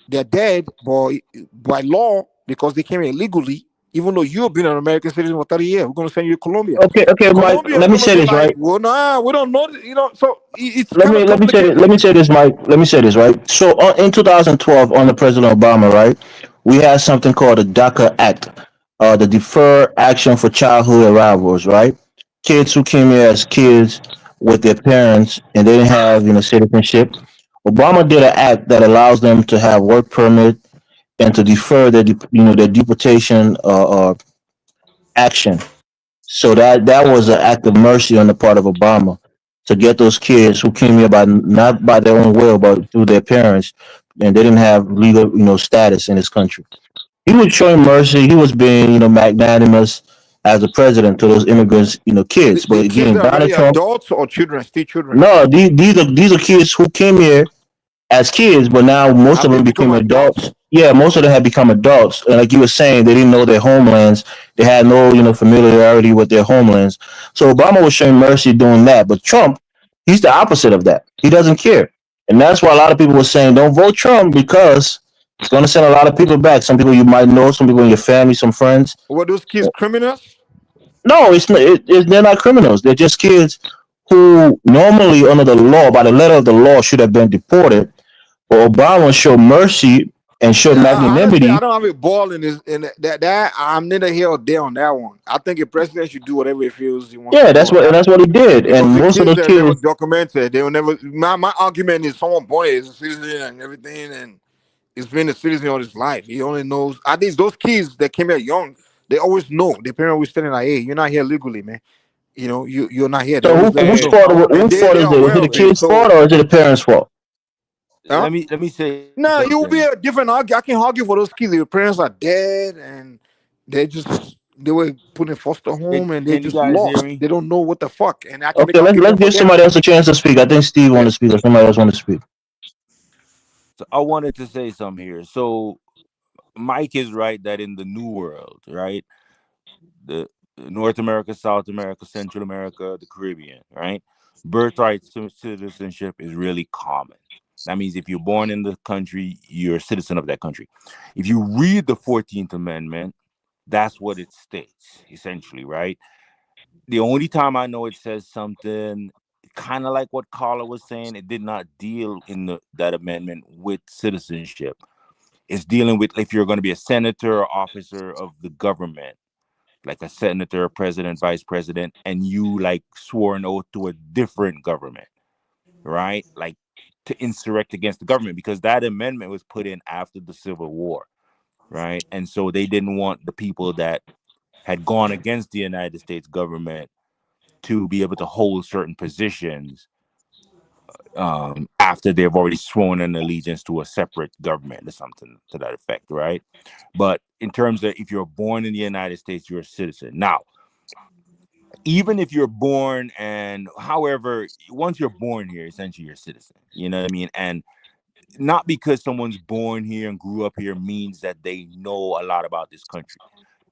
they're dead, but by law, because they came illegally, even though you've been an American citizen for 30 years, we're going to send you to Colombia. Okay, Mike. Colombia Let is me going to say be this like, right. well, nah, we don't know, so it's Let kind me of let me say complicated. let me say this, Mike. Let me say this right. So in 2012, under President Obama, right, we had something called the DACA Act, the Deferred Action for Childhood Arrivals, right? Kids who came here as kids with their parents and they didn't have citizenship. Obama did an act that allows them to have work permit and to defer their deportation action. So that was an act of mercy on the part of Obama to get those kids who came here by not by their own will but through their parents, and they didn't have legal status in this country. He was showing mercy. He was being magnanimous, as a president to those immigrants, kids. But The kids again, are Donald already Trump. adults or children, still children. No, these are kids who came here as kids, but now most Have of they them become became adults? adults. Yeah, most of them have become adults, and like you were saying, they didn't know their homelands. They had no, familiarity with their homelands. So Obama was showing mercy doing that, but Trump, he's the opposite of that. He doesn't care, and that's why a lot of people were saying, "Don't vote Trump because it's going to send a lot of people back. Some people you might know, some people in your family, some friends." Were those kids criminals? No, it's not. They're not criminals. They're just kids who normally, under the law, by the letter of the law, should have been deported. But Obama showed mercy and showed Honestly, I magnanimity. don't have a ball in this. In that I'm neither here or there on that one. I think a president should do whatever he feels he wants to Yeah, do on that that's what he did. because And the most of kids those are never kids, documented. They will never. My argument is someone born here is a citizen and everything, and he's been a citizen all his life. He only knows. At least those kids that came here young, they always know. Their parents always telling like, "Hey, you're not here legally, man. You're not here." They so always let them whose know, fault? and Whose fault they're is it? Is aware it the of it. kid's So fault or is it the parents' fault? huh? Let me say No, it will be something. a different argument. I can argue for those kids. Their parents are dead, and they were put in foster home, and they Can you just guys hear lost. me? They don't know what the fuck, and I can make Okay, let's argument for give them. somebody else a chance to speak. I think Steve Yeah. want to speak or somebody else want to speak. So I wanted to say something here. So Mike is right that in the New World, right, the North America, South America, Central America, the Caribbean, right, birthright citizenship is really common. That means if you're born in the country, you're a citizen of that country. If you read the 14th Amendment, that's what it states, essentially, right? The only time I know it says something kind of like what Carla was saying, it did not deal in that amendment with citizenship. It's dealing with if you're going to be a senator or officer of the government, like a senator, president, vice president, and you like swore an oath to a different government, right? Like to insurrect against the government, because that amendment was put in after the Civil War, right? And so they didn't want the people that had gone against the United States government to be able to hold certain positions after they've already sworn an allegiance to a separate government or something to that effect, right? But in terms of if you're born in the United States, you're a citizen. Now, even if you're born and however, once you're born here, essentially you're a citizen. You know what I mean? And not because someone's born here and grew up here means that they know a lot about this country.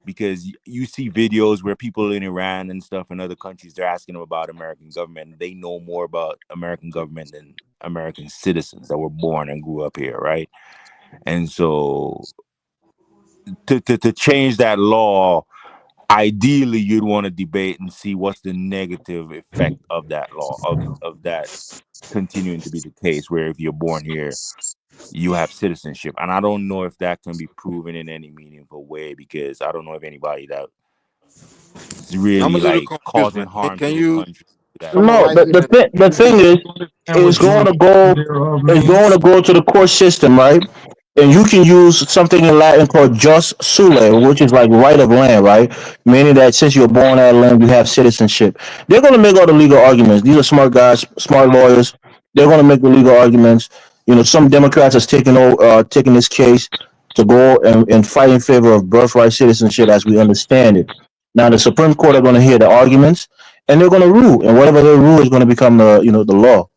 Because you see videos where people in Iran and stuff in other countries, they're asking them about American government. And they know more about American government than American citizens that were born and grew up here, right? And so to change that law, ideally you'd want to debate and see what's the negative effect of that law, of that continuing to be the case, where if you're born here, you have citizenship. And I don't know if that can be proven in any meaningful way, because I don't know if anybody that is I'm a really little like confused, causing man. harm Can to the you country that way. No, summarize it? the thing is, And what it's going to go, jurisdiction thereof it's going means. to go to the court system, right? And you can use something in Latin called jus sule, which is like right of land, right? Meaning that since you're born at land, you have citizenship. They're going to make all the legal arguments. These are smart guys, smart lawyers. They're going to make the legal arguments. Some Democrats are taking this case to go and fight in favor of birthright citizenship as we understand it. Now, the Supreme Court are going to hear the arguments and they're going to rule, and whatever they rule is going to become the law.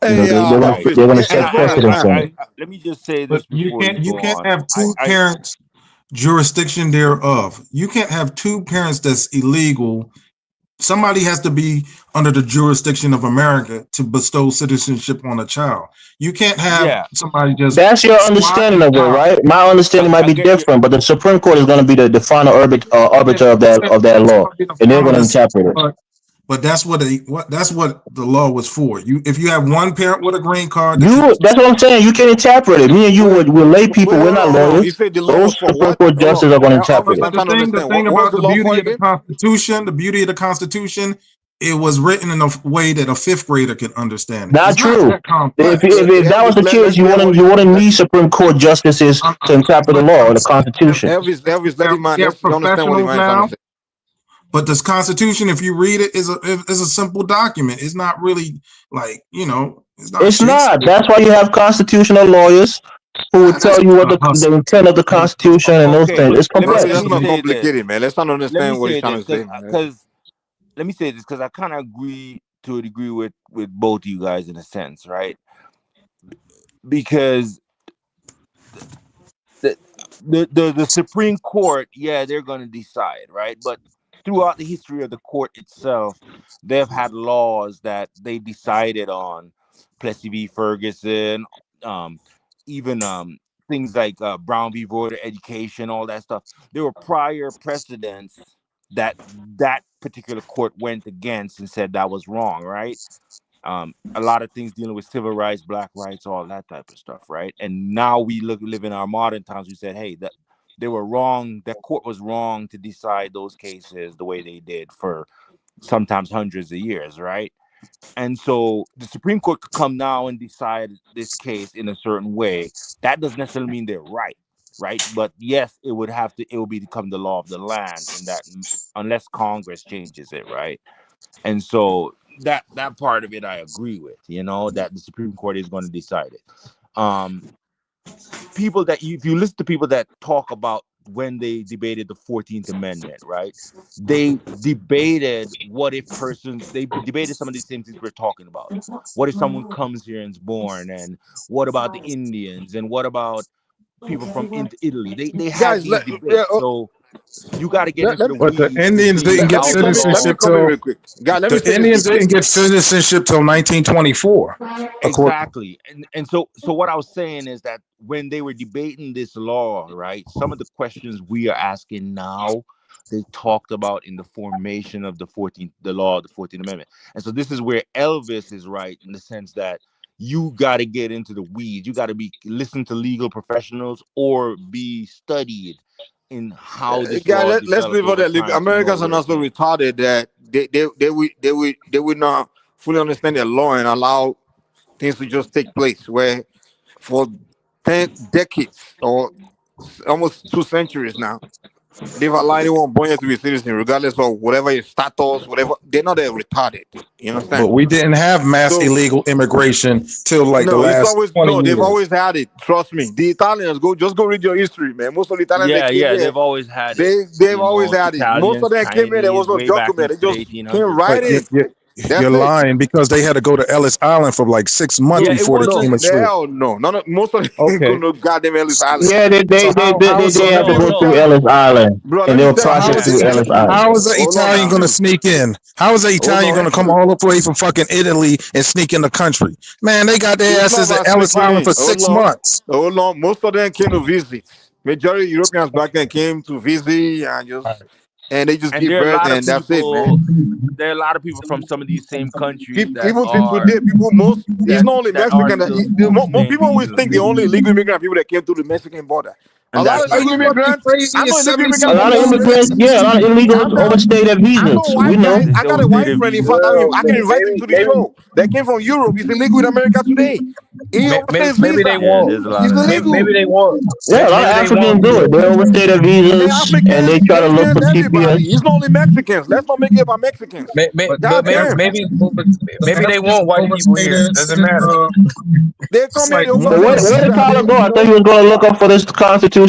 Hey, Right. They're going to And set before you precedents on it. let me just say But this before you you go can't on. have two parents jurisdiction thereof. You can't have two parents that's illegal. Somebody has to be under the jurisdiction of America to bestow citizenship on a child. You can't have somebody just That's your squatting understanding of it, out. right? My understanding might be different, but the Supreme Court is going to be the final arbiter of that law, and they're going to interpret it. But that's what the law was for. If you have one parent with a green card, That's what I'm saying. You can interpret it. Me and you, we're lay people. We're not hold on. You lawyers. said the law Those was for Supreme what? Court Hold justices on. are going to interpret I'm it. trying to the understand. thing What was about the the law for beauty of the again? Constitution, it was written in a way that a fifth grader could understand it. Not It's true. not that complex. If that was the case, you wouldn't need Supreme Court justices to interpret the law or the Constitution. Elvis, let him man. We have Let's understand what the professionals man is trying now. to say. But this Constitution, if you read it, is a simple document. It's not really like, it's not. It's not. That's why you have constitutional lawyers who would tell you what the intent of the Constitution and those things. It's complex. That's not complicated, man. Let's not understand what he's trying to say, man. Because let me say this, because I kind of agree to a degree with both of you guys in a sense, right? Because the Supreme Court, yeah, they're going to decide, right? But throughout the history of the court itself, they've had laws that they decided on, Plessy v. Ferguson, even things like Brown v. Board of Education, all that stuff. There were prior precedents that particular court went against and said that was wrong, right? A lot of things dealing with civil rights, black rights, all that type of stuff, right? And now we live in our modern times. We said, hey, that they were wrong. That court was wrong to decide those cases the way they did for sometimes hundreds of years, right? And so the Supreme Court could come now and decide this case in a certain way. That doesn't necessarily mean they're right? But yes, it will become the law of the land in that, unless Congress changes it, right? And so that part of it I agree with, that the Supreme Court is going to decide it. People that if you listen to people that talk about when they debated the 14th Amendment, right? They debated they debated some of these same things we're talking about. What if someone comes here and is born, and what about the Indians, and what about people from Italy? They had these debates. So you got to get into the But the Indians didn't get citizenship till the Indians didn't get citizenship till 1924. Exactly. And so what I was saying is that when they were debating this law, right, some of the questions we are asking now, they talked about in the formation of the law of the 14th Amendment. And so this is where Elvis is right, in the sense that you got to get into the weeds. You got to listen to legal professionals or be studied in how this let's leave all that. Americans are not so retarded that they would not fully understand the law and allow things to just take place, where for 10 decades or almost 2 centuries now, they've allowed anyone born here to be a citizen, regardless of whatever your status, whatever. They're not that retarded. You understand? But we didn't have mass illegal immigration till the last 20 years. They've always had it. Trust me. The Italians, just go read your history, man. Most of the Italians, they've always had it. They've always had it. Most of them came here. There was no document. They just came right in. You're lying, because they had to go to Ellis Island for like 6 months before they came ashore. Hell no. Most of them go to goddamn Ellis Island. Yeah, they had to go through Ellis Island, and they were processed through Ellis Island. How is an Italian going to sneak in? How is an Italian going to come all the way from fucking Italy and sneak in the country? Man, they got their asses at Ellis Island for 6 months. Hold on. Most of them came to visit. Majority of Europeans back then came to visit and they just give birth, and that's it, man. There are a lot of people from some of these same countries. It's not only Mexican. People always think the only illegal immigrant people that came through the Mexican border. A lot of immigrants, a lot of illegals overstay their visas. We know. I got a white friend. In fact, I can invite him to the show. That came from Europe. He's illegal in America today. Maybe they won't. Maybe they won't. Yeah, a lot of Africans do it. They overstay their visas and they try to look for TPS. It's not only Mexicans. Let's not make it about Mexicans. Maybe they won't white people here. Doesn't matter. They come here. Where did Colin go? I thought he was going to look up for this constitutional,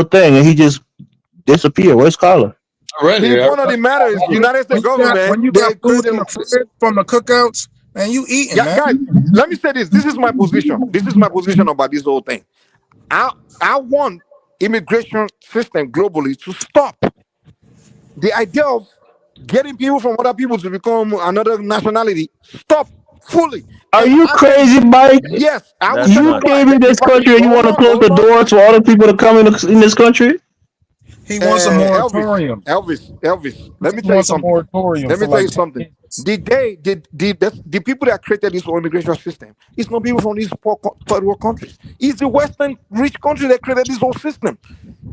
thing, and he just disappeared. Where's Colin? The point of the matter is, United States government. When you got food from the cookouts, and you eating, man. Guys, let me say this. This is my position. This is my position about this whole thing. I want immigration system globally to stop. The idea of getting people from other people to become another nationality, stop fully. Are you crazy, Mike? Yes. You came in this country and you want to close the door to all the people that come in this country? He wants a moratorium. Elvis. Let me tell you something. The people that created this whole immigration system, it's not people from these poor third world countries. It's the Western rich countries that created this whole system.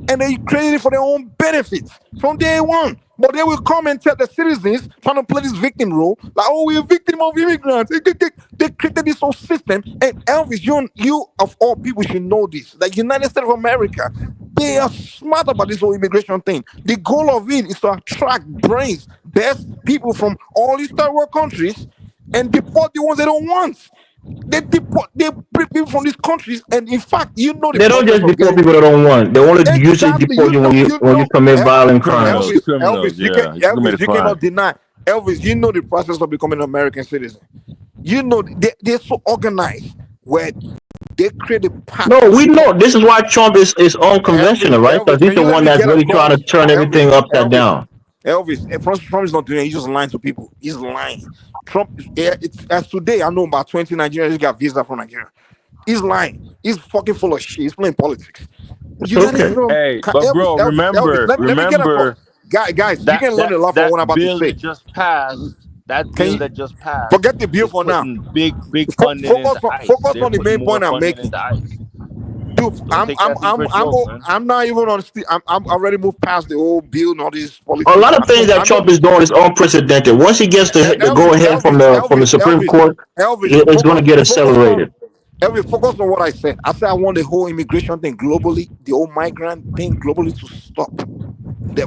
And they created it for their own benefits from day one. But they will come and tell the citizens, trying to play this victim role, like, oh, we're a victim of immigrants. They created this whole system. And Elvis, you of all people should know this. Like United States of America, they are smart about this whole immigration thing. The goal of it is to attract best people from all these third world countries and deport the ones they don't want. They bring people from these countries, and in fact, you know they don't just deport people that don't want. They only usually deport you when you commit violent crimes. Elvis, you cannot deny. Elvis, you know the process of becoming an American citizen. You know they're so organized where they create a path. No, we know. This is why Trump is unconventional, right? Because he's the one that's really trying to turn everything upside down. Elvis, Trump is not doing it. He's just lying to people. He's lying. Trump, as today, I know about 20 Nigerians got visa from Nigeria. He's lying. He's fucking full of shit. He's playing politics. Hey, but bro, remember, guys, you can learn a lot from what I'm about to say. Just passed. That bill that just passed. Forget the bill for now. Big funding. Focus on the main point I'm making. Dude, I'm not even on. I'm already moved past the whole bill and all these politics. A lot of things that Trump is doing is unprecedented. Once he gets the go ahead from the Supreme Court, it's going to get accelerated. Elvis, focus on what I said. I said I want the whole immigration thing globally, the whole migrant thing globally to stop.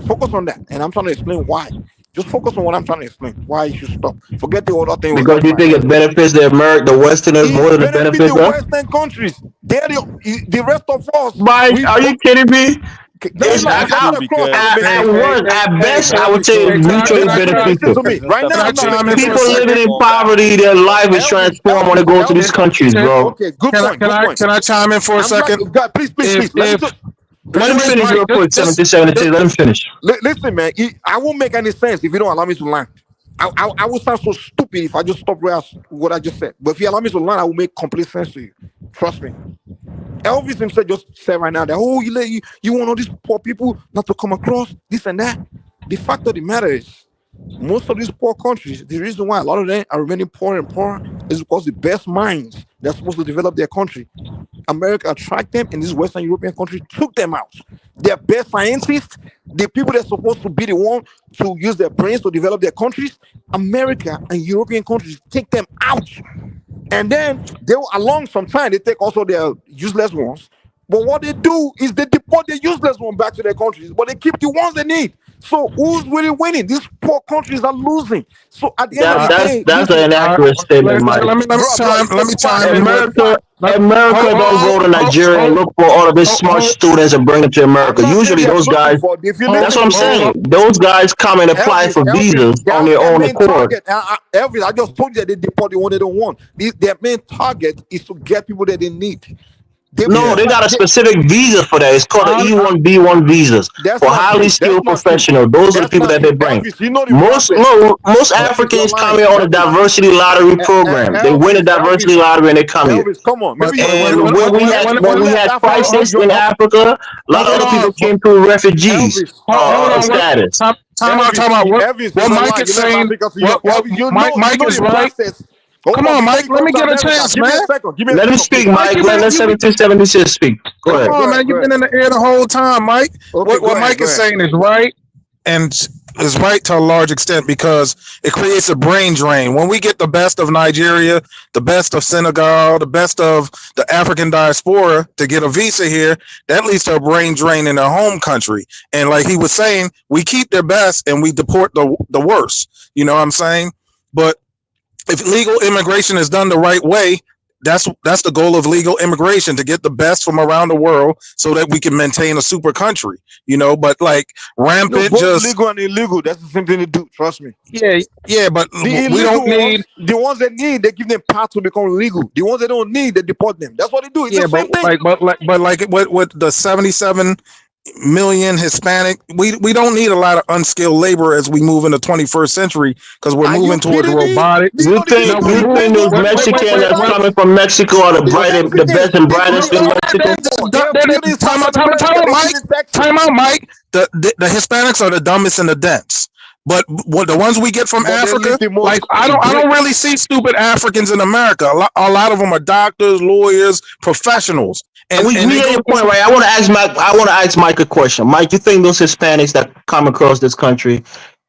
Focus on that, and I'm trying to explain why. Just focus on what I'm trying to explain. Why you should stop. Forget the other thing. Because you think it benefits the Westerners more than it benefits the Western countries. They're the rest of us. Are you kidding me? At best, I would say it's mutually beneficial. Right now, people living in poverty, their life is transformed when they go to these countries, bro. Okay, good point. Can I chime in for a second? Please. Let him finish real quick, 1772. Let him finish. Listen, man, I won't make any sense if you don't allow me to land. I will sound so stupid if I just stop what I just said. But if you allow me to land, I will make complete sense to you. Trust me. Elvis himself just said right now that, you want all these poor people not to come across, this and that. The fact of the matter is, most of these poor countries, the reason why a lot of them are remaining poor and poor is because the best minds they're supposed to develop their country, America attract them, and these Western European countries took them out. Their best scientists, the people that's supposed to be the one to use their brains to develop their countries, America and European countries take them out. And then they along some time, they take also their useless ones. But what they do is they deport the useless one back to their countries, but they keep the ones they need. So who's really winning? These poor countries are losing. So at the end of the day, that's an inaccurate statement, Mike. Let me chime in. America don't go to Nigeria and look for all of these smart students and bring them to America. Usually those guys, that's what I'm saying. Those guys come and apply for visas on their own accord. Elvis, I just told you that they deport the one they don't want. Their main target is to get people that they need. They got a specific visa for that. It's called the E1B1 visas for highly skilled professionals. Those are the people that they bring. Most Africans come here on a diversity lottery program. They win a diversity lottery and they come here. Come on. And when we had crisis in Africa, a lot of other people came through refugees status. Time out. What Mike is saying, Mike is right. Come on, Mike. Let me get a chance, man. Let him speak, Mike. Let 1776 speak. Go ahead. Come on, man. You've been in the air the whole time, Mike. What Mike is saying is right, and is right to a large extent because it creates a brain drain. When we get the best of Nigeria, the best of Senegal, the best of the African diaspora to get a visa here, that leads to a brain drain in their home country. And like he was saying, we keep their best and we deport the worst. You know what I'm saying? But if legal immigration is done the right way, that's the goal of legal immigration, to get the best from around the world so that we can maintain a super country, you know. But like rampant, just legal and illegal, that's the same thing to do. Trust me. Yeah, but we don't need the ones that need. They give them path to become legal. The ones that don't need, they deport them. That's what they do. It's the same thing. With the 77 million Hispanic, we don't need a lot of unskilled labor as we move in the 21st century because we're moving towards robotics. You think those Mexicans that's coming from Mexico are the best and brightest in Mexico? Time out, Mike. The Hispanics are the dumbest and the dense. But the ones we get from Africa, like I don't really see stupid Africans in America. A lot of them are doctors, lawyers, professionals. And we get your point, right? I want to ask Mike a question. Mike, you think those Hispanics that come across this country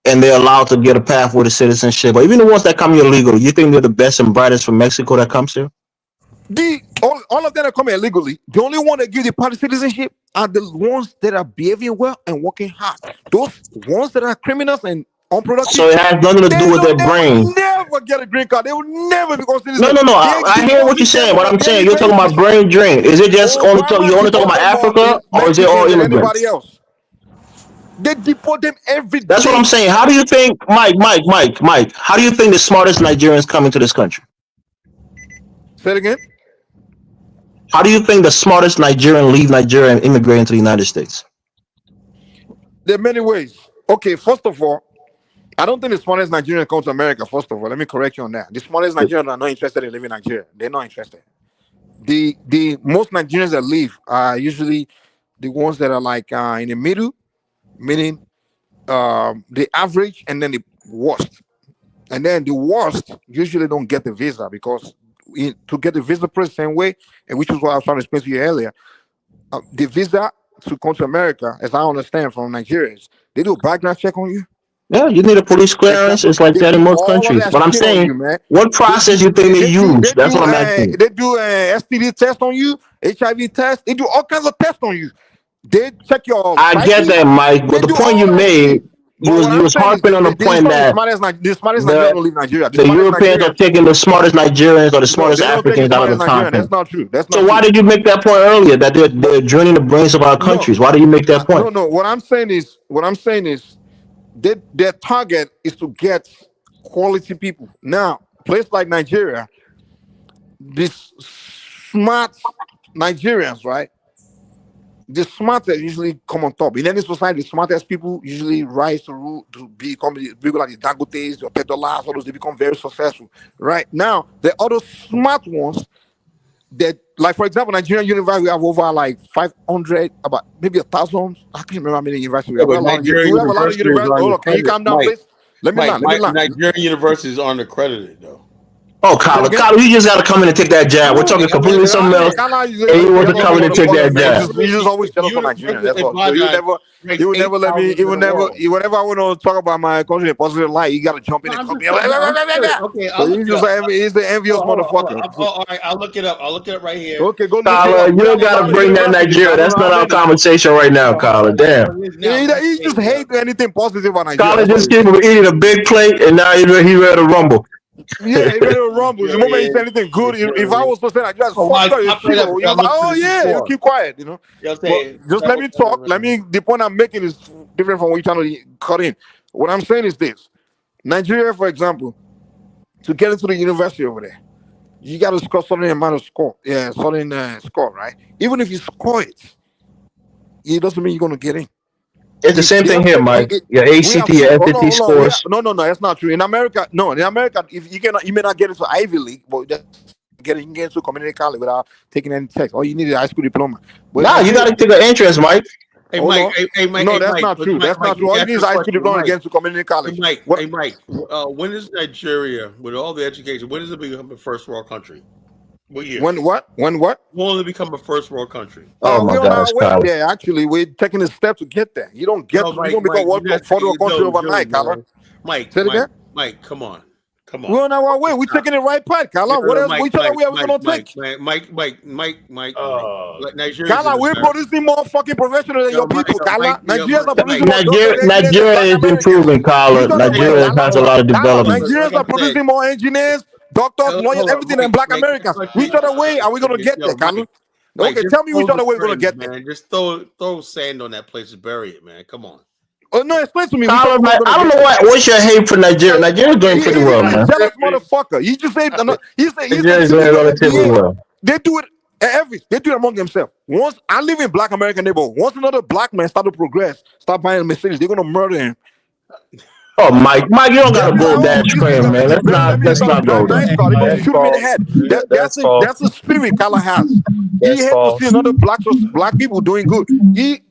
and they're allowed to get a pathway to citizenship, or even the ones that come here legally, you think they're the best and brightest from Mexico that comes here? All of them that come here illegally, the only one that give the party citizenship are the ones that are behaving well and working hard. Those ones that are criminals and unproductive. So it has nothing to do with their brain. never get a green card. They will never become citizens. No. I hear what you're saying. What I'm saying, you're talking about brain drain. Is it just only you only talking about Africa, or is it all immigrants? Anybody else? They deport them every day. That's what I'm saying. How do you think, Mike? How do you think the smartest Nigerians come into this country? Say it again. How do you think the smartest Nigerian leave Nigeria and immigrate into the United States? There are many ways. Okay, first of all, I don't think the smartest Nigerians come to America. First of all, let me correct you on that. The smartest Nigerians are not interested in living in Nigeria. They're not interested. The most Nigerians that leave are usually the ones that are like in the middle, meaning the average and then the worst. And then the worst usually don't get the visa because to get the visa the same way, and which is what I was trying to explain to you earlier, the visa to come to America, as I understand from Nigerians, they do a background check on you. Yeah, you need a police clearance. It's like that in most countries. But I'm saying, what process you think they use? That's what I'm asking. They do a STD test on you, HIV test. They do all kinds of tests on you. They check your. I get that, Mike. But the point you made, you was harping on the point that the smartest Nigerians don't leave Nigeria. The Europeans are taking the smartest Nigerians or the smartest Africans out of the continent. That's not true. So why did you make that point earlier that they're draining the brains of our countries? Why do you make that point? No. What I'm saying is, their target is to get quality people. Now, place like Nigeria, these smart Nigerians, right? The smartest usually come on top. In any society, the smartest people usually rise to become people like the Dangotes, the Petrolas, all those, they become very successful. Right now, the other smart ones that, like for example, Nigerian university, we have over like 500, about maybe 1,000. I can't remember how many universities we have. We have a lot of universities. Hold on, can you calm down, please? Let me land. Nigerian universities aren't accredited though. Oh, Kyle, you just got to come in and take that jab. We're talking completely something else. And you want to come in and take that jab. You just always jealous of Nigeria. That's all. So you will never let me. Whenever I want to talk about my country in a positive light, you got to jump in and come here. Okay, he's the envious motherfucker. All right, I'll look it up. Right here. Okay, go. Kyle, you don't got to bring that Nigeria. That's not our conversation right now, Kyle. Damn. He just hate anything positive on Nigeria. Kyle just keep eating a big plate, and now he's ready to rumble. Yeah, he ready to rumble. The moment he said anything good, if I was to say, I just fucked up. Oh yeah, you keep quiet. You know. Just let me talk. The point I'm making is different from what you're trying to cut in. What I'm saying is this: Nigeria, for example, to get into the university over there, you got to score certain amount of score. Yeah, certain score, right? Even if you score it, it doesn't mean you're gonna get in. It's the same thing here, Mike. Your ACT, your FFT scores. No, that's not true. In America, if you may not get into Ivy League, but you can get into community college without taking any test. All you need is a high school diploma. But you got to take an interest, Mike. Hey, Mike. No, that's not true. That's not true. All you need is a high school diploma to get into community college. Mike. When is Nigeria, with all the education, when does it become a first world country? What year? When what? We'll only become a first world country. Oh my gosh, Kyle. Yeah, actually, we're taking a step to get there. You don't get. You don't become world country overnight, Kyle. Mike, say it again. Mike, come on. We're on our way. We're taking the right path, Kala. What else? Which other way are we gonna take? Mike. Nigeria. Kala, we're producing more fucking professionals than your people, Kala. Nigerians are producing more. Nigeria is improving, Kala. Nigeria has a lot of development. Nigerians are producing more engineers, doctors, lawyers, everything than Black Americans. Which other way are we gonna get there, Kala? Okay, tell me which other way we're gonna get there. Man, just throw sand on that place and bury it, man. Come on. Oh no! Explain to me. I don't know what's your hate for Nigeria. Nigeria's doing pretty well, man. Jealous motherfucker. You just said they do it. They do it among themselves. Once I live in Black American neighborhood, once another Black man start to progress, start buying a Mercedes, they're gonna murder him. Oh, Mike, you don't gotta go that extreme, man. Let's not go there. They're gonna shoot him in the head. That's a spirit Kala has. He hates to see another black people doing good.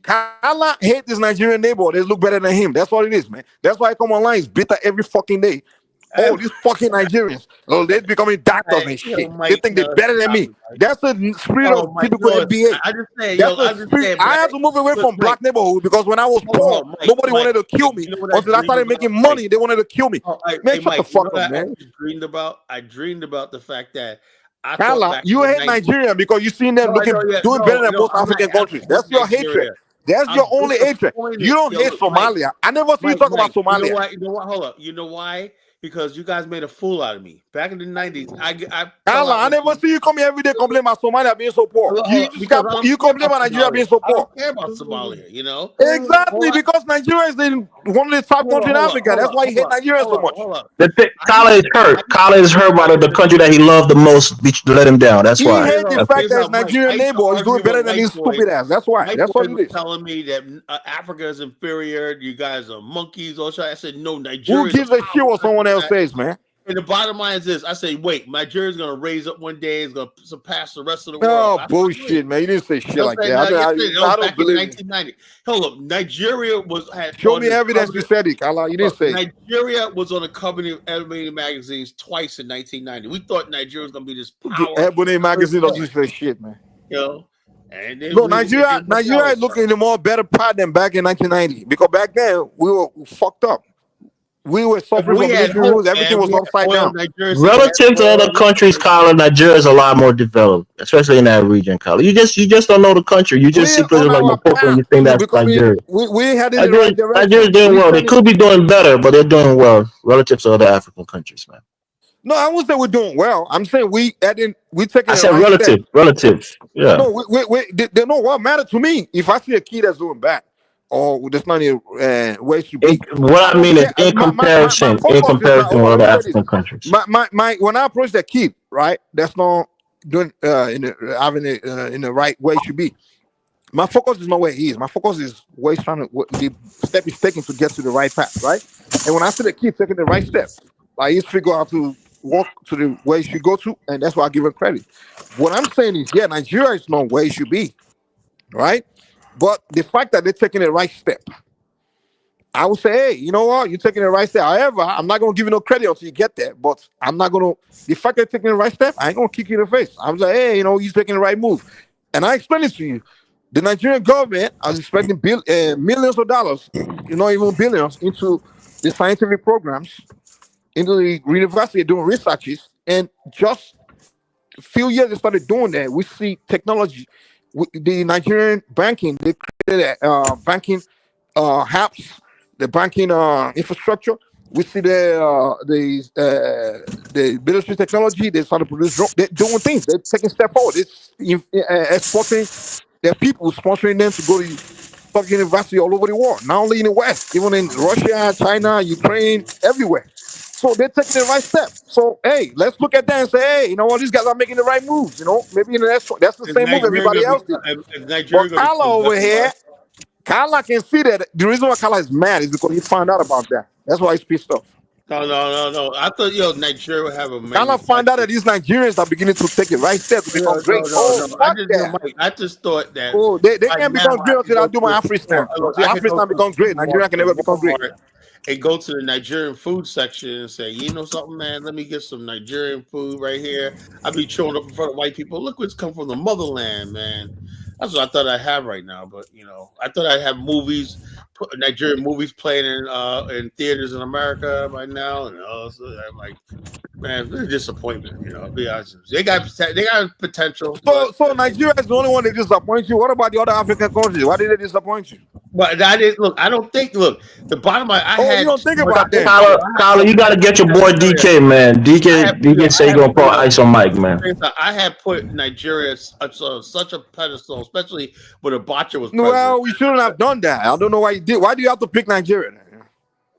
Kala hates his Nigerian neighbor. They look better than him. That's what it is, man. That's why I come online. He's bitter every fucking day. Oh, these fucking Nigerians. Oh, they're becoming doctors and shit. They think they're better than me. That's the spirit of typical NBA. I had to move away from Black neighborhood because when I was poor, nobody wanted to kill me. Until I started making money, they wanted to kill me. Man, shut the fuck up, man. I dreamed about the fact that Kala, you hate Nigeria because you seen them doing better than most African countries. That's your hatred. That's your only hatred. You don't hate Somalia. I never see you talk about Somalia. You know what? Hold up. You know why? because you guys made a fool out of me. Back in the 90s, I never see you come here every day complain about Somalia being so poor. You complain about Nigeria being so poor. I don't care about Somalia, you know? Exactly, because Nigeria is one of the top countries in Africa. That's why you hate Nigeria so much. Kala is hurt. Kala is hurt by the country that he loved the most let him down. That's why. He hates the fact that his Nigerian neighbor is doing better than his stupid ass. That's why. That's what it is. Telling me that Africa is inferior. You guys are monkeys. I said, no, Nigeria. Who gives a shit what someone else says, man? And the bottom line is this: I say, wait, Nigeria's gonna raise up one day. It's gonna surpass the rest of the world. Oh, bullshit, man! You didn't say shit like that. I don't believe it. 1990. Hold up, Nigeria had. Show me evidence you said it, Kala. You didn't say. Nigeria was on the cover of Ebony magazines twice in 1990. We thought Nigeria was gonna be this power. Ebony magazine doesn't say shit, man. Yo. And no, Nigeria is looking in a more better part than back in 1990 because back then we were fucked up. We were suffering from military rules. Everything was upside down. Relative to other countries, Colin, Nigeria is a lot more developed, especially in that region, Colin. You just don't know the country. You just see places like Maputo and you think that's Nigeria. We had it in the right direction. Nigeria's doing well. They could be doing better, but they're doing well relative to other African countries, man. No, I won't say we're doing well. I'm saying we taking. I said relative. Yeah. No, they know what matter to me. If I see a kid that's doing bad, or there's not any way to be. What I mean is in comparison with other African countries. My when I approach that kid, right, that's not doing having it in the right way to be. My focus is not where he is. My focus is where he's trying to the step he's taking to get to the right path, right? And when I see the kid taking the right step, like he's figure out to walk to the way he should go to, and that's why I give him credit. What I'm saying is, yeah, Nigeria is not where it should be, right? But the fact that they're taking the right step, I would say, hey, you know what? You're taking the right step. However, I'm not going to give you no credit until you get there. But I'm not going to, the fact that they're taking the right step, I ain't going to kick you in the face. I'm like, hey, you know, he's taking the right move. And I explained it to you. The Nigerian government is spending millions of dollars, you know, even billions, into the scientific programs, into the university doing researches. And just a few years they started doing that. We see technology. The Nigerian banking, they created banking apps, the banking infrastructure. We see the military technology. They started producing. They're doing things. They're taking a step forward. It's exporting their people, sponsoring them to go to top university all over the world. Not only in the West, even in Russia, China, Ukraine, everywhere. So they're taking the right step. So, hey, let's look at that and say, hey, you know what? These guys are making the right moves. You know, maybe in the next one, that's the same move everybody else did. But Kala over here, Kala can see that the reason why Kala is mad is because he found out about that. That's why he's pissed off. No. I thought, Nigeria would have a. Kala found out that these Nigerians are beginning to take the right step to become great. I just thought that. Oh, they can't become great until I do my Afristan. Until Afristan becomes great, Nigeria can never become great. And go to the Nigerian food section and say, you know something, man, let me get some Nigerian food right here. I'll be showing up in front of white people. Look what's come from the motherland, man. That's what I thought I'd have right now. But, I thought I'd have movies, Nigerian movies playing in theaters in America right now. And so I'm like, man, it's a disappointment, I'll be honest with you. They got potential. So Nigeria is the only one that disappoints you. What about the other African countries? Why did they disappoint you? But that is, I don't think, the bottom line, you don't think about that. Tyler, you got to get your boy DK, man. DK say he's going to put ice on Mike, man. I had put Nigeria such a pedestal, especially when Abacha was president. Well, we shouldn't have done that. I don't know why you did. Why do you have to pick Nigeria?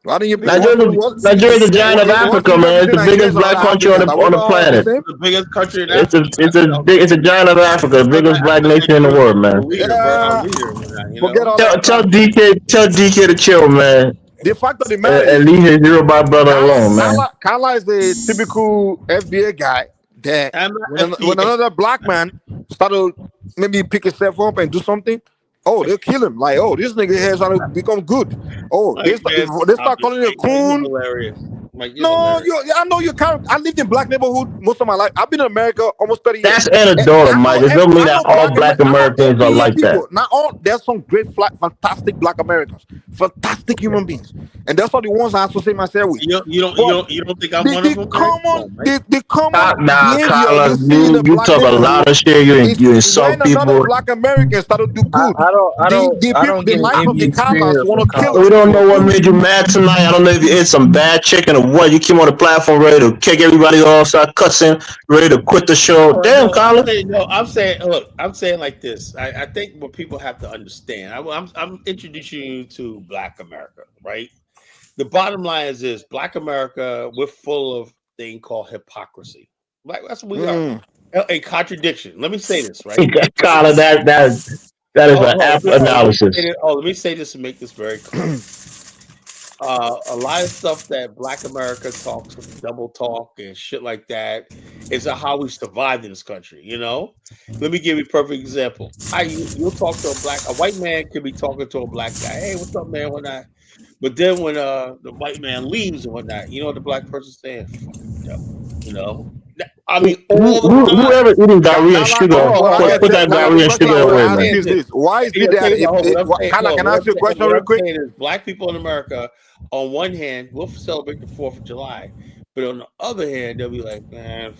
Why do you pick Nigeria's the giant of Africa, man. It's the biggest black country on the planet. The biggest country in Africa. It's a giant of Africa, the biggest black nation in the world, man. Tell DK to chill, man. The fact of the matter and leave his Yoruba brother alone, man. Kala is the typical FBA guy that when another black man started maybe pick himself up and do something, they'll kill him. Like, this nigga has to become good. They start calling him a coon. I know you can't. I lived in black neighborhood most of my life. I've been in America almost 30 years. That's anecdotal, Mike. It doesn't mean that all black Americans are like that. Not all. There's some great, fantastic black Americans, fantastic human beings, and that's all the ones I associate myself with. You don't think I'm one of them? The common. Carla, you talk a lot of shit. You insult people. Another black Americans started to do good. The life of the Carlas want to kill. We don't know what made you mad tonight. I don't know if you ate some bad chicken or what? You came on the platform ready to kick everybody off, start cussing, ready to quit the show. Damn, Colin. I'm saying like this. I think what people have to understand. I'm introducing you to Black America, right? The bottom line is this: Black America, we're full of thing called hypocrisy. Like that's what we are. A contradiction. Let me say this, right? Colin, that is an apt analysis. Let me say this and make this very clear. A lot of stuff that Black America talks, double talk and shit like that, is how we survived in this country. You know, let me give you a perfect example. You'll talk to a white man could be talking to a black guy. Hey, what's up, man? Whatnot. But then when the white man leaves and whatnot, you know what the black person saying? You know. I mean, whoever eating diarrhea and sugar, put that diarrhea and sugar away, man. Why is it that? Can I ask you a question real quick? Black people in America, on one hand, we'll celebrate the 4th of July, but on the other hand, they'll be like, man,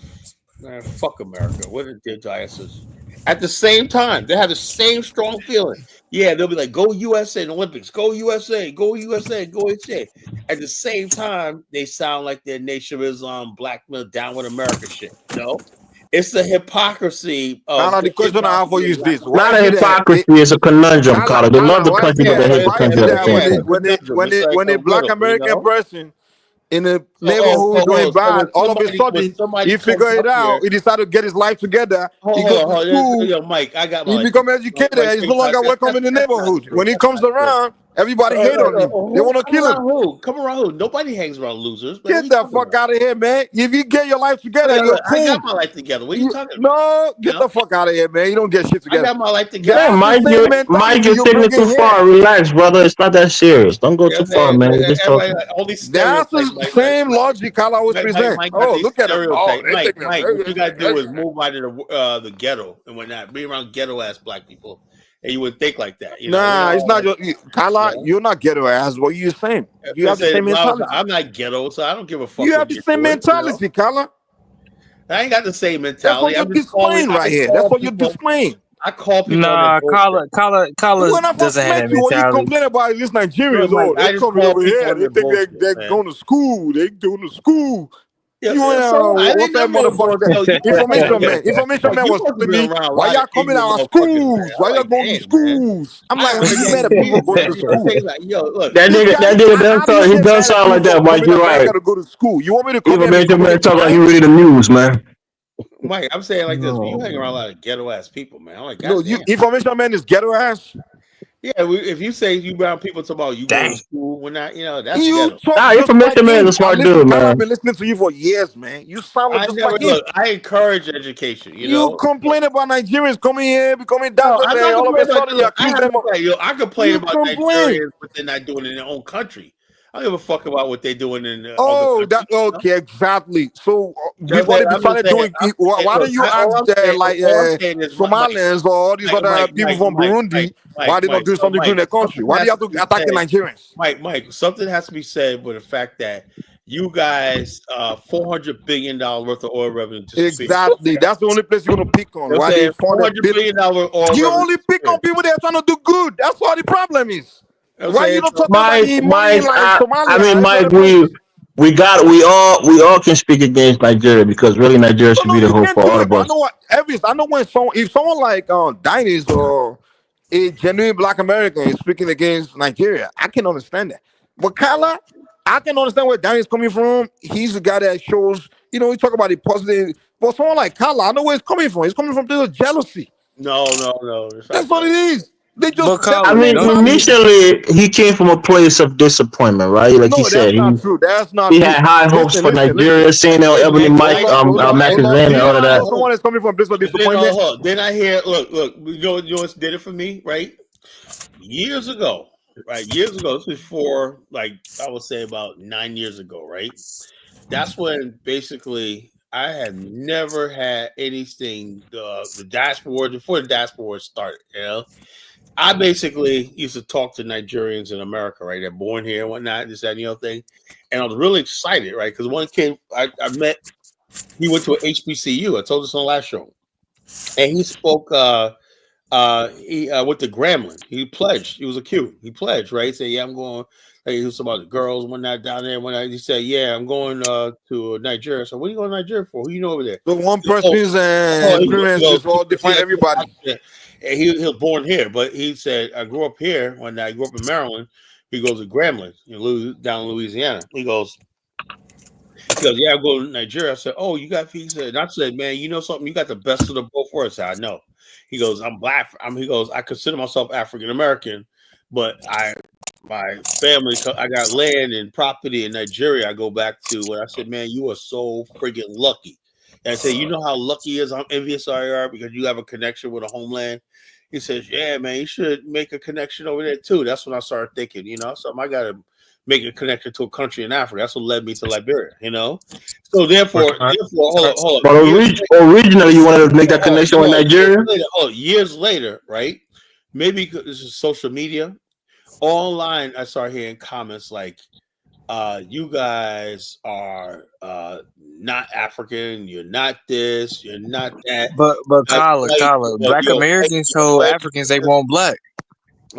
fuck America. What are their diocese? At the same time, they have the same strong feeling. Yeah, they'll be like, go USA in the Olympics, go USA, go USA, go USA. At the same time, they sound like their Nation of Islam, blackmail, down with America shit. You know? It's the hypocrisy of the question I have for you is this. Not a hypocrisy, it's a conundrum, Carla. They love the country, but they hate the country at the same time. When a Black American person in a neighborhood doing bad, all of a sudden he figure it out. He decided to get his life together. He goes to school. Yo, Mike, he become educated. He's no longer welcome in the neighborhood. When he comes around, everybody hate on him. They want to kill him. Come around who? Nobody hangs around losers. Get the fuck out of here, man. If you get your life together, you're cool. I got my life together. What are you talking about? No, get the fuck out of here, man. You don't get shit together. I got my life together. Yeah, Mike, you're taking it too far. Relax, brother. It's not that serious. Don't go too far, man. Just talk. That's the same logic I always present. Oh, look at him. Mike, what you gotta do is move out of the ghetto and whatnot. Be around ghetto ass black people. And you would think like that. You know? It's not Kyla, you're not ghetto ass. What you're saying. You have the same mentality. I'm not ghetto, so I don't give a fuck. You have the same mentality, Kyla. I ain't got the same mentality. That's what you're displaying right here. That's what you're displaying. I call people. Nah, Kyla doesn't have that mentality. When you complain about these Nigerians, they coming over here. They think they're going to school. They going to school. Yeah, what's that motherfucker? Information man was telling me, why y'all coming out of schools? Why y'all going to schools? I'm like, you mad at people going to school? That nigga, he does sound like that, Mike. You're right. I gotta go to school. You want me to come Information man talk like he reading the news, man. Mike, I'm saying like this. You hang around a lot of ghetto ass people, man. I'm like, information man is ghetto ass. Yeah, if you say you around people talk about you go to school, we're not, that's information man is a smart dude, man. I've been listening to you for years, man. You sound like I encourage education. You complain about Nigerians coming here, becoming doctors, and all of a sudden you accuse them of. I complain about Nigerians, but they're not doing it in their own country. I don't give a fuck about what they're doing in okay, exactly. So before they started doing, why don't you ask Somalians or all these other people from Burundi why they don't do something good in their country? Why do you have to attack the Nigerians? Mike, something has to be said with the fact that you guys, $400 billion worth of oil revenue. Exactly, that's the only place you're gonna pick on. Why they $400 billion oil? You only pick on people that are trying to do good. That's what the problem is. Why you don't talk about Mike, I mean, Mike, we all can speak against Nigeria because really Nigeria should be the hope for all of us. I know when someone like Diners or a genuine Black American is speaking against Nigeria, I can understand that. But Kyla, I can understand where Diners coming from. He's the guy that shows, we talk about the positive. But someone like Kyla, I know where it's coming from. It's coming from jealousy. No. That's what it is. Initially, he came from a place of disappointment, right? Like he said, that's true. That's not he true. had high hopes for Nigeria, seeing Ebony Mike, Macazan, and all of that. Someone is coming from a place of disappointment. Then I hear, look, you know what did it for me, right? Years ago, this was before, I would say about 9 years ago, right? That's when basically I had never had anything, the dashboard, before the dashboard started, I basically used to talk to Nigerians in America, right? They're born here and whatnot, this, that, and the other thing. And I was really excited, right? Because one kid I met, he went to an HBCU. I told this on the last show. And he spoke He went to Grambling. He pledged. He was a Q. He pledged, right? He said, "Yeah, I'm going." Like, he was about the girls one night down there. One night he said, "Yeah, I'm going to Nigeria." So, what are you going to Nigeria for? Who you know over there? So one person's influence is all define everybody. And he was born here, but he said, "I grew up here." When I grew up in Maryland, he goes to Grambling, down in Louisiana. He goes, "Yeah, I'm going to Nigeria." I said, "Oh, you got?" He said, and I said, "Man, you know something? You got the best of the both worlds." I said, "I know." He goes, "I'm black." He goes, "I consider myself African American, but my family, I got land and property in Nigeria. I go back to." When I said, "Man, you are so friggin' lucky." And I said, "You know how lucky is? I'm envious of you are because you have a connection with a homeland." He says, "Yeah, man, you should make a connection over there too." That's when I started thinking, something I got to make a connection to a country in Africa. That's what led me to Liberia, So therefore, hold on. But originally, you wanted to make that connection with Nigeria? Years later, right? Maybe this is social media. Online, I started hearing comments like, "You guys are not African. You're not this. You're not that." But Tyler, Black Americans told Africans they want black.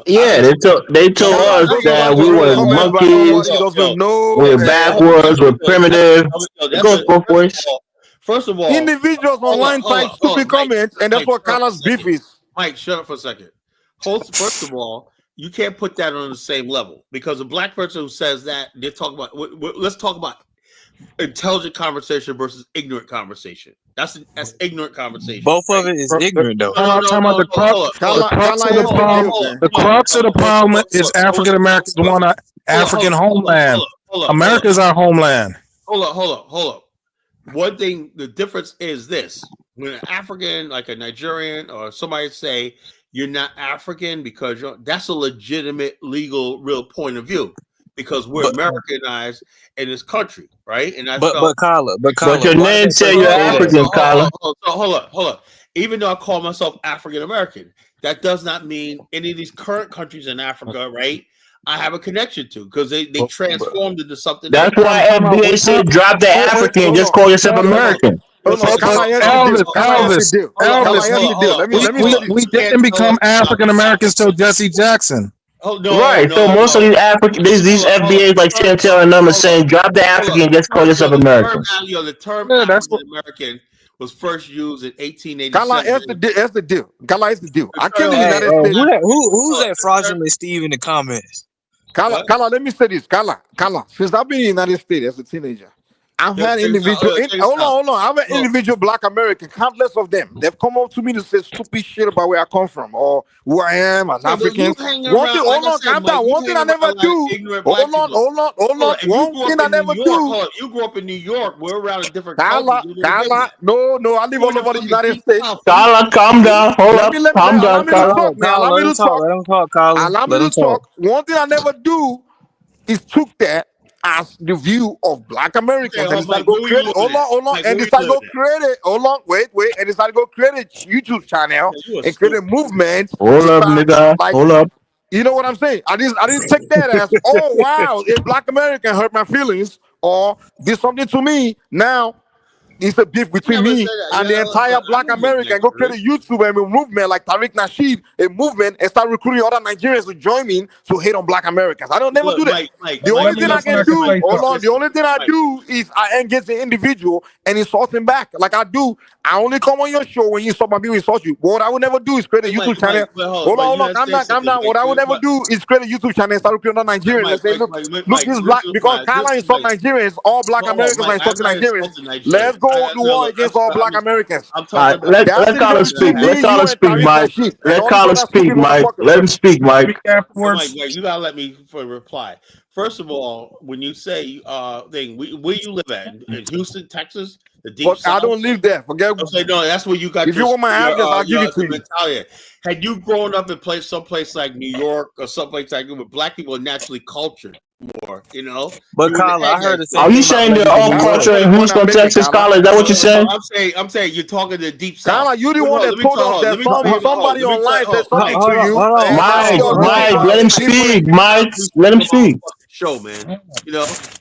Yeah, they told us that we were monkeys, we're backwards, we're primitive. It goes both ways. First of all, individuals online type stupid comments, and that's what Carla's beef is. Mike, shut up for a second. First of all, you can't put that on the same level because a black person who says that, they talk about. Let's talk about intelligent conversation versus ignorant conversation. That's ignorant conversation. Both of it is ignorant, though. The crux of the problem is African Americans want an African homeland. America is our homeland. Hold up. One thing, the difference is this: when an African, like a Nigerian or somebody say you're not African because that's a legitimate, legal, real point of view. Because we're Americanized in this country, right? And but Carla, but your name say you're African, Carla. Hold up. Even though I call myself African American, that does not mean any of these current countries in Africa, right? I have a connection to because they transformed into something. That's why FBA said drop the African, just call yourself American. Elvis, we didn't become African Americans till Jesse Jackson. So most of these FBAs like Chantel and them are saying drop the African, just call yourself American. The term African American was first used in 1887. Carla, that's the deal. Carla, is the deal. I can't believe that. Who's that fraudulent Steve in the comments? Carla, let me say this. Carla, since I've been in the United States as a teenager, I've had individual. Hold on. I've had individual Black American, countless of them. They've come up to me to say stupid shit about where I come from or who I am, an African. Hold on, calm down. One thing I never do. Hold on. One thing I never do. You grew up in New York. We're around a different. Carla. No. I live all over the United States. Carla, calm down. Hold up. Calm down, Carla. Allow me to talk. One thing I never do is took that as the view of Black Americans. And it's like go create it. Hold on. And it's like go create it. Hold on. Wait. And it's like go create a YouTube channel and create a movement. Hold up, nigga. Hold up. You know what I'm saying? I didn't take that as, oh wow, a Black American hurt my feelings or did something to me. Now it's a beef between me and the entire Black American. Go create a YouTube and a movement like Tariq Nasheed, a movement, and start recruiting other Nigerians to join me to hate on Black Americans. I don't never do that. The only thing I can do, the only thing I do is I engage the individual and insult him back. Like I do. I only come on your show when you insult my people, insult you. But what I would never do is create a YouTube channel. Hold on. I'm not. What I would never do is create a YouTube channel and start recruiting other Nigerians and say, look, this Black, because Carla insult Nigerians, all Black Americans are insulting Nigerians. Let's go to war against all Black Americans. Let Carla speak. Let Carla speak, Mike. Let Carla speak, Mike. Let him speak, Mike. You gotta let me for a reply. First of all, when you say where you live at in Houston, Texas, the deep South? I don't live there. Forget. No, that's where you got. If you want my address, I'll give it to you. Had you grown up in someplace like New York or someplace like where Black people are naturally cultured more, But Carla, I heard. Are you saying they're all culture in Houston, Texas, Carla? Is that what you're saying? I'm saying you're talking to the deep South. Carla, you the one that told us that somebody online said something to you. Mike, let him speak. Mike, let him speak. Show, man.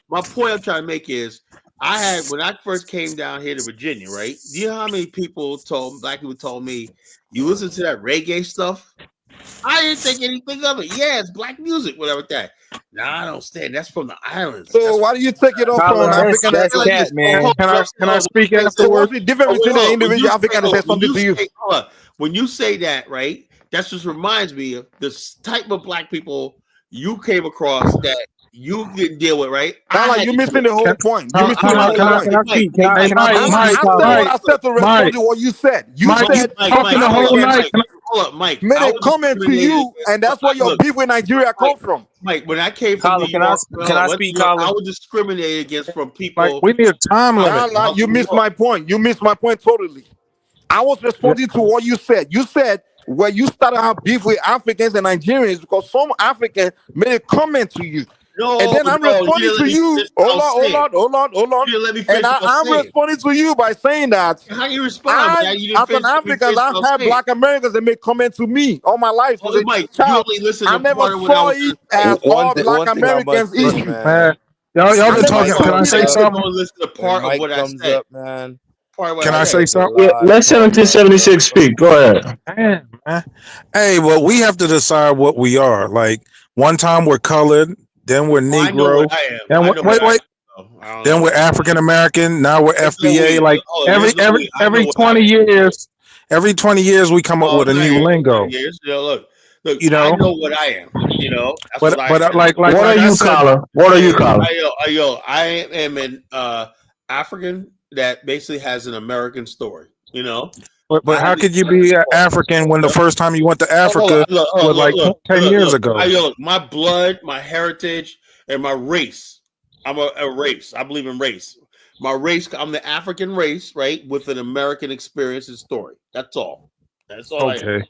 My point I'm trying to make is, I had when I first came down here to Virginia, right? Do you know how many black people told me, you listen to that reggae stuff? I didn't think anything of it. Yeah, it's black music, whatever that. No, I don't stand. That's from the islands. So why do you take it off from African? That's cat, man. Can I speak afterwards? What's the difference between the individual African that says something to you? When you say that, right? That just reminds me of this type of black people you came across that you didn't deal with, right? You're missing the whole point. You're missing the whole point. I said to respond to what you said. You said talking the whole night. Hold up, Mike. Made a comment to you, and that's where your beef with Nigeria come from. Mike, when I came from New York, can I speak, Colin? I was discriminated against from people. Mike, we need a time limit. You missed my point. You missed my point totally. I was responding to what you said. You said where you started our beef with Africans and Nigerians because some Africans made a comment to you. No, and then I'm responding to you. Hold on. And I'm responding to you by saying that. How you respond? As an African, I've had black Americans that make comment to me all my life. Mike, you only listen to I never saw it as all black Americans issue. Man, y'all been talking. Can I say something? Listen to part of what I said. Up, man. Can I say something? Yeah, let 1776 speak. Go ahead. Man. Hey, well, we have to decide what we are. Like, one time we're colored, then we're Negro, then we're African American. Now we're FBA. Like every 20 years, we come up with a new lingo. Look, you know, I know what I am. You know, but like what are you, Colin? What are you, Colin? I am an African that basically has an American story. You know. But how could you be African when the first time you went to Africa was like 10 years ago? My blood, my heritage, and my race. I'm a race. I believe in race. My race, I'm the African race, right? With an American experience and story. That's all. That's all I am.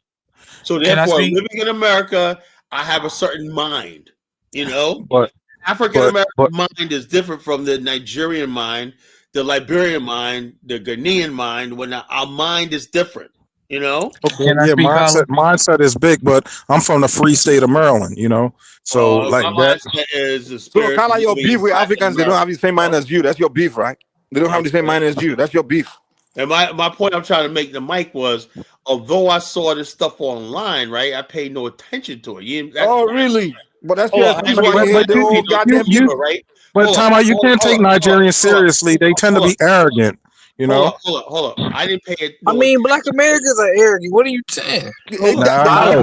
So therefore, living in America, I have a certain mind, you know? But African American mind is different from the Nigerian mind, the Liberian mind, the Ghanaian mind, when our mind is different, you know? Okay, mindset is big, but I'm from the free state of Maryland, you know? So like that is the spirit. So kind of like your beef with Africans, they don't have the same mind as you. That's your beef, right? They don't have the same mind as you. That's your beef. And my point I'm trying to make to Mike was, although I saw this stuff online, right, I paid no attention to it. Really? But that's the goddamn people, right? But Tom, you can't take Nigerians seriously. They tend to be arrogant, you know. Hold up. I didn't pay it. I mean, black Americans are arrogant. What are you saying? Not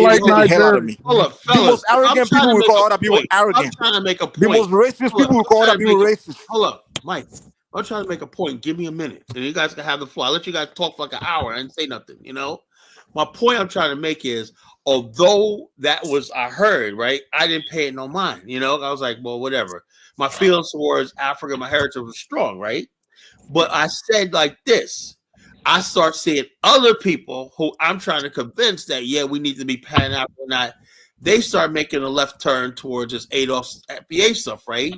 like Nigeria. Hold up, fellas. The most arrogant people will call other people arrogant. I'm trying to make a point. The most racist people will call other people racist. Hold up, Mike. I'm trying to make a point. Give me a minute, and you guys can have the floor. I'll let you guys talk for like an hour and say nothing. You know, my point I'm trying to make is, although that was I heard, right, I didn't pay it no mind. You know, I was like, well, whatever. My feelings towards Africa, my heritage was strong, right? But I said like this. I start seeing other people who I'm trying to convince that, yeah, we need to be Pan-African. Not, they start making a left turn towards this Adolf's FBA stuff, right?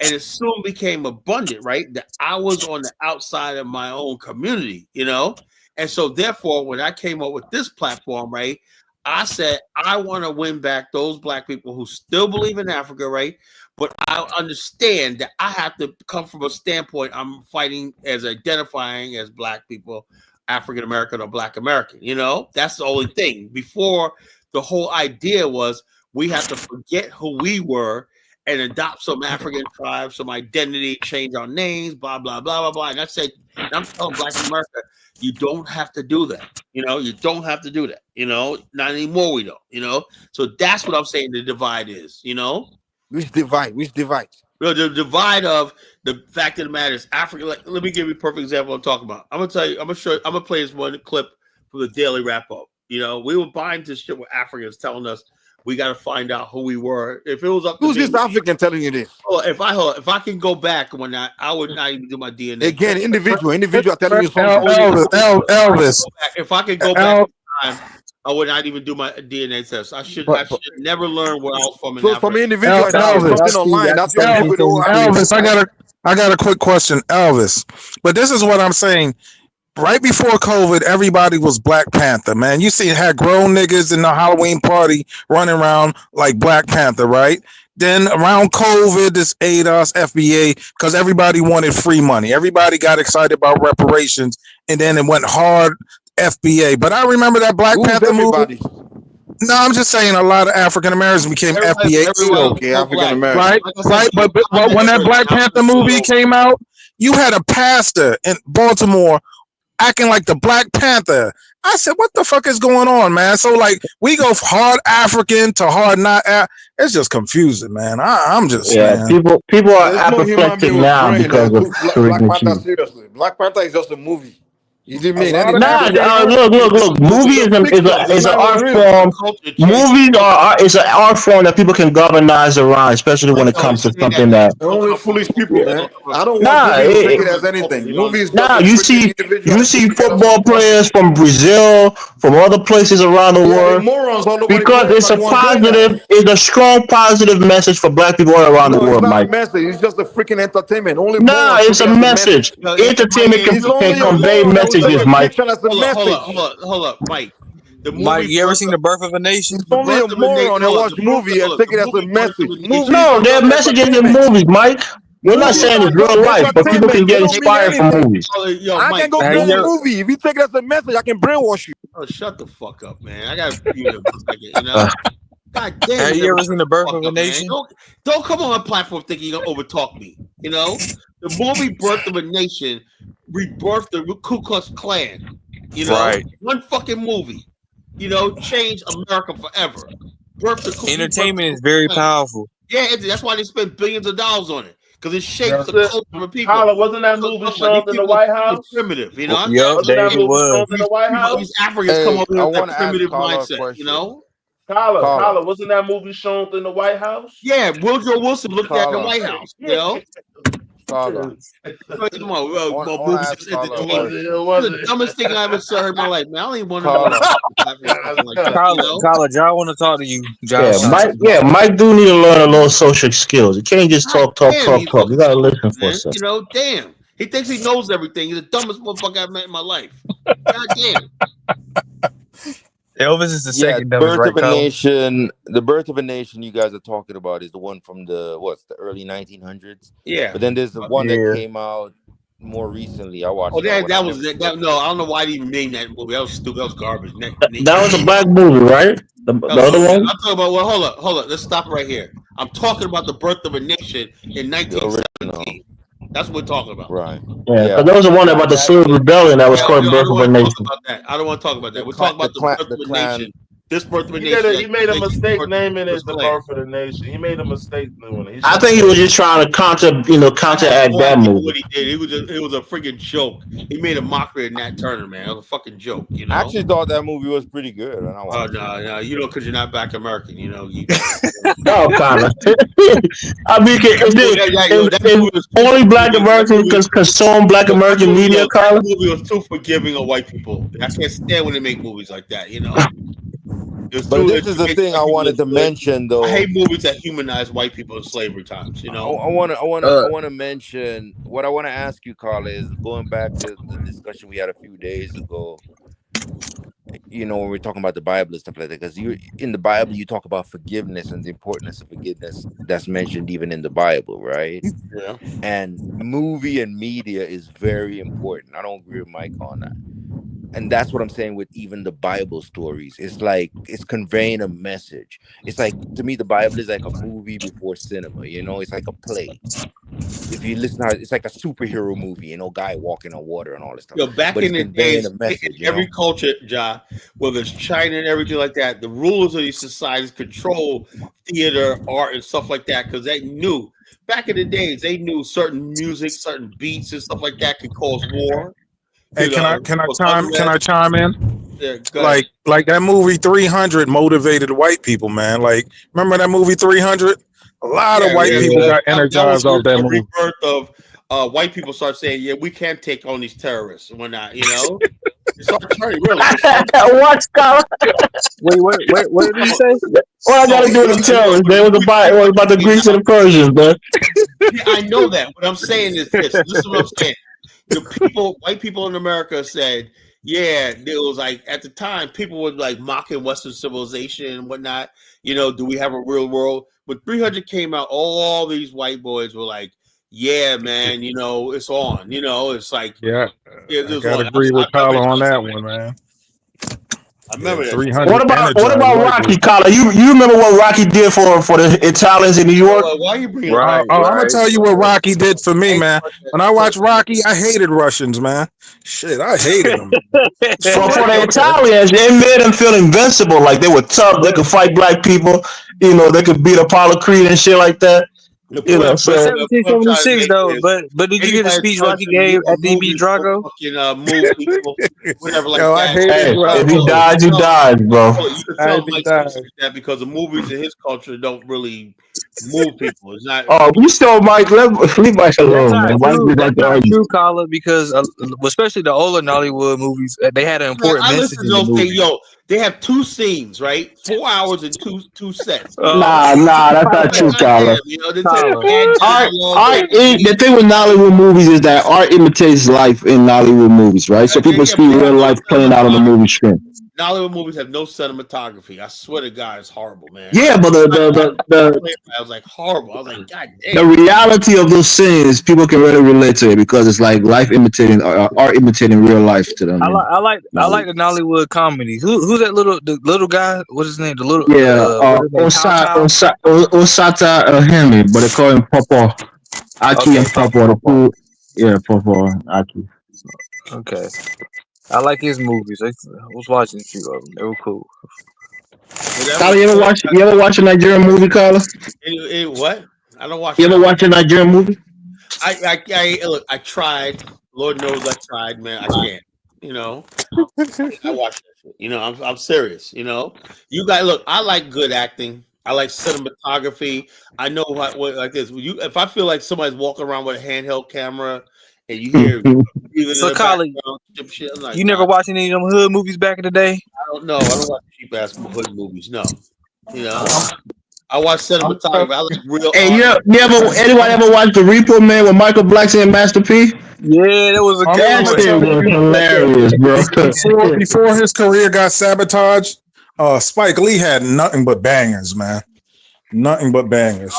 And it soon became abundant, right? That I was on the outside of my own community, you know? And so therefore, when I came up with this platform, right, I said, I want to win back those black people who still believe in Africa, right? But I understand that I have to come from a standpoint, I'm fighting as identifying as black people, African American or black American, you know? That's the only thing. Before, the whole idea was we have to forget who we were and adopt some African tribes, some identity, change our names, blah, blah, blah, blah, blah. And I said, I'm telling black America, you don't have to do that. You know, you don't have to do that. You know, not anymore, we don't, you know? So that's what I'm saying the divide is, you know? Which divide? Well, the divide of the fact of the matter is Africa. Like, let me give you a perfect example of what I'm talking about. I'm going to tell you, I'm going to play this one clip from the Daily Wrap Up. You know, we were buying this shit with Africans telling us we got to find out who we were. If it was up to who's this African telling you this? Oh, if I can go back when I would not even do my DNA. Again, individual telling you something. Elvis. If I could go back in time, I would not even do my DNA test. I should never learn where I was from. So from an individual, something online. That's Elvis. I got a quick question, Elvis. But this is what I'm saying. Right before COVID, everybody was Black Panther, man. You see, had grown niggas in the Halloween party running around like Black Panther, right? Then around COVID, this ADOS, FBA, because everybody wanted free money. Everybody got excited about reparations, and then it went hard FBA. But I remember that Black Panther movie. No, I'm just saying a lot of African Americans became FBA. Okay, African American. Right. But when that Black Panther movie came out, you had a pastor in Baltimore acting like the Black Panther. I said, what the fuck is going on, man? So like we go hard African to hard not. It's just confusing, man. I'm just man. People are apoplectic now because of Black Panther. Seriously, Black Panther is just a movie. You didn't mean anything. Look. Movie is an art form. Movies is an art form that people can galvanize around, especially when it comes to something that. Only foolish people, man. I don't want to take it as anything. Movies. You see football players from Brazil, from other places around the world, because it's a positive, it's a strong positive message for Black people all around the world, Mike. Message. It's just a freaking entertainment. It's a message. Entertainment can convey messages. Mike. Hold up, Mike. Mike, you ever seen The Birth of a Nation? It's only a moron that watch movie and take it as a message. No, there are messages in movies, Mike. We're not saying it's real life, but people can get inspired from movies. I can go watch a movie. If you take it as a message, I can brainwash you. Oh, shut the fuck up, man. I gotta be a second, you know. God damn. Have you ever seen The Birth of a Nation? Don't come on my platform thinking you're gonna overtalk me. You know, the movie Birth of a Nation rebirthed the Ku Klux Klan. You know, right. One fucking movie. You know, changed America forever. Entertainment is very powerful. Yeah, that's why they spend billions of dollars on it. Because it shapes the culture of people. Tyler, wasn't that movie shown in the White House? Primitive, you know. Yep, it was. In the White House? These Africans come up with that primitive mindset, you know. Tyler, wasn't that movie shown in the White House? Yeah, Woodrow Wilson looked at the White House, you know. Tyler. Come on, the dumbest thing I ever heard in my life, man. I don't even want to know. Tyler, John want to talk to you. John, Mike do need to learn a little social skills. You can't just talk. You gotta listen for a second. You know, damn. He thinks he knows everything. He's the dumbest motherfucker I've met in my life. God damn. Elvis is the second dumbest, right? The Birth of a Nation you guys are talking about is the one from the early 1900s. Yeah. But then there's the one that came out more recently. I watched. Oh, that was no. I don't know why they even named that movie. That was stupid. That was garbage. That was a black movie, right? The other one. I'm talking about. Well, hold up. Let's stop right here. I'm talking about The Birth of a Nation in 1917. That's what we're talking about. Right. Yeah. But there was the one about the Slave Rebellion that was called Birth of a Nation. I don't want to talk about that. We're talking about the Birth of a Nation. This Birth of a Nation. Nation. He made a mistake naming it The Birth of the Nation. He made a mistake doing it. I think he was just trying to counteract that movie. What he did, it was a freaking joke. He made a mockery of Nat Turner, man. It was a fucking joke. You know. I actually thought that movie was pretty good. No, you know, because you're not Black American. You know. No, Connor. I mean, if only Black Americans consume Black American media, Connor. The movie was too forgiving of white people. I can't stand when they make movies like that. You know. But this is the thing I wanted to mention, though. I hate movies that humanize white people in slavery times. You know, I want to mention what I want to ask you, Carla, is going back to the discussion we had a few days ago. You know, when we're talking about the Bible and stuff like that, because in the Bible you talk about forgiveness and the importance of forgiveness that's mentioned even in the Bible, right? Yeah. And movie and media is very important. I don't agree with Mike on that. And that's what I'm saying with even the Bible stories. It's like it's conveying a message. It's like, to me, the Bible is like a movie before cinema. You know, it's like a play. If you listen, it's like a superhero movie. You know, guy walking on water and all this stuff. Yo, back in the days, in every culture, Ja, whether it's China and everything like that, the rulers of these societies control theater, art, and stuff like that because they knew. Back in the days, they knew certain music, certain beats, and stuff like that could cause war. Hey, can I chime in? Yeah, like that movie 300 motivated white people, man. Like, remember that movie 300? A lot of white people got energized off that movie. Rebirth of white people start saying, "Yeah, we can't take on these terrorists and whatnot." You know, it's start turning really. What's going? Wait, what did he say? What I gotta do with the terrorists? They was about the Greeks and the Persians, man. Yeah, I know that. What I'm saying is this. This is what I'm saying. The people, white people in America said, Yeah, it was like at the time people were like mocking Western civilization and whatnot. You know, do we have a real world? When 300 came out, all these white boys were like, "Yeah, man, you know, it's on." You know, it's like, yeah, it I was gotta on. agree with I remember Tyler on that. that one, man. I remember that. 300 What about energized white Rocky, dude. Collar? You remember what Rocky did for the Italians in New York? Why are you bringing Right, I'm gonna right. tell you what Rocky did for me, Hey, man. When I watched Rocky, I hated Russians, man. Shit, I hated them. For the Italians, they made them feel invincible, like they were tough. They could fight black people. You know, they could beat Apollo Creed and shit like that. You know, But so 1776 though. But did you get the speech Rocky gave at the beat Drago? Move people, whatever like Yo, I that. hated hey, if he Drago. dies, he dies, bro. You can tell Mike speaks like that because the movies in his culture don't really move people. It's not. Oh, you still Mike? Leave Mike That's alone, not man. Why true. you That's like to not argue? true, Collar, because especially the older Nollywood movies, they had an Man, important I message listen to in the those things. movie. Yo, they have 2 scenes, right? 4 hours and two sets. You know? Nah, that's not true, Collar. You know, they Collar. The thing with Nollywood movies is that art imitates life in Nollywood movies, right? So people see real life playing out on the movie screen. Nollywood movies have no cinematography. I swear to God, it's horrible, man. Yeah, but I was like horrible. I was like, God damn. the reality of those scenes, people can really relate to it because it's like life imitating art imitating real life to them. I like the Nollywood comedies. Who's that the little guy? What's his name? The little Osata Henry, but they call him Papa Aki and Papa. Papa Aki. Okay, I like his movies. I was watching a few of them. They were cool. Carla, you ever watch a Nigerian movie, Carla? What? I don't watch. You ever watch a Nigerian movie? Look, I tried. Lord knows I tried, man. I can't. You know, I watch that shit. You know, I'm serious. You know, you guys look. I like good acting. I like cinematography. I know what like this. If I feel like somebody's walking around with a handheld camera and you hear So, Colin, like, you never watched any of them hood movies back in the day? I don't know. I don't watch cheap ass hood movies. No, you know. I watch cinematography. I like real. Hey, anyone ever watched The Repo Man with Michael Blackson and Master P? Yeah, that was a That shit was hilarious, bro. Before his career got sabotaged, Spike Lee had nothing but bangers, man. Nothing but bangers.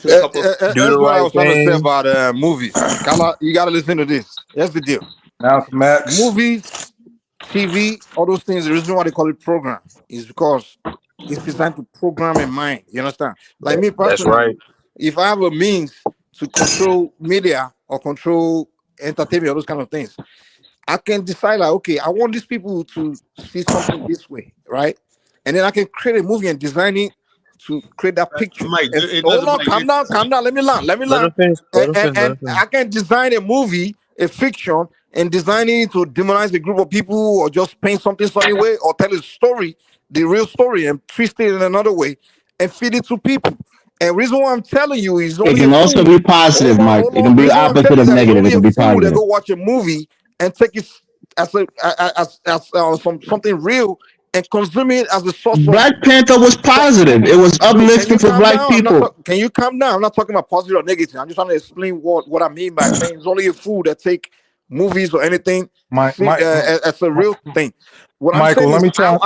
That's what I was trying to say about movies. You gotta listen to this. That's the deal. Malcolm X. Movies, TV, all those things. The reason why they call it program is because it's designed to program a mind. You understand? Like me personally, that's right. If I have a means to control media or control entertainment, all those kind of things, I can decide like, okay, I want these people to see something this way, right? And then I can create a movie and design it to create that picture. Hold on, calm down. Let me learn. And I can design a movie, a fiction, and design it to demonize a group of people or just paint something some way or tell a story, the real story, and twist it in another way and feed it to people. And the reason why I'm telling you is it can also be positive, Mike. It can be opposite of negative. It can be positive. They go watch a movie and take it as something real and consume it as a source. Black Panther was positive. It was uplifting for black people. Can you calm down? I'm not talking about positive or negative. I'm just trying to explain what I mean by saying it's only a fool that take movies or anything as a real thing. Michael, let me chime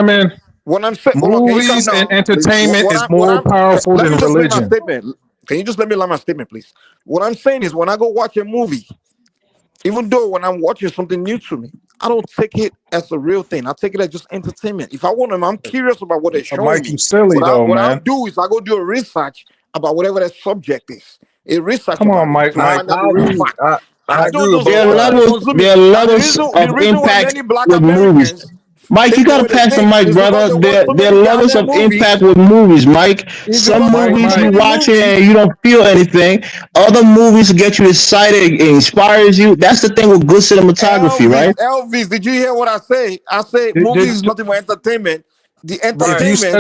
in. What I'm saying, movies and entertainment is more powerful than religion. Can you just let me learn my statement, please? What I'm saying is, when I go watch a movie, even though when I'm watching something new to me, I don't take it as a real thing. I take it as just entertainment. If I want them, I'm curious about what they're showing Mike, me. You silly what I do is I go do a research about whatever that subject is. A research. Come on, Mike. There are levels of impact with movies. Mike, you gotta pass the mic, brother. There are levels of impact with movies, Mike. Some movies you watch it and you don't feel anything. Other movies get you excited, it inspires you. That's the thing with good cinematography, right? Elvis, did you hear what I say? I say movies is nothing but entertainment. The entertainment.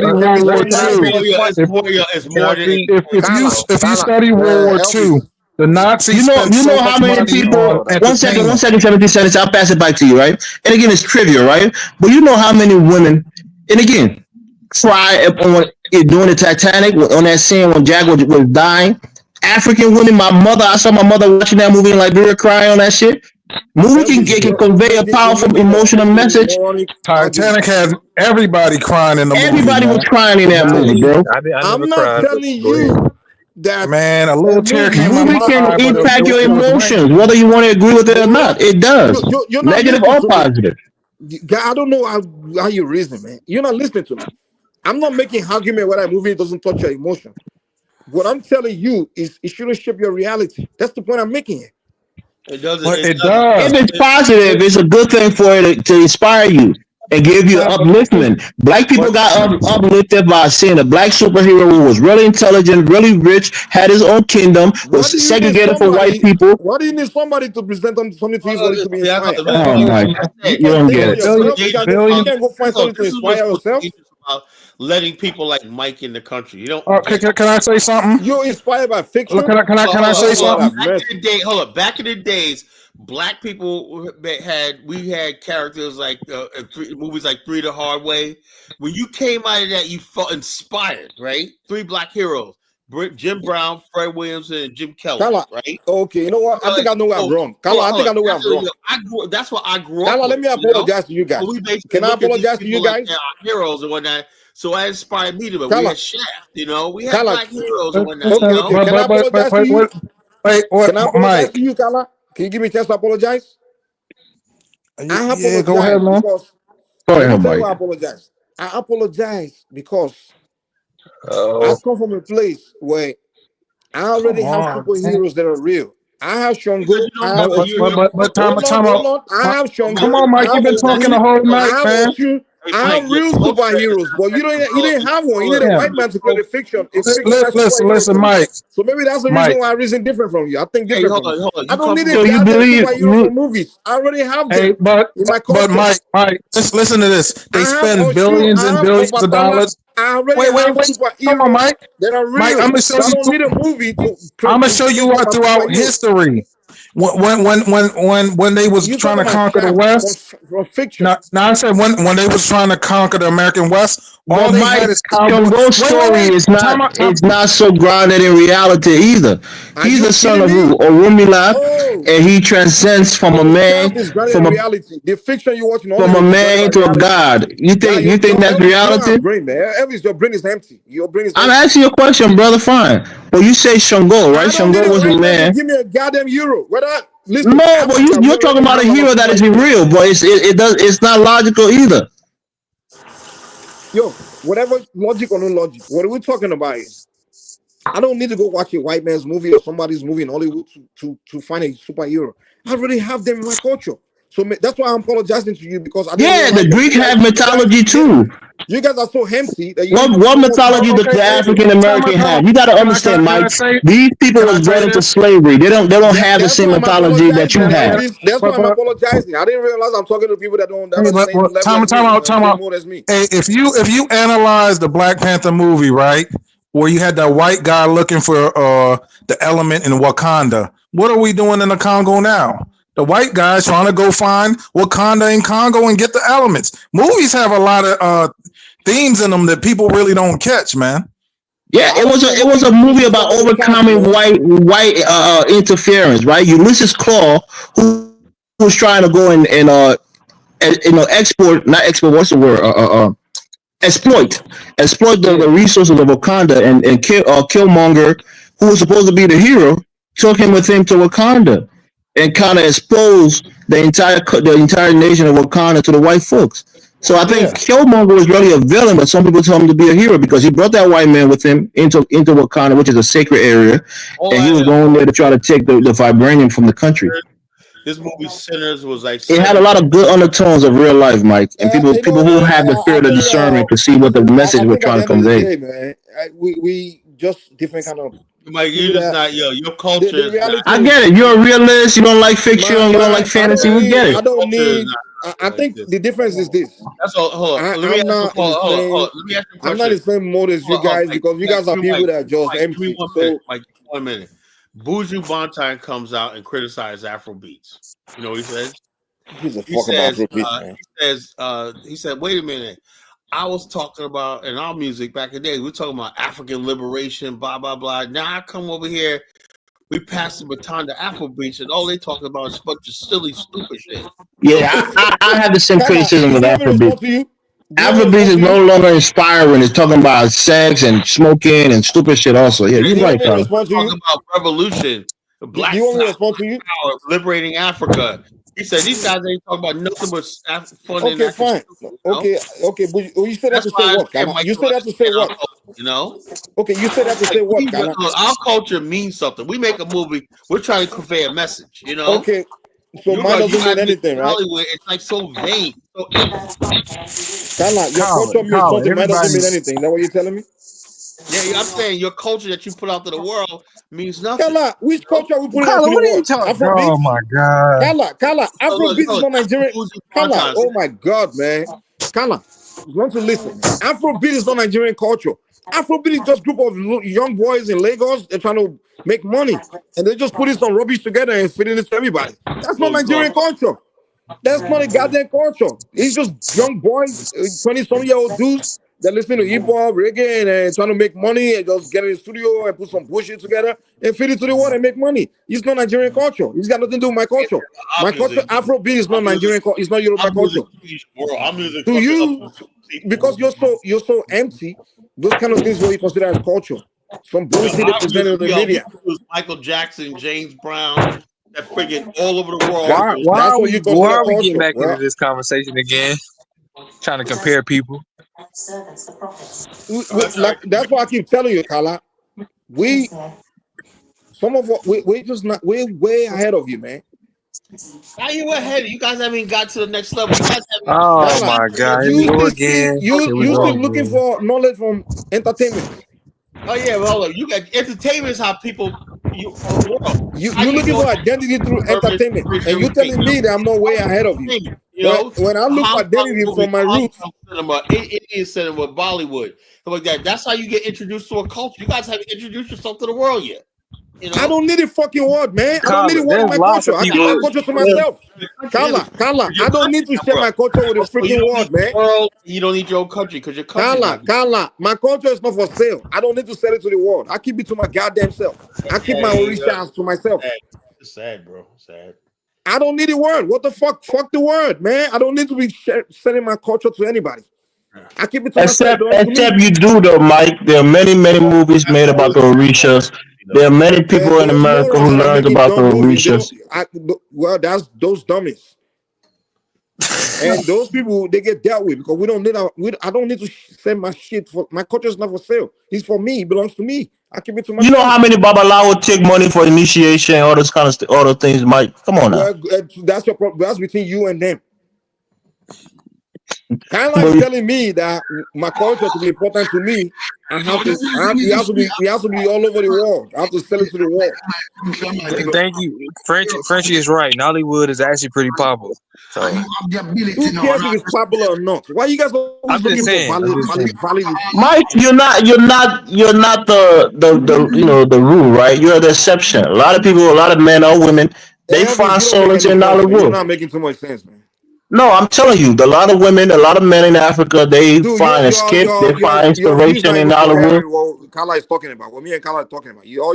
If you study World War II, the Nazis. You know how many people. 1 second, 17 seconds. I'll pass it back to you, right? And again, it's trivia, right? But you know how many women, and again, cry on during the Titanic on that scene when Jack was dying. African women. My mother, I saw my mother watching that movie in Liberia crying on that shit. Movie can convey a powerful emotional message. Titanic has everybody crying in the movie. Everybody was crying in that movie, bro. I'm not telling you that, man, a little tear came out movie my can eye, but impact your it was emotions, raining. whether you want to agree with it or not. It does, you're not negative listening or to positive. me. I don't know how you reason, man. You're not listening to me. I'm not making argument whether a movie doesn't touch your emotion. What I'm telling you is it shouldn't shape your reality. That's the point I'm making here. It doesn't. But it If does. it's positive, it's a good thing for it to inspire you and give you upliftment. Black people got uplifted by seeing a black superhero who was really intelligent, really rich, had his own kingdom, was segregated for white people. Why do you need somebody to present something to you for you to be inspired? Oh my, you don't get it. You can't go find something to inspire yourself. About letting people like Mike in the country. You don't. Can I say something? You're inspired by fiction. Can I say something? Back in the days, black people we had characters like movies like Three the Hard Way. When you came out of that, you felt inspired, right? 3 black heroes: Jim Brown, Fred Williamson, and Jim Kelly. Kala, right? Okay, you know what? I think I know where I'm wrong. Kala, I think I know where I'm wrong. That's what I grew up. Kala, with, let me apologize to you guys. So Can I apologize to you guys? Like heroes and whatnot. So I inspired me to. We had Shaft, we had black heroes and whatnot. Can I apologize to you? Can I apologize to you, Kala? Can you give me a chance to apologize? I apologize go ahead, man. because I apologize. I apologize because I come from a place where I already have superheroes that are real. I have Shango. I have Hold on. I have Shango. Come on, Mike. You've been talking the whole night, man. I have real superheroes, but you didn't have one. You need a white man to create a fiction. Listen, Mike. So maybe that's the reason why I reason different from you. I think different. I don't need a superhero for movies. I already have them. But Mike, listen to this. They spend billions and billions of dollars. Wait. Come on, Mike. That are real. Mike, I'm gonna show you. I don't need a movie to. I'm gonna show you throughout history. When they was trying to conquer the West, from fiction. Now I said when they was trying to conquer the American West, all they had is Shango's story is not so grounded in reality either. He's the son of Orumila, and he transcends from a man reality. The fiction you're watching from a man to a god. You think that's reality? Elvis, your brain is empty. Your brain is. I'm asking you a question, brother. Fine. Well, you say Shango, right? Shango was a man. Give me a goddamn euro. Listen, no, but you're talking about a hero that is real, but it's not logical either. Yo, whatever logic or no logic, what are we talking about is I don't need to go watch a white man's movie or somebody's movie in Hollywood to find a superhero. I already have them in my culture. So that's why I'm apologizing to you because the Greek have mythology too. You guys are so empty that what mythology does the African American have? You got to understand, Mike. These people was bred into slavery. They don't have the same mythology that you have. That's why I'm apologizing. I didn't realize I'm talking to people that don't have the same level. Time out. Hey, if you analyze the Black Panther movie, right, where you had that white guy looking for the element in Wakanda, what are we doing in the Congo now? The white guys trying to go find Wakanda in Congo and get the elements. Movies have a lot of themes in them that people really don't catch, man. Yeah, it was a movie about overcoming white interference, right? Ulysses Claw, who was trying to go and export, not export. What's the word? Exploit the resources of Wakanda, and Killmonger, who was supposed to be the hero, took him with him to Wakanda and kind of exposed the entire nation of Wakanda to the white folks. So I think Killmonger was really a villain, but some people told him to be a hero because he brought that white man with him into Wakanda, which is a sacred area, and he was going there to try to take the vibranium from the country. This movie Sinners was like it had a lot of good undertones of real life, Mike, and people who have the spirit of discernment to see what the message we're trying to convey. We just different kind of. Mike, you're just not your culture. I get it. You're a realist. You don't like fiction. You don't like fantasy. We get it. I don't need. I think the difference is this. That's all. Hold on. Let me ask you a question. I'm not the same mode as you guys because you guys are people that are just empty. Mike, 1 minute. Buju Banton comes out and criticizes Afro beats. You know what he says? He said, wait a minute. I was talking about in our music back in the day, we were talking about African liberation, blah, blah, blah. Now I come over here we passed the baton to Afrobeats, and all they talk about is a bunch of silly, stupid shit. Yeah, I have the same criticism with Afrobeat. Afrobeat is no longer inspiring. It's talking about sex and smoking and stupid shit. Also, yeah, you're right, Carl. Talking about revolution, black power, liberating Africa. He said these guys ain't talking about nothing but fun. Okay, fine. Okay, but you said that to say what? You said that to say what? You know? Okay, you said that to say what? Our culture means something. We make a movie. We're trying to convey a message. You know? Okay. So mine doesn't mean anything, right? Hollywood, it's like so vain. So Carla, your culture means something. Mine doesn't mean anything. Is that what you're telling me? Yeah, I'm saying your culture that you put out to the world means nothing. Carla, which culture are we putting out to the world? Afrobeat? Oh my God. Carla, Afrobeat is not Nigerian. Carla, oh my God, man. Carla, you want to listen. Afrobeat is not Nigerian culture. Afrobeat is just a group of young boys in Lagos. They're trying to make money. And they just put some rubbish together and fit it to everybody. That's not Nigerian culture. That's not a goddamn culture. It's just young boys, 20-some-year-old dudes that listen to hip hop, reggae, and trying to make money and just get in the studio and put some bullshit together and feed it to the world and make money. It's not Nigerian culture. It's got nothing to do with my culture. My culture, Afrobeat, is not Nigerian culture. It's not Yoruba culture. To you, because you're so empty, those kind of things what you consider as culture. Some bullshit they presented in the media. Michael Jackson, James Brown, that friggin' all over the world. Why are we getting back into this conversation again? Trying to compare people. That's why I keep telling you, Carla. We're just not. We're way ahead of you, man. How you ahead? You guys haven't got to the next level. You guys haven't. Oh my God! You still looking for knowledge from entertainment. Oh yeah, well, you got entertainment is how people. You're looking for identity through entertainment, and you're telling me that I'm not way ahead of you. When I look for identity from my roots, Indian cinema, Bollywood, like that. That's how you get introduced to a culture. You guys haven't introduced yourself to the world yet. You know? I don't need a fucking word, man. I don't need a word in my culture. I keep my culture to myself. Carla, I don't need to share my culture with a freaking word, man. You don't need your own country because your country. Carla, my culture is not for sale. I don't need to sell it to the world. I keep it to my goddamn self. I keep my orishas to myself. It's sad, bro. Sad. I don't need a word. What the fuck? Fuck the word, man. I don't need to be selling my culture to anybody. I keep it to except myself. you do though, Mike. There are many movies made about the Orishas. There are many people in America who learned about the Orishas. Well, that's those dummies. And those people, they get dealt with because we don't need I don't need to send my shit for my culture is not for sale. It's for me. It belongs to me. I keep it to myself. You know how many Babalawo take money for initiation, all this kind of all the things, Mike? Come on now. Well, that's your problem. That's between you and them. Kind of like telling me that my culture to be important to me, we have to be all over the world. I have to sell it to the world. Thank you. Frenchie is right. Nollywood is actually pretty popular. So who cares if it's popular or not? Why you guys always looking for validity? Mike, you're not the rule, right? You're the exception. A lot of people, a lot of men or women, they find solace in Nollywood. You're not making too much sense, man. No, I'm telling you, a lot of women, a lot of men in Africa, they find escape, they find inspiration in Hollywood. What Carla is talking about, what me and Carla are talking about. No.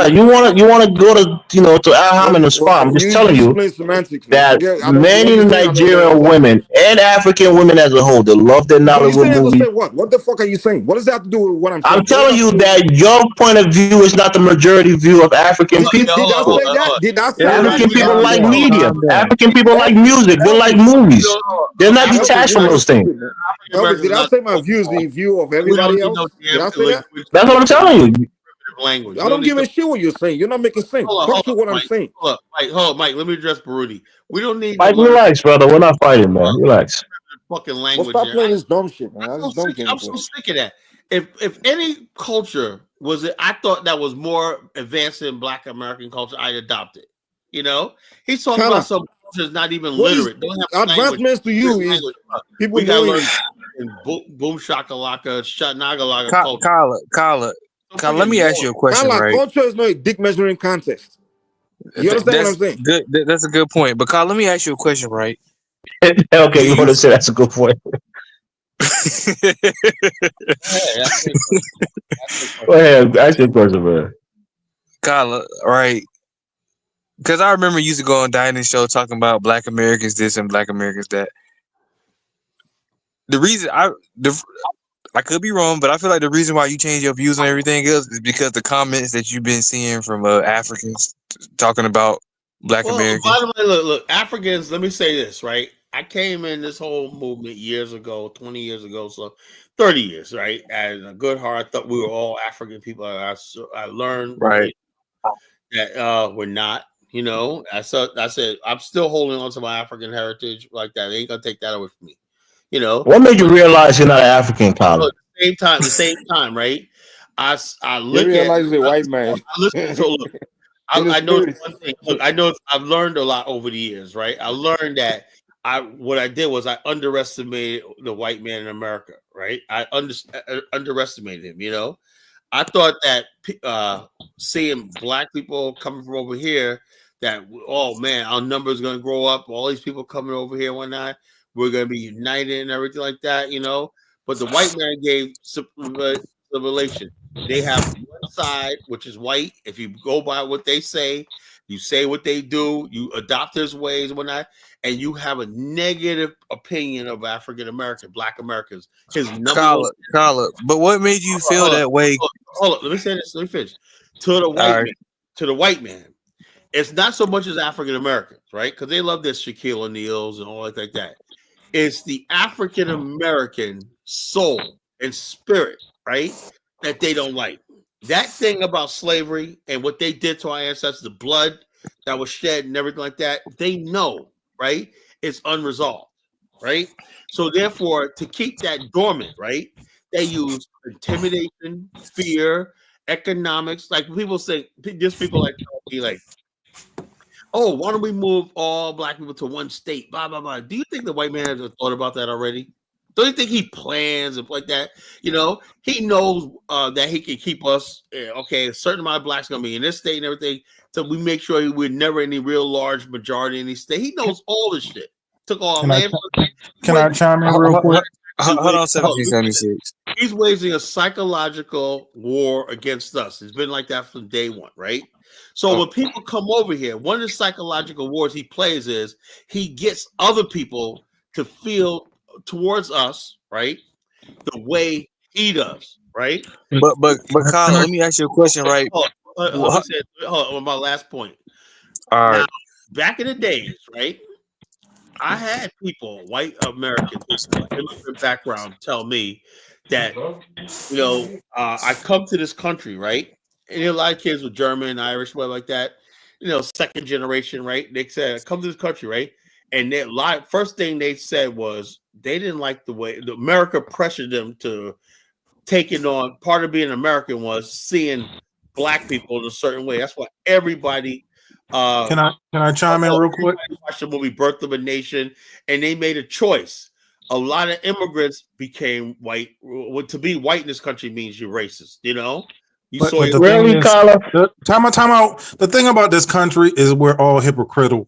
You want to go to Aham and the spa. I'm just telling you that many Nigerian women and African women as a whole, they love their Nollywood movies. What the fuck are you saying? What does that have to do with what I'm saying? I'm telling you that your point of view is not the majority view of African people. Did I say African people like media. African people like music. They like movies. They're not detached from those things. Did I say my view is the view of everybody else? Did I say that? That's what I'm telling you. Language. I don't give a shit what you're saying. You're not making sense. Talk to what I'm saying. Hold up, Mike. Let me address Baruti. We don't need. Mike, relax, brother. We're not fighting, man. Relax. Fucking language. Stop playing this dumb shit, man. I'm so sick of that. If any culture was it, I thought that was more advanced than Black American culture, I'd adopt it. You know, he's talking about some cultures not even literate. Don't have advancements to you is people we gotta learn boom shakalaka, shanagalaka culture. Kala, let me ask you a question. Right? Culture is not a dick measuring contest. You understand what I'm saying? Good. That's a good point. But Kala, let me ask you a question, right? Okay, you want to say that's a good point. Go ahead, ask your question, man. Kyle, right? Because I remember you used to go on dining show talking about Black Americans this and Black Americans that. The reason I could be wrong, but I feel like the reason why you change your views on everything else is because the comments that you've been seeing from Africans talking about Black Americans. By the way, look, Africans. Let me say this, right? I came in this whole movement years ago, 20 years ago, so 30 years, right? And a good heart, I thought we were all African people. I learned right that we're not. You know, I said I'm still holding on to my African heritage like that. They ain't gonna take that away from me. You know, what made you realize you're not African, Colin? At the same time, right? I look you realize at the white man. I know one thing. Look, I know I've learned a lot over the years, right? I learned that what I did was I underestimated the white man in America, right? I underestimated him. You know, I thought that seeing Black people coming from over here, that oh man, our numbers going to grow up. All these people coming over here one night, we're going to be united and everything like that, you know. But the white man gave civilization. They have one side, which is white. If you go by what they say, you say what they do, you adopt his ways and whatnot, and you have a negative opinion of African American, Black Americans. His number Kala, but what made you feel that way? Hold on, let me say this. Let me finish. To the white man, it's not so much as African Americans, right? Because they love their Shaquille O'Neals and all like that. It's the African American soul and spirit, right? That they don't like. That thing about slavery and what they did to our ancestors, the blood that was shed and everything like that, they know, right? It's unresolved, right? So therefore, to keep that dormant, right? They use intimidation, fear, economics. Like people say, just people like me, like, oh, why don't we move all Black people to one state? Blah, blah, blah. Do you think the white man has thought about that already? Don't you think he plans and like that? You know, he knows that he can keep us, okay, a certain amount of Blacks going to be in this state and everything. So we make sure we're never any real large majority in these states. He knows all this shit. Took all land. Can I chime in real quick? Hold on, 1776. He's waging a psychological war against us. It's been like that from day one, right? So when people come over here, one of the psychological wars he plays is he gets other people to feel towards us, right, the way he does, right? But Kyle, let me ask you a question, right? Hold on, my last point. All right. Now, back in the days, right, I had people, white Americans, immigrant background, tell me that, you know, I come to this country, right? And a lot of kids with German, Irish, whatever like that, you know, second generation, right? They said, I come to this country, right? And their first thing they said was they didn't like the way America pressured them to take it on. Part of being American was seeing Black people in a certain way. That's why everybody. Can I chime in real quick? Watched the movie Birth of a Nation, and they made a choice. A lot of immigrants became white. To be white in this country means you're racist. You know. Time out. The thing about this country is we're all hypocritical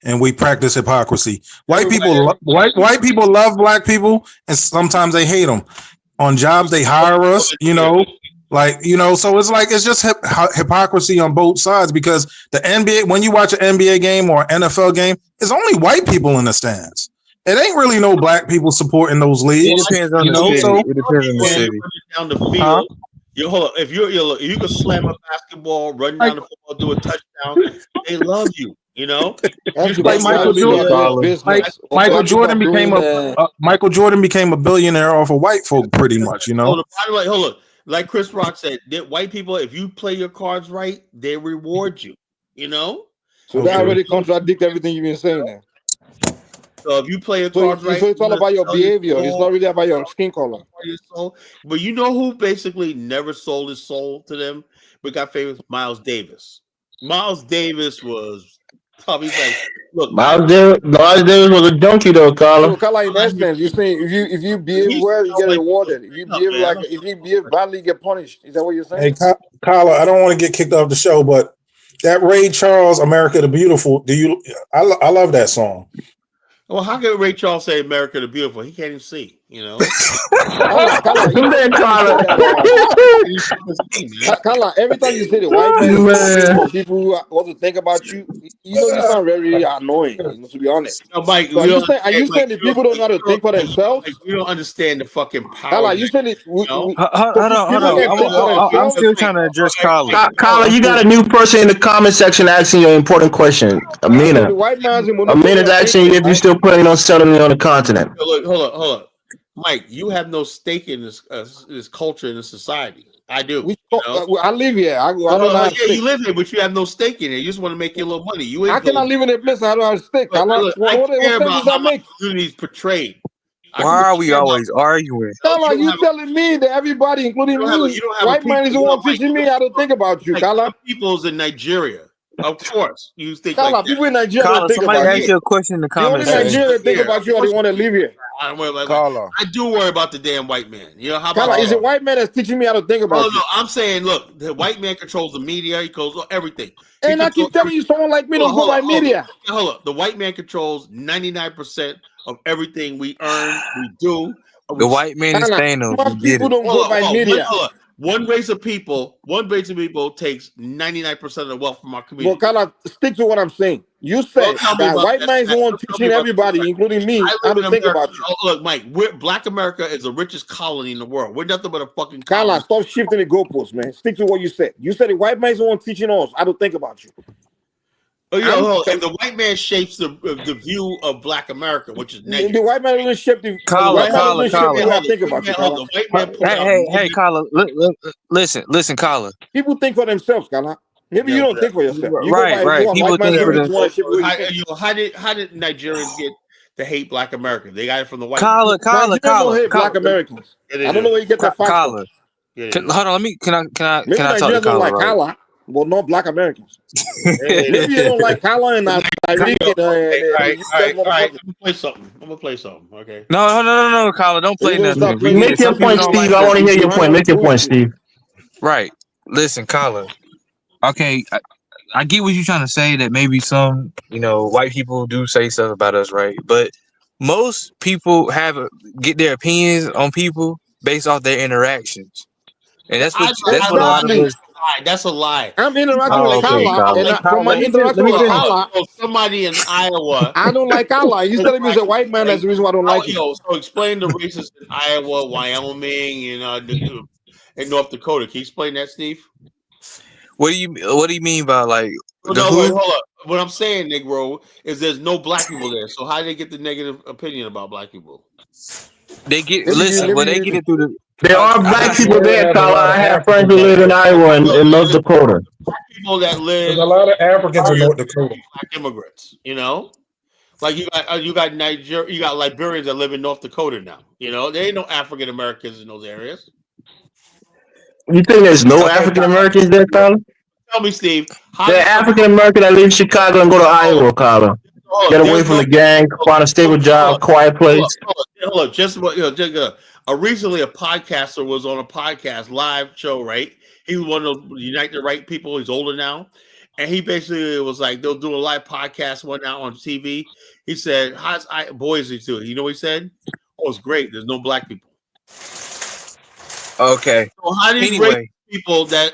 and we practice hypocrisy. White people love Black people, and sometimes they hate them. On jobs, they hire us. You know, like So it's just hypocrisy on both sides, because the NBA, when you watch an NBA game or an NFL game, it's only white people in the stands. It ain't really no Black people supporting those leagues. It depends on the city. It depends on the city. Down the field. Hold on. If you can slam a basketball, run down the football, do a touchdown, they love you. You know, just like Michael Jordan. Michael Jordan became a billionaire off of white folk, pretty much. You know. So by the way, hold on. Like Chris Rock said, white people, if you play your cards right, they reward you. You know. So that already contradicts everything you've been saying now. So if you play your cards right, so it's all about your behavior. It's not really about your skin color. But you know who basically never sold his soul to them, but got famous? Miles Davis. Miles Davis was tough. He's like, look, Miles Davis was a junkie though, Carla. So Carla, in essence, you're saying if you behave well, you get rewarded. If you behave badly, you get punished. Is that what you're saying? Hey, Carla, I don't want to get kicked off the show, but that Ray Charles, "America the Beautiful," I love that song. Well, how can Ray Charles say "America the Beautiful"? He can't even see, you know. Carla, every time you say the white man is for people who want to think about you, you sound very annoying. To be honest. No, Mike, so are you saying the people don't know how to think for themselves? Like, we don't understand the fucking power. Carla, you said it. Hold on. I'm still trying to address Carla. Carla, you got a new person in the comment section asking you an important question. Amina. Amina's asking you if you're still planning on settling on the continent. Look, hold on. Mike, you have no stake in this culture in this society. I do. I live here. I don't know. You live here, but you have no stake in it. You just want to make your little money. I cannot live in a place I don't have a stake. I care about how my community is portrayed. Why are we always arguing? Carla, you telling me that everybody, including me, white man is the one teaching me how to think about you, Carla? People's in Nigeria. Of course, you think Carla, like people in Nigeria Carla, think somebody about ask you. you a question in the comments. The only Nigeria think about you, or they want to live here. I don't worry about Carla. I do worry about the damn white man. You know how about Carla, is a white man that's teaching me how to think about you? No, I'm saying, look, the white man controls the media. He controls everything. And I keep telling you, someone like me don't go by media. Hold up. The white man controls 99% of everything we earn, we do. The white man is Thanos. People don't go by media. One race of people takes 99% of the wealth from our community. Well, Carla, stick to what I'm saying. You said that white man is the one teaching everybody, including me, how to think about you. Look, Mike, Black America is the richest colony in the world. We're nothing but a fucking Carla, stop shifting the goalposts, man. Stick to what you said. You said the white man is the one teaching us how to think about you. And the white man shapes the view of Black America, which is negative. The white man doesn't shape the Carla. think about you, Carla. Hey, Carla, listen, Carla. People think for themselves, Carla. Maybe you don't think for yourself. Right. People think for themselves. How did Nigerians get to hate Black America? They got it from the white. Carla. Don't hate Black Americans. I don't know where you get that fact. Carla. Hold on. Can I talk to Carla? Like Carla. Well, not Black Americans. Maybe you don't like Carla and I. All right. I'm gonna play something. Okay. No, Carla. Don't play nothing. Make your point, Steve. I want to hear your point. Make your point, Steve. Right. Listen, Carla. Okay, I get what you're trying to say, that maybe some, white people do say stuff about us, right? But most people get their opinions on people based off their interactions. And that's what a lot of us. That's a lie. I'm interacting with Carla. From my interaction with Carla, somebody in Iowa. I don't like Carla. He's telling me he's a white man. That's the reason why I don't like him. So explain the races in Iowa, Wyoming, and North Dakota. Can you explain that, Steve? What do you mean by like? Hold up. What I'm saying, Negro, is there's no Black people there. So how do they get the negative opinion about Black people? They get they get it through the. There are Black people there, Carla. I have friends who live in Iowa and North Dakota. People that live. There's a lot of Africans in North Dakota. Black immigrants, like you got Nigeria, you got Liberians that live in North Dakota now. There ain't no African Americans in those areas. You think there's no African Americans there, Carla? Tell me, Steve. They're African American that leave in Chicago and go to Iowa, Carla. Get away from the gang, find a stable job, quiet place. Hold up. Recently, a podcaster was on a podcast live show, right? He was one of the Unite the Right people. He's older now. And he basically was like, they'll do a live podcast one out on TV. He said, how's Boise to it? You know what he said? Oh, it's great. There's no Black people. Okay. So how do you rate people that?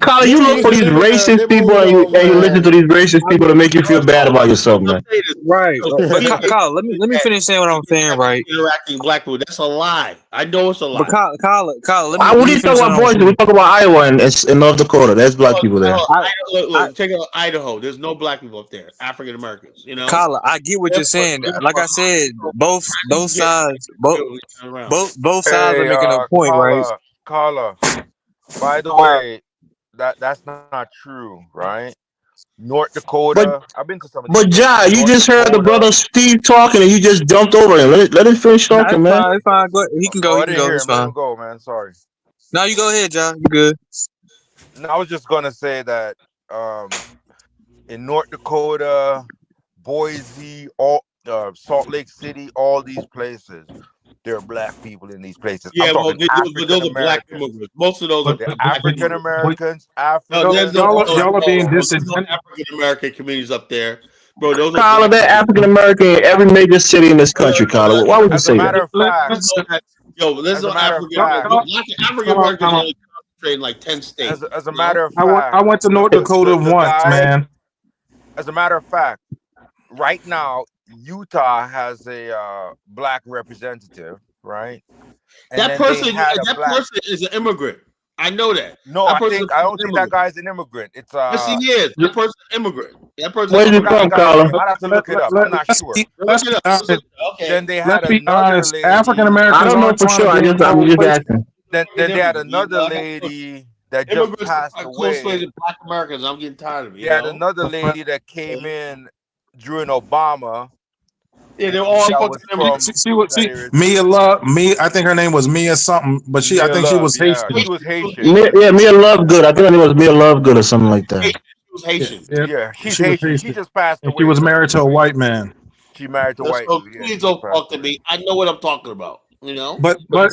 Carla, you look for these racist people and you listen to these racist people to make you feel bad about yourself, man. Right. But Carla, let me finish saying what I'm saying. Right. Interacting Black people. That's a lie. I know it's a lie. But Carla, let me talk about Boise. We talk about Iowa and North Dakota. There's Black people there. Look, take out Idaho. There's no Black people up there. African Americans. Carla, I get what you're saying. Like I said, both sides are making a point, right? Carla, by the way, that's not true, right? North Dakota. I've been to some of these. But Ja, you just heard the brother Steve talking and you just jumped over him. Let him finish talking, man. It's fine. Go, he can go. It's fine. Go, man. Sorry. No, you go ahead, Ja. You good? No, I was just gonna say that in North Dakota, Boise, Salt Lake City, all these places, there are Black people in these places. Yeah, those are Black immigrants. Most of those are African Americans. Y'all are being disadvantaged. African American communities up there, bro. Those Carla, they're African American in every major city in this country, Carla. Why would you say that? Yo, there's no African Americans only concentrate in like 10 states. As a matter of fact, I went to North Dakota once, man. As a matter of fact, right now Utah has a black representative, right? And That person is an immigrant. I know that. No, I don't think that guy's an immigrant. It's yes, he is. That person's an immigrant. That person. Where's you from, Colin? I have to look it up. I'm not sure. Then they had another lady. African Americans. I don't know for sure. I'm just asking. Then they had another lady that just passed away. Black Americans. I'm getting tired of it. They had another lady that came in during Obama. Yeah, they're all Mia Love. I think her name was Mia something, but I think she was Haitian. She was Haitian. Mia Lovegood. I think her name was Mia Lovegood or something like that. She was Haitian. Yeah, she's Haitian. She just passed away. She was married to a white man. She married to a white man. man. Please don't talk to me. I know what I'm talking about. You know. But in those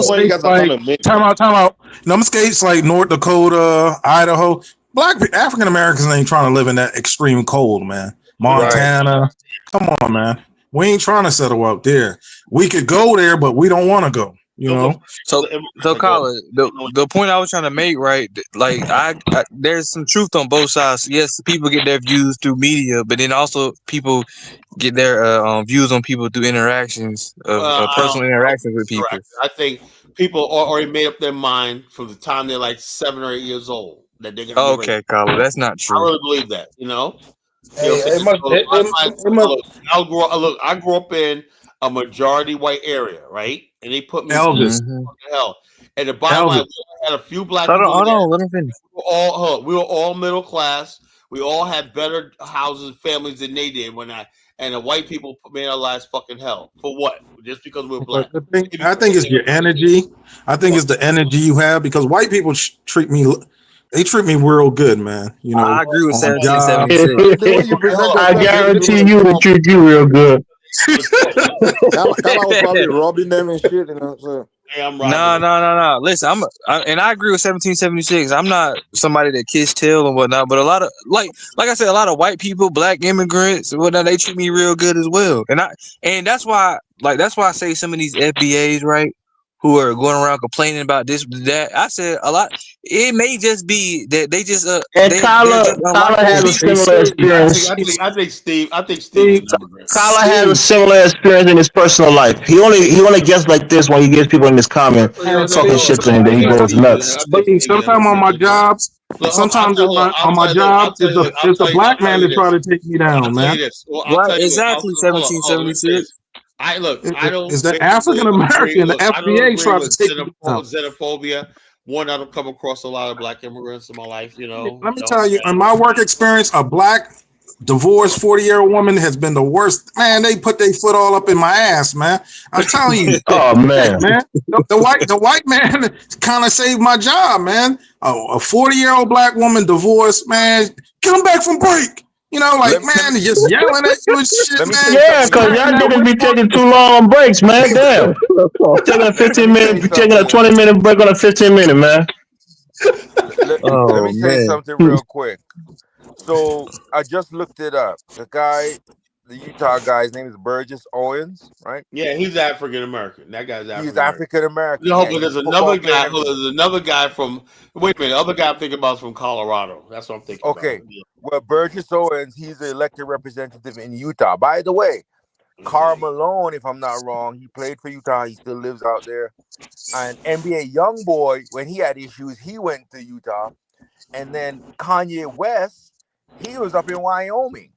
states like time out. Them states like North Dakota, Idaho, African Americans ain't trying to live in that extreme cold, man. Montana. Right. Come on, man. We ain't trying to settle up there. We could go there, but we don't want to go. You know. So Colin, the point I was trying to make, right? Like, I there's some truth on both sides. Yes, people get their views through media, but then also people get their views on people through interactions, personal interactions with people. I think people already made up their mind from the time they're like 7 or 8 years old that they're gonna. Okay, Colin, that's not true. I really believe that. You know. I grew up in a majority white area, right? And they put me in hell. And the bottom line, we had a few black people. Hold on, let me finish. We were all middle class. We all had better houses and families than they did and the white people put me in our lives fucking hell. For what? Just because we're black. I think it's your energy. I think it's the energy you have because white people treat me real good, man. You know, I agree with 1776. I guarantee you they treat you real good. Kala was probably robbing them and shit, you know. So. No. Listen, and I agree with 1776. I'm not somebody that kiss tail and whatnot, but a lot of like I said, a lot of white people, black immigrants, and whatnot, they treat me real good as well. And that's why I say some of these FBAs, right, who are going around complaining about this, that. I said a lot. It may just be that they just and Kala has a similar experience. I think Steve. Kala has a similar experience in his personal life. He only gets like this when he gets people in his comment talking shit to him. Then he goes nuts. Sometimes on my job, it's a black man that try to take me down, man. Right, exactly. 1776. I don't. Is the African American, the FBA trying to take me down? Xenophobia. One, I don't come across a lot of black immigrants in my life, you know. Let me tell you, in my work experience, a black divorced 40-year-old woman has been the worst. Man, they put their foot all up in my ass, man. I'm telling you. Oh man, the white man kind of saved my job, man. A 40-year-old black woman divorced, man. Come back from break. You know, like, man, just yelling at you and shit, man. Yeah, because y'all niggas be taking too long on breaks, man. Damn. Taking a 15-minute, taking a 20-minute break on a 15-minute, man. Let me say something real quick. So I just looked it up. The Utah guy's name is Burgess Owens, right? Yeah, he's African American. That guy's African. He's African American. No, but there's another guy. There's another guy from. Wait a minute. The other guy I'm thinking about is from Colorado. That's what I'm thinking. Okay. About. Yeah. Well, Burgess Owens, he's the elected representative in Utah. By the way, Karl Malone, if I'm not wrong, he played for Utah. He still lives out there. And NBA YoungBoy, when he had issues, he went to Utah. And then Kanye West, he was up in Wyoming.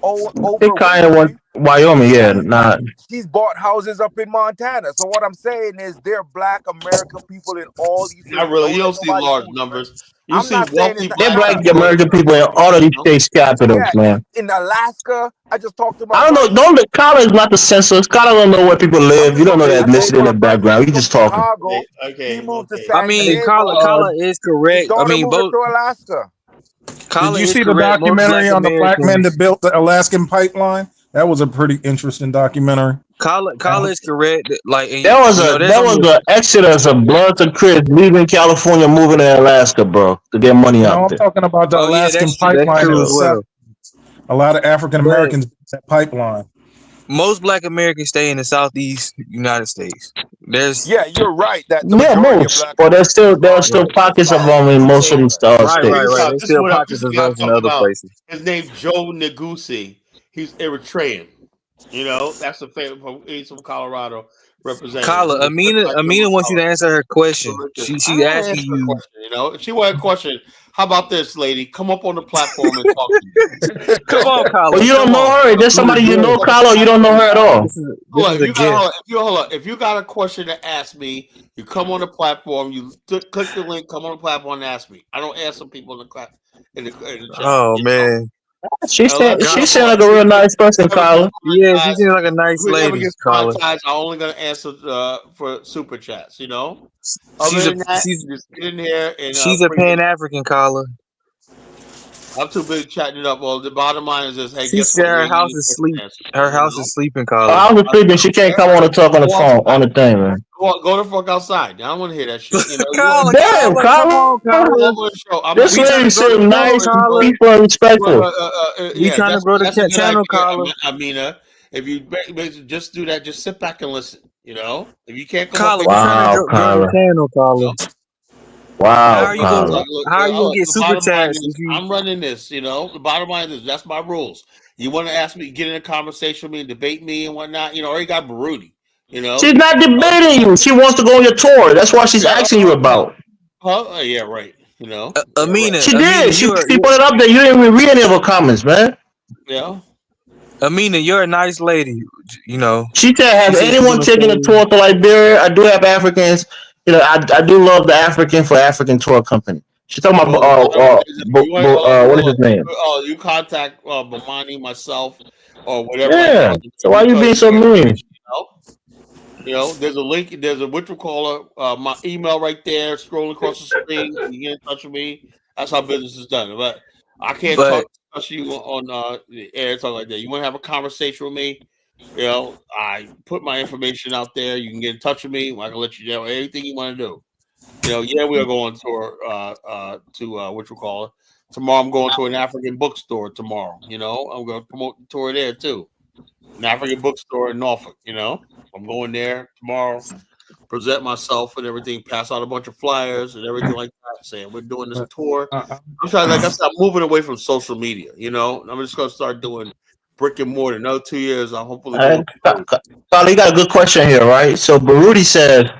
Wyoming, yeah, nah. She's bought houses up in Montana. So what I'm saying is, they're black American people in all these. Not really. You don't see large numbers. You see wealthy. They're black American people in all of these states capitals, man. In Alaska, I just talked to my. I don't know. Colin is not the census. Colin don't know where people live. You don't know the ethnicity in the background. You just talking. Okay. I mean, Colin is correct. I mean, both. To Alaska. Did you see the documentary on the black men that built the Alaskan pipeline? That was a pretty interesting documentary. Colin is correct. Like there was an exodus of bloods and cribs leaving California, moving to Alaska, bro, to get money out there. I'm talking about the Alaskan pipeline as well. A lot of African Americans built that pipeline. most Black Americans stay in the Southeast United States. Yeah, you're right that the Yeah, majority of most, Black but Americans there are are still in the pockets of South. them in most of these Right. states. There's still This pockets is of the guy I'm us in talking other about. places. His name's Joe Negusi. He's Eritrean. You know, that's a fan from he's from Colorado representative. Kala, Amina wants you to answer her question. She's I don't asking answer a you. question, you know. If she want a question, how about this, lady? Come up on the platform and talk to me. Come on, Kala. Well, you don't come know on. her. There's somebody you know, Carlo. You don't know her at all. Hold on, if you got a question to ask me, you come on the platform. You click the link. Come on the platform and ask me. I don't answer people in the class in the chat. Oh man. She sounds like a real nice person, Carla. Yeah, she seems like a nice If we ever lady, get Carla. monetized, I'm only gonna answer for super chats. You know. She's Other than that, just get in here and she's a Pan African, Carla. I'm too big chatting it up. Well, the bottom line is this: hey, She guess said what? her house is sleep. Her house is sleeping, I Carla. was sleeping. She can't come on and talk on the phone on the thing, man. Go the fuck outside. I don't want to hear that shit. You know, Carla, Damn, Carla. This lady said nice, people are respectful. We trying to grow the channel, Carla. Amina, if you just do that, just sit back and listen. You know, if you can't come Carla, up, we trying to grow the channel, Carla. Wow, how are you gonna get super chats? I'm running this. You know, the bottom line is that's my rules. You want to ask me, get in a conversation with me, debate me, and whatnot. You know, already got Baruti. You know, She's not debating you. She wants to go on your tour. That's why she's asking you about. Huh? Yeah, right. You know, Amina. She Amina, did. She put it up there. You didn't even read any of her comments, man. Yeah. Amina, you're a nice lady. You know. She said, "Have anyone taken a tour to Liberia? I do have Africans. You know, I do love the African for African tour company." She's talking about what is his name? Oh, you contact Bomani, myself, or whatever. Yeah. So why are you being so mean? You know, there's a link. There's a my email right there. Scroll across the screen. You get in touch with me. That's how business is done. But I can't talk to you on the air, talk like that. You want to have a conversation with me? You know, I put my information out there. You can get in touch with me. I can let you know anything you want to do. You know, yeah, we'll go on tour tomorrow. I'm going to an African bookstore tomorrow. You know, I'm going to promote the tour there too. An African bookstore in Norfolk. You know, I'm going there tomorrow, present myself and everything, pass out a bunch of flyers and everything like that, saying we're doing this tour. I'm trying, like I said, I'm moving away from social media. You know, I'm just going to start doing brick and mortar. Another 2 years, I'll hopefully. Carla, you got a good question here, right? So Baruti says,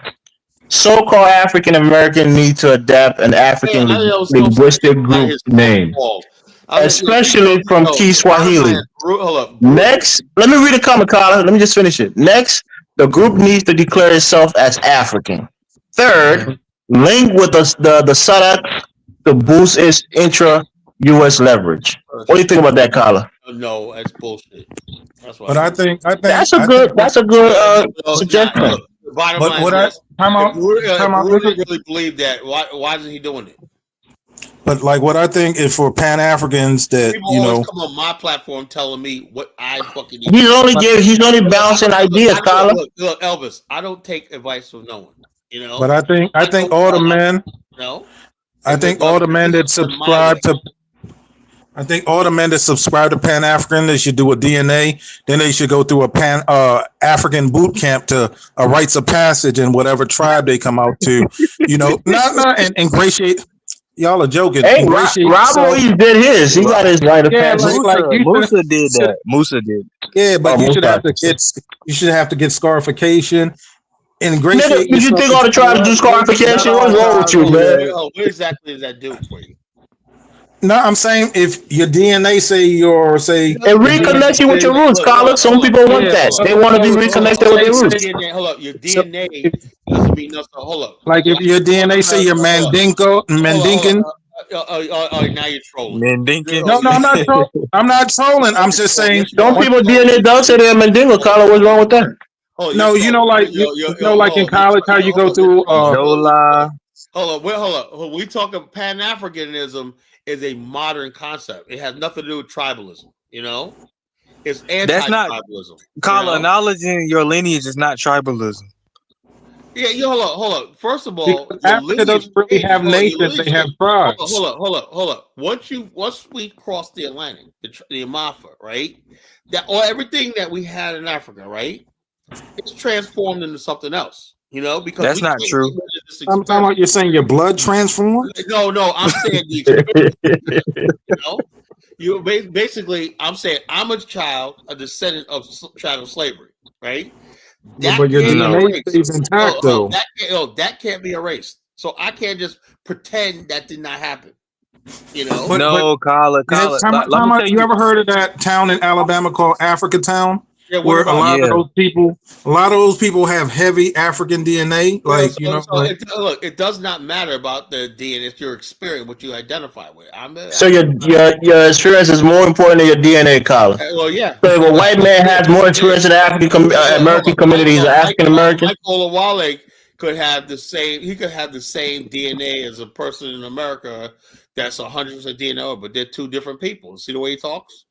so-called African American need to adapt an African linguistic group name, especially from Kiswahili. Next, let me read a comment, Carla. Let me just finish it. Next, the group needs to declare itself as African. Third, link with the SADC to boost its intra-U.S. leverage. What do you think about that, Carla? No, that's bullshit. That's But I think that's a good suggestion. Bottom line is, if Rudy really believed that, why isn't he doing it? But like what I think is for Pan Africans that people always come on my platform telling me what I fucking need. He's only bouncing ideas, Carla. Look, Elvis, I don't take advice from no one. You know. But I think all the men. No. I think all the men that subscribe to. I think all the men that subscribe to Pan African, they should do a DNA. Then they should go through a Pan African boot camp to a rites of passage in whatever tribe they come out to. You know, and ingratiate. Y'all are joking. Hey, Rob always did his. He got his rite of passage. Musa did that. Musa did. Yeah, but you should have to get scarification. Ingratiate. Nigga, you think all the tribes do scarification? What's wrong with you, man? What exactly does that do for you? No, I'm saying if your DNA it reconnects you with your roots, Carla. Some people want that. They want to be reconnected with their roots. Hold up, your DNA doesn't mean nothing. Hold up. Like if your DNA say you're Mandinkan. Now you're trolling. Mandinkan. No, I'm not trolling. I'm not trolling. I'm just saying. Don't people DNA does say they're Mandingo, Carla? What's wrong with that? No, you know, like like in college, how you go through Zola. Hold up. We talk of Pan-Africanism is a modern concept. It has nothing to do with tribalism. You know, it's anti-tribalism. Carla, acknowledging your lineage is not tribalism. Yeah, hold up. First of all, Because Africa doesn't really have nations; they have tribes. Hold up. Once we cross the Atlantic, the Amafa, right? Everything that we had in Africa, right? It's transformed into something else. Because That's not true. I'm talking about you're saying your blood transformed? No, I'm saying the experience. You basically, I'm saying I'm a descendant of child of slavery, right? But your DNA stays intact, though. That can't be erased. So I can't just pretend that did not happen. No, Carla. You ever heard of that town in Alabama called Africa Town? Yeah, where a lot of those people have heavy African DNA. Look, it does not matter about the DNA. It's your experience, what you identify with. So your experience is more important than your DNA, Colin. Well, yeah. So if a white man has more experience in the African American community, he's an African American. Mike Olawale could have the same. He could have the same DNA as a person in America that's 100% DNA, but they're two different people. See the way he talks,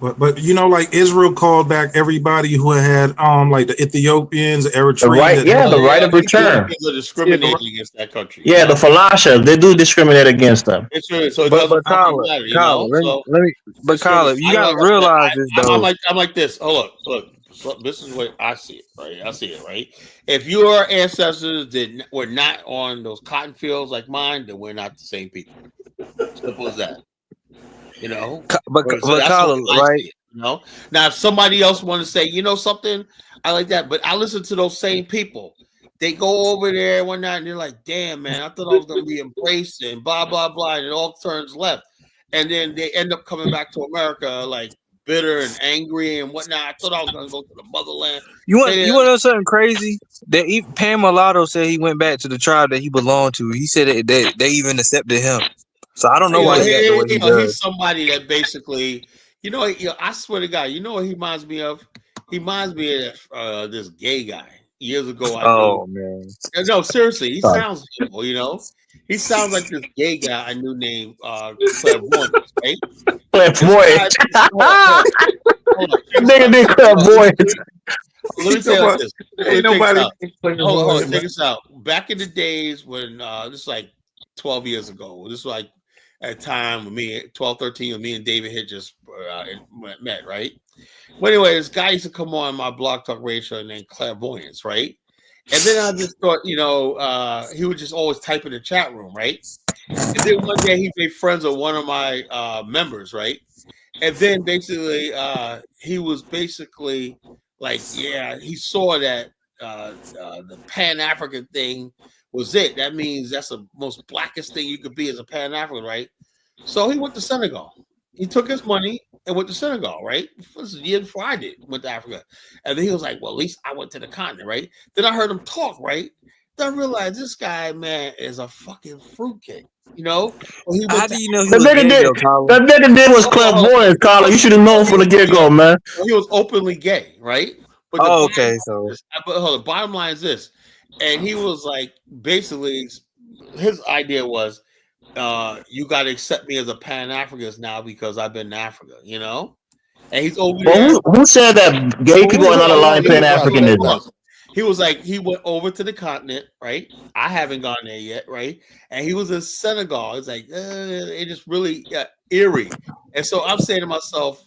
But like Israel called back everybody who had like the Ethiopians, Eritreans. The right of return. People are discriminating against that country. Yeah, the Falasha, they do discriminate against them. It's true. So but Carla, Carla, you gotta realize this though. I'm like this. Oh look. So this is what I see it, right? I see it, right? If your ancestors were not on those cotton fields like mine, then we're not the same people. Simple as that. But Carla, right? Now if somebody else want to say, something, I like that, but I listen to those same people. They go over there one night and they're like, damn, man, I thought I was gonna be embraced and blah blah blah, and it all turns left. And then they end up coming back to America like bitter and angry and whatnot. I thought I was gonna go to the motherland. You want to know something crazy? That Pam Mulatto said he went back to the tribe that he belonged to. He said that they even accepted him. So I don't know why he's somebody that basically, I swear to God, what he reminds me of? He reminds me of this gay guy years ago. Man. No, seriously, he sounds evil, He sounds like this gay guy I knew named Clairvoyant, right? Clairvoyant. Nigga named Clairvoyant. Let me tell you this. Ain't nobody. Hold on, check this out. Back in the days when this is like 12 years ago, this was like at a time with me, 12, 13, when me and David had just met, right? Well, anyway, this guy used to come on my Blog Talk Radio show named Clairvoyance, right? And then I just thought, he would just always type in the chat room, right? And then one day he made friends with one of my members, right? And then basically he was basically like, he saw that the Pan-African thing was it. That means that's the most blackest thing you could be as a Pan-African, right? So he went to Senegal. He took his money and went to Senegal, right? This was a year before I did, went to Africa. And then he was like, well, at least I went to the continent, right? Then I heard him talk, right? Then I realized this guy, man, is a fucking fruitcake. Well, how do you know that nigga did was clairvoyant, Carla? You should have known from the get-go, man. He was openly gay, right? But the bottom line is this. And he was like, basically, his idea was, you got to accept me as a Pan-Africanist now because I've been in Africa, And he's over there. Who said that gay people are not allowed in Pan-Africanism? He was like, he went over to the continent, right? I haven't gone there yet, right? And he was in Senegal. It's like, it just really eerie. And so I'm saying to myself,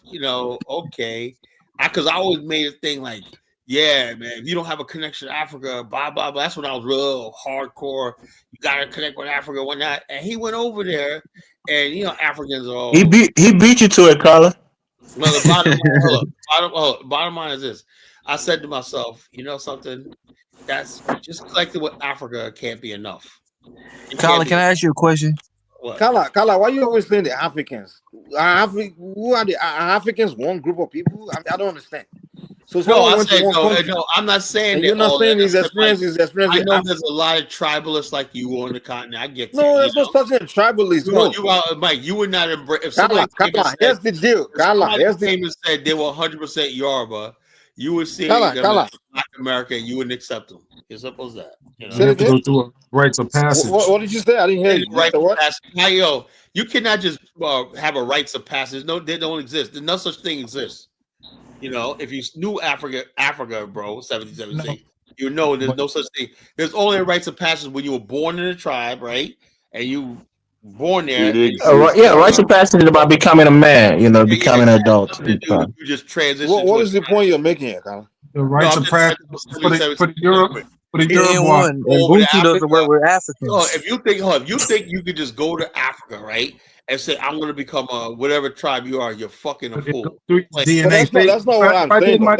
okay, because I always made a thing like, yeah, man, if you don't have a connection to Africa, blah, blah, blah. That's when I was real hardcore. You got to connect with Africa, whatnot. And he went over there, and, Africans are all... He beat you to it, Carla. Well, the bottom line is this. I said to myself, something? That's just connected with Africa can't be enough. Carla, can I ask you a question? Carla, why you always saying the Africans? Who are the Africans? One group of people? I don't understand. So I'm not saying you're not saying his experience. I know there's a lot of tribalists like you on the continent. I get that. No, there's no such a tribalist. No, Mike, you would not embrace. If somebody here's the deal. Came and said they were 100% Yoruba, you would see them in Black America, and you wouldn't accept them. It's simple as that. You have to go through a rites of passage. What did you say? I didn't hear you. Rites of passage. You cannot just have a rites of passage. No, they don't exist. There's no such thing exists. If you knew Africa, bro, 1776, You know, there's no such thing. There's only a rites of passage when you were born in a tribe, right? And you born there. Rites of passage is about becoming a man. You know, becoming an adult. You just transition. What is the point you're making here, Colin? The rites of passage for the Europe. For the Europe one, and Gucci doesn't work with Africans. Oh, if you think you could just go to Africa, right, and say I'm going to become a whatever tribe you are, you're fucking a fool. DNA. That's not what I'm saying. I'm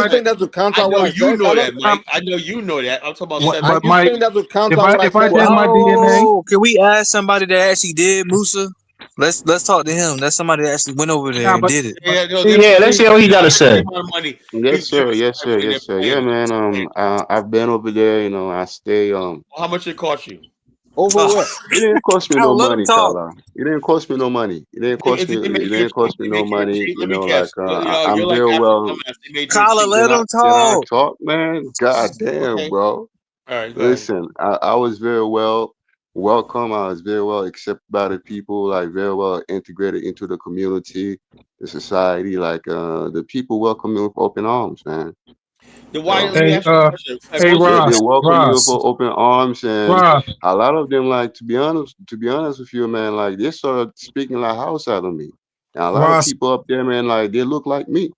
saying that to counter what I you said. know that, Mike. I know you know that. I'm talking about. I'm saying that to counter what I said. If I did my DNA, can we ask somebody that actually did Musa? Let's talk to him. That's somebody that actually went over there and did it. Yeah, let's see what he got to say. Yes, sir. Yeah, man. I've been over there. You know, I stay. How much it cost you? Over what? It didn't cost me no money, Kala. It didn't cost me no money. It didn't cost me no money. You know, like I'm very well. Kala, let him Can I talk. talk, man? God damn, bro. All right, listen, I was very well welcome. I was very well accepted by the people, like very well integrated into the community, the society. Like the people welcome me with open arms, man. Hey, Ross, they welcome me with open arms, and a lot of them, like to be honest with you, man, like they started speaking like house out of me. And a lot of people up there, man, like they look like me.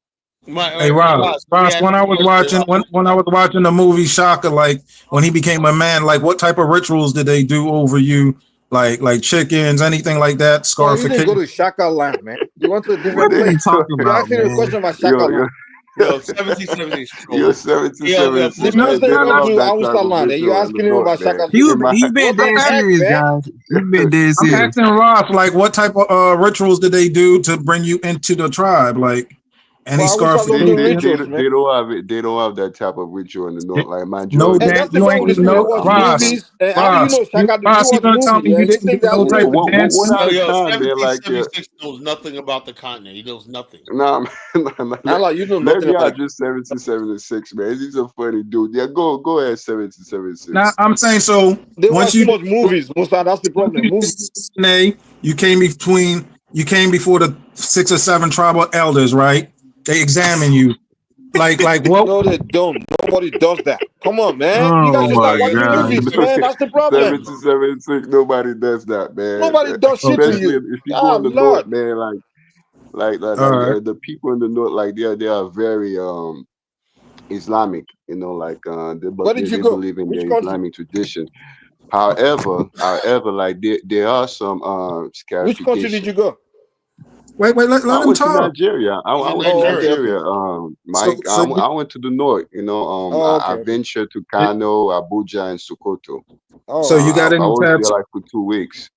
Hey Ross, when I was watching the movie Shaka, like when he became a man, like what type of rituals did they do over you? Like chickens, anything like that? You didn't go to Shaka land, man. You went to a different place. You're asking a question about Shaka land. Yo, 70. You're 70. You're asking him about Shaka. He's been dead serious, guys. He's been dead serious. I'm asking Ross, like what type of rituals did they do to bring you into the tribe? Like any scarf? They don't have it. They don't have that type of ritual in the north, like my no, you ain't no Ross. Ross, you gonna tell me you didn't do no type of dance? 76 knows nothing about the continent. He knows nothing. Nah, like you know nothing maybe I about just 76, man. He's a funny dude. Yeah, go ahead, 76. Now I'm saying so. They watch too much movies, Musa. That's the problem. You came before the 6 or 7 tribal elders, right? They examine you. Like what? No, they don't. Nobody does that. Come on, man. Oh, you guys just not watching movies, man. That's the problem. 76, nobody does that, man. Nobody does shit to you. If you go in the north, man, like the people in the north, like they are very Islamic, you know, like they believe in their Islamic tradition. However, like there are some Which country did you go? Wait, let him talk. Nigeria. I went to Nigeria. Mike, I went to the north. You know, I ventured to Kano, Abuja, and Sokoto. So you got any I was tabs? there like for 2 weeks.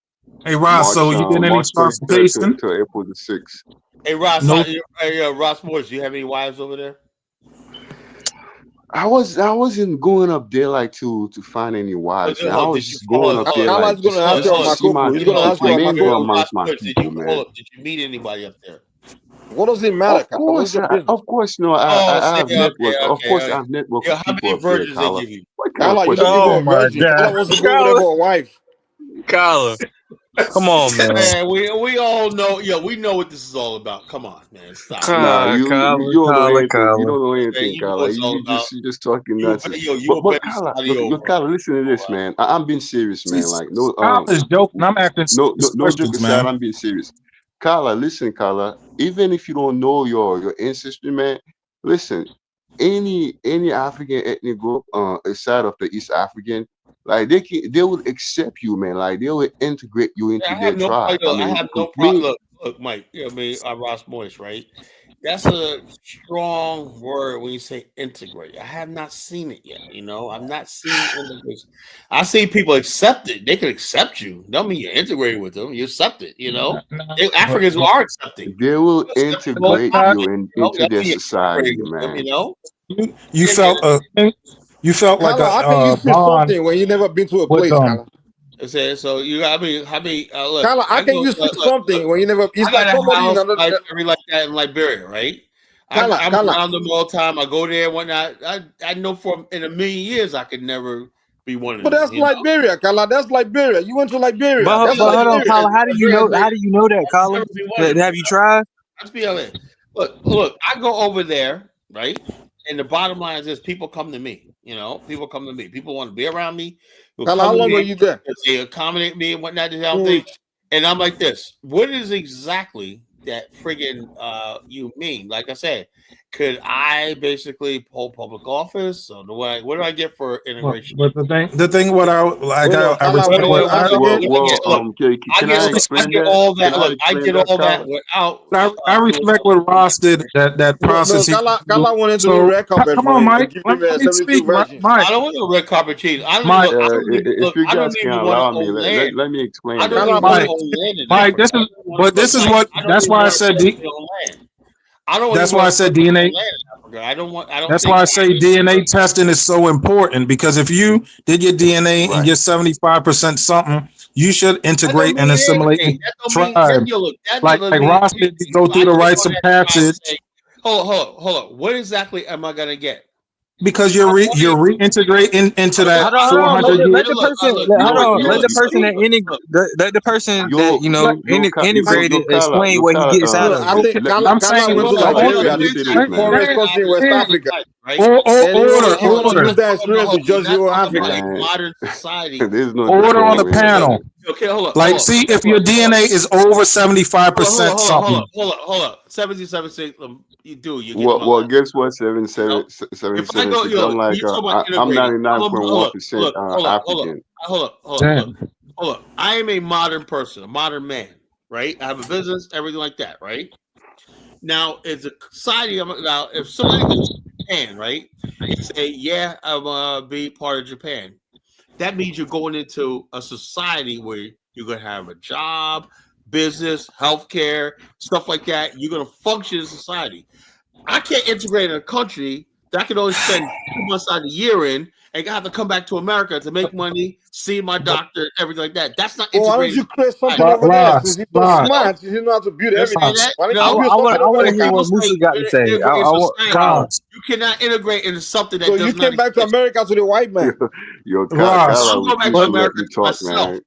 Hey Ross, so you did any scarification? To April the 6th. Hey Ross, Nope. Ross Morris, do you have any wives over there? I wasn't going up there like to find any wives. I was just going up there like He's gonna ask you amongst my people, man. Did you meet anybody up there? What does it matter? Of course, no. I have network. Of course, I have network. Yeah, how many virgins they give you? Oh my God! For a wife. Kala. Come on, man. We all know. Yeah, we know what this is all about. Come on, man. Stop. You don't know anything, Kala. You just talking nonsense. But Kala, listen to this, man. I'm being serious, man. Like no, is joking. I'm acting. No joke aside. I'm being serious. Kala, listen, Kala. Even if you don't know your ancestry, man, listen. Any African ethnic group, aside of the East African, like they would accept you, man. Like they would integrate you into their tribe. I have no problem. Look, Mike. I mean, Ross Morris, right? That's a strong word when you say integrate. I have not seen it yet. You know, I've not seen integration. I see people accept it. They can accept you. Don't mean you're integrated with them. You accept it. You know, Africans are accepting. They will integrate you into their society, man. You know, you felt like Kala, how can you say something when you never been to a place, Kala? So you, I mean, look, Kala, how can you say something when you never? It's like somebody like that in Liberia, right? I'm around them all the time. I go there when I know in a million years I could never be one of them. But that's Liberia, Kala. That's Liberia. You went to Liberia. But hold on, Kala. How do you know that, Kala? Have you tried? Let's be honest. Look, I go over there, right? And the bottom line is this: people come to me. People come to me. People want to be around me. How long were you there? They accommodate me and whatnot. And I'm like this: what is exactly that friggin' you mean? Like I said, could I basically hold public office? Or what do I get for integration? But the thing, what I respect what I get all that. Look, I get all that without. I respect what Ross did. That process. Kala wanted to do red carpet. Come on, Mike. Let me speak, Mike. I don't want no red carpet cheese. I don't even want to land. Let me explain. I don't even want to land. Mike, this is what. That's why I said. That's why I said DNA. That's why I say DNA testing is so important, because if you did your DNA and you're 75% something, you should integrate and assimilate in tribe. Like Ross did, go through the rites of passage. Hold on. What exactly am I gonna get? Because you're reintegrating into that 400 years. Let the person that integrated explain what he gets out of it. I'm saying West Africa. Order. Modern society. Order on the panel. Okay, hold up. Like, see if your DNA is over 75% something. Hold up. 77. You do. You get well, guess what? 77. I'm like, I'm 99.1% African. Hold up. I am a modern person, a modern man, right? I have a business, everything like that, right? Now, as a society, if somebody goes to Japan, right, and say, yeah, I'm gonna be part of Japan, that means you're going into a society where you're gonna have a job, business, healthcare, stuff like that. You're gonna function in society. I can't integrate in a country that I can only spend 2 months out of the year in, and I have to come back to America to make money, see my doctor, everything like that. That's not integrated. Why don't you create something over there? Since you're so smart, you know how to build everything. I want to hear what Musa got to say. You cannot integrate into something that. So you came back to America to the white man. I'm going back to America to myself.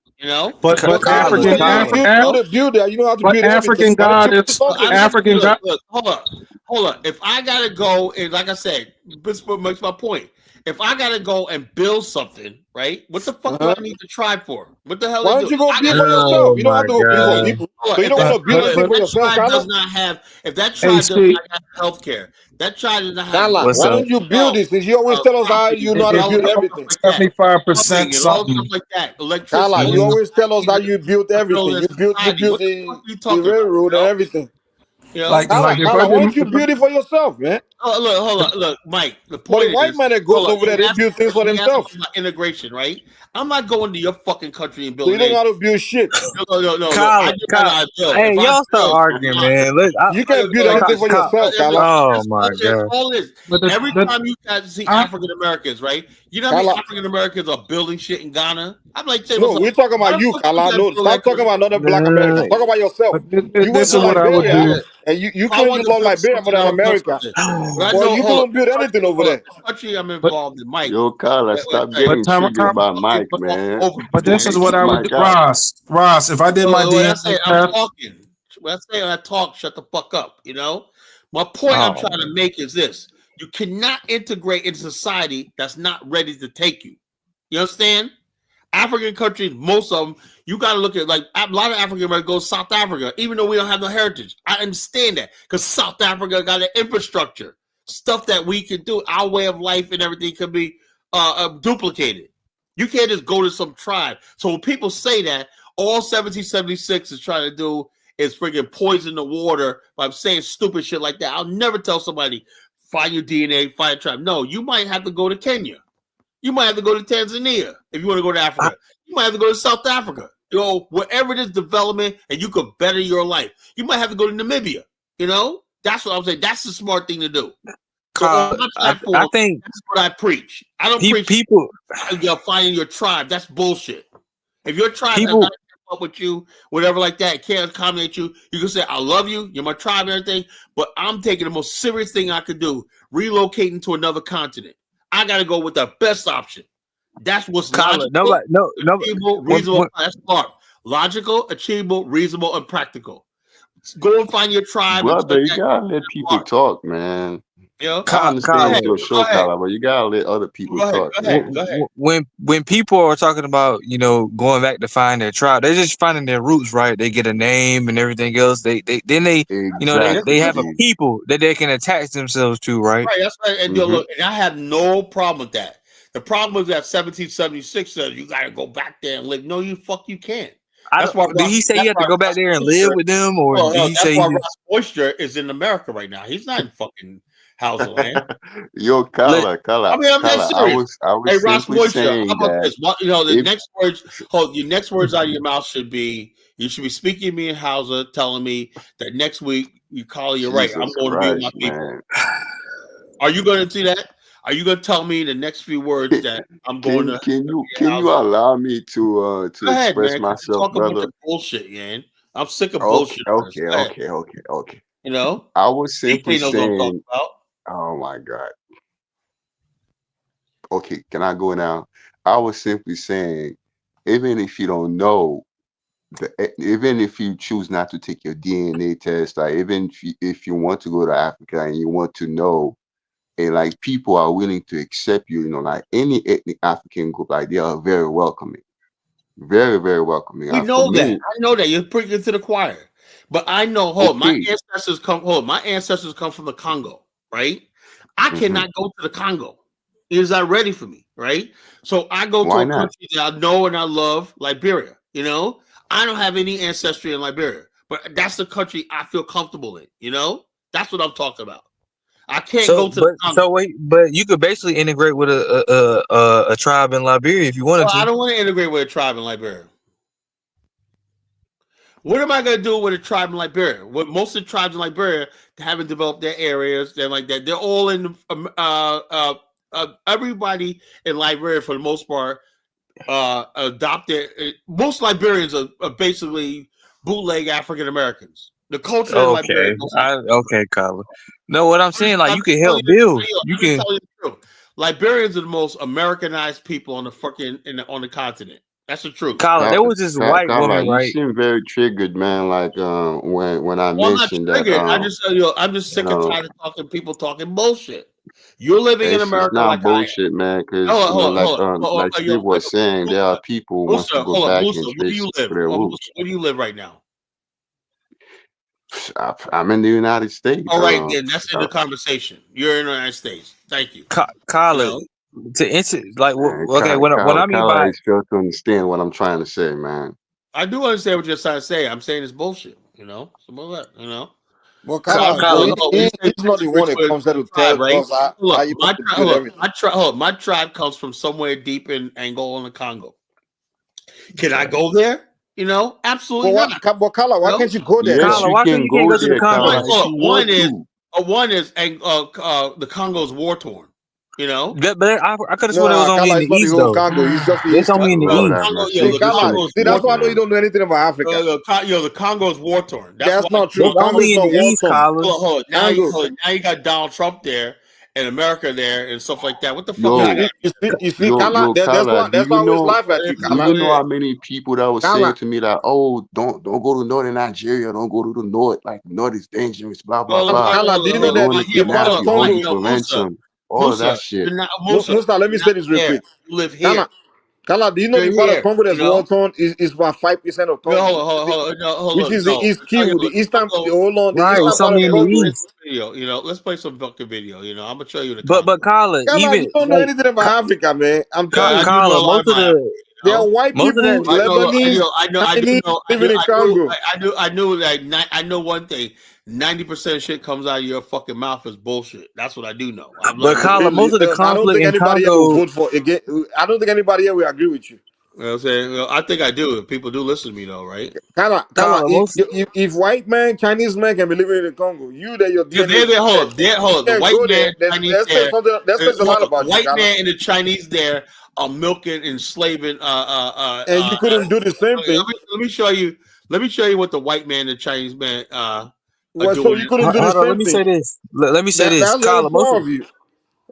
But African God is African God. Look, hold up. If I gotta go, and like I said, this makes my point. If I gotta go and build something, right? What the fuck do I need to try for? What the hell? Why don't you go build for yourself? You don't have to go build for people. So you don't want to build anything for yourself. Does not have. If that tribe does not have healthcare, that tribe does not have. Why don't you build this? Since you always tell us how you know how to build everything. 75% something like that. Electricity. You always tell us how you build everything. You build the railroad and everything. Why don't you build it for yourself, man? Look, Mike. The point. But the white man that goes over there, they build things for themselves. Integration, right? I'm not going to your fucking country and building. So you don't know how to build shit. No. Hey, y'all start arguing, man. You can't build anything for yourself, Kala. Oh my god! Every time you guys see African Americans, right? You know how many African Americans are building shit in Ghana? I'm like, no, we're talking about you, Kala. No, stop talking about another black Americans. Talk about yourself. You went to Liberia, and you claim you love Liberia more than America. Well, you don't build anything over there. Country I'm involved in, Mike. Yo, Kala, stop getting triggered about Mike, man. But this is what I would do, Ross. If I did my DNA, I'm talking. When I say I talk, shut the fuck up. My point I'm trying to make is this: you cannot integrate into society that's not ready to take you. You understand? African countries, most of them, you got to look at, like, a lot of African Americans go to South Africa, even though we don't have no heritage. I understand that, because South Africa got an infrastructure, stuff that we can do, our way of life and everything can be duplicated. You can't just go to some tribe. So when people say that, all 1776 is trying to do is freaking poison the water by saying stupid shit like that. I'll never tell somebody, find your DNA, find a tribe. No, you might have to go to Kenya. You might have to go to Tanzania if you want to go to Africa. You might have to go to South Africa. Wherever there's development and you could better your life. You might have to go to Namibia. That's what I'm saying. That's the smart thing to do. So I think that's what I preach. I don't preach people finding your tribe. That's bullshit. If your tribe does not keep up with you, whatever like that, can't accommodate you, you can say, I love you, you're my tribe and everything, but I'm taking the most serious thing I could do, relocating to another continent. I got to go with the best option. That's what's logical, achievable, reasonable. That's smart. Logical, achievable, reasonable, and practical. Go and find your tribe. Brother, you gotta let people talk, man. You know, I understand it's your go show, ahead. Kyle, but you gotta let other people talk. Go ahead. When people are talking about, you know, going back to find their tribe, they're just finding their roots, right? They get a name and everything else. They you know, they have a people that they can attach themselves to, right? Right. That's right. And look, and I have no problem with that. The problem is that 1776 says you got to go back there and live. No, you can't. That's why. Did he say you have to go back there and live with them, or did he say? That's why Ross Oyster is in America right now. He's not in fucking Hausa land. Yo, Kala. I mean, I'm not serious. I was hey, Ross simply Oyster, saying how about that. this? You know, the next words. Your next words out of your mouth should be. You should be speaking to me in Hausa, telling me that next week you call. You're right. I'm going to be with my people. Man. Are you going to see that? Are you going to tell me the next few words that I'm going to? Can you allow me to express myself, talk brother? A bunch of bullshit, man. I'm sick of bullshit. Okay. You know, I was simply knows what I'm talking saying. about. Oh my God. Okay, can I go now? I was simply saying, even if you don't know, even if you choose not to take your DNA test, like even if you want to go to Africa and you want to know. And like people are willing to accept you, you know, like any ethnic African group, like they are very welcoming, very, very welcoming. We know that. I know that you're preaching to the choir, but I know. My ancestors come. My ancestors come from the Congo, right? I cannot go to the Congo. It is not ready for me, right? So I go to a country that I know and I love, Liberia. You know, I don't have any ancestry in Liberia, but that's the country I feel comfortable in. You know, that's what I'm talking about. I can't go to the Congo. But you could basically integrate with a tribe in Liberia if you wanted to. I don't want to integrate with a tribe in Liberia. What am I going to do with a tribe in Liberia? With most of the tribes in Liberia, they haven't developed their areas. They're like that. They're all in. Everybody in Liberia, for the most part, adopted. Most Liberians are basically bootleg African Americans. The culture in Liberia. Okay, Colin. No, what I'm saying, like, you can help build. You can tell you the truth. Liberians are the most Americanized people on the on the continent. That's the truth. Colin, there was this white woman, right? You seem very triggered, man. Like when I mentioned that. I'm just sick and tired of people talking bullshit. You're living in America. It's not bullshit, man. Because like Steve was saying, there are people who want to go back and trace their roots. Where do you live right now? I'm in the United States. All right, then that's in the conversation. You're in the United States. Thank you, Colin. To answer, like, okay, when I mean by, I fail to understand what I'm trying to say, man. I do understand what you're trying to say. I'm saying it's bullshit. You know, some of that. You know. Well, he's not the one that comes there to tell us how you do everything. My tribe comes from somewhere deep in Angola and the Congo. Can I go there? You know, absolutely not. But Kala, why can't you go there? Yes, you can go to the Congo. One is the Congo's war torn. You know, but I could have sworn it was only in the east, though. Congo. It's only in the east. See, that's why I know you don't know anything about Africa. The Congo's war torn. That's not true. Only in the east, Colin. Now you got Donald Trump there and America there and stuff like that. What the fuck? You see, Kala, that's why I always laugh at you. Do you know how many people that was saying to me that, oh, don't go to northern Nigeria, don't go to the north, like the north is dangerous, blah blah blah. Kala, do you know that all of that shit. Musa, let me say this real quick. You live here. Kala, do you know the part of Congo that's war torn is about 5% of Congo? Which is the East Kivu, the eastern, the whole on the eastern part of Congo. You know, let's play some fucking video. You know, I'm gonna show you the. But Colin, even you don't know anything about Africa, man. I'm telling you, Colin, most of the. There are white people, Lebanese, living in Congo. I know one thing. 90% shit comes out of your fucking mouth is bullshit. That's what I do know. But Colin, most of the conflict in Congo. I don't think anybody here will agree with you. You know what I'm saying? Well, I think I do. People do listen to me though, right? Kala, if white man, Chinese man can be living in the Congo, you're hold. The white man, Chinese there. That says a lot about you. White man and the Chinese there are milking, enslaving. And you couldn't do the same thing. Let me show you. Let me show you what the white man and the Chinese man. So you couldn't do the same thing. Let me say this. Let me say this, Colin.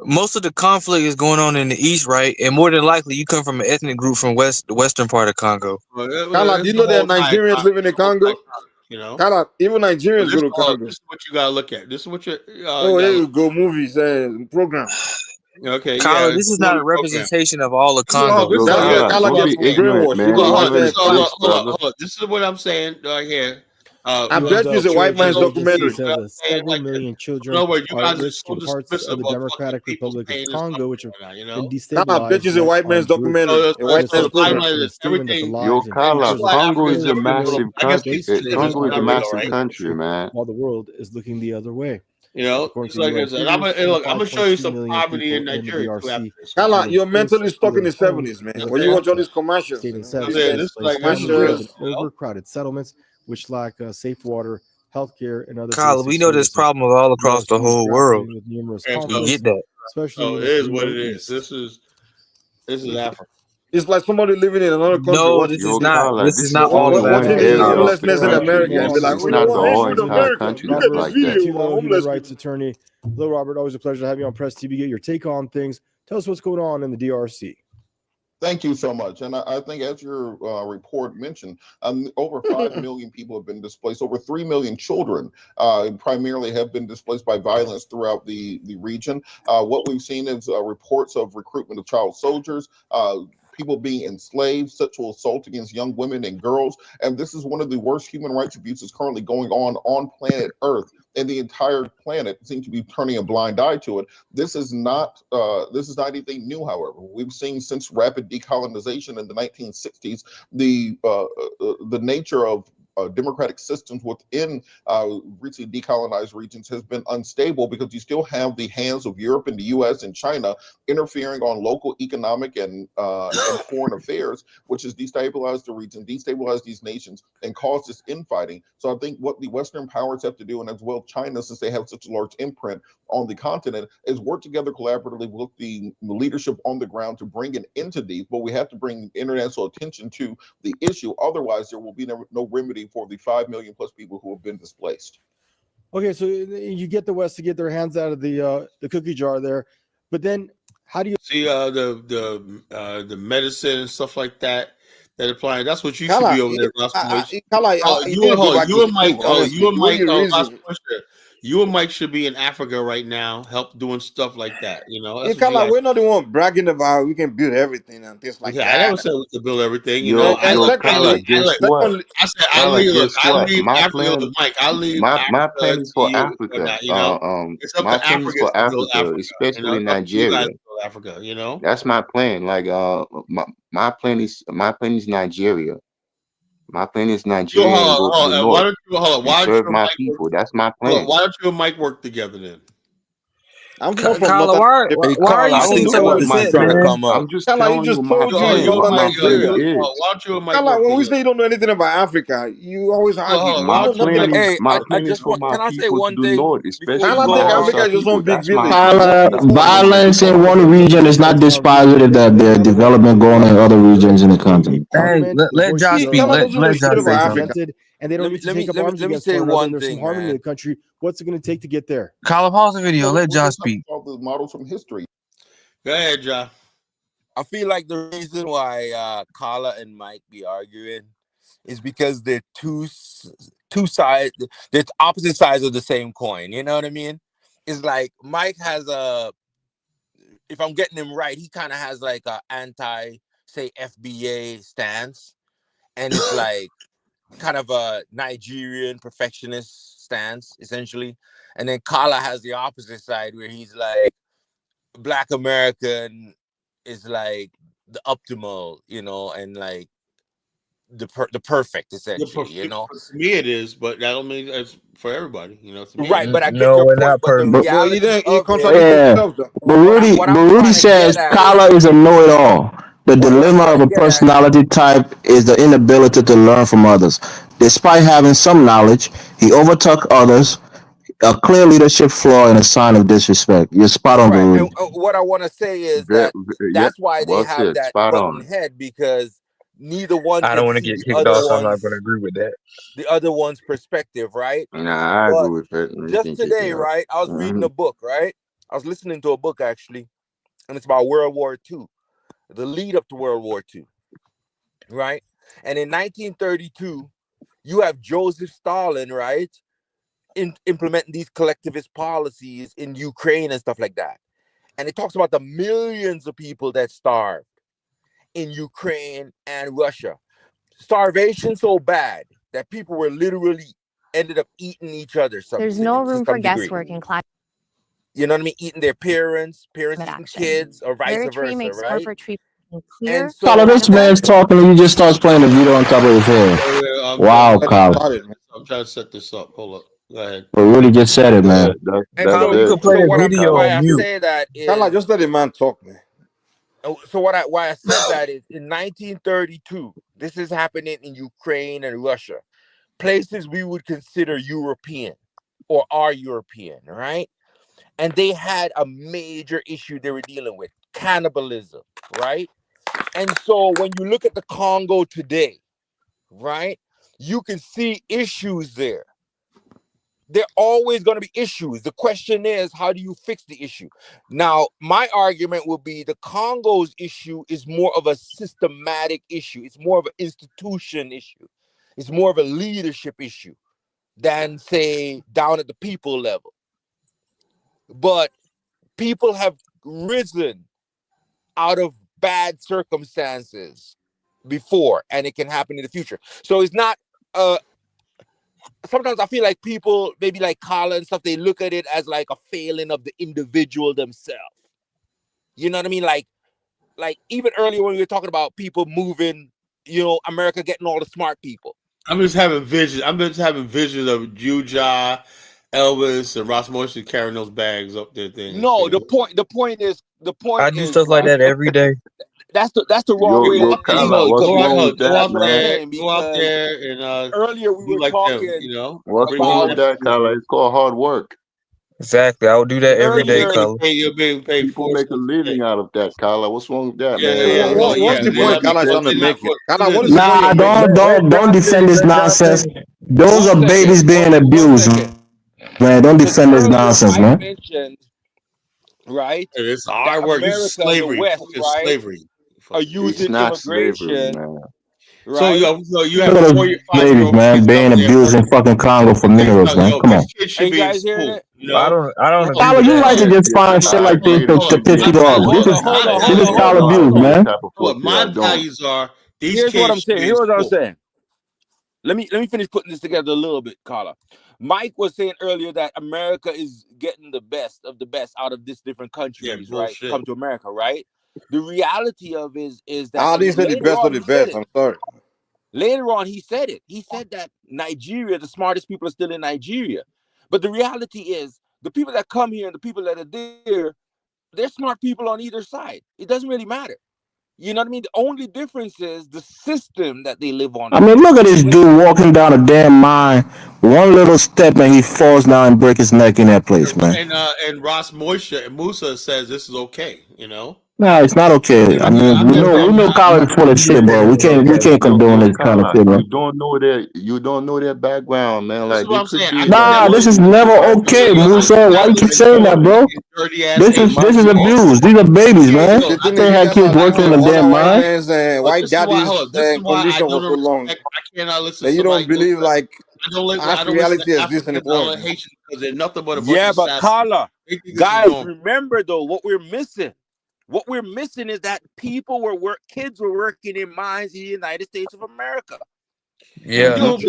Most of the conflict is going on in the east, right? And more than likely, you come from an ethnic group from the western part of Congo. Kala, do you know there are Nigerians living in Congo? You know, even Nigerians go to Congo. This is what you gotta look at. This is what you. There you go. Movies, programs. Okay, Kyle, yeah. this is not a representation of all of Congo. This is how Kyle get brainwashed. Hold on. This is what I'm saying right here. I bet you it's a white man's documentary. Several million children are at risk in parts of the Democratic Republic of Congo, which have been destabilized. I bet you it's a white man's documentary. A white man's program. Yo, Kala, Congo is a massive country. Congo is a massive country, man. While the world is looking the other way. You know, it's like I said, I'm gonna show you some poverty in Nigeria. Kala, you're mentally stuck in the 70s, man. When you watch all these commercials, overcrowded settlements which lack safe water, healthcare, and other. Kyle, we know there's problems all across the whole world. We get that. Especially it is what it is. This is Africa. It's like somebody living in another country. No, this is not. This is not all of homelessness in America. And be like, we don't want America. Look at this video. Human rights attorney. Hello, Robert. Always a pleasure to have you on Press TV. Get your take on things. Tell us what's going on in the DRC. Thank you so much. And I think as your report mentioned, over 5 million people have been displaced. Over 3 million children primarily have been displaced by violence throughout the region. What we've seen is reports of recruitment of child soldiers, people being enslaved, sexual assault against young women and girls. And this is one of the worst human rights abuses currently going on planet Earth. And the entire planet seems to be turning a blind eye to it. This is not anything new, however. We've seen since rapid decolonization in the 1960s, the nature of democratic systems within recently decolonized regions has been unstable because you still have the hands of Europe and the US and China interfering on local economic and foreign affairs, which has destabilized the region, destabilized these nations, and caused this infighting. So I think what the Western powers have to do, and as well China, since they have such a large imprint on the continent, is work together collaboratively with the leadership on the ground to bring an end to these, but we have to bring international attention to the issue. Otherwise, there will be no remedy for the 5 million plus people who have been displaced. Okay, so you get the West to get their hands out of the cookie jar there, but then how do you see the medicine and stuff like that apply? That's what you should be over there. You and Mike should be in Africa right now, help doing stuff like that. You know, we're not the one bragging about we can build everything and things like that. I never said we could build everything. You know, I leave Africa. Mike, I leave. My plan is for Africa. My plan is for Africa, especially Nigeria. Africa, you know, that's my plan. Like my plan is Nigeria. My plan is Nigeria. Why don't serve my people? That's my plan. Why don't you and Mike work together then? I'm from why are you saying something like that? I'm just telling you my plan. When we say you don't know anything about Africa, you always argue. My plan is for my people to do North, especially Africa is just one big village. Violence in one region is not dispositive that there's development going in other regions in the country. Hey, let Josh speak. Let Josh say something. And they don't need to take up arms against one another. There's some harmony in the country. What's it going to take to get there? Kyle, pause the video. Let Josh speak. The models from history. Go ahead, Josh. I feel like the reason why Kala and Mike be arguing is because they're two sides, they're opposite sides of the same coin. You know what I mean? It's like Mike has if I'm getting him right, he kind of has like a anti, say, FBA stance, and it's like kind of a Nigerian perfectionist stance, essentially. And then Kala has the opposite side where he's like, Black American is like the optimal, you know, and like the perfect, essentially, you know. For me, it is, but that don't mean it's for everybody, you know. Right, but I get your point. But the but Rudy says Kala is a know-it-all. The dilemma of a personality type is the inability to learn from others. Despite having some knowledge, he overtook others, a clear leadership flaw and a sign of disrespect. You're spot on, Rudy. What I want to say is that's why they have that button head, because neither one. I don't want to get kicked off, so I'm not going to agree with that. The other one's perspective, right? Nah, I agree with that. Just today, right? I was reading a book, right? I was listening to a book, actually, and it's about World War II. The lead up to World War II, right? And in 1932, You have Joseph Stalin, right, implementing these collectivist policies in Ukraine and stuff like that. And it talks about the millions of people that starved in Ukraine and Russia. Starvation so bad that people were literally ended up eating each other. There's no room for guesswork in climate. You know what I mean? Eating their parents eating kids, or vice versa, makes right? corporate treatment clear. And so, Tyler, this man's talking and he just starts playing the video on top of his head. Wow, Kyle. I'm trying to set this up. Hold up. Go ahead. We really just said it, man. And so you can play a video why I say that is, just let the man talk, man. So why I said that is in 1932, this is happening in Ukraine and Russia, places we would consider European or are European, right? And they had a major issue they were dealing with, cannibalism, right? And so when you look at the Congo today, right, you can see issues there. There are always going to be issues. The question is, how do you fix the issue? Now, my argument would be the Congo's issue is more of a systematic issue. It's more of an institution issue. It's more of a leadership issue than, say, down at the people level. But people have risen out of bad circumstances before, and it can happen in the future. So it's not sometimes I feel like people, maybe like Carla and stuff, they look at it as like a failing of the individual themselves. You know what I mean? Like even earlier when we were talking about people moving, you know, America getting all the smart people. I'm just having visions of Juja, Elvis, and Ross Motion carrying those bags up there. No, the point is. I do stuff like that every day. That's the wrong way to go out there and earlier we were like talking, them, you know. What's wrong with that, Kyle? It's called hard work. Exactly. I would do that every day, Kyle. You're being paid People make a living out of that, Kyle. What's wrong with that, man? What's the point Kyle is trying to make it? Kyle, what is don't defend this nonsense. Those are babies being abused, man. Don't defend this nonsense, man. Right? It's hard work. It's slavery. West, right? Slavery. Are using immigration. Right? So you have babies, man, being abused in fucking Congo for minerals, man. Come on. You guys hearing it? I don't. Tyler, you like to just find shit like this to piss people off. This is child abuse, man. What my values are. Here's what I'm saying. Here's what I'm saying. Let me finish putting this together a little bit, Carla. Mike was saying earlier that America is getting the best of the best out of these different countries, right? Come to America, right? The reality of is that I didn't say the best of the best. I'm sorry. Later on, he said it. He said that Nigeria, the smartest people are still in Nigeria. But the reality is the people that come here and the people that are there, they're smart people on either side. It doesn't really matter. You know what I mean? The only difference is the system that they live on. I mean, look at this dude walking down a damn mine. One little step and he falls down and breaks his neck in that place, man. And Ross Musa says this is okay, you know? No, it's not okay. I mean, we know college is full of shit, bro. We can't condone this kind of shit, man. You don't know their background, man. Like this is never okay, Musa. Why you keep saying that, bro? This is abuse. These are babies, man. They had kids working in the damn mine. White daddies condition was so long. I cannot listen. And you don't believe like reality exists in the world. Because they're nothing but a bunch yeah, of but Carla, guys, remember though what we're missing. What we're missing is that kids were working in mines in the United States of America. Yeah. Kids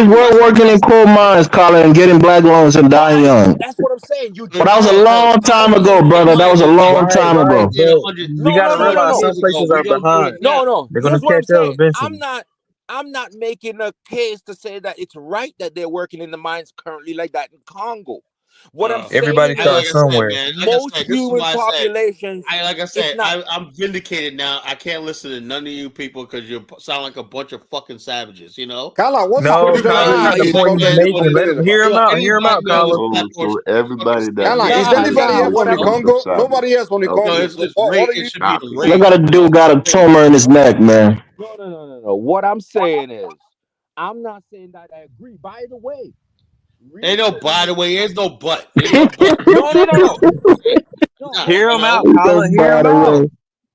were working in coal mines, Colin, and getting black loans and dying young. That's what I'm saying. But that was a long time ago, brother. That was a long time ago. You gotta realize some places are behind. No. They're gonna catch up eventually. I'm not making a case to say that it's right that they're working in the mines currently like that in Congo. What I'm saying, everybody starts somewhere. Most human populations. I'm vindicated now. I can't listen to none of you people because you sound like a bunch of fucking savages. You know. Carla, what's the point you're making? Let him hear him out. Hear him out, Carla. So everybody that. Carla, is anybody else from the Congo? Nobody else from the Congo. Look at a dude got a tumor in his neck, man. No. What I'm saying is, I'm not saying that I agree. By the way. Ain't no by the way, there's no but. No. Hear him out, Colin. Hear him out.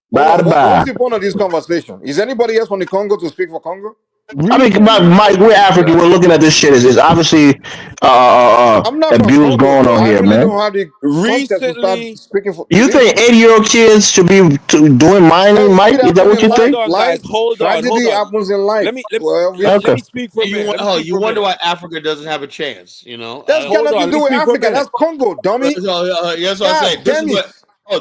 What's the point of this conversation? Is anybody else from the Congo to speak for Congo? I mean, Mike, we're African. We're looking at this shit. It's obviously I'm not from abuse Congo, going so on I here, really man. don't have the context to start Recently, speaking for. You think 80-year-old kids should be doing mining, Mike? Shit Is that happens what in you life. think? Life hold tragedy on. happens in life. Let Okay. me speak for a minute. You wonder why Africa doesn't have a chance, you know? That's got nothing to do with Africa. That's Congo, dummy. Yes, what I God say. damn it.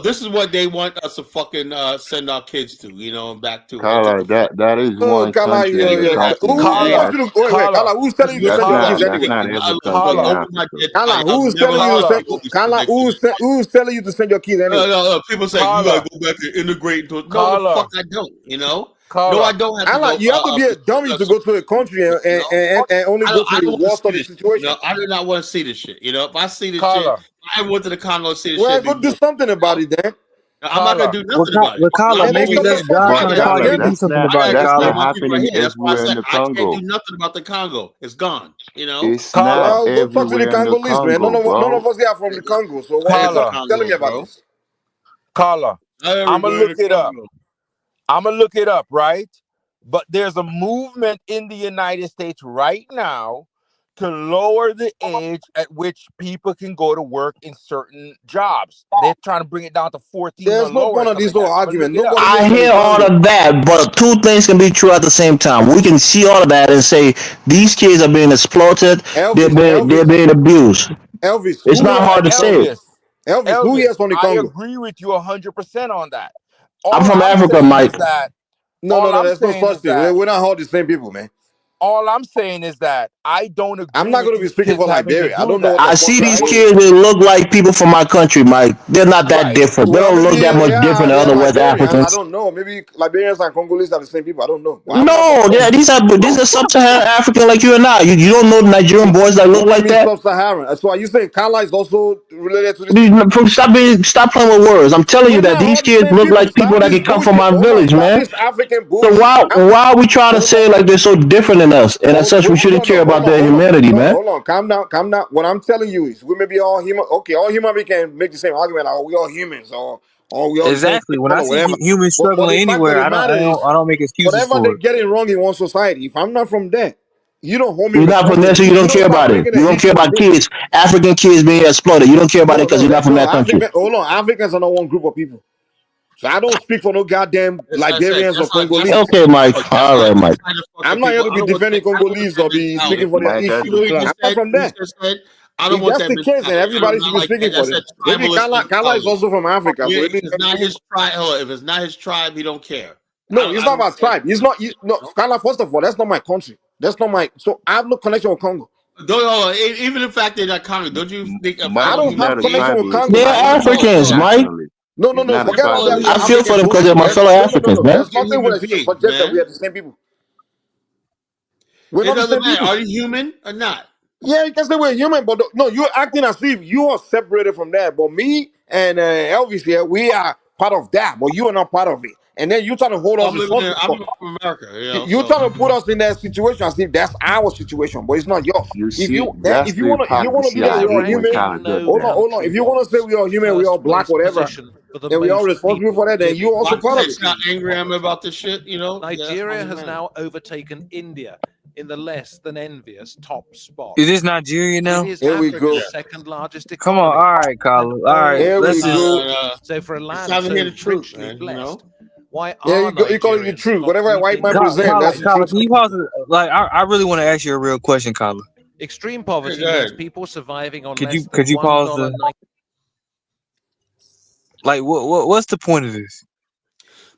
This is what they want us to fucking send our kids to, you know, back to. Carla, that is one Kala, country in the continent. Kala, who's telling you to send your kids That's anyway? not every country in Africa. Kala, who's telling you to send? Kala, who's telling you to send your kids anyway? People say you gotta go back and integrate into it. No, the fuck I don't. You know. No, I don't have to go. You have to be a dummy to go to a country and only go to the worst of the situation. No, I do not want to see this shit. You know, if I see this shit, I went to the Congo to see this well, shit. Well, go do something about it then. I'm not gonna do nothing about it. Carla, maybe God trying to call you to do something about it, That's Carla. not happening That's why I everywhere in said the I can't Congo. do nothing about the Congo. It's gone. You know. It's not Well, go talk to the everywhere in the Congolese, man. Congo, bro. None of us here are from the Congo, so why are you telling me about this? Carla, I'm gonna look it up. I'm gonna look it up, right? But there's a movement in the United States right now to lower the age at which people can go to work in certain jobs. They're trying to bring it down to 14. There's no point of this whole argument. I hear all of that, but two things can be true at the same time. We can see all of that and say these kids are being exploited, they're being abused. Elvis, it's not hard to say. Elvis, who is from the Congo? I agree with you 100% on that. I'm from Africa, Mike. No, there's no such thing. We're not all the same people, man. All I'm saying is that I don't agree. I'm not going to be speaking for Liberia. I don't know. I see these kids. They look like people from my country, Mike. They're not that different. They don't look that much different than other West Africans. I don't know. Maybe Liberians and Congolese are the same people. I don't know. No, these are sub-Saharan African like you and I. You don't know Nigerian boys that look like that. Sub-Saharan. So are you saying Kala is also related to this? Stop playing with words. I'm telling you that these kids look like people that can come from my village, man. So why are we trying to say like they're so different than us? And as such, we shouldn't care about their humanity, man. Hold on, calm down. What I'm telling you is, we may be all human. Okay, all human beings can make the same argument. Like, we all humans, or we all exactly. When I see humans struggling anywhere, I don't make excuses whatever for they it. get it wrong in one society. If I'm not from there, you don't hold me. You're not from there, so you don't care about it. You don't care about kids, African kids being exploited. You don't care about it because you're not from that country. Hold on, Africans are not one group of people. So I don't speak for no goddamn Liberians or Congolese. Okay, Mike. All right, Mike. I'm not here to be defending Congolese or be speaking for their issues. I'm not from there. If that's the case, then everybody should be speaking for them. Maybe Kala is also from Africa. Yeah, if it's not his tribe, if it's not his tribe, he don't care. No, it's not about tribe. It's not. No, Kala. First of all, that's not my country. That's not my. So I have no connection with Congo. Even the fact they're not Congo, don't you think? I don't have connection with Congo. They're Africans, Mike. No. Forget about that. I feel for them because they're my fellow Africans, man. There's nothing where it suggests that we are the same people. We're not the same people. Are you human or not? Yeah, you can say we're human, but no, you're acting as if you are separated from that. But me and Elvis here, we are part of that, but you are not part of it. And then you're trying to hold us. I'm from America. You're trying to put us in that situation as if that's our situation, but it's not yours. If you want to be that we are human, hold on. If you want to say we are human, we are black, whatever, then we are responsible for that. Then you also part of it. Not angry at me about this shit, you know. Nigeria has now overtaken India in the less than envious top spot. Is this Nigeria now? Here we go. Second largest economy. Come on, all right, Carla. All right, here we go. So for a land so hear the truth, man, blessed, you know? why yeah, you call it the truth. Whatever a white man presents, that's the truth. Can you pause it? Like, I really want to ask you a real question, Carla. Extreme poverty means people surviving on could less you than pause $1.90. Like, what's the point of this?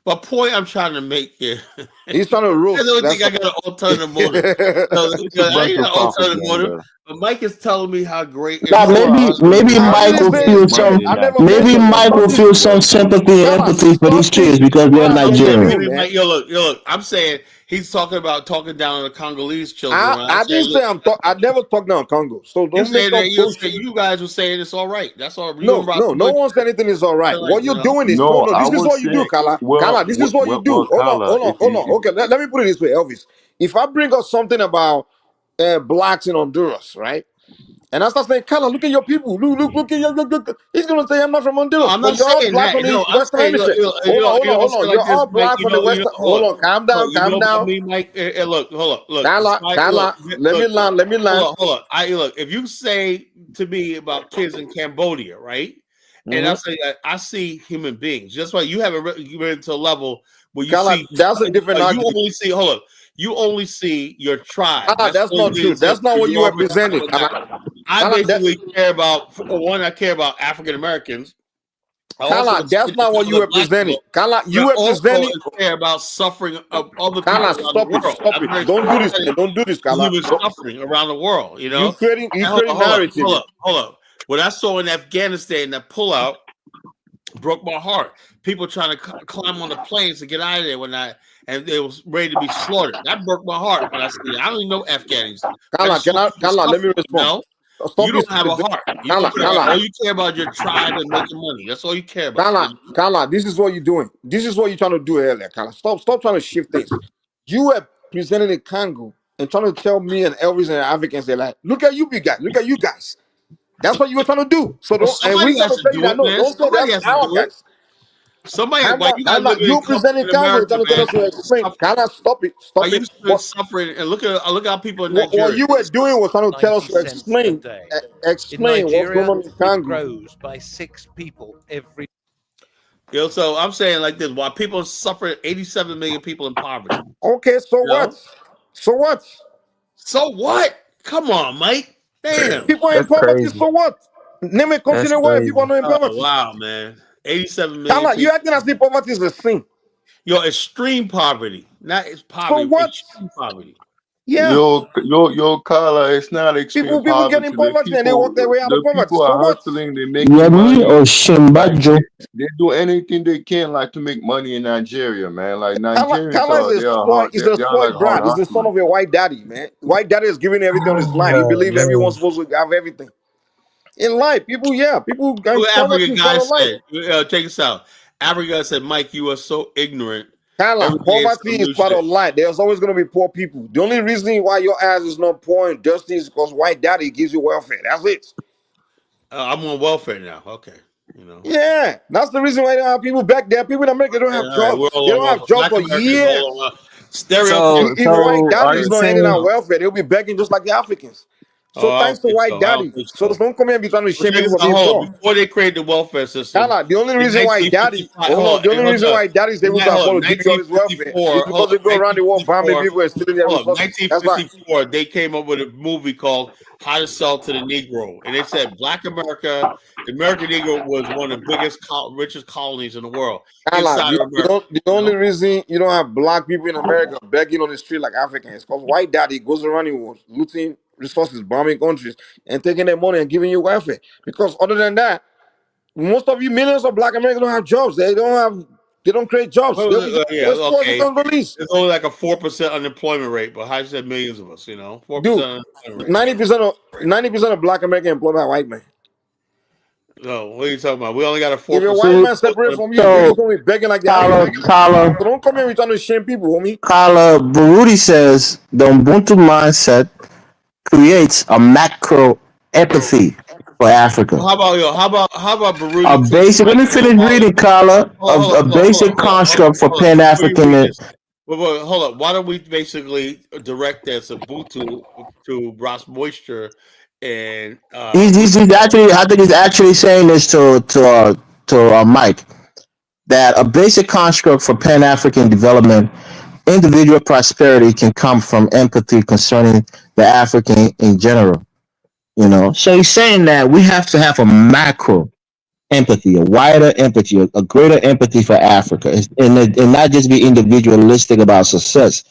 But point I'm trying to make here. He's trying to rule. I don't think I got an alternative motive. I ain't got an alternative motive. But Mike is telling me how great. Maybe Mike will feel some. Maybe Mike will feel some sympathy and empathy for these kids because they're Nigerian. Yo, look. I'm saying he's talking down on the Congolese children. I didn't say I never talked down Congo. So don't make up bullshit. You guys were saying it's all right. That's all. No one said anything is all right. What you're doing is this is what you do, Kala. Kala, this is what you do. Hold on. Okay, let me put it this way, Elvis. If I bring up something about blacks in Honduras, right? And I start saying, Kala, look at your people. Look at your look. He's gonna say I'm not from Honduras. I'm not But you're all saying black that. on the No, I'm Western saying, Hemisphere. Hold on. like You're this, all Mike. black on the Western. Hold Hold on, calm down, you know calm about down. me, Mike. Look, hold up. Kala, let me land. Hold on. Look. If you say to me about kids in Cambodia, right? And I say I see human beings. Just like you haven't read to a level where you Kala, see. that's a different You argument. only see. Hold up. You only see your tribe. Kala, that's not true. That's not what you represented. I basically care about. For one, I care about African Americans. Kala, that's not what you represented. Kala, you represented. Care about suffering of other people Kala, around stop the world. it. Don't do this, man. Don't do this, Kala. Human suffering around the world. You know, You creating narrative. Hold up. What I saw in Afghanistan, that pullout broke my heart. People trying to climb on the planes to get out of there and they was ready to be slaughtered. That broke my heart when I see it. I don't even know Afghanis. Kala, let me respond. No? You don't have a heart. All you care about your tribe and making money. That's all you care about. Kala, this is what you're doing. This is what you're trying to do earlier, Kala. Stop trying to shift things. You were presenting in Congo and trying to tell me and Elvis and Africans, they're like, look at you big guys, look at you guys. That's what you were trying to do. So somebody has to do it, man. Somebody has to do it. Somebody, you presenting Congo, trying to tell us to explain. Kala, stop it. Stop it. Suffering and look at our people in Nigeria. What you were doing was trying to tell us to explain what's going on in Congo. Grows by 6 people every. Yo, so I'm saying like this: while people suffer, 87 million people in poverty. Okay, so what? So what? So what? Come on, Mike. Damn. People in poverty. So what? Name a continent where people are in poverty. Oh, wow, man. 87 million. Kala, you acting as if poverty is a sin. Yo, extreme poverty, not it's poverty. So what? Extreme poverty. Yeah. Yo, Kala, it's not extreme people poverty. Get in poverty and they walk their way out of poverty. People are hustling, they make money. They do anything they can like to make money in Nigeria, man. Like Nigerians Kala is a spoiled brat. He's the son of a white daddy, man. White daddy is giving everything on his life. He believes everyone's supposed to have everything. In life, people. African guys said, check this out. Africa said, Mike, you are so ignorant. Kala, poverty is part of life. There's always going to be poor people. The only reason why your ass is not poor and dusty is because white daddy gives you welfare. That's it. I'm on welfare now. Okay. You know. Yeah, that's the reason why you don't have people back there. People in America don't have jobs. They don't have jobs for years. If white daddy is not handing out welfare, they'll be begging just like the Africans. So thanks to white daddy. So don't come here and be trying to shame people for being poor. Before they created the welfare system, the only reason why daddy, the only reason why daddy is able to afford to give you all this welfare is because they go around the world bombing people and stealing their resources. 1954, they came up with a movie called How to Sell to the Negro, and they said Black America, the American Negro was one of the biggest, richest colonies in the world. The only reason you don't have black people in America begging on the street like Africans is because white daddy goes around the world looting resources, bombing countries, and taking their money and giving you welfare. Because other than that, most of you millions of black Americans don't have jobs. They don't create jobs. It's only like a 4% unemployment rate, but how you said millions of us, 4%. 90% of black Americans employed by white men. No, what are you talking about? We only got a 4%. If a white man separates from you, you're going to be begging like that. So don't come here and trying to shame people, homie. Kala Baruti says the Ubuntu mindset creates a macro empathy for Africa. How about Baruti? A basic. Let me finish reading, Kala. A basic construct for Pan African. Hold up. Why don't we basically direct this Ubuntu to Ross Moisture and he's actually. I think he's actually saying this to Mike, that a basic construct for Pan African development. Individual prosperity can come from empathy concerning the African in general. So he's saying that we have to have a macro empathy, a wider empathy, a greater empathy for Africa, and not just be individualistic about success.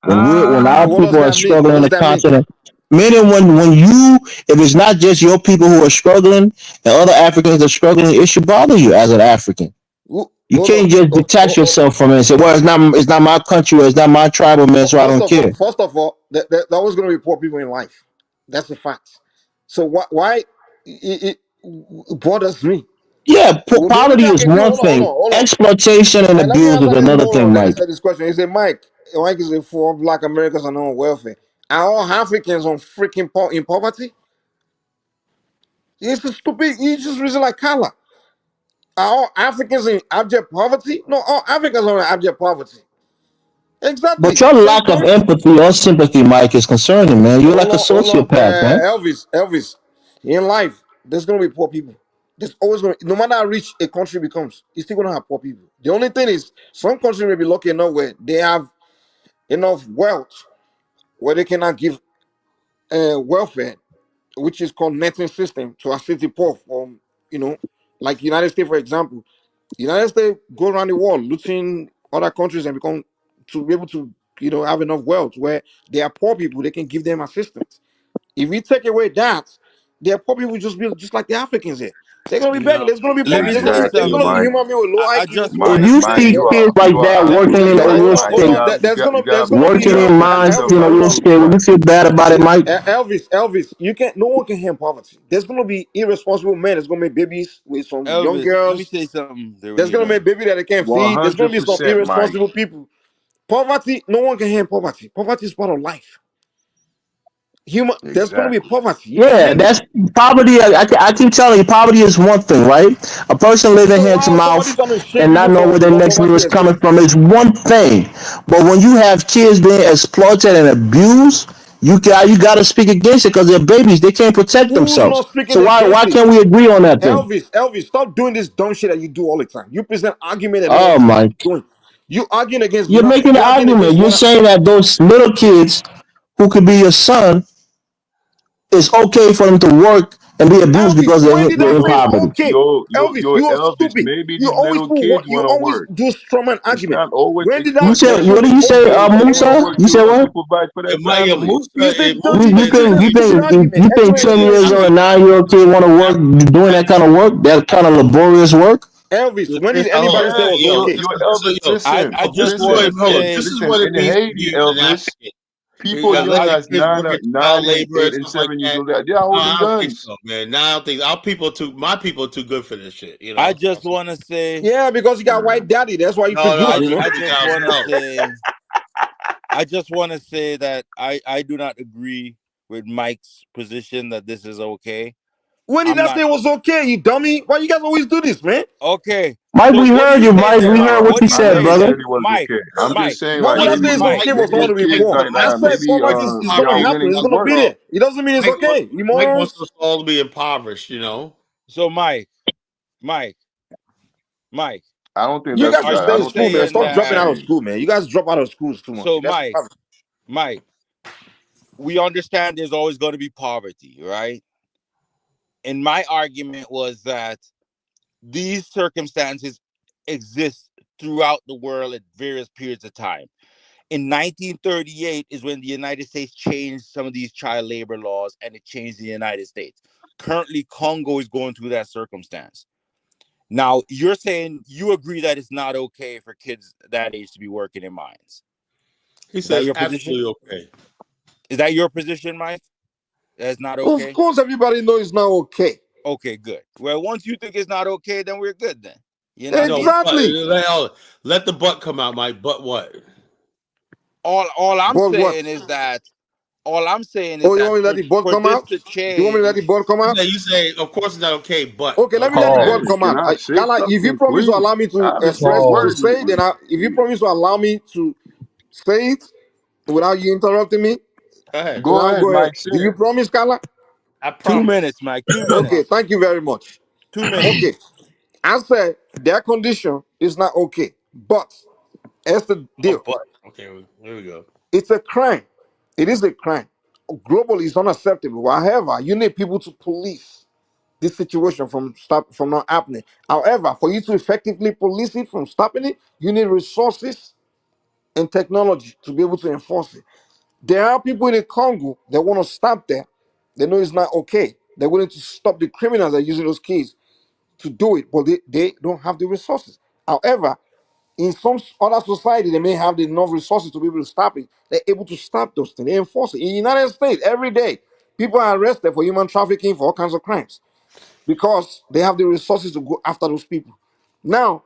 When our people are struggling in the continent, meaning if it's not just your people who are struggling and other Africans are struggling, it should bother you as an African. You can't just detach yourself from it and say, well, it's not my country, or it's not my tribal man, so I don't care. First of all, there always going to be poor people in life. That's a fact. So why it bothers me? Yeah, poverty is one thing. Exploitation and abuse is another thing, Mike. This question. He said, Mike is a for black Americans are on welfare. Are all Africans on freaking in poverty? It's a stupid. You just reason like color. Are all Africans in abject poverty? No, all Africans are in abject poverty. But Exactly. your Same lack of thing. empathy or sympathy, Mike, is concerning, man. You're like a Hold on, sociopath, man. Elvis. In life, there's gonna be poor people. There's always gonna, no matter how rich a country becomes, it's still gonna have poor people. The only thing is, some countries may be lucky enough where they have enough wealth where they cannot give welfare, which is called netting system, to assist the poor. From like United States, for example, United States go around the world looting other countries and become to be able to have enough wealth where they are poor people, they can give them assistance. If we take away that, their poor people just be just like the Africans here. They're gonna be begging. There's gonna be Let poor. me There's tell gonna you be there's Exactly, gonna be something. Mike. human being with low I IQ. just want If to you Mike, see say, kids like that working in a real Mike. estate, There's You gonna be gotta working in put mines yourself in a out real there, estate, would you Mike. feel bad about it, Mike? Elvis, you can't. No one can handle poverty. There's gonna be irresponsible men that's gonna make babies with some young Elvis, let me girls. say something there when There's you're gonna done. make baby that they can't feed. There's gonna be some 100%, Mike. irresponsible people. Poverty, no one can handle poverty. Poverty is part of life. There's gonna be Exactly. poverty. You can't Yeah, handle it. that's poverty. I keep telling you, poverty is one thing, right? A person living So hand to how somebody mouth trying to shame and not people know where from their next meal poverty is coming exists? from is one thing. But when you have kids being exploited and abused, you got to speak against it because they're babies. They can't protect Who's themselves. not speaking So why against it? can't we agree on that thing? Elvis, stop doing this dumb shit that you do all the time. You present argument that no one Oh is my! doing. You arguing against You're nothing. making You the arguing argument. against You're what? saying that those little kids who could be your son, it's okay for them to work and be abused Elvis, because when did I they're in say it's poverty. okay? Elvis, you are Elvis, stupid. maybe You these always little put kids what you want to always work. do strawman It's argument. not always, When did You I said, show what did it's you say, okay for they anyone want to Musa? work. You They said want to what? provide for their Maya family. Musa, you say Musa don't You this is think a you stupid think argument. you think Everyone 10 years old agrees. and 9-year-old kid want to work doing that kind of work, that kind of laborious work? Elvis, when did hold anybody on. say it Yeah, was Yo, okay? so Elvis, yo, listen, I this just is want what to listen, hold on. say, This is listen. what it In means to Haiti, be an Elvis, African. You people got young I little as kids nine, working child nine and labor and 8 and stuff like 7 years that. old, they are No, holding I don't think guns. so, man. No, I don't think my people are too good for this shit. I just want to say, Yeah, because you got white daddy. That's why you feel No, good, I just I think just want to no. say, that I do not agree with Mike's position that this is okay. When did I'm I not say it was okay, you dummy? Why you guys always do this, man? okay. Mike, So we what do heard you you, say Mike. We then? heard what What you do you I said, say never brother. said then, it was Mike? okay. I'm just Mike, saying, When like, did I What say is it's it, Mike. okay Mike? for someone little to be kids poor? right I now, said maybe, poverty is they gonna are happen. willing It's to gonna be work. there. It doesn't mean it's Mike wants okay. You Mike wants morons. us all to be impoverished. You know. So Mike, Mike, I don't think You that's guys are should I stay in you don't school, think man. that's saying what Stop I'm dropping that? out of saying. school, man. You guys drop out of schools too much. So That's the problem. Mike, we understand there's always going to be poverty, right? And my argument was that these circumstances exist throughout the world at various periods of time. In 1938 is when the United States changed some of these child labor laws and it changed the United States. Currently, Congo is going through that circumstance. Now, you're saying you agree that it's not okay for kids that age to be working in mines. He Is that says your position? absolutely okay. Is that your position, Mike? That's not Of okay? course, everybody knows it's not okay. Okay, good. Well, once you think it's not okay, then we're good then. You know what I No, mean? Exactly. let the butt come out, Mike. But what? All I'm But what? saying is that Oh, you want me to let the board for come this out? to You want me to let the change. board come out? You say, of course it's not okay, but Okay, let me let the Hey, board Pause. come can out. I say Carla, if you something, promise to please? allow me to I've been express to Pause. waiting. say, then if you promise to allow me to say it without you interrupting me, go ahead. then Go I'll ahead, go ahead. Mike. Say Do you it. promise, Carla? I 2 promise. minutes, Mike. 2 I Okay, minutes. promise. thank you very much. 2 minutes. Okay, I said their condition is not okay, but that's the Oh, deal. but okay, here we go. It's a crime. It is a crime. Globally, it's unacceptable. However, you need people to police this situation from not happening. However, for you to effectively police it from stopping it, you need resources and technology to be able to enforce it. There are people in the Congo that want to stop that. They know it's not okay. They're willing to stop the criminals that are using those keys to do it, but they don't have the resources. However, in some other society, they may have enough resources to be able to stop it. They're able to stop those things. They enforce it. In the United States, every day, people are arrested for human trafficking, for all kinds of crimes, because they have the resources to go after those people. Now,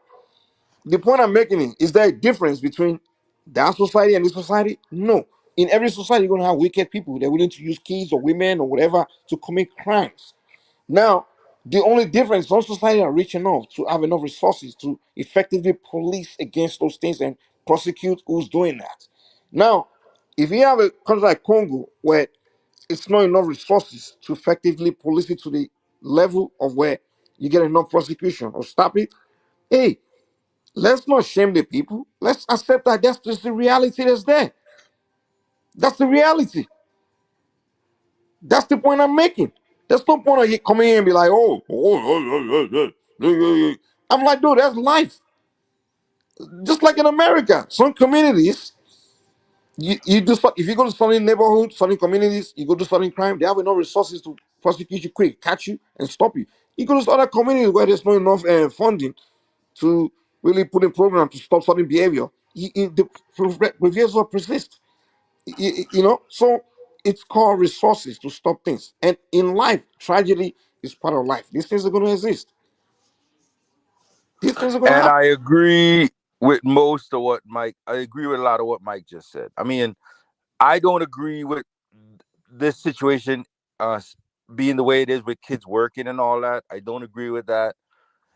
the point I'm making is there a difference between that society and this society? No. In every society, you're going to have wicked people. They're willing to use kids or women or whatever to commit crimes. Now, the only difference, some society are rich enough to have enough resources to effectively police against those things and prosecute who's doing that. Now, if you have a country like Congo where it's not enough resources to effectively police it to the level of where you get enough prosecution or stop it, hey, let's not shame the people. Let's accept that that's just the reality that's there. That's the reality. That's the point I'm making. There's no point of you coming here and be like, I'm like, dude, that's life. Just like in America, some communities, you do if you go to certain neighborhoods, certain communities, you go to certain crime, they have enough resources to prosecute you quick, catch you, and stop you. You go to other communities where there's not enough funding to really put in program to stop certain behavior. The behaviors will persist. You know, so it's called resources to stop things. And in life, tragedy is part of life. These things are going to exist. These things are going to And happen. I agree with most of what Mike. I agree with a lot of what Mike just said. I mean, I don't agree with this situation being the way it is with kids working and all that. I don't agree with that.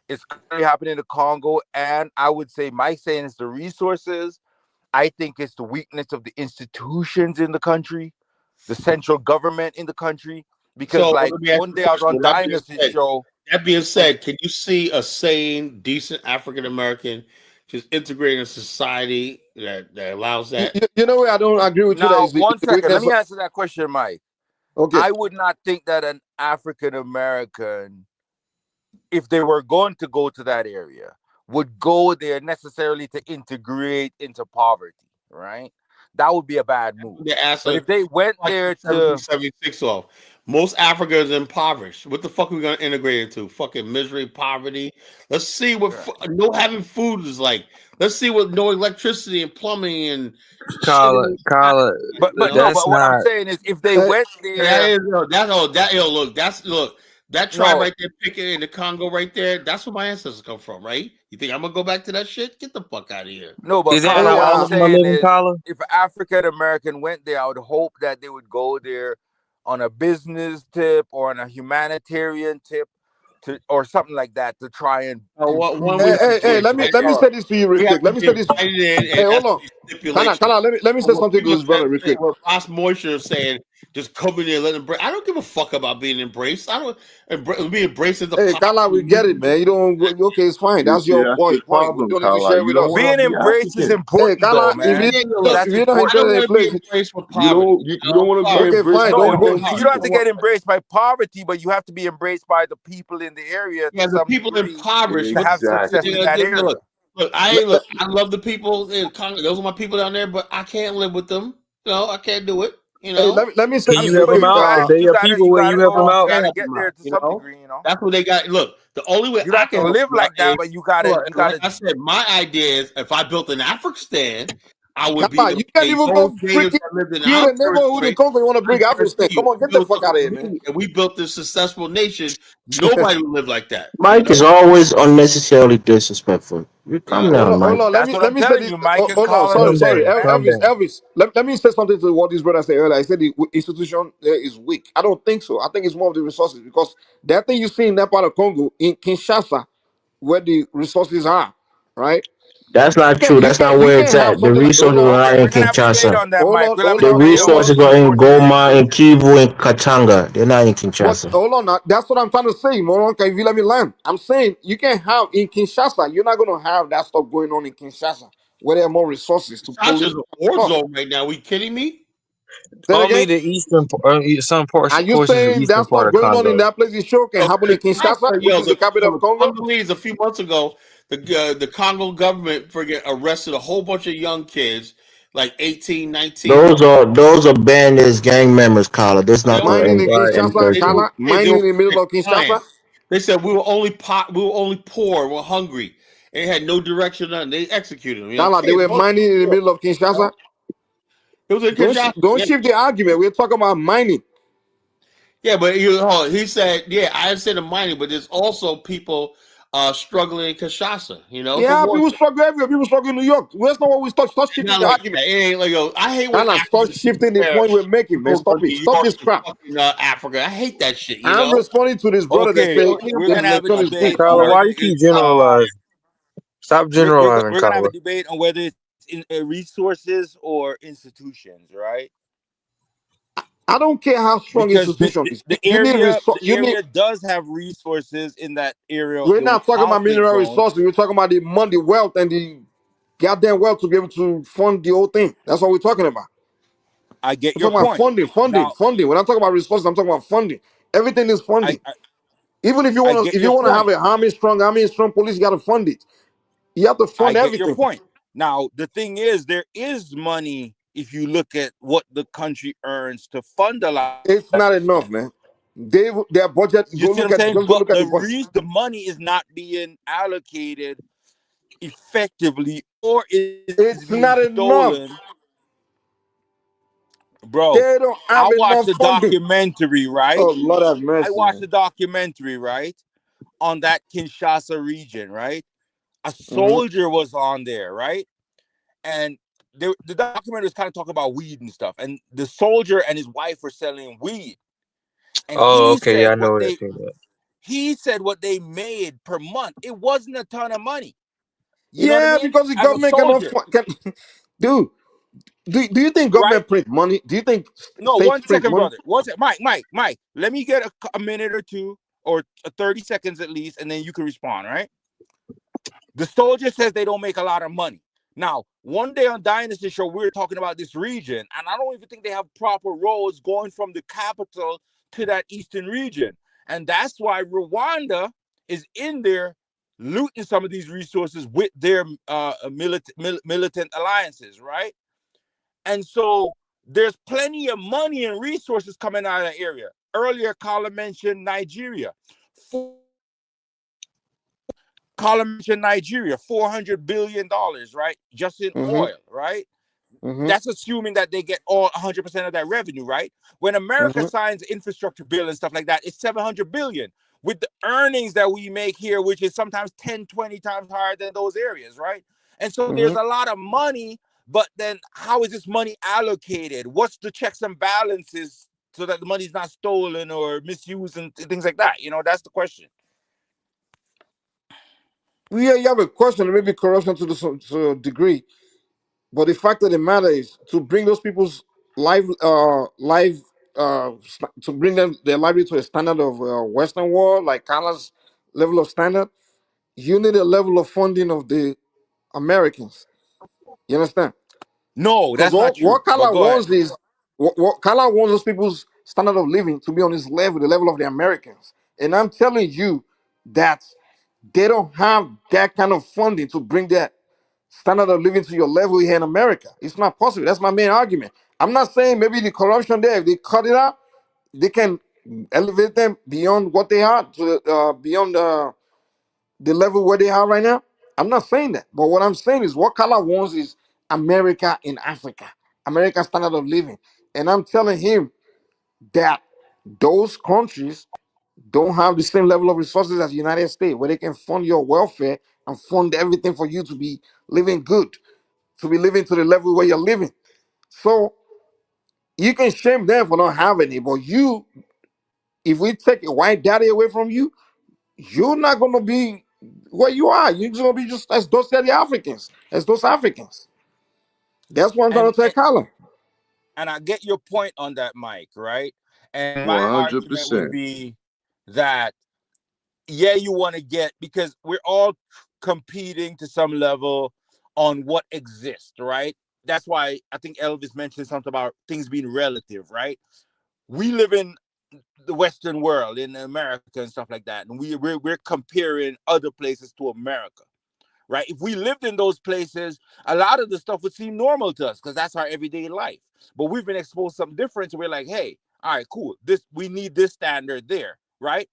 It's currently happening in the Congo, and I would say Mike saying it's the resources. I think it's the weakness of the institutions in the country, the central government in the country. Because, So like, let me ask one you day a I was on question. That being Dynasty said- show. That being said, can you see a sane, decent African American just integrating a society that allows that? You know where I don't agree with you. That Now, is the one second. Let weakness me of- answer that question, Mike. Okay. I would not think that an African American, if they were going to go to that area, would go there necessarily to integrate into poverty, right? That would be a bad move. But if they went there to 76 off, most Africa is impoverished. What the fuck are we gonna integrate into? Fucking misery, poverty. Let's see what no having food is like. Let's see what no electricity and plumbing and Kyle, but no, but what I'm saying is if they went there, that tribe No. right there picking in the Congo right there, that's where my ancestors come from, right? You think I'm gonna go back to that shit? Get the fuck out of here. No, but Kala, what I'm saying is, if African American went there, I would hope that they would go there on a business tip or on a humanitarian tip, or something like that, to try and. Hey, let me say this to you real quick. Let me say this. Hey, hold on. Kala, let me say something to this brother real quick. What Boss Moisture is saying, just come in there, let them. I don't give a fuck about being embraced. I don't be embraced as a. Hey, Kala, we get it, man. You don't. Okay, it's fine. That's your point. We don't need to share with us. Being embraced is important, Hey, Kala, though, man. if you don't important. enjoy the place, you don't want to be okay, embraced. fine. No, Don't you don't have to get embraced by poverty, but you have to be embraced by the people in the area. Yeah, the people impoverished to have success in that area. Look, I love the people in Congo. Those are my people down there, but I can't live with them. No, I can't do it. You know, Hey, let me say Can you help them out? They are people where you help them out. Get there to some degree, you know. That's what they got. Look, the only way You I have to can live like that, but you gotta. Like I said, my idea is if I built an Afghanistan, I would be. You can't even go freaking build a neighborhood in Congo. You want to bring Afghanistan? Come on, get the fuck out of here, man. And we built this successful nation. Nobody would live like that. Mike is always unnecessarily disrespectful. You calm down, Mike. Hold on, let me say this. Hold on, sorry. Elvis. Let me say something to what this brother said earlier. I said the institution there is weak. I don't think so. I think it's more of the resources, because that thing you see in that part of Congo, in Kinshasa, where the resources are, right? That's not true. That's not where it's at. The resources are not in Kinshasa. The resources are in Goma, in Kivu, and Katanga. They're not in Kinshasa. Hold on, now. That's what I'm trying to say, Moron. Can you let me land? I'm saying you can have in Kinshasa. You're not going to have that stuff going on in Kinshasa, where there are more resources to police. Kinshasa's a war zone right now. Are we kidding me? Only the eastern, some portions. Are you saying that's what's going on in that place? It sure can happen in Kinshasa, which is the capital of Congo. Congolese, a few months ago, the Congo government arrested a whole bunch of young kids, like 18, 19. Those are bandits, gang members, Kala. That's not mining in Kinshasa, Kala. Mining in the middle of Kinshasa. They said we were only poor, we're hungry. They had no direction on. They executed them. Kala, they were mining in the middle of Kinshasa. It was in Kinshasa. Don't shift the argument. We're talking about mining. Yeah, but he said, I said the mining, but there's also people struggling in Kinshasa. You know, Yeah, people struggle everywhere. People struggle in New York. Where's not what we start shifting the argument? It ain't like, I hate when start shifting the point we're making, man. Stop it. Stop this crap. Africa. I hate that shit. I'm responding to this brother that said we're gonna have a debate. Kyla, why you keep generalizing? Stop generalizing, We're gonna have a Kyla. debate on whether it's in resources or institutions, right? I don't care how strong because institution is. The area does have resources in that area. We're not talking about mineral resources. We're talking about the money, wealth, and the goddamn wealth to be able to fund the whole thing. That's what we're talking about. I get I'm your talking point. about funding. When I'm talking about resources, I'm talking about funding. Everything is funding. Even if you want to have a strong army, and strong police, you got to fund it. You have to fund everything. I get your point. Now, the thing is, there is money if you look at what the country earns to fund a lot. It's not enough, man. Their budget. You see what I'm saying? But the money is not being allocated effectively, or it's not stolen. Enough. Bro, they don't have I watched the funding. documentary, right? Oh, Lord have mercy. I watched the documentary, right, on that Kinshasa region, right? A soldier was on there, right? And the documentary was kind of talking about weed and stuff. And the soldier and his wife were selling weed. And I know what that thing is. He said what they made per month. It wasn't a ton of money. You know what I mean? Because the government dude. Do you think government print money? Do you think no? 1 second, brother. 1 second, Mike. Let me get a minute or two, or 30 seconds at least, and then you can respond. Right? The soldier says they don't make a lot of money. Now, one day on Dynasty Show, we were talking about this region, and I don't even think they have proper roads going from the capital to that eastern region, and that's why Rwanda is in there looting some of these resources with their militant alliances, right? And so there's plenty of money and resources coming out of that area. Earlier, Colin mentioned Nigeria. $400 billion, right? Just in oil, right? That's assuming that they get all 100% of that revenue, right? When America signs infrastructure bill and stuff like that, it's 700 billion. With the earnings that we make here, which is sometimes 10, 20 times higher than those areas, right? And so there's a lot of money. But then how is this money allocated? What's the checks and balances so that the money's not stolen or misused and things like that? You know, that's the question. Yeah, you have a question, maybe corruption to a degree. But the fact of the matter is to bring those people's to bring them their livelihood to a standard of Western world, like Kala's level of standard, you need a level of funding of the Americans. You understand? No, that's not true. What Kala wants is what Kala wants those people's standard of living to be on his level, the level of the Americans. And I'm telling you that they don't have that kind of funding to bring that standard of living to your level here in America. It's not possible. That's my main argument. I'm not saying maybe the corruption there, if they cut it out, they can elevate them beyond what they are to beyond the level where they are right now. I'm not saying that. But what I'm saying is what Kala wants is America in Africa, American standard of living. And I'm telling him that those countries don't have the same level of resources as the United States, where they can fund your welfare and fund everything for you to be living good, to be living to the level where you're living. So you can shame them for not having it, but you, if we take a white daddy away from you, you're not gonna be where you are. You're just gonna be just as those Africans, as those Africans. That's what I'm trying to tell Colin. And I get your point on that, Mike, right? And my argument would be that, yeah, you want to get, because we're all competing to some level on what exists, right? That's why I think Elvis mentioned something about things being relative, right? We live in the Western world, in America and stuff like that, and we're comparing other places to America, right? If we lived in those places, a lot of the stuff would seem normal to us because that's our everyday life. But we've been exposed to something different, so we're like, hey, all right, cool. We need this standard there, right?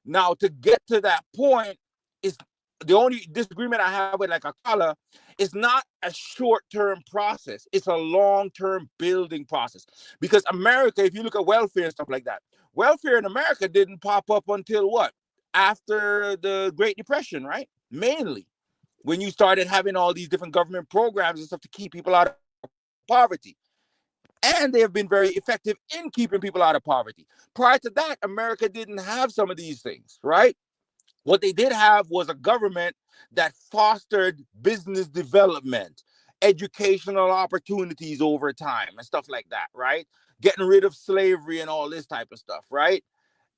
Now, to get to that point, is the only disagreement I have with like Akala is not a short-term process. It's a long-term building process. Because America, if you look at welfare and stuff like that, welfare in America didn't pop up until what? after the Great Depression, right? Mainly when you started having all these different government programs and stuff to keep people out of poverty. And they have been very effective in keeping people out of poverty. Prior to that, America didn't have some of these things, right? What they did have was a government that fostered business development, educational opportunities over time and stuff like that, right? Getting rid of slavery and all this type of stuff, right?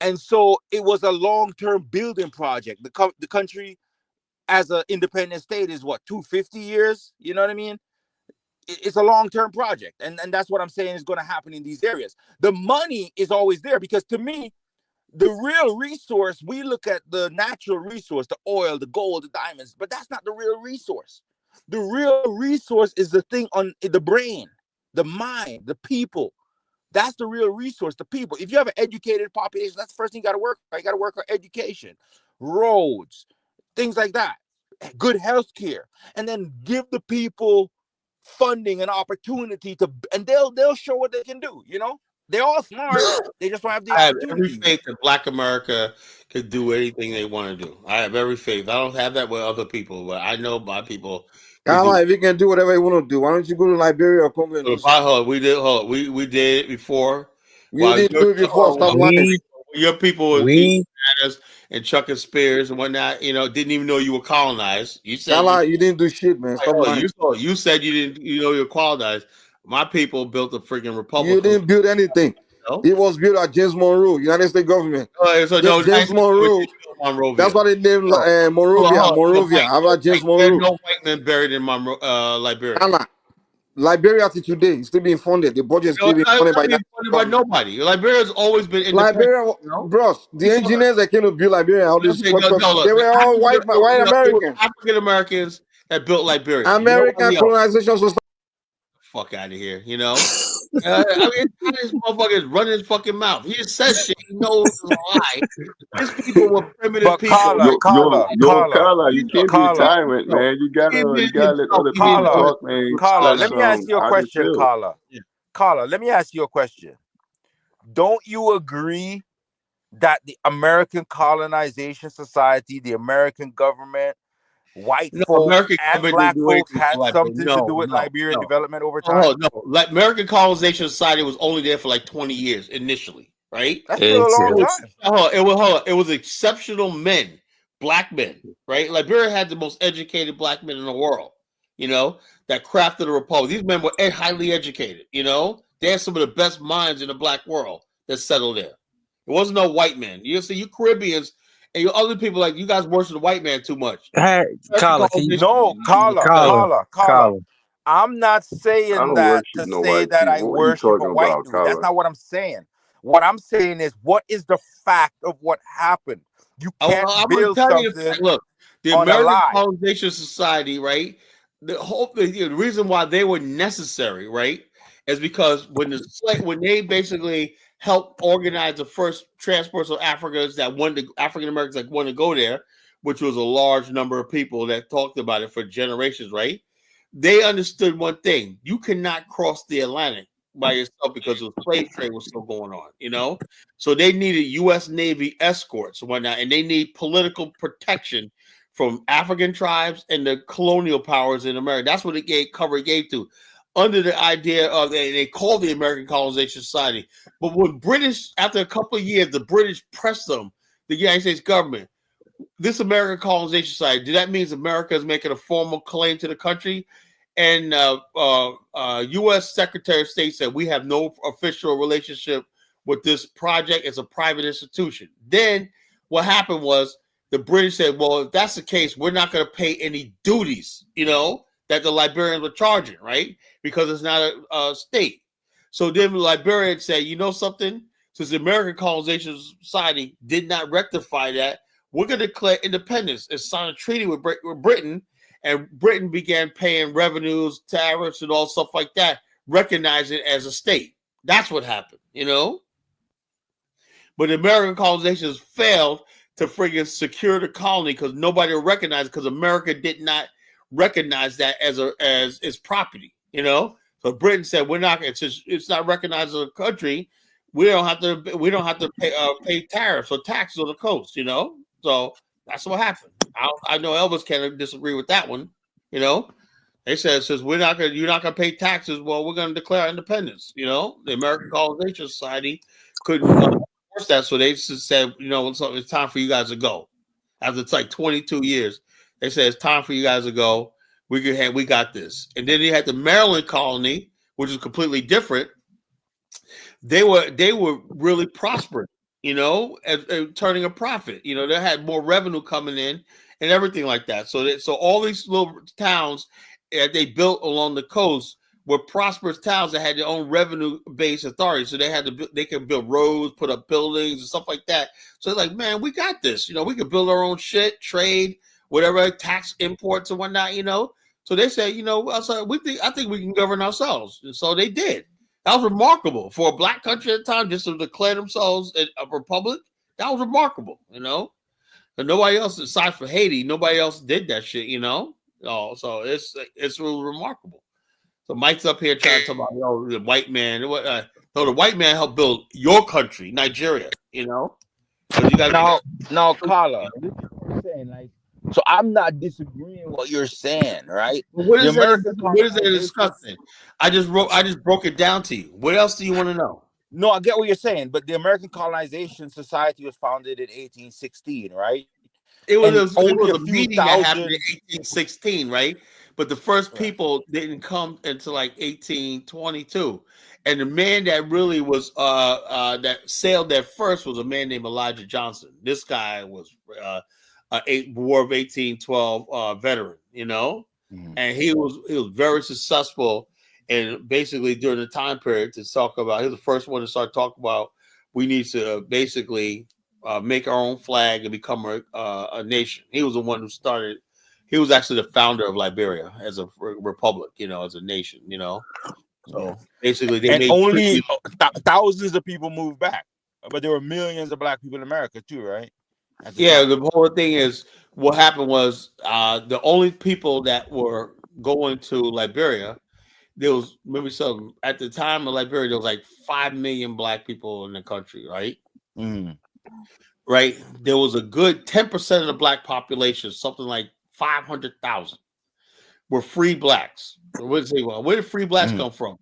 And so it was a long-term building project. The country as an independent state is what, 250 years? You know what I mean? It's a long-term project. And that's what I'm saying is going to happen in these areas. The money is always there because to me, the real resource, we look at the natural resource, the oil, the gold, the diamonds, but that's not the real resource. The real resource is the thing on the brain, the mind, the people. That's the real resource, the people. If you have an educated population, that's the first thing you got to work on. You got to work on education, roads, things like that, good health care, and then give the people funding and opportunity to, and they'll show what they can do. You know, they're all smart. They just don't have the I have opportunity. every faith that Black America could do anything they want to do. I have every faith. I don't have that with other people, but I know my people. If you can do whatever you want to do, why don't you go to Liberia or Congo and do something? We did it before. You didn't do it before. Stop lying. Your people were eating bananas and chucking spears and whatnot. You know, didn't even know you were colonized. You said you didn't do shit, man. Stop lying. You said you didn't. You know, you're colonized. My people built a freaking republic. You didn't build anything. No? It was built at James Monroe, United States government. James Monroe. That's why they named Monrovia. How about James Monroe? There's no white men buried in Liberia. Liberia to today is still being funded. The budget is still being funded by nobody. Liberia has always been independent. Liberia, bros, the engineers that came to build Liberia, all these they were all white Americans. African Americans that built Liberia. American colonization society. Fuck out of here, you know. I mean, this motherfucker is running his fucking mouth. He just says shit. He knows it's a lie. These people were primitive people. Carla, you can't be a tyrant, man. You gotta let other people talk, man. Carla, let me ask you a question, Carla. Carla, let me ask you a question. Don't you agree that the American Colonization Society, the American government, white folks and black folks had something to do with Liberian development over time? No. Like American Colonization Society was only there for like 20 years initially, right? That's still a long time. It was exceptional men, black men, right? Liberia had the most educated black men in the world, you know, that crafted a republic. These men were highly educated, you know. They had some of the best minds in the black world that settled there. It wasn't no white men. You see, you Caribbeans and you other people like you guys worship the white man too much. Hey, Carla, Carla. I'm not saying that to say that I worship a white dude. That's not what I'm saying. What I'm saying is, what is the fact of what happened? You can't build something. Look, the American Colonization Society, right? The reason why they were necessary, right, is because when they basically helped organize the first transports of Africans that African Americans that wanted to go there, which was a large number of people that talked about it for generations, right? They understood one thing: you cannot cross the Atlantic by yourself because the slave trade was still going on, you know. So they needed U.S. Navy escorts and whatnot, and they need political protection from African tribes and the colonial powers in America. That's what it gave to. Under the idea of they called the American Colonization Society. But when British, after a couple of years, the British pressed them, the United States government, this American Colonization Society, that means America is making a formal claim to the country. And U.S. Secretary of State said, we have no official relationship with this project. It's a private institution. Then what happened was the British said, well, if that's the case, we're not going to pay any duties, you know, that the Liberians were charging, right? Because it's not a state. So then the Liberians said, you know something? Since the American Colonization Society did not rectify that, we're going to declare independence and sign a treaty with Britain. And Britain began paying revenues, tariffs, and all stuff like that, recognize it as a state. That's what happened, you know? But the American colonizations failed to friggin' secure the colony because nobody recognized it because America did not recognize that as its property, you know. So Britain said, "We're not. It's not recognized as a country. We don't have to pay tariffs or taxes on the coast, you know." So that's what happened. I know Elvis can't disagree with that one. You know, they says you're not gonna pay taxes. Well, we're gonna declare independence. You know, the American Colonization Society couldn't force that, so they just said, you know, it's time for you guys to go. After it's like 22 years, they said it's time for you guys to go. We got this. And then you had the Maryland colony, which is completely different. They were really prosperous, you know, and turning a profit. You know, they had more revenue coming in and everything like that. So all these little towns that they built along the coast were prosperous towns that had their own revenue-based authority. So they could build roads, put up buildings and stuff like that. So they're like, man, we got this. You know, we could build our own shit, trade, whatever, tax imports and whatnot. You know. So they said, you know, I think we can govern ourselves. And so they did. That was remarkable for a black country at the time, just to declare themselves a republic. That was remarkable, you know. And nobody else, aside from Haiti, nobody else did that shit, you know. Oh, so it's really remarkable. So Mike's up here trying to talk about the white man. The white man helped build your country, Nigeria, you know. Now, Carla, this is what I'm saying. Like, so I'm not disagreeing what you're saying, right? What is that discussing? I just broke it down to you. What else do you want to know? No, I get what you're saying, but the American Colonization Society was founded in 1816, right? It was a meeting that happened in 1816, right? But the first people didn't come until like 1822. And the man that really was that sailed there first was a man named Elijah Johnson. This guy was a War of 1812 veteran, you know, and he was very successful. And basically during the time period to talk about, he was the first one to start talking about we need to basically make our own flag and become a nation. He was the one who started. He was actually the founder of Liberia as a republic, you know, as a nation, you know. So basically, thousands of people moved back, but there were millions of black people in America too, right? The whole thing is what happened was the only people that were going to Liberia. There was maybe some at the time of Liberia. There was like 5 million black people in the country, right? Right. There was a good 10% of the black population, something like 500,000, were free blacks. Where did free blacks come from?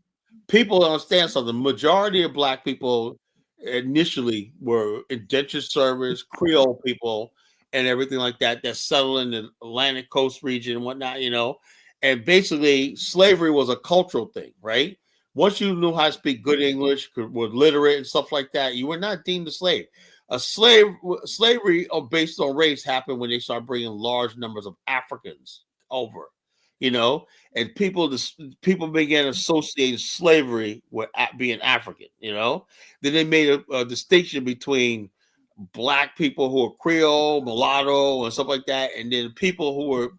People don't understand something. The majority of black people initially were indentured servants, Creole people, and everything like that settled in the Atlantic coast region and whatnot, you know. And basically, slavery was a cultural thing, right? Once you knew how to speak good English, were literate and stuff like that, you were not deemed a slave. Slavery based on race happened when they started bringing large numbers of Africans over, you know, and people began associating slavery with being African, you know. Then they made a distinction between black people who are Creole, mulatto, and stuff like that, and then people who were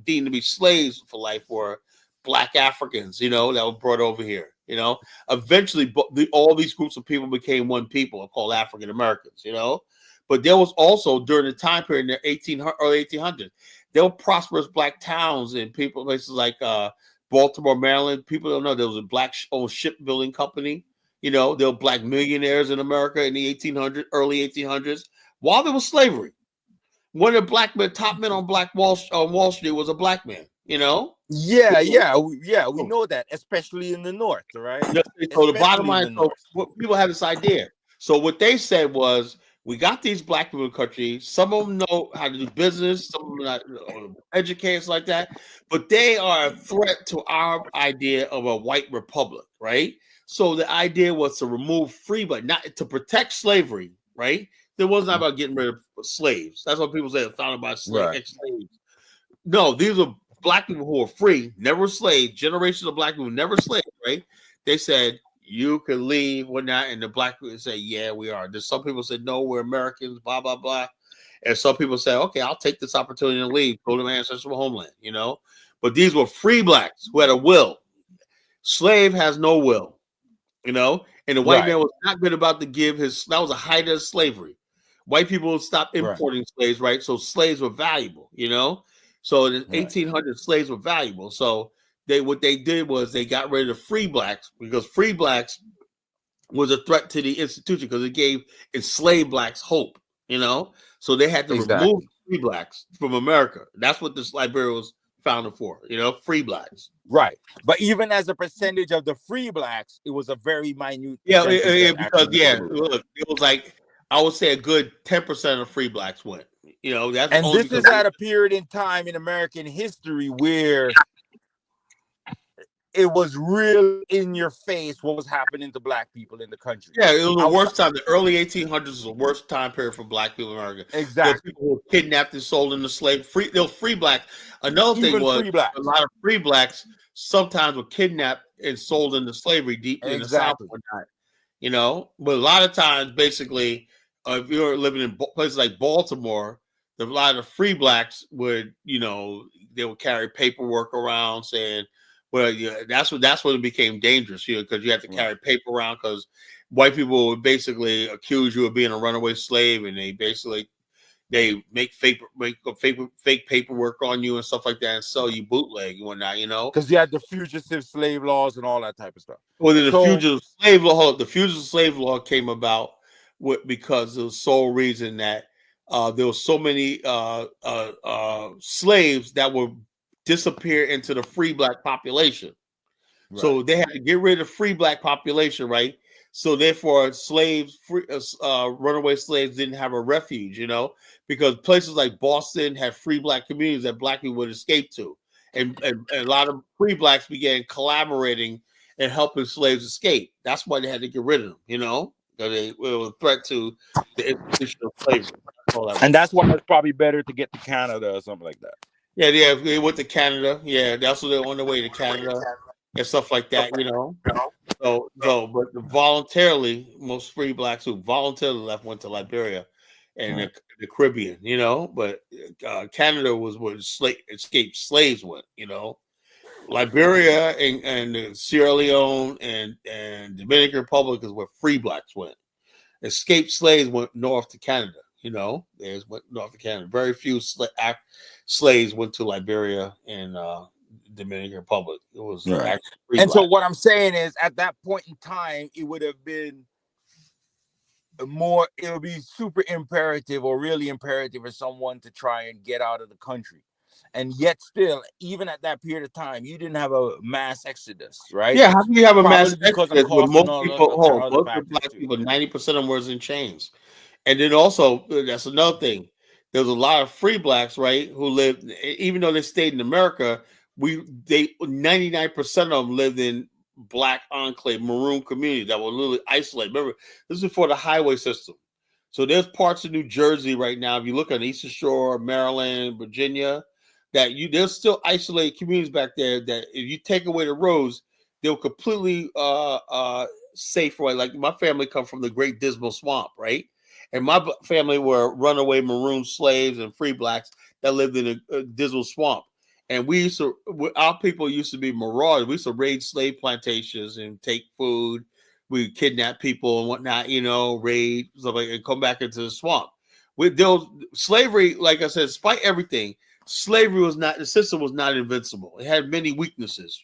deemed to be slaves for life were black Africans, you know, that were brought over here, you know. Eventually, all these groups of people became one people called African Americans, you know. But there was also during the time period in the early 1800s, there were prosperous black towns and places like Baltimore, Maryland. People don't know there was a black-owned shipbuilding company. You know, there were black millionaires in America in the early 1800s, while there was slavery. One of the top men on Wall Street was a black man, you know? We know that, especially in the North, right? So the bottom line, people have this idea. So what they said was, we got these black people in the country. Some of them know how to do business, some of them not educated like that, but they are a threat to our idea of a white republic, right? So the idea was to remove but not to protect slavery, right? It wasn't about getting rid of slaves. That's what people say. It's not about slaves. No, these are black people who are free, never slaves. Generations of black people never slaves, right? They said you can leave, whatnot, and the black people say, "Yeah, we are." There's some people said, "No, we're Americans." Blah blah blah. And some people say, "Okay, I'll take this opportunity to leave, go to my ancestral homeland." You know, but these were free blacks who had a will. Slave has no will. You know, and the white man was not good about to give his. That was a height of slavery. White people stopped importing slaves, right? So slaves were valuable, you know. So in 1800, slaves were valuable. So what they did was they got rid of free blacks because free blacks was a threat to the institution because it gave enslaved blacks hope. you know. So they had to remove free blacks from America. That's what this Liberia was founded for, you know, free blacks. Right. But even as a percentage of the free blacks, it was a very minute because look, it was like, I would say a good 10% of free blacks went. You know, that's and this is at a period in time in American history where it was real in your face what was happening to black people in the country. Yeah, it was the worst time. The early 1800s was the worst time period for black people in America. Exactly. People were kidnapped and sold into slavery. There were free blacks. Another thing was a lot of free blacks sometimes were kidnapped and sold into slavery deep in the South and whatnot. You know, but a lot of times, basically, if you were living in places like Baltimore, a lot of free blacks would, you know, they would carry paperwork around saying, well, yeah, that's when it became dangerous, you know, because you have to carry paper around because white people would basically accuse you of being a runaway slave, and they make fake paperwork on you and stuff like that and sell you bootleg and whatnot, you know, because you had the fugitive slave laws and all that type of stuff. Well, then the fugitive slave law came about because of the sole reason that there were so many slaves that were disappear into the free black population. Right. So they had to get rid of the free black population, right? So therefore, runaway slaves didn't have a refuge, you know, because places like Boston had free black communities that black people would escape to, and a lot of free blacks began collaborating and helping slaves escape. That's why they had to get rid of them, you know, because they were a threat to the institution of slavery. And that's why it's probably better to get to Canada or something like that. Yeah, they went to Canada. Yeah, that's what they're on their way to Canada and stuff like that, you know. But voluntarily, most free blacks who voluntarily left went to Liberia and the Caribbean, you know. But Canada was where escaped slaves went, you know. Liberia and Sierra Leone and Dominican Republic is where free blacks went. Escaped slaves went north to Canada. You know, there's went north of Canada. Very few slaves went to Liberia and Dominican Republic. It was right. And so what I'm saying is, at that point in time, it would have been more. It would be super imperative or really imperative for someone to try and get out of the country. And yet, still, even at that period of time, you didn't have a mass exodus, right? Yeah, how do you have a mass exodus when most people, most black people, 90% of them was in chains? And then also, that's another thing. There's a lot of free blacks, right, who lived, even though they stayed in America, 99% of them lived in black enclave, maroon communities that were literally isolated. Remember, this is before the highway system. So there's parts of New Jersey right now, if you look on the Eastern Shore, Maryland, Virginia, there's still isolated communities back there that if you take away the roads, they'll completely safe, right? Like my family come from the Great Dismal Swamp, right? And my family were runaway maroon slaves and free blacks that lived in a Dismal Swamp. And our people used to be marauders. We used to raid slave plantations and take food. We kidnap people and whatnot, you know, raid stuff like, and come back into the swamp. Slavery, like I said, despite everything, the system was not invincible. It had many weaknesses.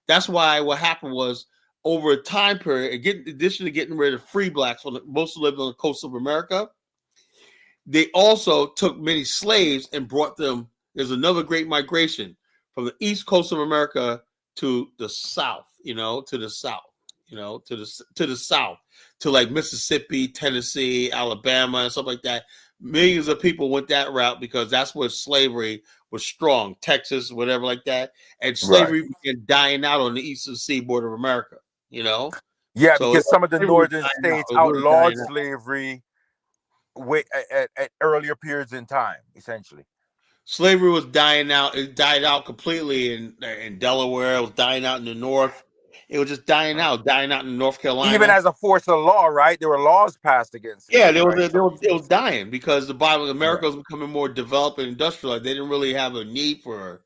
That's why what happened was, over a time period, in addition to getting rid of free blacks, most lived on the coast of America, they also took many slaves and brought them. There's another great migration from the east coast of America to the south, to the south, to like Mississippi, Tennessee, Alabama, and stuff like that. Millions of people went that route because that's where slavery was strong, Texas, whatever like that. And slavery began dying out on the eastern seaboard of America. Yeah, so because some of the northern states outlawed slavery at earlier periods in time, essentially. Slavery was dying out. It died out completely in Delaware. It was dying out in the north. It was just dying out in North Carolina. Even as a force of law, right? There were laws passed against it. Yeah, it was dying because America was becoming more developed and industrialized. They didn't really have a need for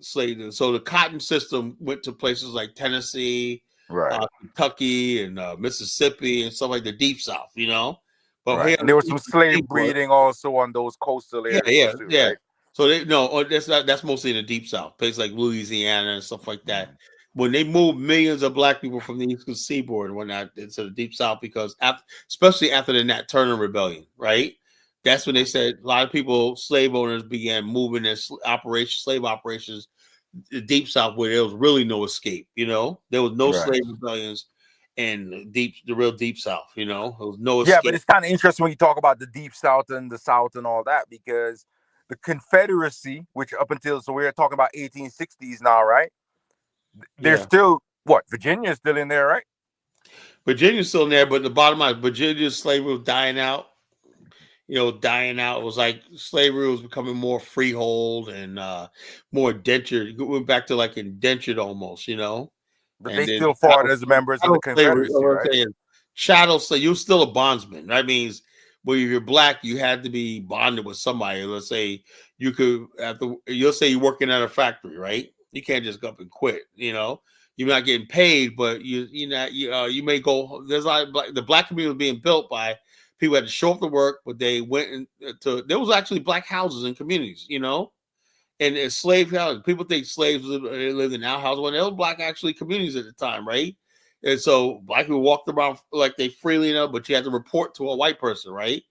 slavery. So the cotton system went to places like Tennessee, Kentucky, and Mississippi, and stuff like the Deep South, But here, and there was some slave breeding also on those coastal areas. Yeah. So that's mostly in the Deep South, places like Louisiana and stuff like that. when they moved millions of black people from the Eastern Seaboard and whatnot into the Deep South, because especially after the Nat Turner Rebellion, right? That's when they said a lot of people, slave owners, began moving their slave operations, the Deep South, where there was really no escape. There was no slave rebellions in the real Deep South. There was no escape. Yeah, but it's kind of interesting when you talk about the Deep South and the South and all that, because the Confederacy, which up until, so we're talking about 1860s now, right? There's still Virginia's still in there, right? Virginia's still in there, but the bottom line, Virginia's slavery was dying out. Dying out. It was like slavery was becoming more freehold and more indentured. It went back to like indentured almost, But they still fought as members of the Confederacy, right? Chattel slave, you're still a bondsman. That means, well, if you're black, you had to be bonded with somebody. Let's say you'll say you're working at a factory, right? You can't just go up and quit. You're not getting paid, but you may go. There's like the black community was being built by people had to show up to work, but they went there was actually black houses in communities, and it's slave houses. People think slaves lived in outhouses when there was black actually communities at the time, right? And so black people walked around like they freely but you had to report to a white person, right?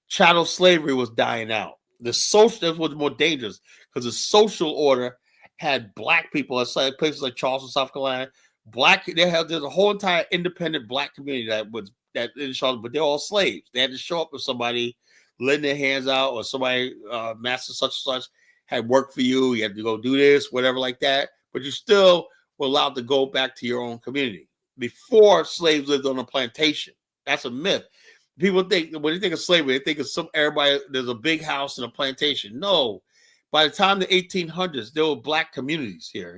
Chattel slavery was dying out. That was more dangerous because the social order had black people at places like Charleston, South Carolina. There's a whole entire independent black community that in Charlotte, but they're all slaves. They had to show up with somebody, letting their hands out, or somebody, master such and such, had work for you. You had to go do this, whatever like that. But you still were allowed to go back to your own community. Before, slaves lived on a plantation. That's a myth. People think when they think of slavery, they think of everybody. There's a big house and a plantation. No, by the time the 1800s, there were black communities here.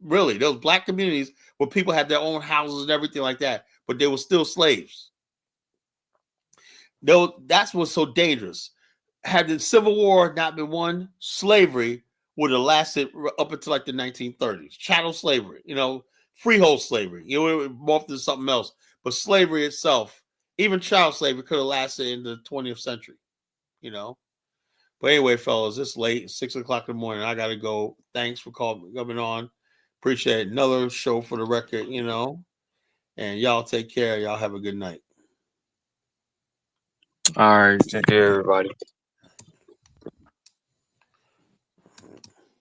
Really, there was black communities where people had their own houses and everything like that, but they were still slaves. That's what's so dangerous. Had the Civil War not been won, slavery would have lasted up until like the 1930s. Chattel slavery, freehold slavery, it morphed into something else. But slavery itself, even child slavery, could have lasted in the 20th century, But anyway, fellas, it's late, 6 o'clock in the morning. I got to go. Thanks for coming on. Appreciate it. Another show for the record, And y'all take care. Y'all have a good night. All right. Take care, everybody.